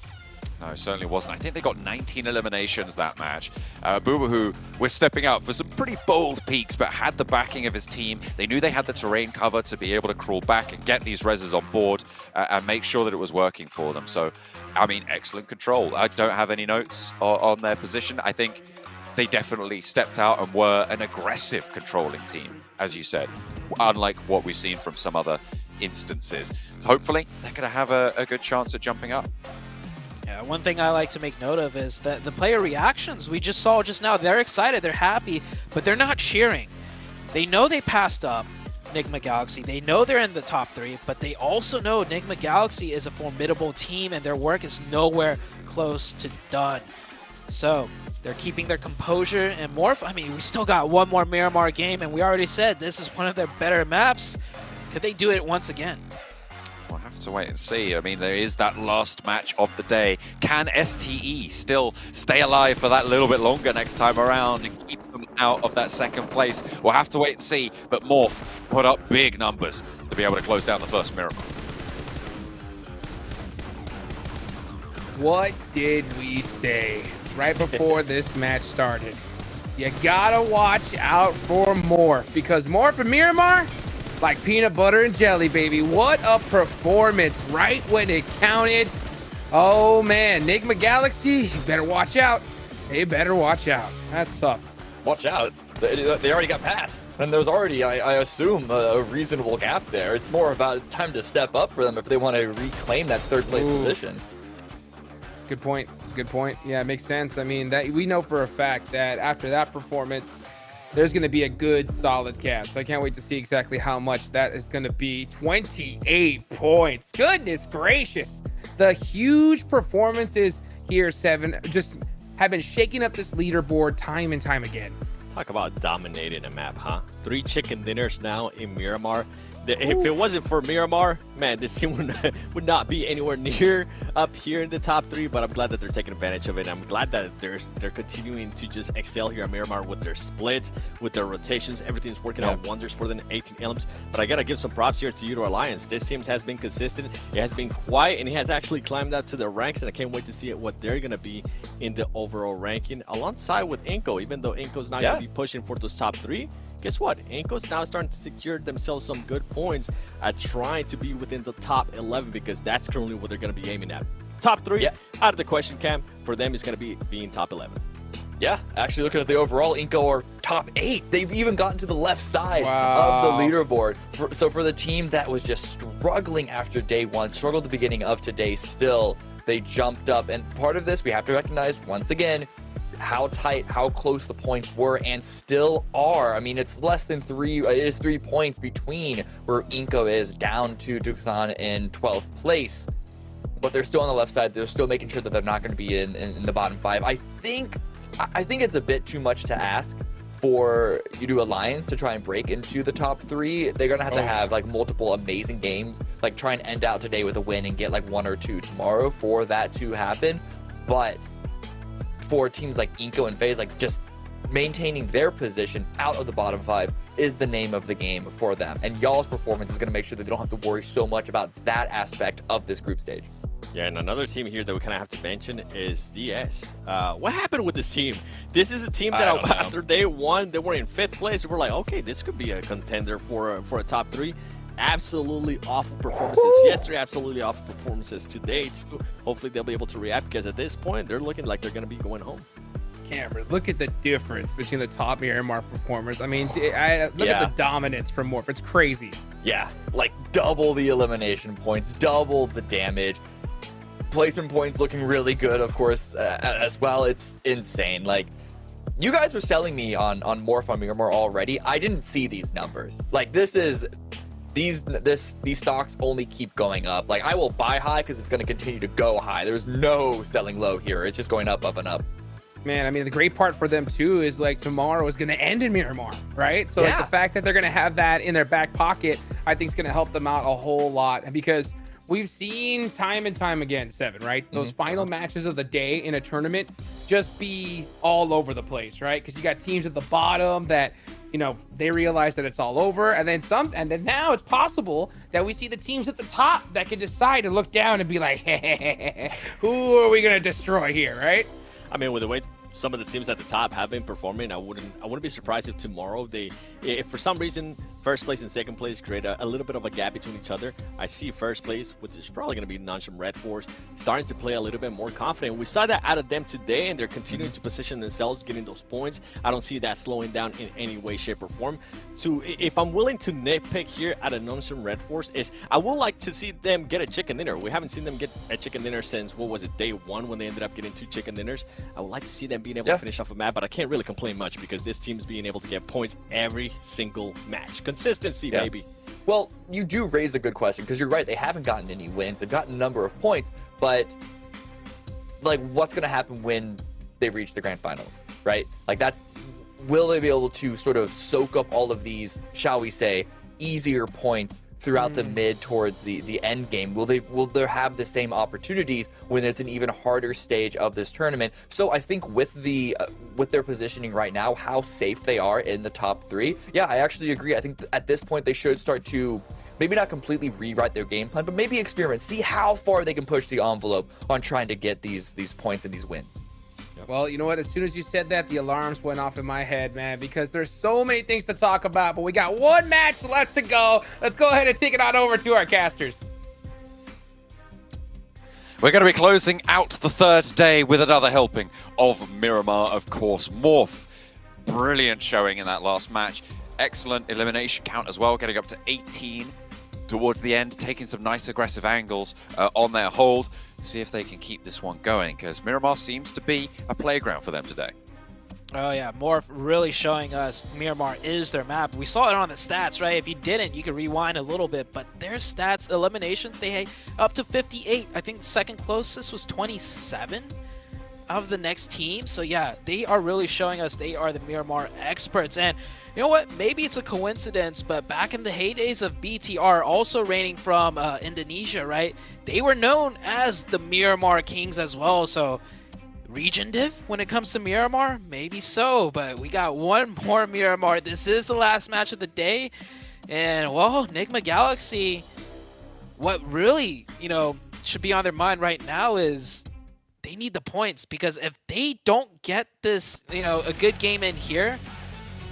No, it certainly wasn't. I think they got 19 eliminations that match. Boobahu was stepping out for some pretty bold peaks, but had the backing of his team. They knew they had the terrain cover to be able to crawl back and get these reses on board and make sure that it was working for them. So, I mean, excellent control. I don't have any notes on their position. I think they definitely stepped out and were an aggressive controlling team, as you said, unlike what we've seen from some other instances. So hopefully, they're going to have a good chance at jumping up. Yeah, one thing I like to make note of is that the player reactions we just saw just now, they're excited, they're happy, but they're not cheering. They know they passed up Nigma Galaxy. They know they're in the top 3, but they also know Nigma Galaxy is a formidable team and their work is nowhere close to done. So they're keeping their composure, and Morph, I mean, we still got one more Miramar game, and we already said this is one of their better maps. Could they do it once again? We'll have to wait and see. I mean, there is that last match of the day. Can STE still stay alive for that little bit longer next time around and keep them out of that 2nd place? We'll have to wait and see, but Morph put up big numbers to be able to close down the first Miramar. What did we say right before this match started? You gotta watch out for Morph, because Morph and Miramar, like peanut butter and jelly, baby. What a performance right when it counted. Oh man, Nigma Galaxy, you better watch out. They better watch out. That's tough. Watch out. They already got past. And there's already, I assume, a reasonable gap there. It's more about it's time to step up for them if they want to reclaim that 3rd place position. Good point. It's a good point. Yeah, it makes sense. I mean, that we know for a fact that after that performance, there's going to be a good, solid gap. So I can't wait to see exactly how much that is going to be. 28 points. Goodness gracious. The huge performances here, 7, just have been shaking up this leaderboard time and time again. Talk about dominating a map, huh? 3 chicken dinners now in Miramar. If it wasn't for Miramar, man, this team would not be anywhere near up here in the top 3, but I'm glad that they're taking advantage of it. I'm glad that they're continuing to just excel here at Miramar with their splits, with their rotations. Everything's working out wonders for them, 18 elims. But I gotta give some props here to Udo Alliance. This team has been consistent, it has been quiet, and it has actually climbed up to the ranks, and I can't wait to see what they're gonna be in the overall ranking alongside with Inko. Even though Inko's not gonna be pushing for those top 3, guess what? Inko's now starting to secure themselves some good points at trying to be within the top 11, because that's currently what they're going to be aiming at. top 3 out of the question, Cam. For them, it's going to be being top 11. Yeah, actually looking at the overall, Inco are top 8. They've even gotten to the left side of the leaderboard. So for the team that was just struggling after day 1, struggled at the beginning of today still, they jumped up. And part of this, we have to recognize, once again, how tight, how close the points were and still are. I mean, it's less than 3, it is 3 points between where Inco is down to Tucson in 12th place. But they're still on the left side. They're still making sure that they're not going to be in the bottom 5. I think it's a bit too much to ask for U2 Alliance to try and break into the top 3. They're going to have like multiple amazing games, like try and end out today with a win and get like 1 or 2 tomorrow for that to happen. But for teams like Inco and FaZe, like just maintaining their position out of the bottom 5 is the name of the game for them. And y'all's performance is going to make sure that they don't have to worry so much about that aspect of this group stage. Yeah, and another team here that we kind of have to mention is DS. What happened with this team? This is a team that after day 1, they were in 5th place. We were like, okay, this could be a contender for a top 3. Absolutely awful performances yesterday, absolutely awful performances today too. Hopefully they'll be able to react, because at this point, they're looking like they're going to be going home. Cameron, look at the difference between the top Miramar performers. I mean, look at the dominance from Morph. It's crazy. Yeah, like double the elimination points, double the damage. Placement points looking really good, of course, as well. It's insane. Like, you guys were selling me on Morph on Miramar already. I didn't see these numbers. Like, these stocks only keep going up. Like, I will buy high because it's going to continue to go high. There's no selling low here. It's just going up, up, and up. Man, I mean, the great part for them too is like tomorrow is going to end in Miramar, right? So like the fact that they're going to have that in their back pocket, I think is going to help them out a whole lot, because we've seen time and time again, Seven, right? Those final matches of the day in a tournament just be all over the place, right? Because you got teams at the bottom that, you know, they realize that it's all over, and then now it's possible that we see the teams at the top that can decide to look down and be like, hey, who are we going to destroy here, right? I mean, with the way some of the teams at the top have been performing, I wouldn't be surprised if tomorrow if for some reason first place and second place create a little bit of a gap between each other. I see first place, which is probably going to be Noncham Red Force, starting to play a little bit more confident. We saw that out of them today, and they're continuing to position themselves, getting those points. I don't see that slowing down in any way, shape, or form. So if I'm willing to nitpick here at a Noncham Red Force, is I would like to see them get a chicken dinner. We haven't seen them get a chicken dinner since, what was it, day 1 when they ended up getting 2 chicken dinners. I would like to see them being able to finish off a map, but I can't really complain much because this team's being able to get points every single match. Consistency, baby. Well, you do raise a good question, because you're right, they haven't gotten any wins. They've gotten a number of points, but like, what's going to happen when they reach the Grand Finals, right? Like, will they be able to sort of soak up all of these, shall we say, easier points throughout the mid towards the end game? Will they have the same opportunities when it's an even harder stage of this tournament? So I think with their positioning right now, how safe they are in the top 3, yeah, I actually agree. I think at this point they should start to maybe not completely rewrite their game plan, but maybe experiment, see how far they can push the envelope on trying to get these points and these wins. Well, you know what? As soon as you said that, the alarms went off in my head, man, because there's so many things to talk about, but we got 1 match left to go. Let's go ahead and take it on over to our casters. We're going to be closing out the 3rd day with another helping of Miramar, of course. Morph, brilliant showing in that last match. Excellent elimination count as well, getting up to 18 towards the end, taking some nice aggressive angles on their hold. See if they can keep this one going, because Miramar seems to be a playground for them today. Oh yeah, Morph really showing us Miramar is their map. We saw it on the stats, right? If you didn't, you could rewind a little bit, but their stats, eliminations, they had up to 58. I think the second closest was 27 of the next team. So yeah, they are really showing us they are the Miramar experts. And you know what? Maybe it's a coincidence, but back in the heydays of BTR, also reigning from Indonesia, right? They were known as the Miramar Kings as well. So region div when it comes to Miramar? Maybe so, but we got 1 more Miramar. This is the last match of the day. And, well, Nigma Galaxy, what really, you know, should be on their mind right now is they need the points, because if they don't get this, you know, a good game in here,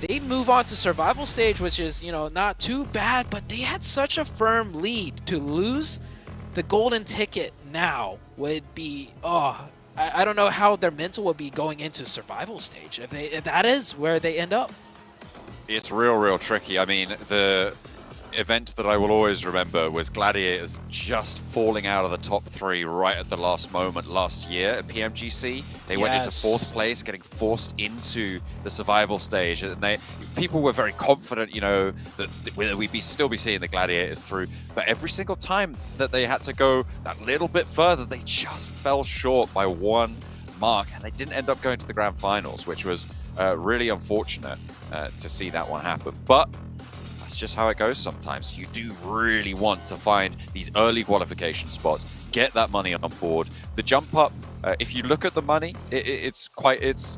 they move on to survival stage, which is, you know, not too bad, but they had such a firm lead. To lose the golden ticket now would be, I don't know how their mental would be going into survival stage if that is where they end up. It's real tricky. I mean, the event that I will always remember was Gladiators just falling out of the top 3 right at the last moment last year at PMGC. They went into 4th place, getting forced into the survival stage, and people were very confident, you know, that we'd still be seeing the Gladiators through. But every single time that they had to go that little bit further, they just fell short by 1 mark, and they didn't end up going to the Grand Finals, which was really unfortunate to see that one happen. But that's just how it goes sometimes. You do really want to find these early qualification spots, get that money on board. The jump up, if you look at the money, it's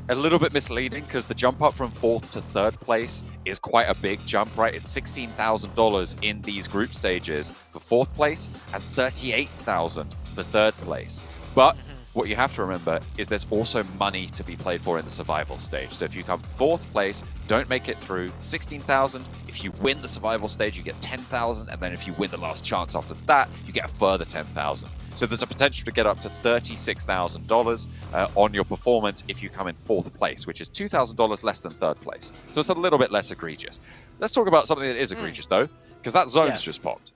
a little bit misleading, because the jump up from 4th to 3rd place is quite a big jump, right? It's $16,000 in these group stages for 4th place and $38,000 for 3rd place. But what you have to remember is there's also money to be played for in the survival stage. So if you come 4th place, don't make it through, 16,000. If you win the survival stage, you get 10,000. And then if you win the last chance after that, you get a further 10,000. So there's a potential to get up to $36,000 on your performance if you come in 4th place, which is $2,000 less than 3rd place. So it's a little bit less egregious. Let's talk about something that is egregious, though, because that zone's just popped.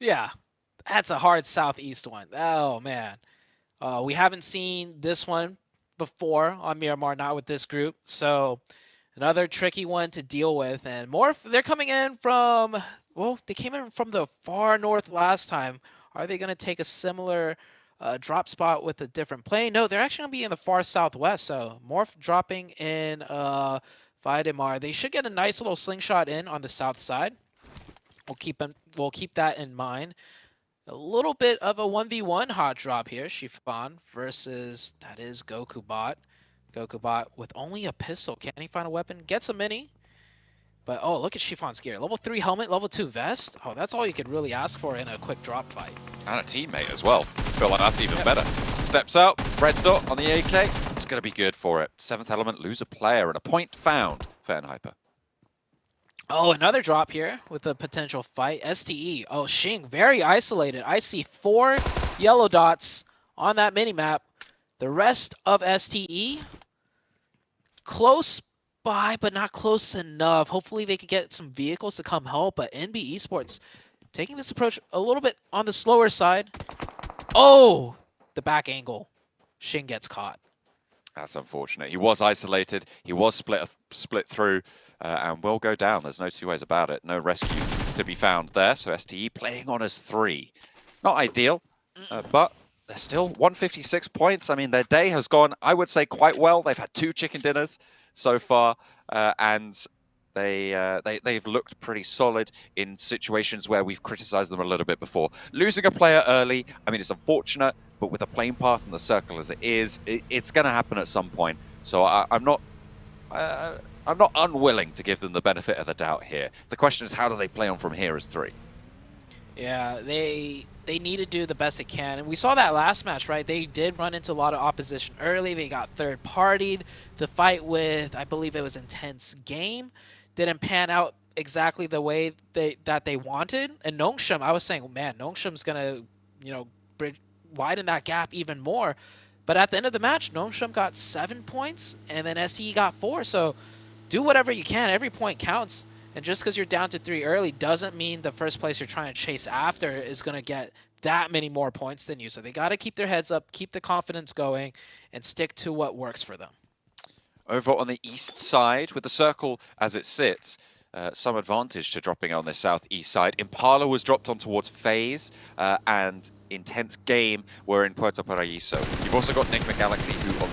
Yeah, that's a hard Southeast one. Oh, man. We haven't seen this one before on Miramar, not with this group. So another tricky one to deal with. And they're coming in from, well, they came in from the far north last time. Are they going to take a similar drop spot with a different plane? No, they're actually going to be in the far southwest. So Morph dropping in Videmar. They should get a nice little slingshot in on the south side. We'll keep that in mind. A little bit of a 1v1 hot drop here. Chiffon versus, that is GokuBot. GokuBot with only a pistol. Can he find a weapon? Gets a mini. But, oh, look at Chiffon's gear. Level 3 helmet, level 2 vest. Oh, that's all you could really ask for in a quick drop fight. And a teammate as well. Feel like that's even better. Steps out, red dot on the AK. It's going to be good for it. 7th element, lose a player, and a point found. Fair and hyper. Oh, another drop here with a potential fight. STE. Oh, Xing, very isolated. I see 4 yellow dots on that minimap. The rest of STE, close by, but not close enough. Hopefully they could get some vehicles to come help, but NB Esports taking this approach a little bit on the slower side. Oh, the back angle. Xing gets caught. That's unfortunate. He was isolated. He was split through and will go down. There's no two ways about it. No rescue to be found there. So STE playing on as 3. Not ideal, but they're still 156 points. I mean, their day has gone, I would say, quite well. They've had 2 chicken dinners so far, and they've looked pretty solid in situations where we've criticized them a little bit before. Losing a player early, I mean, it's unfortunate, but with the plane path and the circle as it is, it's going to happen at some point. So I'm not unwilling to give them the benefit of the doubt here. The question is, how do they play on from here as 3? Yeah, they need to do the best they can. And we saw that last match, right? They did run into a lot of opposition early. They got third-partied. The fight with, I believe it was Intense Game, didn't pan out exactly the way that they wanted. And Nongshim, I was saying, man, Nongshim's going to, widen that gap even more. But at the end of the match, Nongshim got 7 points, and then STE got 4. So do whatever you can. Every point counts. And just because you're down to 3 early doesn't mean the first place you're trying to chase after is going to get that many more points than you. So they got to keep their heads up, keep the confidence going, and stick to what works for them. Over on the east side, with the circle as it sits, some advantage to dropping on the southeast side. Impala was dropped on towards FaZe, and Intense Game were in Puerto Paraíso. You've also got Enigma Galaxy, who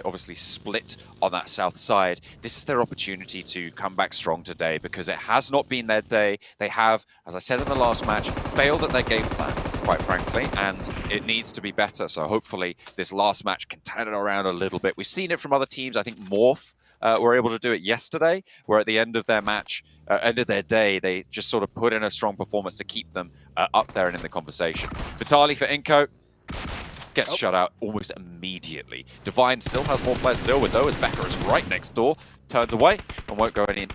obviously split on that south side. This is their opportunity to come back strong today, because it has not been their day. They have, as I said in the last match, failed at their game plan, quite frankly, and it needs to be better. So hopefully this last match can turn it around a little bit. We've seen it from other teams. I think Morph were able to do it yesterday, where at the end of their match, end of their day, they just sort of put in a strong performance to keep them up there and in the conversation. Vitali for Inko gets shut out almost immediately. Divine still has more players to deal with, though, as Becker is right next door, turns away and won't go any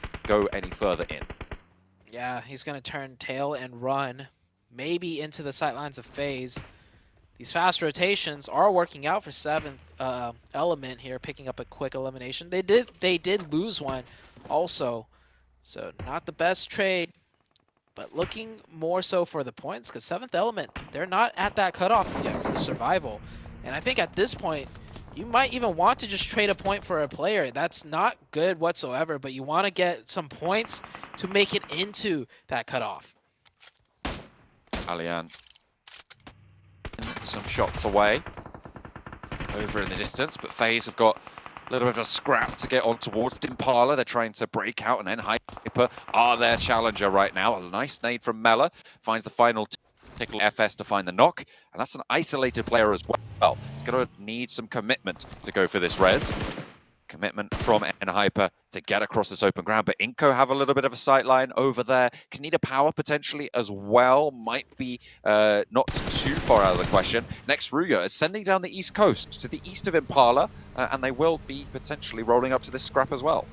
further in. Yeah, he's going to turn tail and run, maybe into the sightlines of FaZe. these fast rotations are working out for 7th Element here, picking up a quick elimination. They did lose one also, so not the best trade, but looking more so for the points, because 7th Element, they're not at that cutoff yet for survival. And I think at this point, you might even want to just trade a point for a player. That's not good whatsoever, but you want to get some points to make it into that cutoff. Alian, some shots away over in the distance, but FaZe have got a little bit of a scrap to get on towards Impala. They're trying to break out, and then Hyper are their challenger right now. A nice nade from Mela finds the final tickle FS to find the knock, and that's an isolated player as well. It's going to need some commitment to go for this res. Commitment from Hyper to get across this open ground, but Inco have a little bit of a sight line over there. Can need a power potentially as well. Might be not too far out of the question. Next, Ruya is sending down the east coast to the east of Impala, and they will be potentially rolling up to this scrap as well.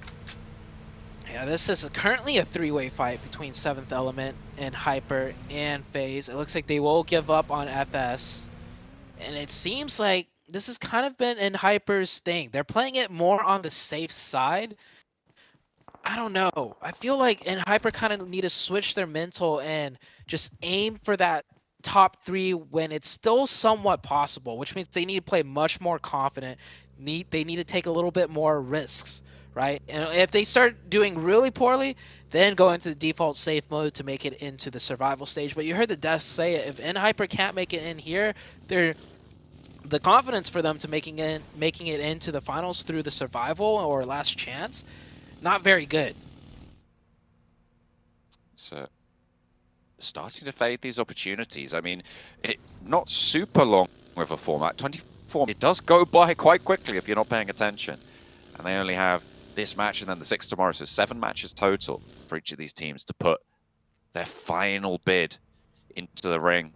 Yeah, this is currently a 3-way fight between 7th Element and Hyper and FaZe. It looks like they will give up on FS, and it seems like this has kind of been in Hyper's thing. They're playing it more on the safe side. I don't know. I feel like in Hyper kind of need to switch their mental and just aim for that top 3 when it's still somewhat possible, which means they need to play much more confident. They need to take a little bit more risks, right? And if they start doing really poorly, then go into the default safe mode to make it into the survival stage. But you heard the desk say it. If Hyper can't make it in here, the confidence for them to making it into the finals through the survival or last chance, not very good. So starting to fade these opportunities. I mean, not super long with a format. 24, it does go by quite quickly if you're not paying attention. And they only have this match and then the 6 tomorrow, so 7 matches total for each of these teams to put their final bid into the ring.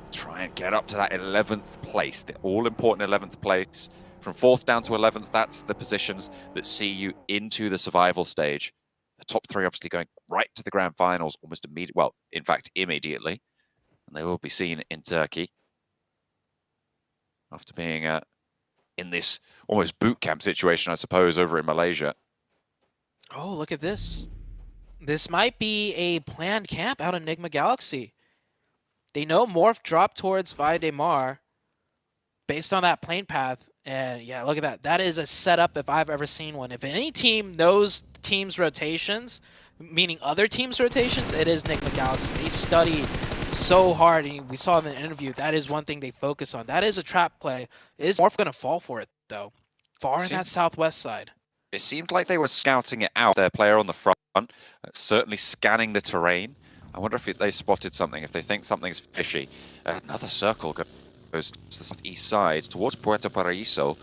Try and get up to that 11th place, the all-important 11th place. From 4th down to 11th, that's the positions that see you into the survival stage. The top 3 obviously going right to the Grand Finals almost immediately, well, in fact, immediately. And they will be seen in Turkey after being in this almost boot camp situation, I suppose, over in Malaysia. Oh, look at this. This might be a planned camp out of Enigma Galaxy. They know Morph dropped towards Valle de Mar based on that plane path. And yeah, look at that. That is a setup if I've ever seen one. If any team knows teams' rotations, meaning other teams' rotations, it is Enigma Galaxy. They study so hard, and we saw in the interview, that is one thing they focus on. That is a trap play. Is Morph going to fall for it, though? Far in that southwest side. It seemed like they were scouting it out. Their player on the front, certainly scanning the terrain. I wonder if they spotted something, if they think something's fishy. Another circle goes to the southeast side, towards Puerto Paraíso,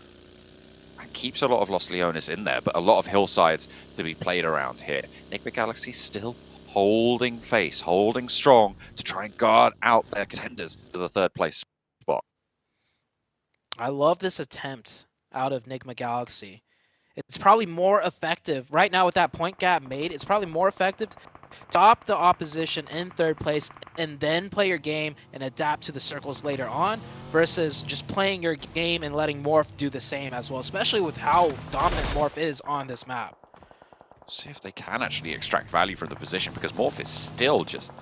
and keeps a lot of Los Leones in there, but a lot of hillsides to be played around here. Enigma Galaxy still holding face, holding strong to try and guard out their contenders to the 3rd place spot. I love this attempt out of Enigma Galaxy. It's probably more effective right now with that point gap made. It's probably more effective to stop the opposition in 3rd place and then play your game and adapt to the circles later on versus just playing your game and letting Morph do the same as well, especially with how dominant Morph is on this map. See if they can actually extract value from the position, because Morph is still just...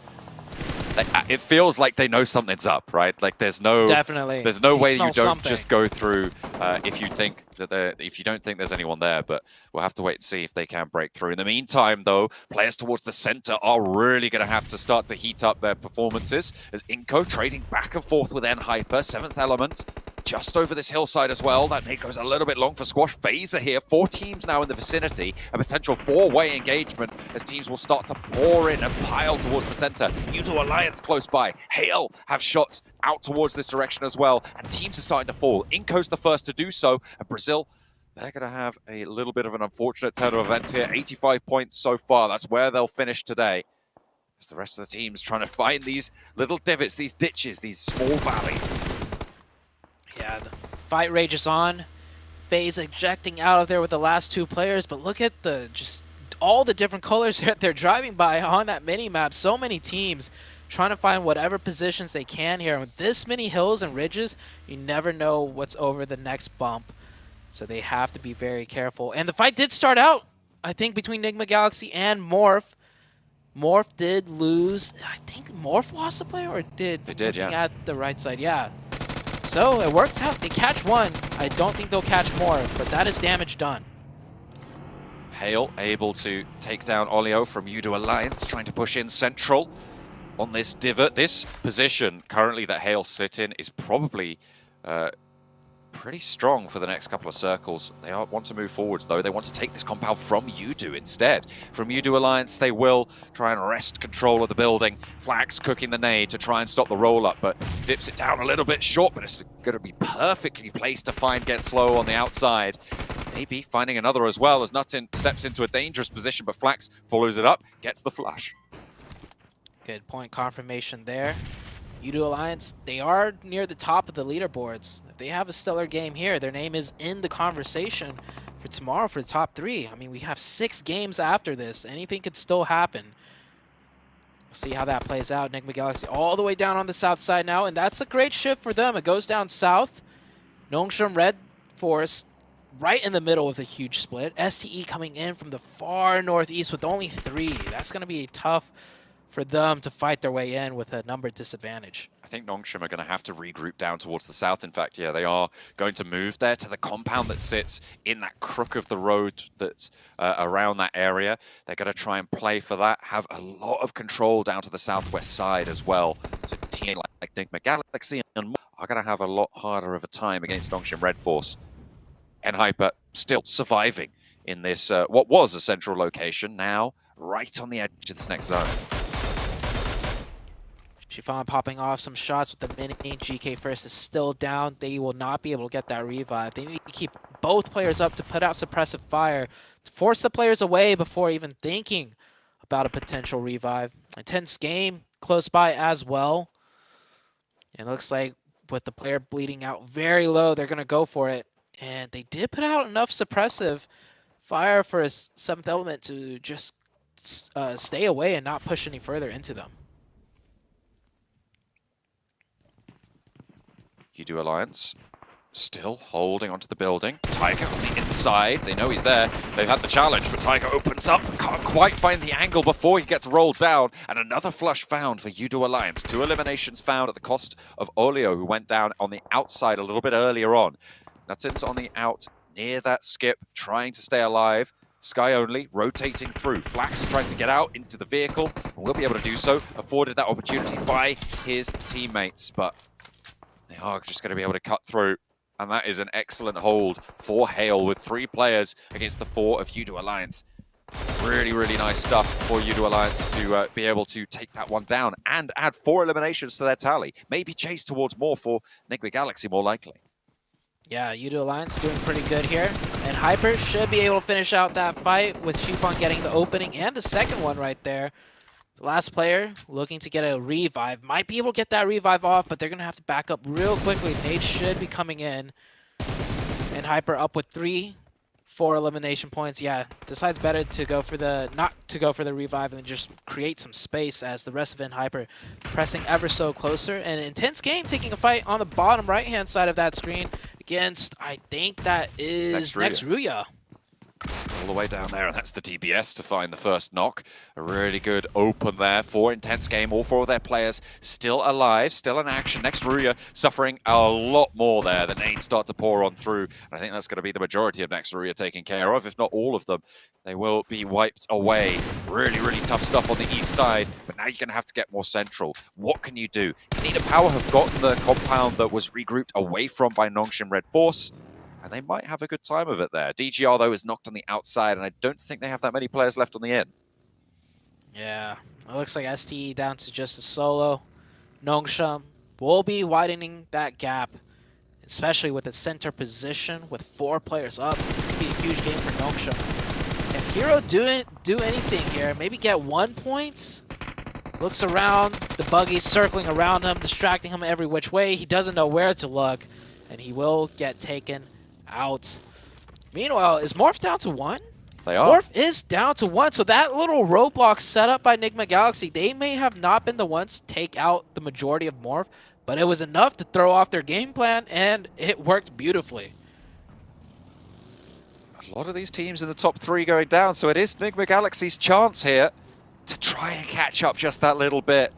it feels like they know something's up, right? Like there's no... Definitely. There's no way you don't something. just go through if you think that if you don't think there's anyone there, but we'll have to wait and see if they can break through. In the meantime, though, players towards the center are really going to have to start to heat up their performances as Inco trading back and forth with Hyper, 7th Element, just over this hillside as well. That nade goes a little bit long for Squash. FaZe are here, 4 teams now in the vicinity, a potential 4-way engagement as teams will start to pour in and pile towards the center. Muto Alliance close by. Hale have shots out towards this direction as well, and teams are starting to fall. Inco's the first to do so, and Brazil, they're going to have a little bit of an unfortunate turn of events here. 85 points so far. That's where they'll finish today. As the rest of the team's trying to find these little divots, these ditches, these small valleys. Yeah, the fight rages on. FaZe ejecting out of there with the last 2 players, but look at all the different colors that they're driving by on that mini-map. So many teams trying to find whatever positions they can here. With this many hills and ridges, you never know what's over the next bump. So they have to be very careful. And the fight did start out, I think, between Nigma Galaxy and Morph. Morph did lose. I think Morph lost the player, or did? They did, yeah. At the right side, yeah. So it works out. They catch one. I don't think they'll catch more, but that is damage done. Hale able to take down Olio from Udo Alliance, trying to push in central on this divot. This position currently that Hale sit in is probably pretty strong for the next couple of circles. They want to move forwards, though. They want to take this compound from Udo instead. From Udo Alliance, they will try and wrest control of the building. Flax cooking the nade to try and stop the roll-up, but dips it down a little bit short, but it's going to be perfectly placed to find Get Slow on the outside. Maybe finding another as well as Nutin steps into a dangerous position, but Flax follows it up, gets the flush. Good point confirmation there. Udo Alliance, they are near the top of the leaderboards. If they have a stellar game here, their name is in the conversation for tomorrow for the top 3. I mean, we have 6 games after this. Anything could still happen. We'll see how that plays out. Nigma Galaxy all the way down on the south side now, and that's a great shift for them. It goes down south. Nongshim Red Force right in the middle with a huge split. STE coming in from the far northeast with only 3. That's going to be tough for them to fight their way in with a number disadvantage. I think Nongshim are going to have to regroup down towards the south. In fact, yeah, they are going to move there to the compound that sits in that crook of the road that's around that area. They're going to try and play for that, have a lot of control down to the southwest side as well. So a team like Nigma Galaxy and more are going to have a lot harder of a time against Nongshim Red Force. And Hyper still surviving in this, what was a central location, now right on the edge of this next zone. Chiffon popping off some shots with the mini. GK First is still down. They will not be able to get that revive. They need to keep both players up to put out suppressive fire, to force the players away before even thinking about a potential revive. Intense game close by as well. And it looks like with the player bleeding out very low, they're going to go for it. And they did put out enough suppressive fire for a 7th element to just stay away and not push any further into them. Udo Alliance still holding onto the building. Tiger on the inside. They know he's there. They've had the challenge, but Tiger opens up. Can't quite find the angle before he gets rolled down. And another flush found for Udo Alliance. 2 eliminations found at the cost of Olio, who went down on the outside a little bit earlier on. Nutin's on the out near that skip, trying to stay alive. Sky only, rotating through. Flax tries to get out into the vehicle, and will be able to do so. Afforded that opportunity by his teammates, but they are just going to be able to cut through. And that is an excellent hold for Hale with 3 players against the 4 of Udo Alliance. Really, really nice stuff for Udo Alliance to be able to take that one down and add 4 eliminations to their tally. Maybe chase towards more for Nigma Galaxy, more likely. Yeah, Udo Alliance doing pretty good here. And Hyper should be able to finish out that fight with Chiffon getting the opening and the second one right there. The last player looking to get a revive. Might be able to get that revive off, but they're going to have to back up real quickly. Nade should be coming in. And Hyper up with 4 elimination points. Yeah, decides better to go for the, not to go for the revive and just create some space as the rest of it, Hyper pressing ever so closer. And an intense game taking a fight on the bottom right-hand side of that screen against, I think that is Next Ruya. All the way down there, and that's the DBS to find the first knock. A really good open there for Intense Game. All 4 of their players still alive, still in action. Next Ruya suffering a lot more there. The nades start to pour on through, and I think that's going to be the majority of Next Ruya taken care of, if not all of them. They will be wiped away. Really, really tough stuff on the east side, but now you're going to have to get more central. What can you do? Nina Power have gotten the compound that was regrouped away from by Nongshim Red Force, and they might have a good time of it there. DGR, though, is knocked on the outside, and I don't think they have that many players left on the in. Yeah, it looks like STE down to just a solo. Nongshim will be widening that gap, especially with its center position with 4 players up. This could be a huge game for Nongshim. Can Hero do anything here? Maybe get 1 point? Looks around, the buggy's circling around him, distracting him every which way. He doesn't know where to look, and he will get taken out. Meanwhile, is Morph down to 1? They are. Morph is down to 1, so that little roadblock set up by Enigma Galaxy, they may have not been the ones to take out the majority of Morph, but it was enough to throw off their game plan, and it worked beautifully. A lot of these teams in the top 3 going down, so it is Enigma Galaxy's chance here to try and catch up just that little bit.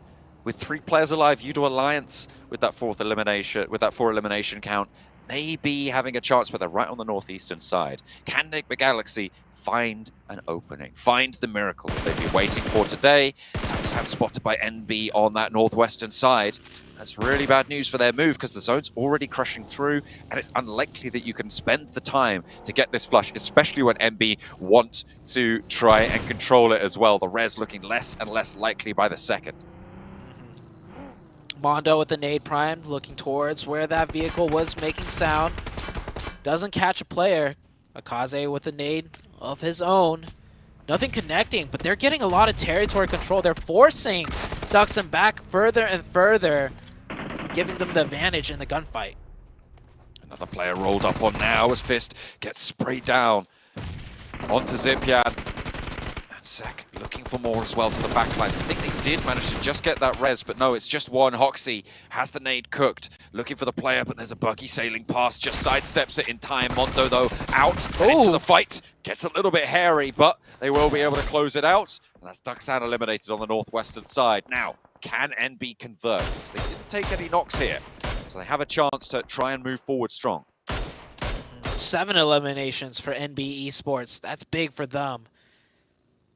With 3 players alive, Udo Alliance with that 4 elimination count, maybe having a chance, but they're right on the northeastern side. Can Enigma Galaxy find an opening, find the miracle that they've been waiting for today? Daxan spotted by NB on that northwestern side. That's really bad news for their move because the zone's already crushing through, and it's unlikely that you can spend the time to get this flush, especially when NB want to try and control it as well. The res looking less and less likely by the second. Mondo with the nade prime, looking towards where that vehicle was making sound. Doesn't catch a player. Akaze with the nade of his own. Nothing connecting, but they're getting a lot of territory control. They're forcing Duxon back further and further, giving them the advantage in the gunfight. Another player rolled up on now as Fist gets sprayed down onto Zipyan. And Sek looking for more as well to the backlines. I think they did manage to just get that res, but no, it's just one. Hoxie has the nade cooked, looking for the player, but there's a buggy sailing past, just sidesteps it in time. Mondo, though, out and into the fight. Gets a little bit hairy, but they will be able to close it out. And that's Duxan eliminated on the northwestern side. Now, can NB convert? Because they didn't take any knocks here, so they have a chance to try and move forward strong. 7 eliminations for NB Esports. That's big for them.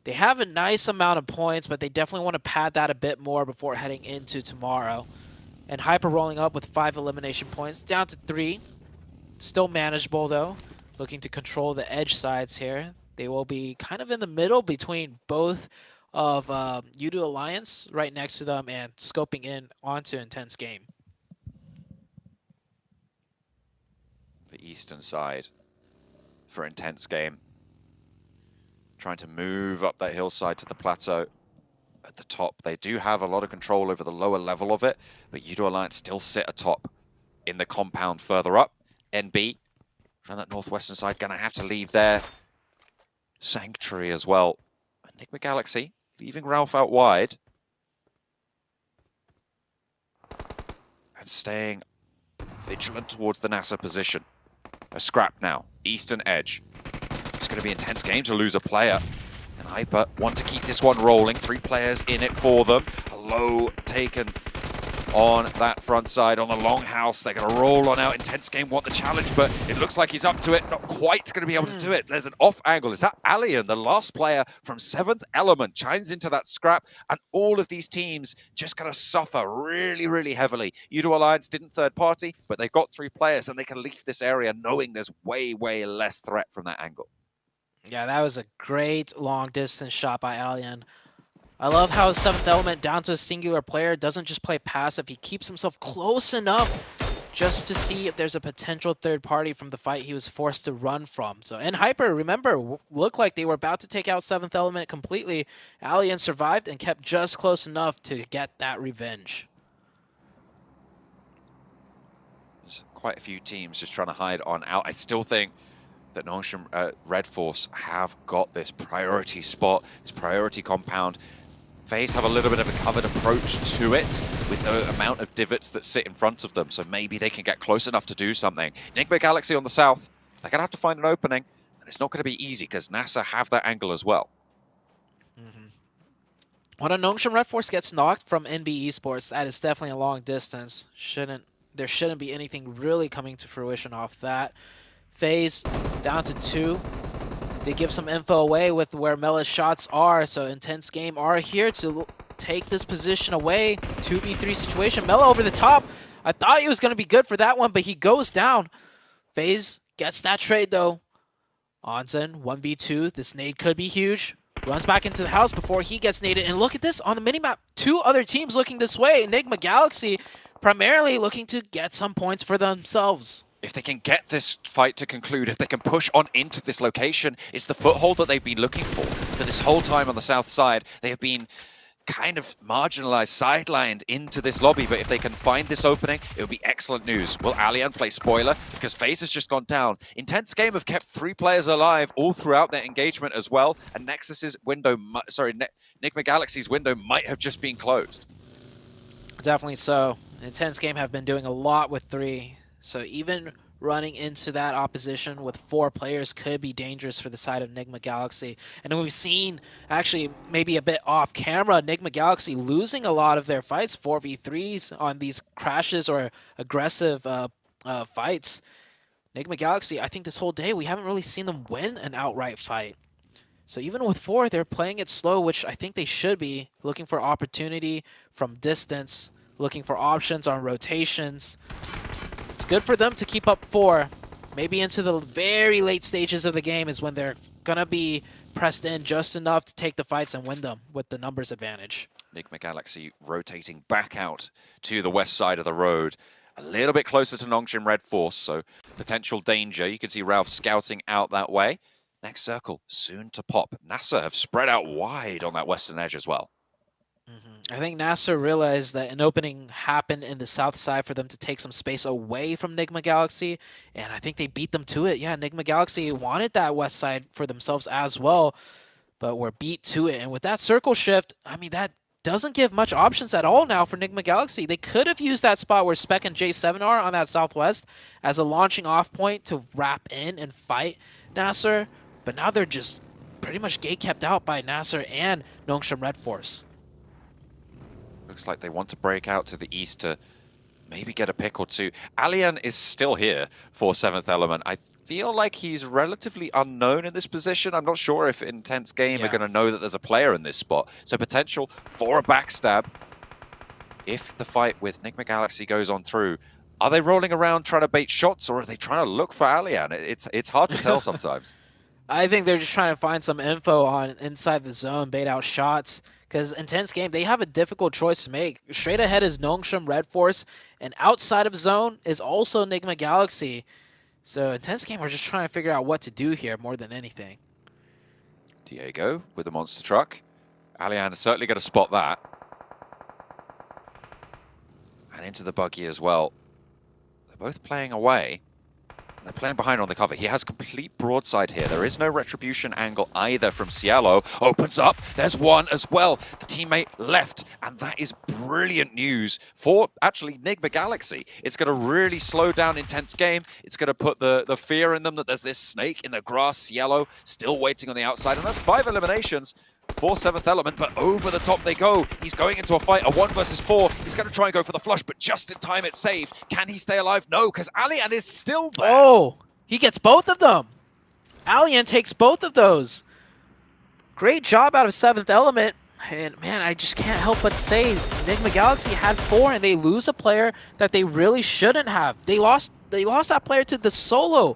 They have a nice amount of points, but they definitely want to pad that a bit more before heading into tomorrow. And Hyper rolling up with 5 elimination points, down to 3. Still manageable, though. Looking to control the edge sides here. They will be kind of in the middle between both of Udo Alliance right next to them and scoping in onto Intense Game. The eastern side for Intense Game. Trying to move up that hillside to the plateau. At the top, they do have a lot of control over the lower level of it, but Udo Alliance still sit atop in the compound further up. NB, from that northwestern side, gonna have to leave their sanctuary as well. Enigma Galaxy leaving Ralph out wide. And staying vigilant towards the NASA position. A scrap now, eastern edge. It's going to be an intense game to lose a player. And Hyper want to keep this one rolling. 3 players in it for them. A low taken on that front side on the longhouse. They're going to roll on out. Intense Game want the challenge, but it looks like he's up to it. Not quite going to be able to do it. There's an off angle. Is that Alien, the last player from 7th Element, chimes into that scrap, and all of these teams just going to suffer really, really heavily. Udo Alliance didn't third party, but they've got 3 players, and they can leave this area knowing there's way, way less threat from that angle. Yeah, that was a great long-distance shot by Alien. I love how 7th Element, down to a singular player, doesn't just play passive. He keeps himself close enough just to see if there's a potential third party from the fight he was forced to run from. So, and Hyper, remember, looked like they were about to take out 7th Element completely. Alien survived and kept just close enough to get that revenge. There's quite a few teams just trying to hide on out. I still think that Nongshim Red Force have got this priority spot, this priority compound. FaZe have a little bit of a covered approach to it with the amount of divots that sit in front of them, so maybe they can get close enough to do something. Enigma Galaxy on the south, they're going to have to find an opening, and it's not going to be easy because NASA have that angle as well. When a Nongshim Red Force gets knocked from NB Esports, that is definitely a long distance. There shouldn't be anything really coming to fruition off that. FaZe down to 2. They give some info away with where Mela's shots are, so Intense Game are here to take this position away. 2v3 situation. Mela over the top. I thought he was going to be good for that one, but he goes down. FaZe gets that trade, though. Onsen, 1v2. This nade could be huge. Runs back into the house before he gets naded. And look at this on the minimap. 2 other teams looking this way. Enigma Galaxy primarily looking to get some points for themselves. If they can get this fight to conclude, if they can push on into this location, it's the foothold that they've been looking for this whole time on the south side. They have been kind of marginalized, sidelined into this lobby, but if they can find this opening, it would be excellent news. Will Allian play spoiler? Because FaZe has just gone down. Intense Game have kept 3 players alive all throughout their engagement as well, and Nexus's window, Nigma Galaxy's window might have just been closed. Definitely so. Intense Game have been doing a lot with 3, so even running into that opposition with 4 players could be dangerous for the side of Nigma Galaxy. And we've seen, actually, maybe a bit off camera, Nigma Galaxy losing a lot of their fights, 4v3s on these crashes or aggressive fights. Nigma Galaxy, I think this whole day, we haven't really seen them win an outright fight. So even with 4, they're playing it slow, which I think they should be, looking for opportunity from distance, looking for options on rotations. It's good for them to keep up 4. Maybe into the very late stages of the game is when they're going to be pressed in just enough to take the fights and win them with the numbers advantage. Nigma Galaxy rotating back out to the west side of the road. A little bit closer to Nongshim Red Force, so potential danger. You can see Ralph scouting out that way. Next circle soon to pop. NASA have spread out wide on that western edge as well. I think NASA realized that an opening happened in the south side for them to take some space away from Nigma Galaxy, and I think they beat them to it. Yeah, Nigma Galaxy wanted that west side for themselves as well, but were beat to it. And with that circle shift, I mean, that doesn't give much options at all now for Nigma Galaxy. They could have used that spot where Spec and J7 are on that southwest as a launching off point to wrap in and fight Nasser, but now they're just pretty much gate kept out by Nasser and Nongshim Red Force. Looks like they want to break out to the east to maybe get a pick or 2. Allian is still here for 7th Element. I feel like he's relatively unknown in this position. I'm not sure if Intense Game are going to know that there's a player in this spot. So potential for a backstab if the fight with Nigma Galaxy goes on through. Are they rolling around trying to bait shots, or are they trying to look for Allian? It's hard to tell sometimes. I think they're just trying to find some info on inside the zone, bait out shots. Because Intense Game, they have a difficult choice to make. Straight ahead is Nongshim Red Force, and outside of zone is also Nigma Galaxy. So Intense Game are just trying to figure out what to do here more than anything. Diego with the monster truck. Allian is certainly going to spot that. And into the buggy as well. They're both playing away. They're playing behind on the cover. He has complete broadside here. There is no retribution angle either from Cielo. Opens up. There's one as well. The teammate left. And that is brilliant news for, actually, Nigma Galaxy. It's going to really slow down Intense Game. It's going to put the fear in them that there's this snake in the grass. Cielo still waiting on the outside. And that's 5 eliminations for 7th Element, but over the top they go. He's going into a fight, a 1 versus 4. He's going to try and go for the flush, but just in time it's saved. Can he stay alive? No, because Allian is still there. Oh, he gets both of them. Allian takes both of those. Great job out of 7th Element. And man, I just can't help but say Nigma Galaxy had 4 and they lose a player that they really shouldn't have. They lost that player to the solo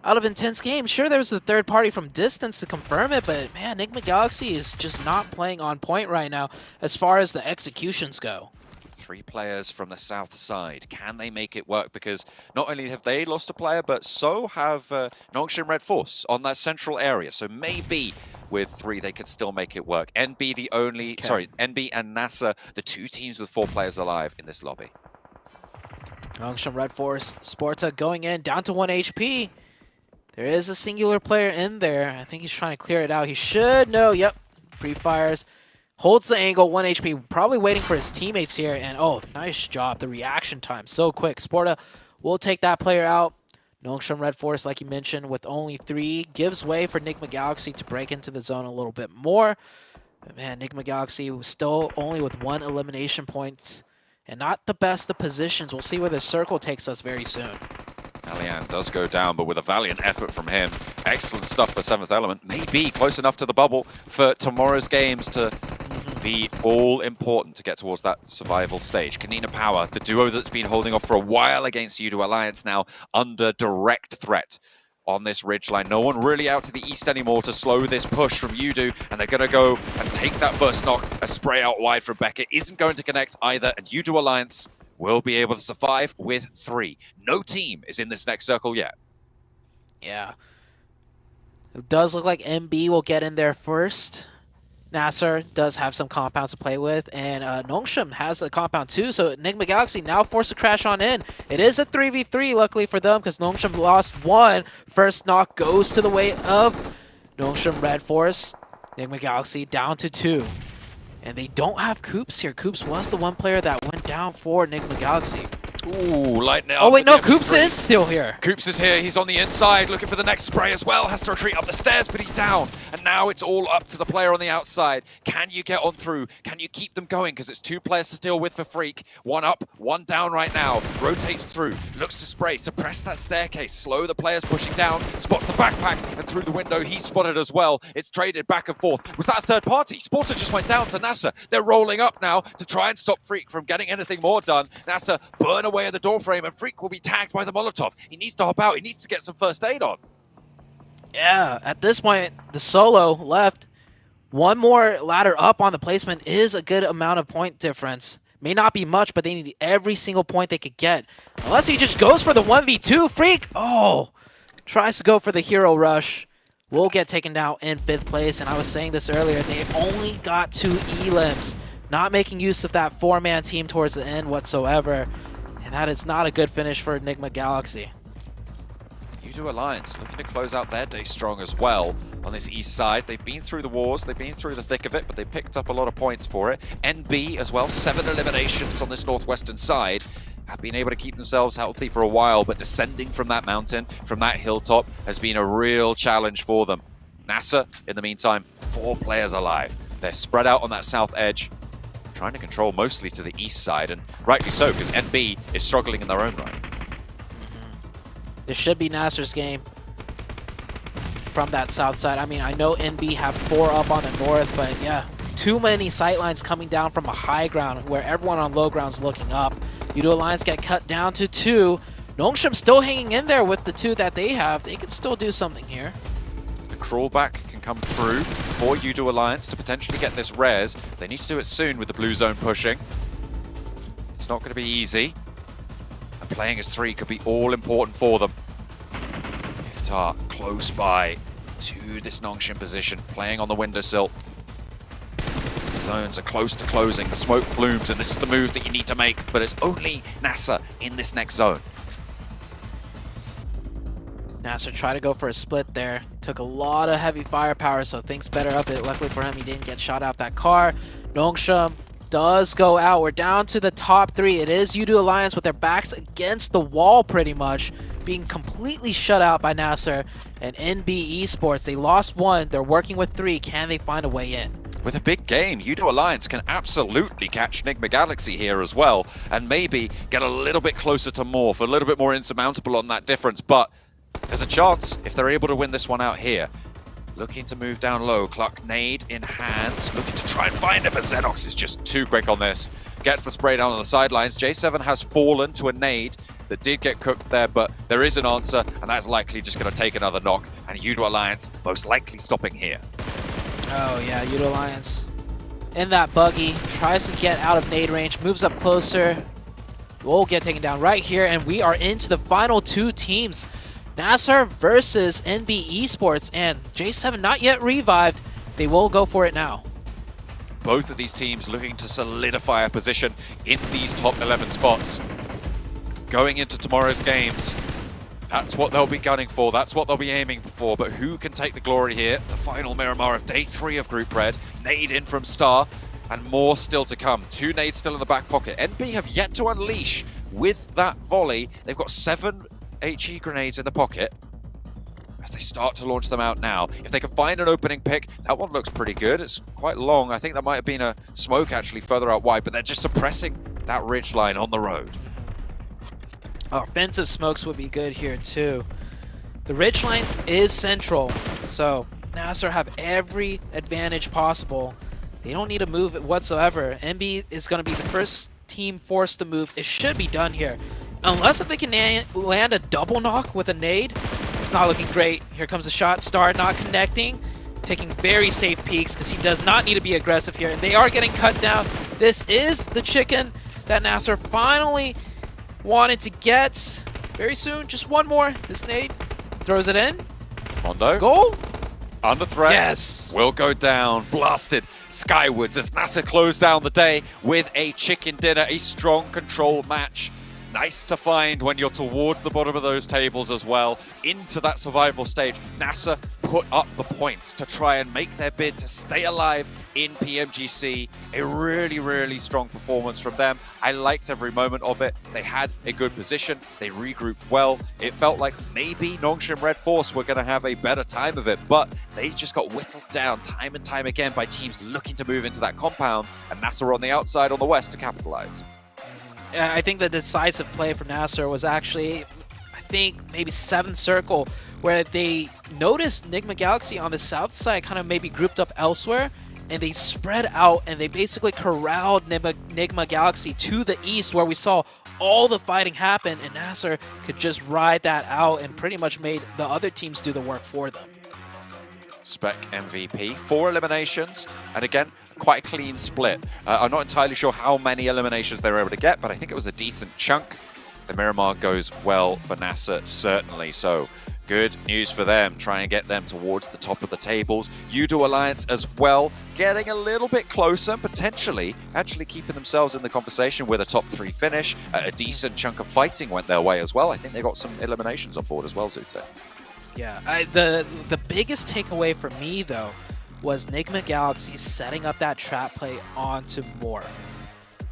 out of Intense Game. Sure, there was the third party from distance to confirm it, but man, Nigma Galaxy is just not playing on point right now as far as the executions go. 3 players from the south side. Can they make it work? Because not only have they lost a player, but so have Nongshim Red Force on that central area. So maybe with 3, they could still make it work. NB the only, NB and NASA, the 2 teams with 4 players alive in this lobby. Nongshim Red Force, Sporta going in, down to 1 HP. There is a singular player in there. I think he's trying to clear it out. He should know. Yep. Pre-fires. Holds the angle. 1 HP. Probably waiting for his teammates here. And, oh, nice job. The reaction time. So quick. Sporta will take that player out. Nongshim Red Force, like you mentioned, with only 3, gives way for Nigma Galaxy to break into the zone a little bit more. But, man, Nigma Galaxy was still only with 1 elimination points. And not the best of positions. We'll see where the circle takes us very soon. Allian does go down, but with a valiant effort from him. Excellent stuff for 7th Element. Maybe close enough to the bubble for tomorrow's games to be all important to get towards that survival stage. Kanina Power, the duo that's been holding off for a while against Udo Alliance, now under direct threat on this ridgeline. No one really out to the east anymore to slow this push from Udo, and they're going to go and take that burst knock. A spray out wide from Beckett isn't going to connect either, and Udo Alliance will be able to survive with 3. No team is in this next circle yet. Yeah. It does look like MB will get in there first. Nasser does have some compounds to play with, and Nongshim has the compound too, so Enigma Galaxy now forced to crash on in. It is a 3v3, luckily for them, because Nongshim lost one. First knock goes to the way of Nongshim Red Force. Enigma Galaxy down to 2. And they don't have Koops here. Koops was the one player that went down for Enigma Galaxy. Ooh, lighten it up. Oh wait, with no, the Koops M3. is still here. Koops is here, he's on the inside, looking for the next spray as well. Has to retreat up the stairs, but he's down. And now it's all up to the player on the outside. Can you get on through? Can you keep them going? Because it's 2 players to deal with for Freak. 1 up, 1 down right now. Rotates through, looks to spray, suppress that staircase, slow the players pushing down, spots the backpack, and through the window he's spotted as well. It's traded back and forth. Was that a third party? Sporter just went down to NASA. They're rolling up now to try and stop Freak from getting anything more done. NASA burn away at the door frame, and Freak will be tagged by the Molotov. He needs to hop out. He needs to get some first aid on. Yeah, at this point, the solo left. 1 more ladder up on the placement is a good amount of point difference. May not be much, but they need every single point they could get. Unless he just goes for the 1v2. Freak, oh, tries to go for the hero rush. Will get taken down in 5th place, and I was saying this earlier, they only got 2 elims. Not making use of that 4-man team towards the end whatsoever. And that is not a good finish for Enigma Galaxy. U2 Alliance looking to close out their day strong as well on this east side. They've been through the wars, they've been through the thick of it, but they picked up a lot of points for it. NB as well, 7 eliminations on this northwestern side. Have been able to keep themselves healthy for a while, but descending from that mountain, from that hilltop, has been a real challenge for them. NASA, in the meantime, 4 players alive. They're spread out on that south edge, trying to control mostly to the east side, and rightly so, because NB is struggling in their own right. This should be Nasser's game from that south side. I mean, I know NB have 4 up on the north, but yeah, too many sightlines coming down from a high ground where everyone on low ground's looking up. U2 Alliance get cut down to 2. Nongshim still hanging in there with the 2 that they have. They can still do something here. The crawlback can come through for U2 Alliance to potentially get this res. They need to do it soon with the blue zone pushing. It's not going to be easy. And playing as 3 could be all important for them. Iftar close by to this Nongshim position, playing on the windowsill. Zones are close to closing, the smoke blooms, and this is the move that you need to make, but it's only NASA in this next zone. Nasser tried to go for a split there. Took a lot of heavy firepower, so things better up it. Luckily for him, he didn't get shot out that car. Nongshim does go out. We're down to the top 3. It is U2 Alliance with their backs against the wall pretty much, being completely shut out by Nasser and NB Esports. They lost 1. They're working with 3. Can they find a way in? With a big game, U2 Alliance can absolutely catch Enigma Galaxy here as well, and maybe get a little bit closer to Morph, a little bit more insurmountable on that difference, but there's a chance if they're able to win this one out here. Looking to move down low, Cluck nade in hand, looking to try and find it, but Xenox is just too quick on this. Gets the spray down on the sidelines. J7 has fallen to a nade that did get cooked there, but there is an answer, and that's likely just going to take another knock, and U2 Alliance most likely stopping here. Oh yeah, U2 Alliance in that buggy, tries to get out of nade range, moves up closer, will get taken down right here, and we are into the final 2 teams. Nasser versus NB Esports, and J7 not yet revived. They will go for it now. Both of these teams looking to solidify a position in these top 11 spots. Going into tomorrow's games, that's what they'll be gunning for, that's what they'll be aiming for, but who can take the glory here? The final Miramar of day 3 of Group Red, nade in from Star, and more still to come. 2 nades still in the back pocket. NB have yet to unleash with that volley. They've got 7 HE grenades in the pocket as they start to launch them out now. If they can find an opening pick, that one looks pretty good. It's quite long. I think that might have been a smoke actually further out wide, but they're just suppressing that ridge line on the road. Offensive smokes would be good here too. The ridgeline is central, so Nasser have every advantage possible. They don't need to move whatsoever. NB is going to be the first team forced to move. It should be done here. Unless if they can land a double knock with a nade, it's not looking great. Here comes a shot. Star not connecting, taking very safe peeks because he does not need to be aggressive here. And they are getting cut down. This is the chicken that Nasser finally wanted to get very soon. Just one more. This nade throws it in. Mondo. Goal. under threat. Yes. Will go down, blasted skywards as NASA closed down the day with a chicken dinner, a strong control match. Nice to find when you're towards the bottom of those tables as well. Into that survival stage, NASA put up the points to try and make their bid to stay alive in PMGC. A really, really strong performance from them. I liked every moment of it. They had a good position. They regrouped well. It felt like maybe Nongshim Red Force were going to have a better time of it, but they just got whittled down time and time again by teams looking to move into that compound, and NASA were on the outside on the west to capitalize. I think the decisive play for Nasser was actually, I think, maybe 7th circle, where they noticed Nigma Galaxy on the south side kind of maybe grouped up elsewhere, and they spread out and they basically corralled Nigma Galaxy to the east, where we saw all the fighting happen, and Nasser could just ride that out and pretty much made the other teams do the work for them. Spec MVP, 4 eliminations, and again, quite a clean split. I'm not entirely sure how many eliminations they were able to get, but I think it was a decent chunk. The Miramar goes well for NASA, certainly. So good news for them. Try and get them towards the top of the tables. Udo Alliance as well, getting a little bit closer, potentially actually keeping themselves in the conversation with a top 3 finish. A decent chunk of fighting went their way as well. I think they got some eliminations on board as well, Zute. Yeah, the biggest takeaway for me, though, was Nigma Galaxy setting up that trap play onto Morph.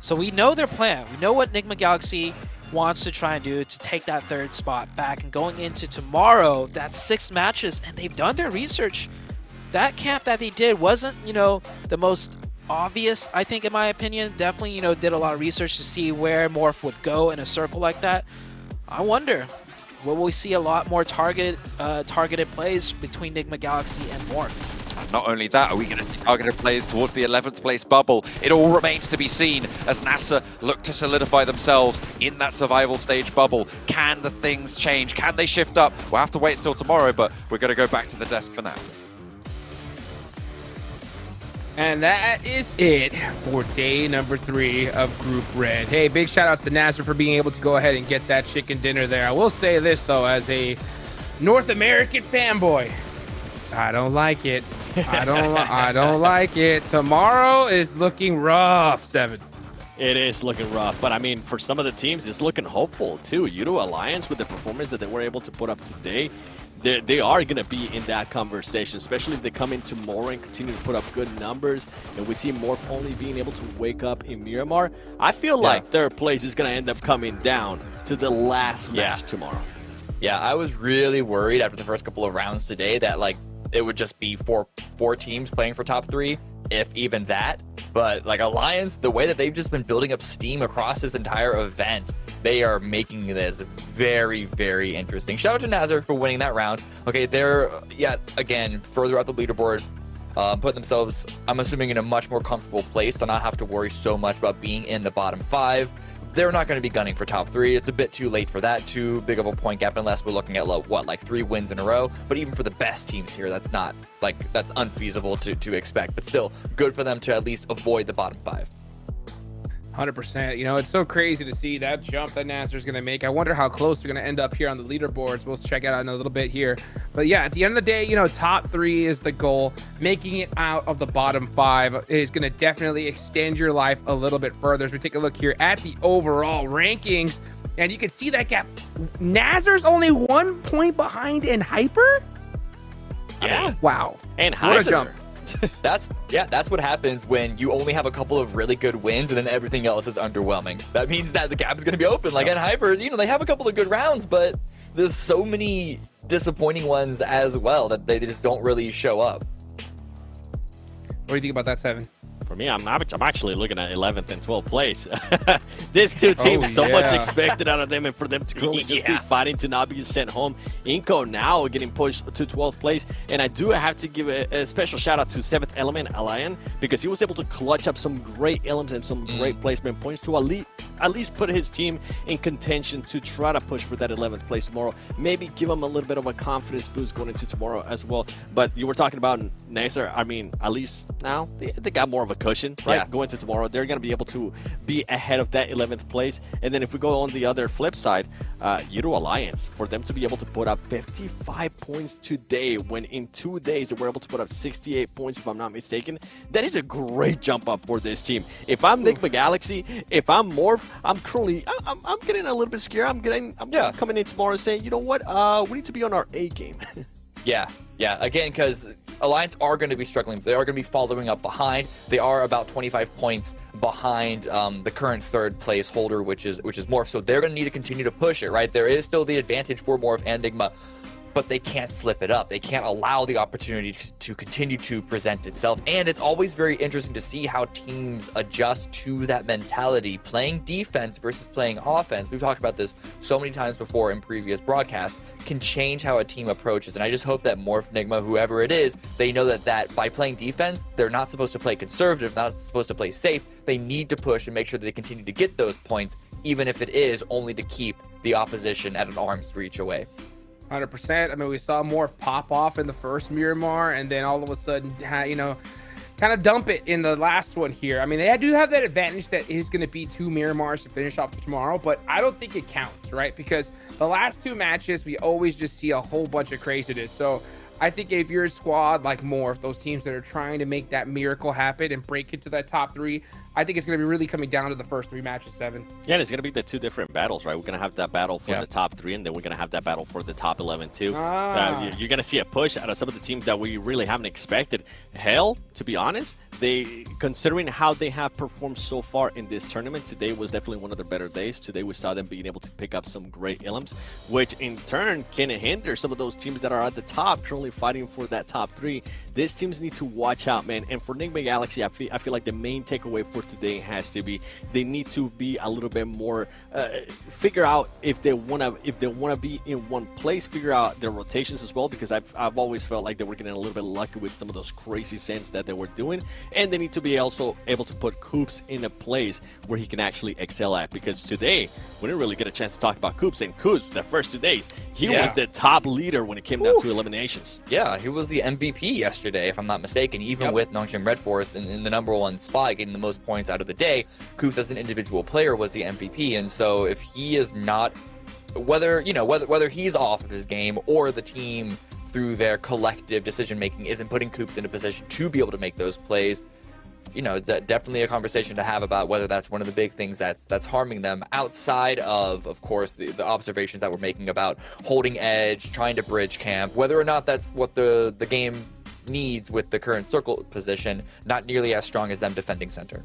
So we know their plan. We know what Nigma Galaxy wants to try and do to take that 3rd spot back. And going into tomorrow, that's 6 matches, and they've done their research. That camp that they did wasn't, the most obvious, I think, in my opinion. Definitely, did a lot of research to see where Morph would go in a circle like that. I wonder, will we see a lot more targeted plays between Nigma Galaxy and Morph? Not only that, are we going to see targeted plays towards the 11th place bubble? It all remains to be seen as NASA look to solidify themselves in that survival stage bubble. Can the things change? Can they shift up? We'll have to wait until tomorrow, but we're going to go back to the desk for now. And that is it for day number 3 of Group Red. Hey, big shout outs to Nasser for being able to go ahead and get that chicken dinner there. I will say this, though, as a North American fanboy, I don't like it. I don't like it. Tomorrow is looking rough, 7. It is looking rough, but I mean, for some of the teams, it's looking hopeful too. Udo Alliance, with the performance that they were able to put up today, they are going to be in that conversation, especially if they come in tomorrow and continue to put up good numbers, and we see Morph only being able to wake up in Miramar. I feel like their place is going to end up coming down to the last match tomorrow. Yeah, I was really worried after the first couple of rounds today that, it would just be four teams playing for top 3, if even that. But Alliance, the way that they've just been building up steam across this entire event, they are making this very, very interesting. Shout out to Nazar for winning that round. Okay, they're yet again further up the leaderboard, put themselves, I'm assuming, in a much more comfortable place to not have to worry so much about being in the bottom 5. They're not going to be gunning for top 3. It's a bit too late for that. Too big of a point gap, unless we're looking at 3 wins in a row. But even for the best teams here, that's not that's unfeasible to expect. But still, good for them to at least avoid the bottom 5. 100%. It's so crazy to see that jump that Nasser's going to make. I wonder how close they're going to end up here on the leaderboards. We'll check it out in a little bit here. But yeah, at the end of the day, top 3 is the goal. Making it out of the bottom 5 is going to definitely extend your life a little bit further. As we take a look here at the overall rankings, and you can see that gap. Nasser's only 1 point behind in Hyper? Yeah. Wow. And what a jump. That's what happens when you only have a couple of really good wins and then everything else is underwhelming. That means that the gap is going to be open. At Hyper, they have a couple of good rounds, but there's so many disappointing ones as well that they just don't really show up. What do you think about that, 7? For me, I'm actually looking at 11th and 12th place. These two teams, so much expected out of them, and for them to really just be fighting to not be sent home. Inco now getting pushed to 12th place, and I do have to give a special shout out to 7th Element Alliance, because he was able to clutch up some great elements and some great placement points to at least put his team in contention to try to push for that 11th place tomorrow. Maybe give him a little bit of a confidence boost going into tomorrow as well. But you were talking about Nasser. I mean, at least now they got more of a cushion, right? Yeah. Going to tomorrow, they're going to be able to be ahead of that 11th place. And then if we go on the other flip side, Euro Alliance, for them to be able to put up 55 points today, when in 2 days they were able to put up 68 points, if I'm not mistaken. That is a great jump up for this team. If I'm Nigma Galaxy, if I'm Morph, I'm getting a little bit scared. I'm coming in tomorrow saying, you know what, we need to be on our A game. Yeah. Again, because Alliance are going to be struggling. They are going to be following up behind. They are about 25 points behind the current third place holder, which is Morph. So they're going to need to continue to push it, right? There is still the advantage for Morph and Nigma, but they can't slip it up. They can't allow the opportunity to continue to present itself. And it's always very interesting to see how teams adjust to that mentality, playing defense versus playing offense. We've talked about this so many times before in previous broadcasts, can change how a team approaches. And I just hope that Morph, Nigma, whoever it is, they know that by playing defense, they're not supposed to play conservative, not supposed to play safe. They need to push and make sure that they continue to get those points, even if it is only to keep the opposition at an arm's reach away. 100%. I mean, we saw Morph pop off in the first Miramar, and then all of a sudden, kind of dump it in the last one here. I mean, they do have that advantage that is going to be 2 Miramars to finish off tomorrow, but I don't think it counts, right? Because the last 2 matches, we always just see a whole bunch of craziness. So I think if you're a squad like Morph, those teams that are trying to make that miracle happen and break into that top 3, I think it's going to be really coming down to the first 3 matches, 7. Yeah, and it's going to be the 2 different battles, right? We're going to have that battle for the top 3, and then we're going to have that battle for the top 11 too. You're going to see a push out of some of the teams that we really haven't expected. Hell, to be honest, considering how they have performed so far in this tournament, today was definitely one of their better days. Today we saw them being able to pick up some great Illims, which in turn can hinder some of those teams that are at the top, currently fighting for that top 3. These teams need to watch out, man. And for Nigma Galaxy, I feel like the main takeaway for today has to be they need to be a little bit more figure out if they want to be in one place, figure out their rotations as well, because I've always felt like they were getting a little bit lucky with some of those crazy sends that they were doing, and they need to be also able to put Coops in a place where he can actually excel at, because today we didn't really get a chance to talk about Coops, and Coops, the first 2 days, he was the top leader when it came down to eliminations. Yeah, he was the MVP yesterday, if I'm not mistaken, even with Nongshim Red Force in the #1 spot, getting the most points out of the day. Coops as an individual player was the MVP, and so if he is not, whether he's off of his game or the team through their collective decision making isn't putting Coops in a position to be able to make those plays, definitely a conversation to have about whether that's one of the big things that's harming them, outside of course, the observations that we're making about holding edge, trying to bridge camp, whether or not that's what the game needs with the current circle position, not nearly as strong as them defending center.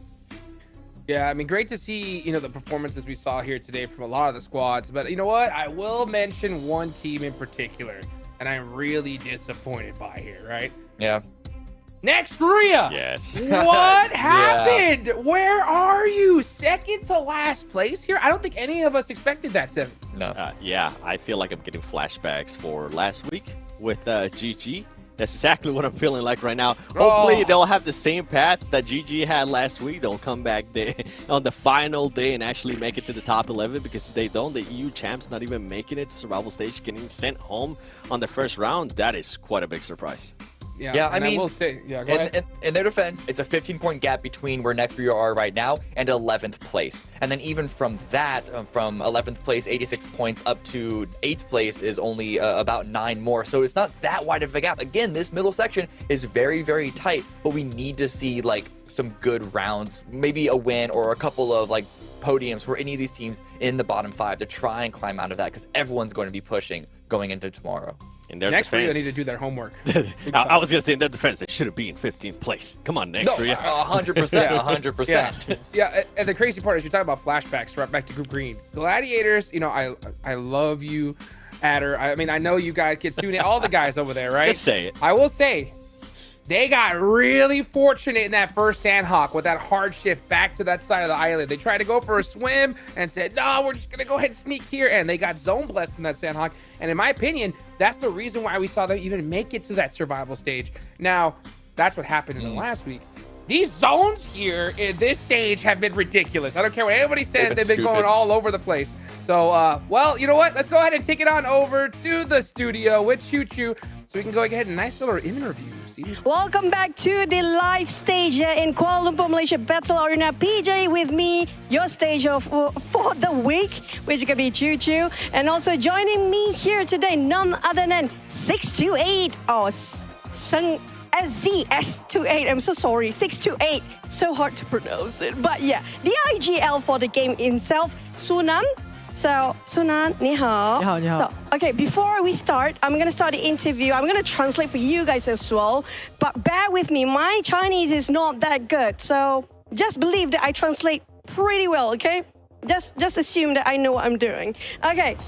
Yeah, I mean, great to see, the performances we saw here today from a lot of the squads. But you know what? I will mention one team in particular, and I'm really disappointed by here, right? Yeah. Nextria! Yes. What happened? Yeah. Where are you? Second to last place here? I don't think any of us expected that, Seven. No. Yeah, I feel like I'm getting flashbacks for last week with GG. That's exactly what I'm feeling like right now. Hopefully they'll have the same path that GG had last week. They'll come back on the final day and actually make it to the top 11, because if they don't, the EU champs not even making it to survival stage, getting sent home on the first round, that is quite a big surprise. Yeah, I mean, I will say, go ahead. In their defense, it's a 15-point gap between where Nextria are right now and 11th place. And then even from that, from 11th place, 86 points, up to 8th place is only about 9 more. So it's not that wide of a gap. Again, this middle section is very, very tight, but we need to see some good rounds, maybe a win or a couple of podiums for any of these teams in the bottom 5 to try and climb out of that, because everyone's going to be pushing going into tomorrow. In their Next defense, they need to do their homework. I was going to say, in their defense, they should have been in 15th place. Come on, next. No, 100%, 100%. Yeah, and the crazy part is you're talking about flashbacks, right back to Group Green. Gladiators, I love you, Adder. I mean, I know you guys, Kitsune, all the guys over there, right? Just say it. I will say, they got really fortunate in that first Sandhawk with that hard shift back to that side of the island. They tried to go for a swim and said, no, we're just going to go ahead and sneak here. And they got zone blessed in that Sandhawk. And in my opinion, that's the reason why we saw them even make it to that survival stage. Now, that's what happened in the last week. These zones here in this stage have been ridiculous. I don't care what anybody says. They've been going all over the place. So, well, you know what? Let's go ahead and take it on over to the studio with Choo Choo so we can go ahead and nice little interviews Welcome back to the live stage here in Kuala Lumpur, Malaysia Battle Arena. PJ with me, your stage for the week, which could be Choo Choo. And also joining me here today, none other than 628 or SZS28. I'm so sorry, 628. So hard to pronounce it. But yeah, the IGL for the game himself, Sunan. So, Sunan, 你好. 你好, 你好. So, okay, before we start, I'm going to start the interview. I'm going to translate for you guys as well. But bear with me, my Chinese is not that good. So, just believe that I translate pretty well, okay? Just assume that I know what I'm doing. Okay,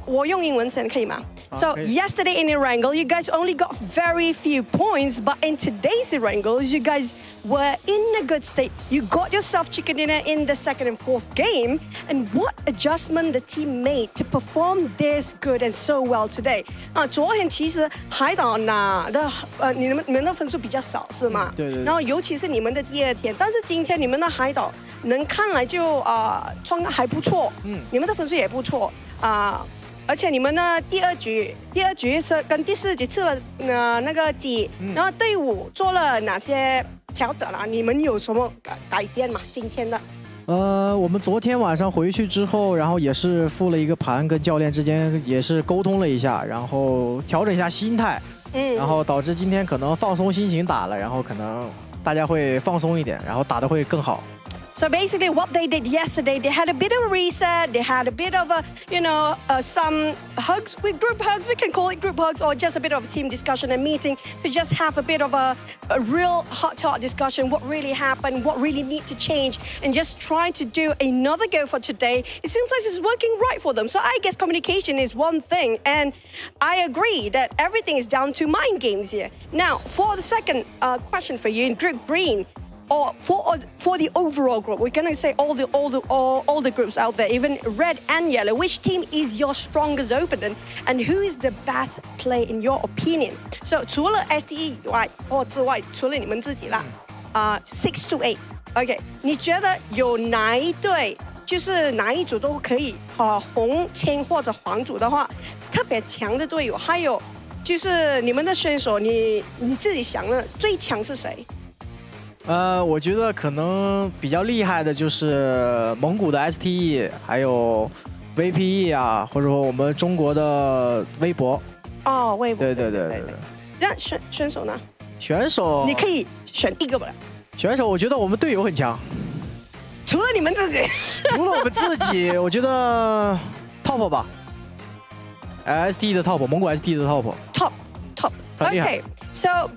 我用英文先可以吗? So yesterday in Erangel, you guys only got very few points, but in today's Erangels, you guys were in a good state. You got yourself chicken dinner in the second and fourth game, and what adjustment the team made to perform this good and so well today? 昨天其实海岛拿的你们的分数比较少是吗？对对对。然后尤其是你们的第二天，但是今天你们的海岛能看来就状态还不错，你们的分数也不错而且你们呢，第二局是跟第四局吃了那个鸡，然后队伍做了哪些调整啊？你们有什么改变吗？今天的？我们昨天晚上回去之后，然后也是复了一个盘，跟教练之间也是沟通了一下，然后调整一下心态，然后导致今天可能放松心情打了，然后可能大家会放松一点，然后打得会更好。So basically what they did yesterday, they had a bit of a reset, they had a bit of some hugs, group hugs, we can call it group hugs, or just a bit of a team discussion and meeting to just have a bit of a real heart-to-heart discussion, what really happened, what really need to change, and just try to do another go for today. It seems like it's working right for them. So I guess communication is one thing, and I agree that everything is down to mind games here. Now, for the second question for you in Group Green, or for the overall group, we're gonna say all the groups out there, even red and yellow. Which team is your strongest opponent, and who is the best player in your opinion? So 除了 STE 之外，除了你们自己啦，6 to 8 ，OK， 你觉得有哪一队就是哪一组都可以红青或者黄组的话，特别强的队友，还有就是你们的选手，你自己想的最强是谁？我觉得可能比较厉害的就是蒙古的 STE， 还有 VPE 啊，或者说我们中国的微博。微博。对。那选手呢？选手你可以选一个吧。选手，我觉得我们队友很强。除了你们自己。除了我们自己，我觉得 Top 吧。STE 的 Top， 蒙古 STE 的 Top。Okay. So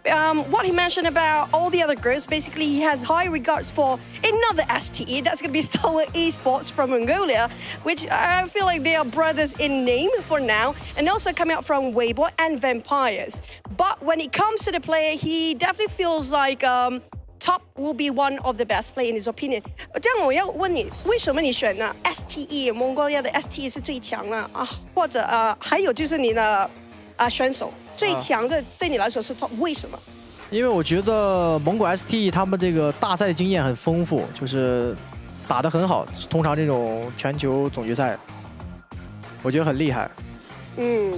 what he mentioned about all the other groups, basically he has high regards for another STE. That's going to be Stalwart Esports from Mongolia, which I feel like they are brothers in name for now, and also coming out from Weibo and Vampires. But when it comes to the player, he definitely feels like Top will be one of the best player in his opinion. 这样我要问你，为什么你选呢 STE 蒙古利亚的 STE 是最强呢？或者还有就是你的选手。最强的对你来说是 Top， 为什么？因为我觉得蒙古 ST 他们这个大赛经验很丰富，就是打得很好，通常这种全球总决赛，我觉得很厉害。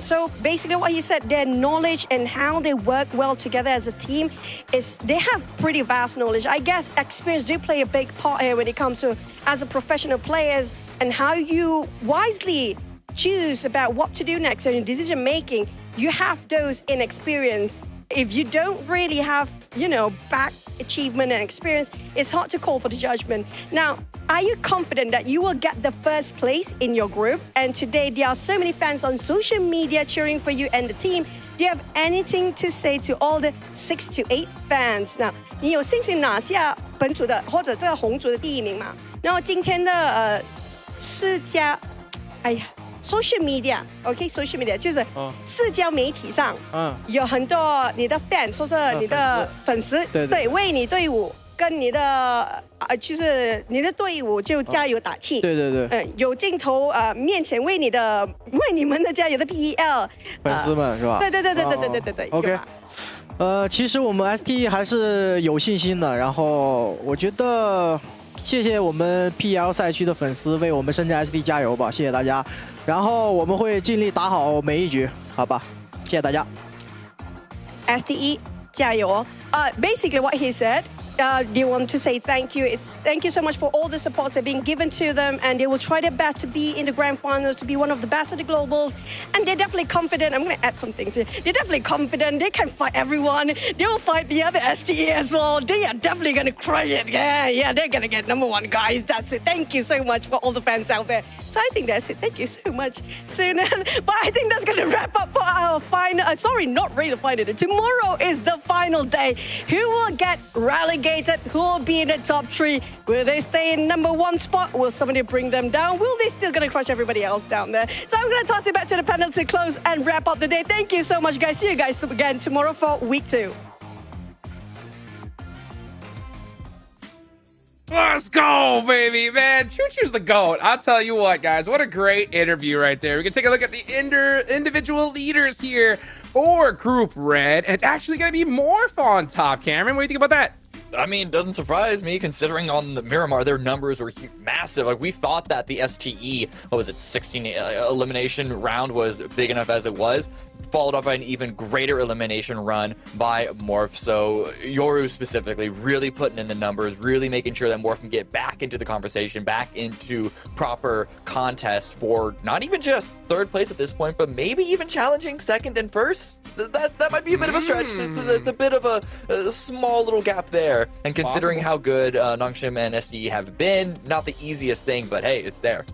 So basically what he said, their knowledge and how they work well together as a team is they have pretty vast knowledge. I guess experience do play a big part here when it comes to as a professional players and how you wisely choose about what to do next and decision making. You have those in experience. If you don't really have, back achievement and experience, it's hard to call for the judgment. Now, are you confident that you will get the first place in your group? And today, there are so many fans on social media cheering for you and the team. Do you have anything to say to all the 6 to 8 fans? Now, 你有信心拿下本组的或者这个红组的第一名吗？然后今天的social media，social media 就是社交媒体上，有很多你的 fans 或者你的粉丝，对，为你队伍跟你的就是你的队伍就加油打气，对，有镜头面前为你们的加油的 PEL 粉丝们是吧？对 ，OK。其实我们 ST 还是有信心的，然后我觉得。谢谢我们 PL 赛区的粉丝为我们深圳 SD 加油吧，谢谢大家。然后我们会尽力打好每一局，好吧？谢谢大家。STE, 加油. Basically what he said, they want to say thank you. Thank you so much for all the supports that are being given to them, and they will try their best to be in the Grand Finals, to be one of the best at the Globals. And they're definitely confident. I'm going to add some things here. They're definitely confident. They can fight everyone. They will fight the other STE as well. They are definitely going to crush it. Yeah, they're going to get #1, guys. That's it. Thank you so much for all the fans out there. So I think that's it. Thank you so much, Sunan. But I think that's going to wrap up for our final. Sorry, not really the final day. Tomorrow is the final day. Who will get relegated? Who will be in the top 3? Will they stay in #1 spot? Will somebody bring them down? Will they still gonna crush everybody else down there? So I'm gonna toss it back to the panel to close and wrap up the day. Thank you so much, guys. See you guys again tomorrow for week 2. Let's go, baby, man. Choo-choo's the GOAT. I'll tell you what, guys. What a great interview right there. We can take a look at the individual leaders here for Group Red. And it's actually going to be Morph on top, Cameron. What do you think about that? I mean, doesn't surprise me considering on the Miramar, their numbers were massive. Like, we thought that the STE, 16 elimination round was big enough as it was, followed up by an even greater elimination run by Morph. So Yoru specifically really putting in the numbers, really making sure that Morph can get back into the conversation, back into proper contest for not even just 3rd place at this point, but maybe even challenging 2nd and 1st. That might be a bit of a stretch. It's a bit of a small little gap there. And considering how good Nongshim and SDE have been, not the easiest thing, but hey, it's there.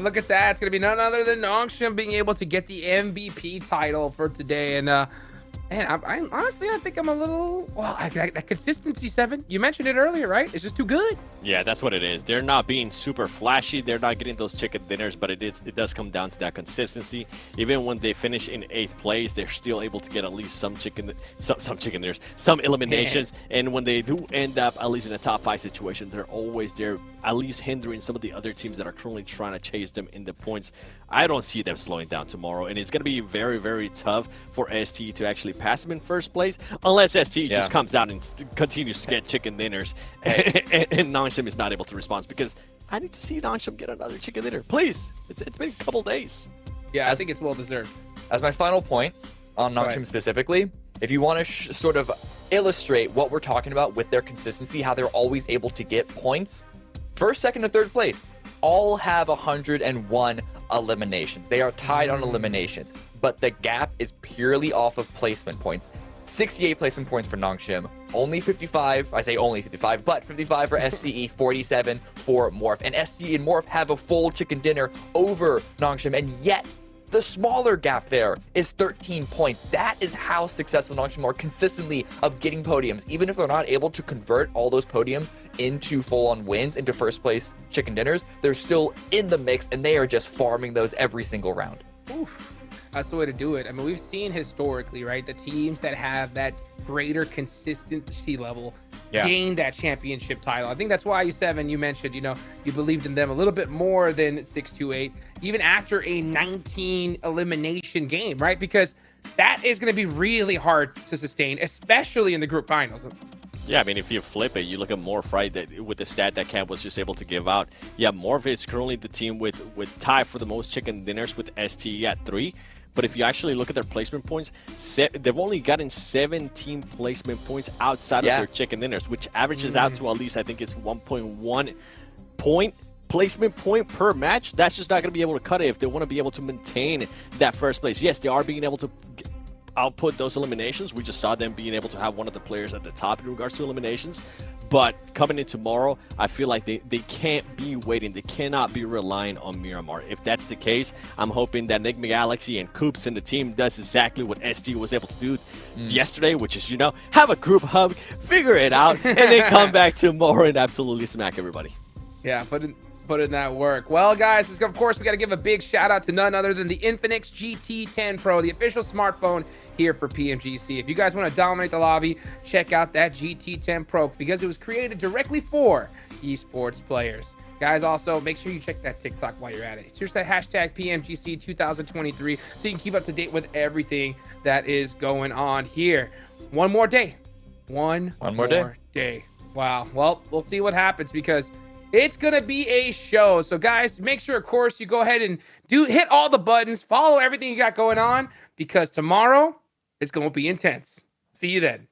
Look at that. It's going to be none other than Nongshim being able to get the MVP title for today. And man, I honestly, I think I'm a little, that consistency, Seven, you mentioned it earlier, right? It's just too good. Yeah, that's what it is. They're not being super flashy. They're not getting those chicken dinners, but it does come down to that consistency. Even when they finish in 8th place, they're still able to get at least some chicken dinners, some eliminations. And when they do end up at least in a top 5 situation, they're always there, at least hindering some of the other teams that are currently trying to chase them in the points. I don't see them slowing down tomorrow, and it's going to be very, very tough for ST to actually pass them in 1st place, unless ST just comes out and continues to get chicken dinners, and Nongshim is not able to respond, because I need to see Nongshim get another chicken dinner. Please. It's been a couple days. Yeah, I think it's well-deserved. As my final point on Nongshim specifically, if you want to sort of illustrate what we're talking about with their consistency, how they're always able to get points, 1st, 2nd, and 3rd place all have 101 eliminations. They are tied on eliminations, but the gap is purely off of placement points. 68 placement points for Nongshim, only 55, I say only 55, but 55 for STE, 47 for Morph. And STE and Morph have a full chicken dinner over Nongshim, and yet the smaller gap there is 13 points. That is how successful Nongshim are consistently of getting podiums. Even if they're not able to convert all those podiums into full-on wins, into 1st place chicken dinners, they're still in the mix, and they are just farming those every single round. Oof. That's the way to do it. I mean, we've seen historically, right, the teams that have that greater consistency level gain that championship title. I think that's why you mentioned, you believed in them a little bit more than 628, even after a 19 elimination game, right? Because that is going to be really hard to sustain, especially in the group finals. Yeah, I mean, if you flip it, you look at Morph, right, with the stat that Cam was just able to give out. Yeah, Morph is currently the team with tie for the most chicken dinners with STE at 3. But if you actually look at their placement points, they've only gotten 17 placement points outside of their chicken dinners, which averages out to at least, I think it's 1.1 placement point per match. That's just not going to be able to cut it if they want to be able to maintain that 1st place. Yes, they are being able to output those eliminations. We just saw them being able to have one of the players at the top in regards to eliminations. But coming in tomorrow, I feel like they can't be waiting. They cannot be relying on Miramar. If that's the case, I'm hoping that Enigma Galaxy and Coops and the team does exactly what ST was able to do yesterday, which is, have a group hug, figure it out, and then come back tomorrow and absolutely smack everybody. Yeah, put in that work. Well, guys, of course, we got to give a big shout out to none other than the Infinix GT10 Pro, the official smartphone here for PMGC. If you guys want to dominate the lobby, check out that GT10 Pro because it was created directly for esports players. Guys, also, make sure you check that TikTok while you're at it. Search that hashtag PMGC 2023 so you can keep up to date with everything that is going on here. One more day. One more day. Wow. Well, we'll see what happens because it's going to be a show. So, guys, make sure, of course, you go ahead and hit all the buttons, follow everything you got going on because tomorrow It's going to be intense. See you then.